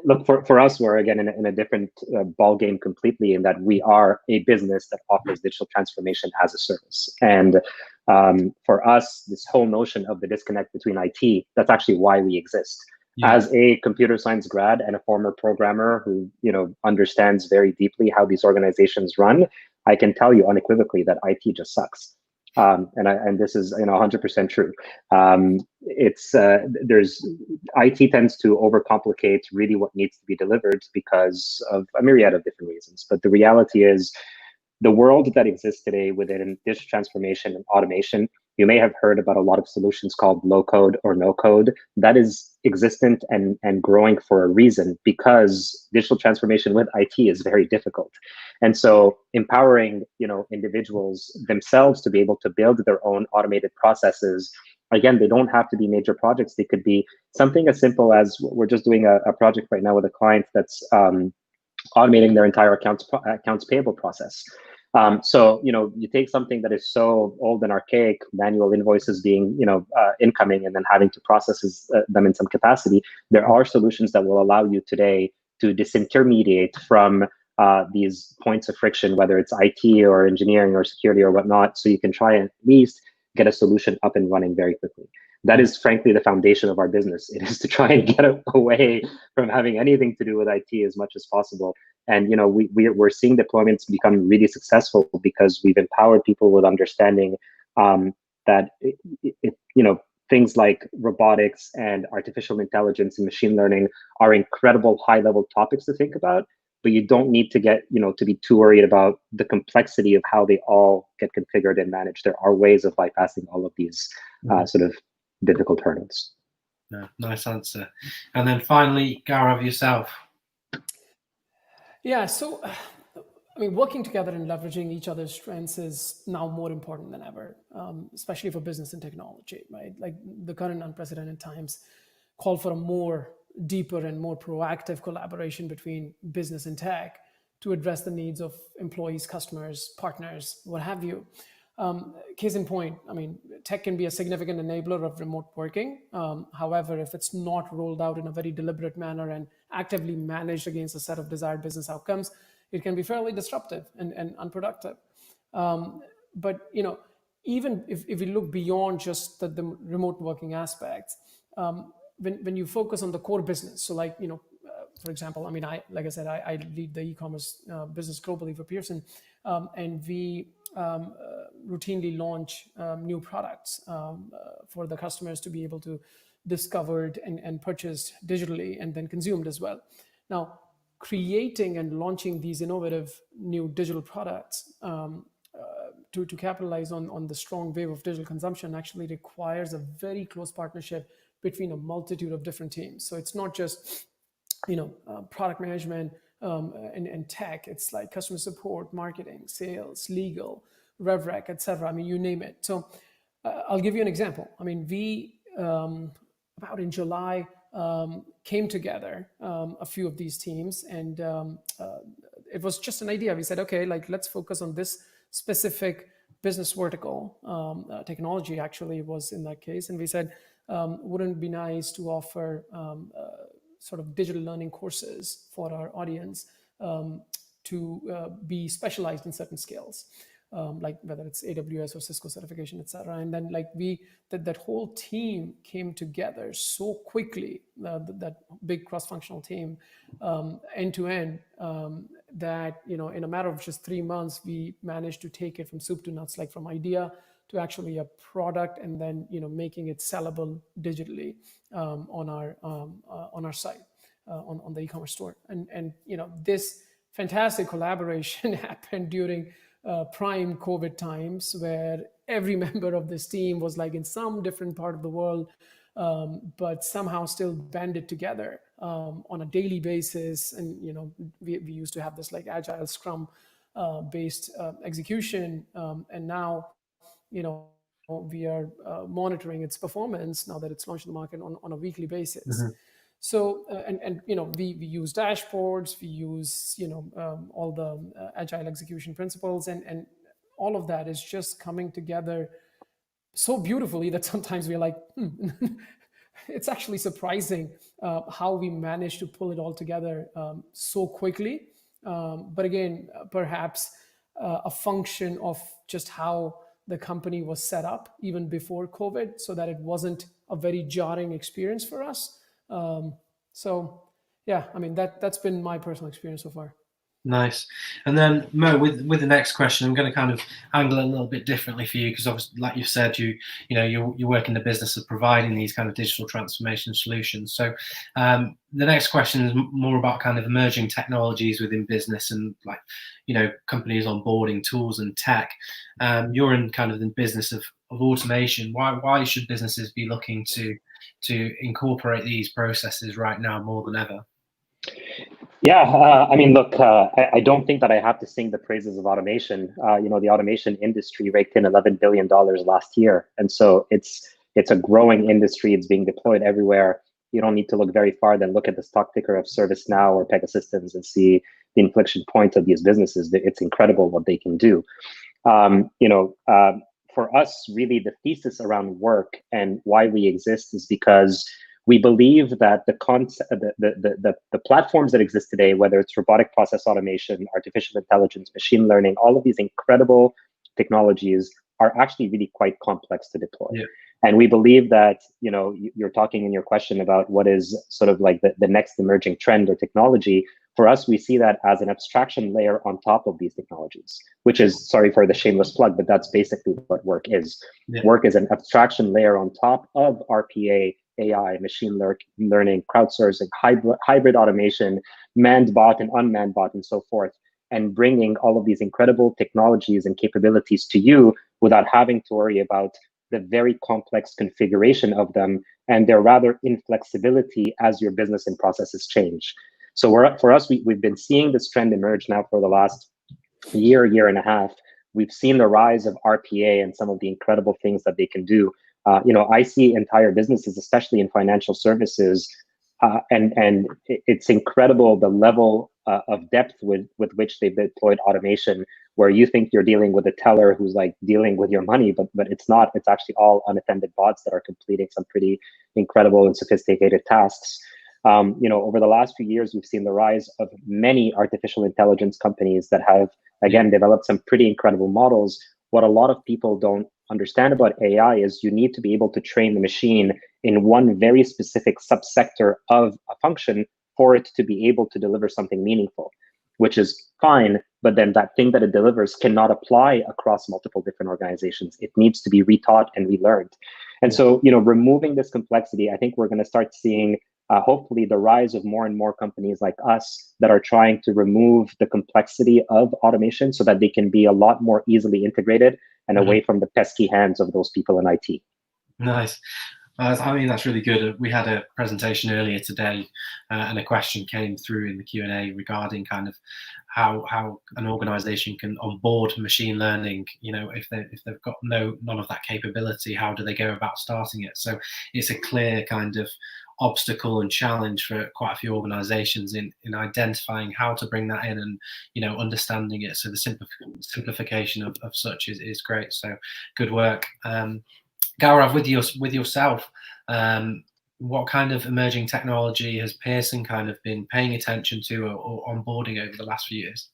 Speaker 14: look, for us, we're again in a different ball game completely, in that we are a business that offers digital transformation as a service. And for us, this whole notion of the disconnect between IT, that's actually why we exist. As a computer science grad and a former programmer who understands very deeply how these organizations run, I can tell you unequivocally that IT just sucks. And this is 100% true. IT tends to overcomplicate really what needs to be delivered because of a myriad of different reasons. But the reality is, the world that exists today within digital transformation and automation, you may have heard about a lot of solutions called low code or no code. That is existent and growing for a reason, because digital transformation with IT is very difficult. And so empowering individuals themselves to be able to build their own automated processes, again, they don't have to be major projects. They could be something as simple as, we're just doing a project right now with a client that's automating their entire accounts payable process. So you take something that is so old and archaic, manual invoices being incoming and then having to process them in some capacity. There are solutions that will allow you today to disintermediate from these points of friction, whether it's IT or engineering or security or whatnot, so you can try and at least get a solution up and running very quickly. That is frankly the foundation of our business. It is to try and get away from having anything to do with IT as much as possible. And we're seeing deployments become really successful because we've empowered people with understanding that things like robotics and artificial intelligence and machine learning are incredible high-level topics to think about, but you don't need to get to be too worried about the complexity of how they all get configured and managed. There are ways of bypassing all of these sort of difficult hurdles.
Speaker 1: No, nice answer. And then finally, Gaurav, yourself.
Speaker 13: Yeah, so I mean, working together and leveraging each other's strengths is now more important than ever, especially for business and technology, right? Like, the current unprecedented times call for a more deeper and more proactive collaboration between business and tech to address the needs of employees, customers, partners, what have you. Case in point, I mean, tech can be a significant enabler of remote working. However, if it's not rolled out in a very deliberate manner and actively managed against a set of desired business outcomes, it can be fairly disruptive and unproductive. But even if we look beyond just the remote working aspects, when you focus on the core business, so like for example, I mean, like I said, I lead the e-commerce business globally for Pearson, and we routinely launch new products for the customers to be able to discovered and purchased digitally and then consumed as well. Now, creating and launching these innovative new digital products to capitalize on the strong wave of digital consumption actually requires a very close partnership between a multitude of different teams. So it's not just product management and tech. It's like customer support, marketing, sales, legal, RevRec, etc. I mean, you name it. So I'll give you an example. I mean, we about in July came together, a few of these teams, and it was just an idea. We said, okay, like let's focus on this specific business vertical. Technology actually was in that case, and we said, wouldn't it be nice to offer sort of digital learning courses for our audience to be specialized in certain skills, like whether it's AWS or Cisco certification, etc. And then like that whole team came together so quickly, that big cross-functional team, end to end, that in a matter of just 3 months, we managed to take it from soup to nuts, like from idea to actually a product, and then making it sellable digitally on our site, on the e-commerce store. And this fantastic collaboration happened during prime COVID times, where every member of this team was like in some different part of the world, but somehow still banded together on a daily basis. And we used to have this like agile Scrum based execution, and now we are monitoring its performance now that it's launched in the market on a weekly basis. Mm-hmm. So we use dashboards, we use all the agile execution principles, and all of that is just coming together so beautifully that sometimes we're like, it's actually surprising how we managed to pull it all together so quickly. But again, perhaps a function of just how the company was set up even before COVID, so that it wasn't a very jarring experience for us. So yeah, I mean, that's been my personal experience so far.
Speaker 1: Nice. And then Mo, with the next question, I'm going to kind of angle it a little bit differently for you, because obviously, like you said, you work in the business of providing these kind of digital transformation solutions. So the next question is more about kind of emerging technologies within business and like companies onboarding tools and tech. You're in kind of the business of automation. Why should businesses be looking to incorporate these processes right now more than ever?
Speaker 14: Yeah, I mean, look, I don't think that I have to sing the praises of automation. The automation industry raked in $11 billion last year. And so it's a growing industry. It's being deployed everywhere. You don't need to look very far, then look at the stock ticker of ServiceNow or Pegasystems and see the inflection point of these businesses. It's incredible what they can do. For us, really, the thesis around work and why we exist is because we believe that the platforms that exist today, whether it's robotic process automation, artificial intelligence, machine learning, all of these incredible technologies are actually really quite complex to deploy. Yeah. And we believe that, you're talking in your question about what is sort of like the next emerging trend or technology. For us, we see that as an abstraction layer on top of these technologies, which is, sorry for the shameless plug, but that's basically what work is. Yeah. Work is an abstraction layer on top of RPA, AI, machine learning, crowdsourcing, hybrid automation, manned bot and unmanned bot, and so forth, and bringing all of these incredible technologies and capabilities to you without having to worry about the very complex configuration of them and their rather inflexibility as your business and processes change. So for us, we've been seeing this trend emerge now for the last year and a half. We've seen the rise of RPA and some of the incredible things that they can do. I see entire businesses, especially in financial services, and it's incredible the level of depth with which they've deployed automation, where you think you're dealing with a teller who's like dealing with your money, but it's not. It's actually all unattended bots that are completing some pretty incredible and sophisticated tasks. Over the last few years, we've seen the rise of many artificial intelligence companies that have, again, developed some pretty incredible models. What a lot of people don't understand about AI is you need to be able to train the machine in one very specific subsector of a function for it to be able to deliver something meaningful, which is fine. But then that thing that it delivers cannot apply across multiple different organizations. It needs to be retaught and relearned. And so, removing this complexity, I think we're going to start seeing hopefully the rise of more and more companies like us that are trying to remove the complexity of automation so that they can be a lot more easily integrated and away from the pesky hands of those people in IT.
Speaker 1: Nice. I mean, that's really good. We had a presentation earlier today, and a question came through in the Q&A regarding kind of how an organization can onboard machine learning. If they've got none of that capability, how do they go about starting it? So it's a clear kind of obstacle and challenge for quite a few organizations in identifying how to bring that in and understanding it. So the simplification of such is great. So good work. Gaurav, with yourself, what kind of emerging technology has Pearson kind of been paying attention to or onboarding over the last few years?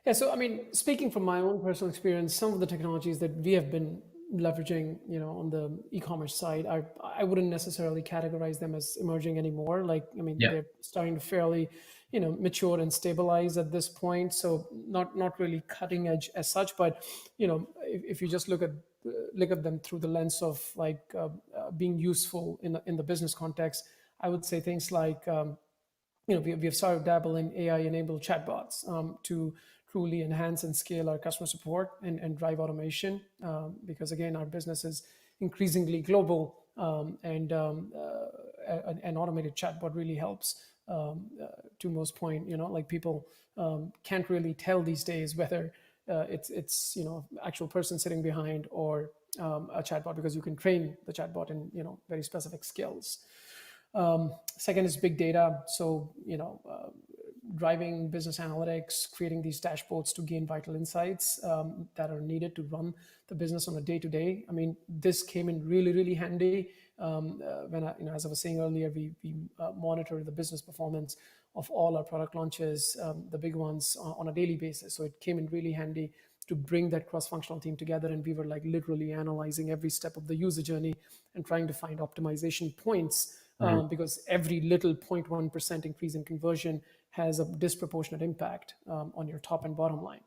Speaker 13: Yeah, so I mean, speaking from my own personal experience, some of the technologies that we have been leveraging, on the e-commerce side, I wouldn't necessarily categorize them as emerging anymore. They're starting to fairly, mature and stabilize at this point. So not really cutting edge as such, but if you just look at them through the lens of being useful in the business context, I would say things like we have started dabbling in AI-enabled chatbots to truly enhance and scale our customer support and drive automation, because again, our business is increasingly global, and an automated chatbot really helps. To most point, people can't really tell these days whether it's actual person sitting behind or a chatbot, because you can train the chatbot in very specific skills. Second is big data. So driving business analytics, creating these dashboards to gain vital insights that are needed to run the business on a day-to-day. I mean, this came in really, really handy when as I was saying earlier, we monitor the business performance of all our product launches, the big ones, on a daily basis. So it came in really handy to bring that cross-functional team together, and we were literally analyzing every step of the user journey and trying to find optimization points, because every little 0.1% increase in conversion has a disproportionate impact on your top and bottom line.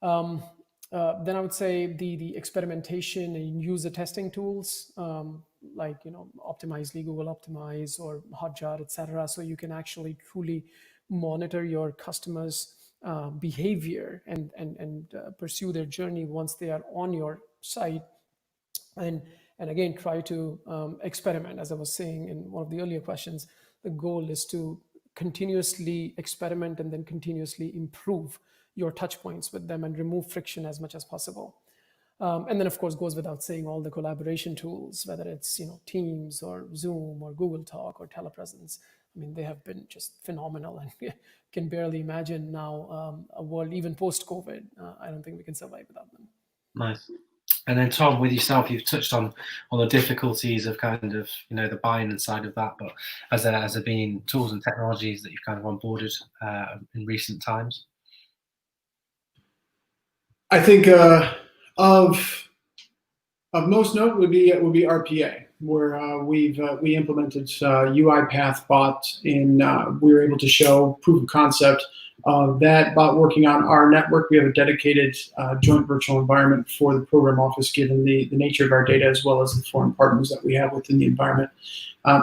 Speaker 13: Then I would say the experimentation and user testing tools, Optimizely, Google Optimize, or Hotjar, etc. So you can actually truly monitor your customers' behavior and pursue their journey once they are on your site, and again try to experiment. As I was saying in one of the earlier questions, the goal is to continuously experiment and then continuously improve your touch points with them and remove friction as much as possible. And then, of course, goes without saying all the collaboration tools, whether it's Teams or Zoom or Google Talk or telepresence. I mean, they have been just phenomenal, and can barely imagine now a world even post-COVID. I don't think we can survive without them.
Speaker 1: Nice. And then Tom, with yourself, you've touched on the difficulties of kind of the buying side of that, but has there been tools and technologies that you've kind of onboarded in recent times?
Speaker 11: I think of most note would be RPA, where we implemented UiPath bot we were able to show proof of concept of that bot working on our network. We have a dedicated joint virtual environment for the program office, given the nature of our data as well as the foreign partners that we have within the environment.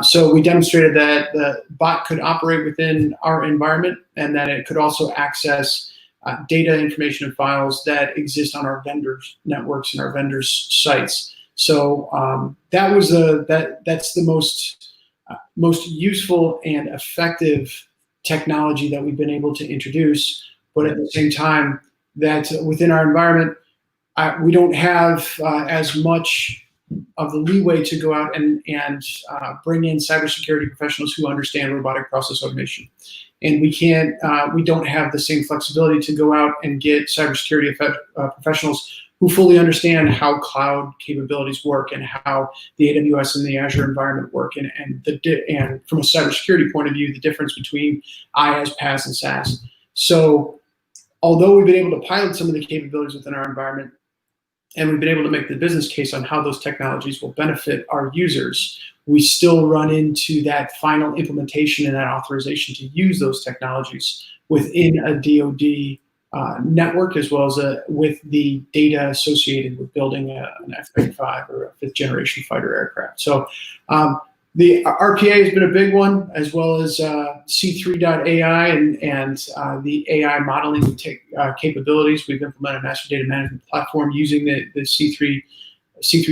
Speaker 11: So we demonstrated that the bot could operate within our environment, and that it could also access data, information, and files that exist on our vendors' networks and our vendors' sites. So that's the most useful and effective technology that we've been able to introduce. But at the same time, that within our environment, we don't have as much of the leeway to go out and bring in cybersecurity professionals who understand robotic process automation. And we don't have the same flexibility to go out and get cybersecurity professionals who fully understand how cloud capabilities work and how the AWS and the Azure environment work, and from a cybersecurity point of view, the difference between IaaS, PaaS, and SaaS. So although we've been able to pilot some of the capabilities within our environment, and we've been able to make the business case on how those technologies will benefit our users, we still run into that final implementation and that authorization to use those technologies within a DoD network, as well as with the data associated with building an F-35 or a fifth generation fighter aircraft. So the RPA has been a big one, as well as C3.ai and the AI modeling capabilities. We've implemented a master data management platform using the C3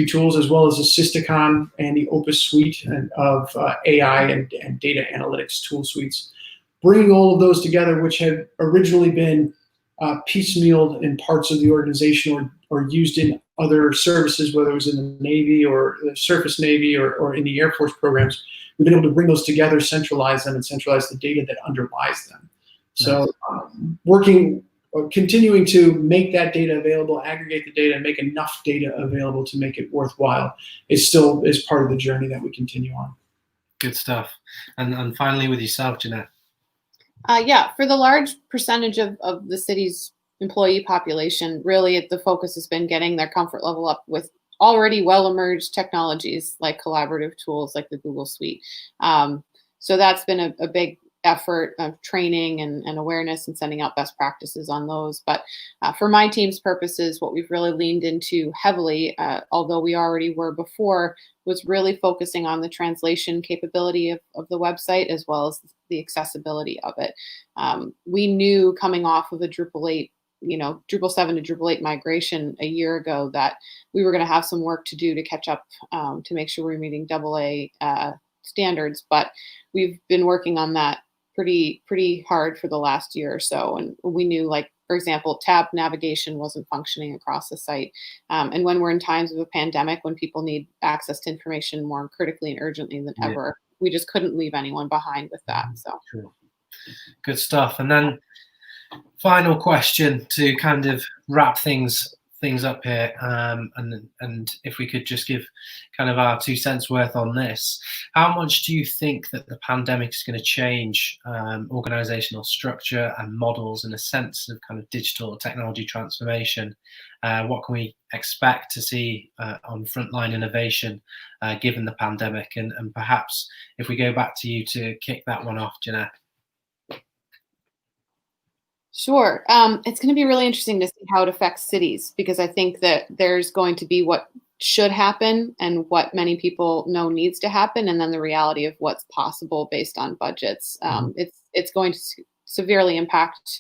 Speaker 11: tools, as well as the Systicon and the Opus suite of AI and data analytics tool suites. Bringing all of those together, which had originally been piecemealed in parts of the organization or used in other services, whether it was in the Navy or the Surface Navy or in the Air Force programs, we've been able to bring those together, centralize them, and centralize the data that underlies them. So continuing to make that data available, aggregate the data, and make enough data available to make it worthwhile is part of the journey that we continue on.
Speaker 1: Good stuff. And finally with yourself, Jeanette.
Speaker 12: Yeah, for the large percentage of the city's employee population, really the focus has been getting their comfort level up with already well-emerged technologies like collaborative tools like the Google Suite. So that's been a big effort of training and awareness and sending out best practices on those. But for my team's purposes, what we've really leaned into heavily, although we already were before, was really focusing on the translation capability of the website, as well as the accessibility of it. We knew coming off of a Drupal 8, Drupal 7 to Drupal 8 migration a year ago that we were going to have some work to do to catch up to make sure we're meeting AA standards. But we've been working on that pretty hard for the last year or so. And we knew, like, for example, tab navigation wasn't functioning across the site. And when we're in times of a pandemic, when people need access to information more critically and urgently than ever, we just couldn't leave anyone behind with that. So
Speaker 1: good stuff. And then final question to kind of wrap things up here, and if we could just give kind of our 2 cents worth on this, how much do you think that the pandemic is going to change organizational structure and models in a sense of kind of digital technology transformation? What can we expect to see on frontline innovation given the pandemic? And perhaps if we go back to you to kick that one off, Jeanette.
Speaker 12: Sure. It's going to be really interesting to see how it affects cities, because I think that there's going to be what should happen and what many people know needs to happen, and then the reality of what's possible based on budgets. It's going to severely impact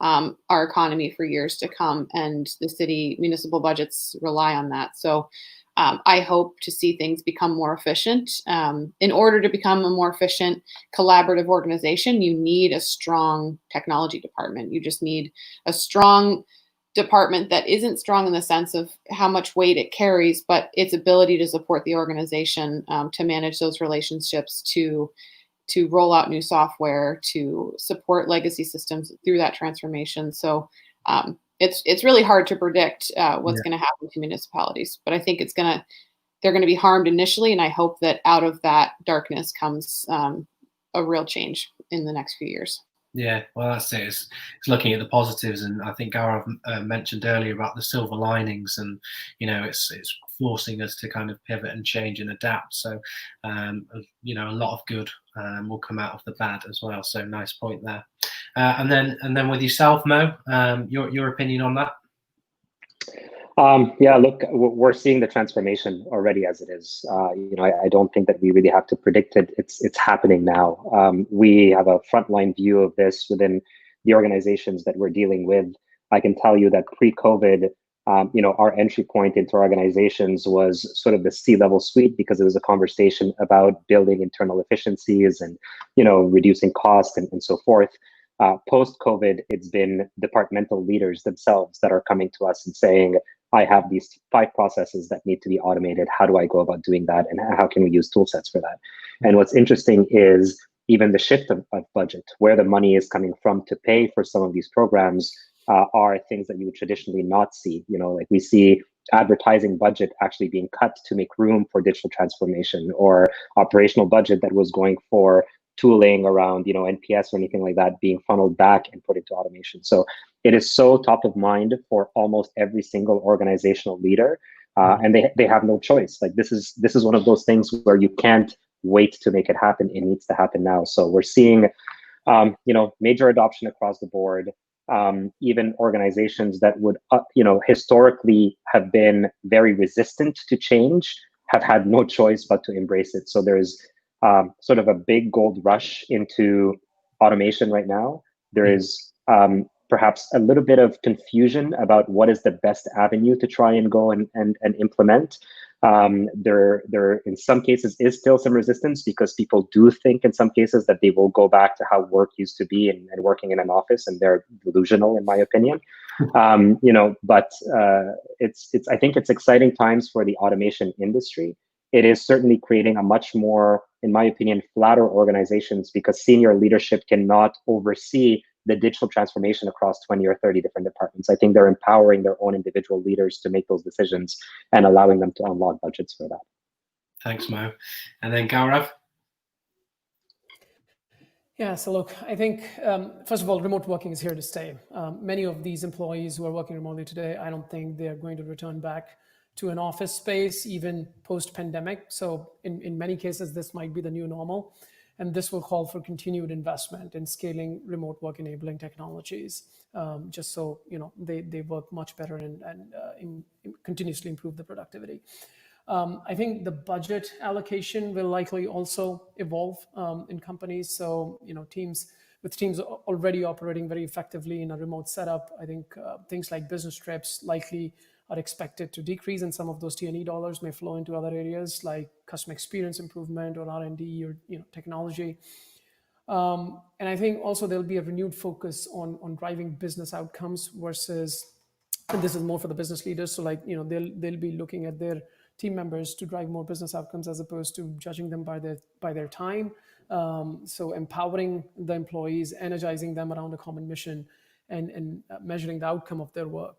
Speaker 12: our economy for years to come, and the city municipal budgets rely on that. So I hope to see things become more efficient. In order to become a more efficient, collaborative organization, you need a strong technology department. You just need a strong department that isn't strong in the sense of how much weight it carries, but its ability to support the organization, to manage those relationships, to roll out new software, to support legacy systems through that transformation. So it's really hard to predict what's going to happen to municipalities, but I think they're going to be harmed initially, and I hope that out of that darkness comes a real change in the next few years.
Speaker 1: Yeah, well, that's it. It's looking at the positives, and I think Gaurav mentioned earlier about the silver linings, and it's forcing us to kind of pivot and change and adapt. So, a lot of good will come out of the bad as well. So, nice point there. And then with yourself, Mo, your opinion on that?
Speaker 14: Yeah, look, we're seeing the transformation already as it is. I don't think that we really have to predict it. It's happening now. We have a frontline view of this within the organizations that we're dealing with. I can tell you that pre-COVID, our entry point into organizations was sort of the C-level suite, because it was a conversation about building internal efficiencies and, reducing costs and so forth. Post-COVID, it's been departmental leaders themselves that are coming to us and saying, I have these 5 processes that need to be automated. How do I go about doing that? And how can we use tool sets for that? And what's interesting is even the shift of budget, where the money is coming from to pay for some of these programs are things that you would traditionally not see. Like we see advertising budget actually being cut to make room for digital transformation, or operational budget that was going for tooling around, NPS or anything like that being funneled back and put into automation. So it is so top of mind for almost every single organizational leader, and they have no choice. Like this is one of those things where you can't wait to make it happen. It needs to happen now. So we're seeing, major adoption across the board. Even organizations that would, historically have been very resistant to change have had no choice but to embrace it. So there's sort of a big gold rush into automation right now. There is perhaps a little bit of confusion about what is the best avenue to try and go and implement. There in some cases is still some resistance because people do think in some cases that they will go back to how work used to be and working in an office, and they're delusional in my opinion. But I think it's exciting times for the automation industry. It is certainly creating a much more, in my opinion, flatter organizations because senior leadership cannot oversee the digital transformation across 20 or 30 different departments. I think they're empowering their own individual leaders to make those decisions and allowing them to unlock budgets for that.
Speaker 1: Thanks, Mo. And then Gaurav?
Speaker 13: Yeah, so look, I think, first of all, remote working is here to stay. Many of these employees who are working remotely today, I don't think they're going to return back to an office space, even post-pandemic. So in many cases, this might be the new normal. And this will call for continued investment in scaling remote work enabling technologies, just so they work much better and continuously improve the productivity. I think the budget allocation will likely also evolve in companies. So teams already operating very effectively in a remote setup, I think things like business trips likely are expected to decrease, and some of those T&E dollars may flow into other areas like customer experience improvement or R&D or technology. And I think also there'll be a renewed focus on driving business outcomes versus, and this is more for the business leaders. So they'll be looking at their team members to drive more business outcomes as opposed to judging them by their time. So empowering the employees, energizing them around a common mission, and measuring the outcome of their work,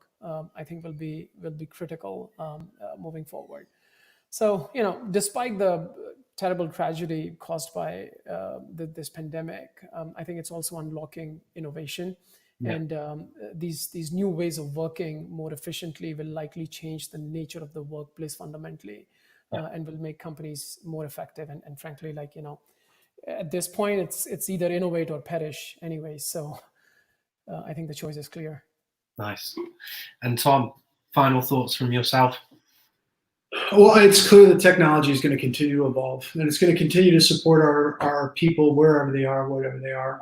Speaker 13: I think will be critical moving forward. So despite the terrible tragedy caused by this pandemic, I think it's also unlocking innovation. Yeah. And these new ways of working more efficiently will likely change the nature of the workplace fundamentally, and will make companies more effective. And frankly, at this point, it's either innovate or perish anyway. So I think the choice is clear.
Speaker 1: Nice. And Tom, final thoughts from yourself?
Speaker 11: Well, it's clear that technology is going to continue to evolve, and it's going to continue to support our people wherever they are, whatever they are.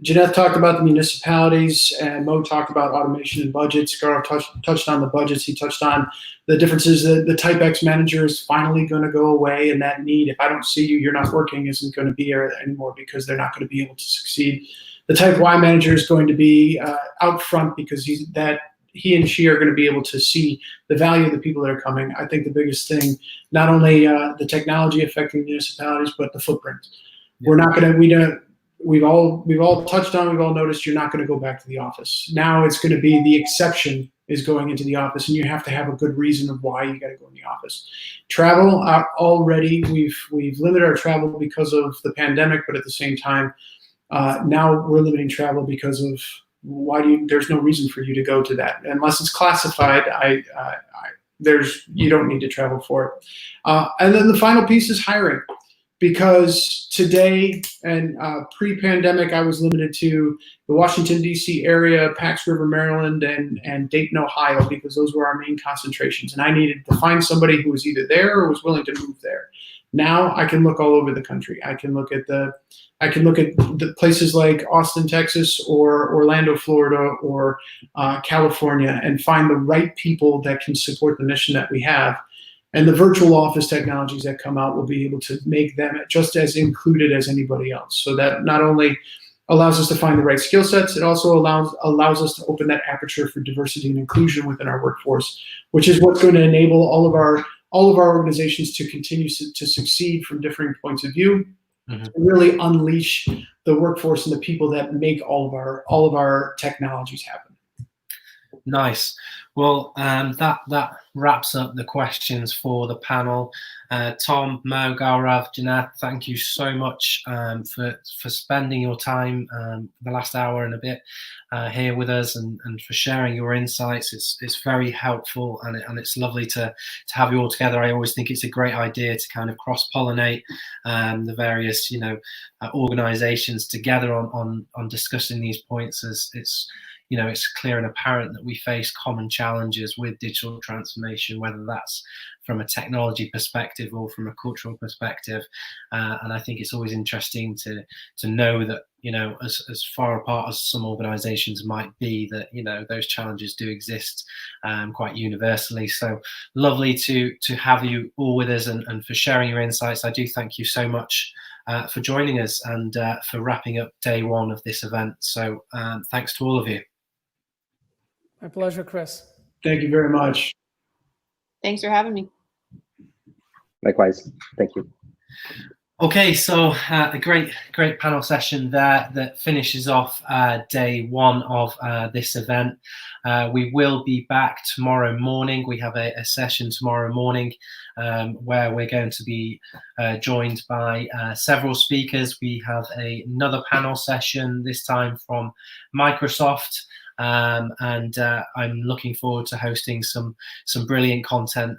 Speaker 11: Jeanette talked about the municipalities, and Mo talked about automation and budgets. Gaurav touched on the budgets. He touched on the differences. The Type X manager is finally going to go away, and that need, if I don't see you, you're not working, isn't going to be there anymore because they're not going to be able to succeed. The Type Y manager is going to be out front because he and she are going to be able to see the value of the people that are coming. I think the biggest thing, not only the technology affecting municipalities, but the footprint. Yeah. We've all touched on, we've all noticed you're not going to go back to the office. Now it's going to be the exception is going into the office, and you have to have a good reason of why you got to go in the office. Travel, already we've limited our travel because of the pandemic, but at the same time, now we're limiting travel because of there's no reason for you to go to that unless it's classified. You don't need to travel for it. And then the final piece is hiring, because today and pre-pandemic, I was limited to the Washington, D.C. area, Pax River, Maryland, and Dayton, Ohio, because those were our main concentrations. And I needed to find somebody who was either there or was willing to move there. Now I can look all over the country. I can look at the places like Austin, Texas, or Orlando, Florida, or California, and find the right people that can support the mission that we have. And the virtual office technologies that come out will be able to make them just as included as anybody else. So that not only allows us to find the right skill sets, it also allows us to open that aperture for diversity and inclusion within our workforce, which is what's going to enable all of our organizations to continue to succeed from differing points of view, and really unleash the workforce and the people that make all of our technologies happen.
Speaker 1: Nice. Well, that wraps up the questions for the panel. Tom, Mo, Gaurav, Jeanette, thank you so much for spending your time the last hour and a bit here with us, and for sharing your insights. It's very helpful, and it's lovely to have you all together. I always think it's a great idea to kind of cross-pollinate the various organizations together on discussing these points, as it's clear and apparent that we face common challenges with digital transformation, whether that's from a technology perspective or from a cultural perspective. And I think it's always interesting to know that, as far apart as some organizations might be, that, those challenges do exist quite universally. So lovely to have you all with us, and for sharing your insights. I do thank you so much for joining us, and for wrapping up day one of this event. So thanks to all of you.
Speaker 13: My pleasure, Chris.
Speaker 11: Thank you very much.
Speaker 12: Thanks for having me.
Speaker 14: Likewise. Thank you.
Speaker 1: Okay, so a great panel session there that finishes off day one of this event. We will be back tomorrow morning. We have a session tomorrow morning where we're going to be joined by several speakers. We have another panel session, this time from Microsoft. And I'm looking forward to hosting some brilliant content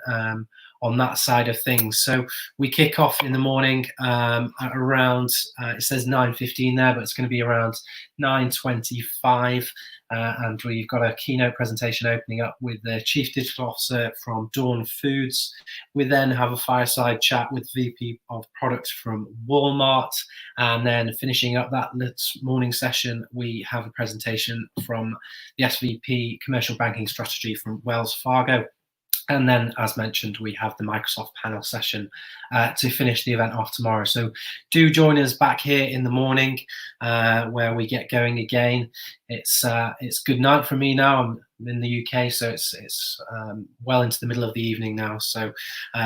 Speaker 1: on that side of things. So we kick off in the morning at around, it says 9:15 there, but it's going to be around 9:25. And we've got a keynote presentation opening up with the Chief Digital Officer from Dawn Foods. We then have a fireside chat with VP of Product from Walmart. And then finishing up that morning session, we have a presentation from the SVP Commercial Banking Strategy from Wells Fargo. And then, as mentioned, we have the Microsoft panel session to finish the event off tomorrow. So do join us back here in the morning where we get going again. It's good night for me now. I'm in the UK, so it's well into the middle of the evening now. So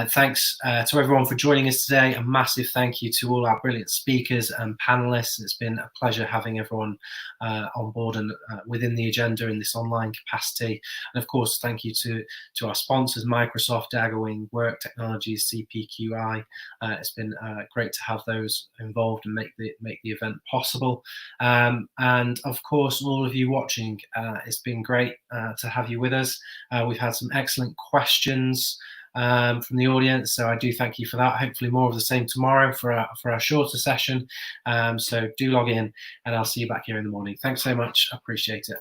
Speaker 1: thanks to everyone for joining us today. A massive thank you to all our brilliant speakers and panelists. It's been a pleasure having everyone on board and within the agenda in this online capacity. And of course, thank you to our sponsors, Microsoft, Daggerwing, Work Technologies, CPQI. It's been great to have those involved and make the event possible. And of course, all of you watching, it's been great to have you with us. We've had some excellent questions from the audience, so I do thank you for that. Hopefully more of the same tomorrow for our shorter session. So do log in, and I'll see you back here in the morning. Thanks so much. I appreciate it.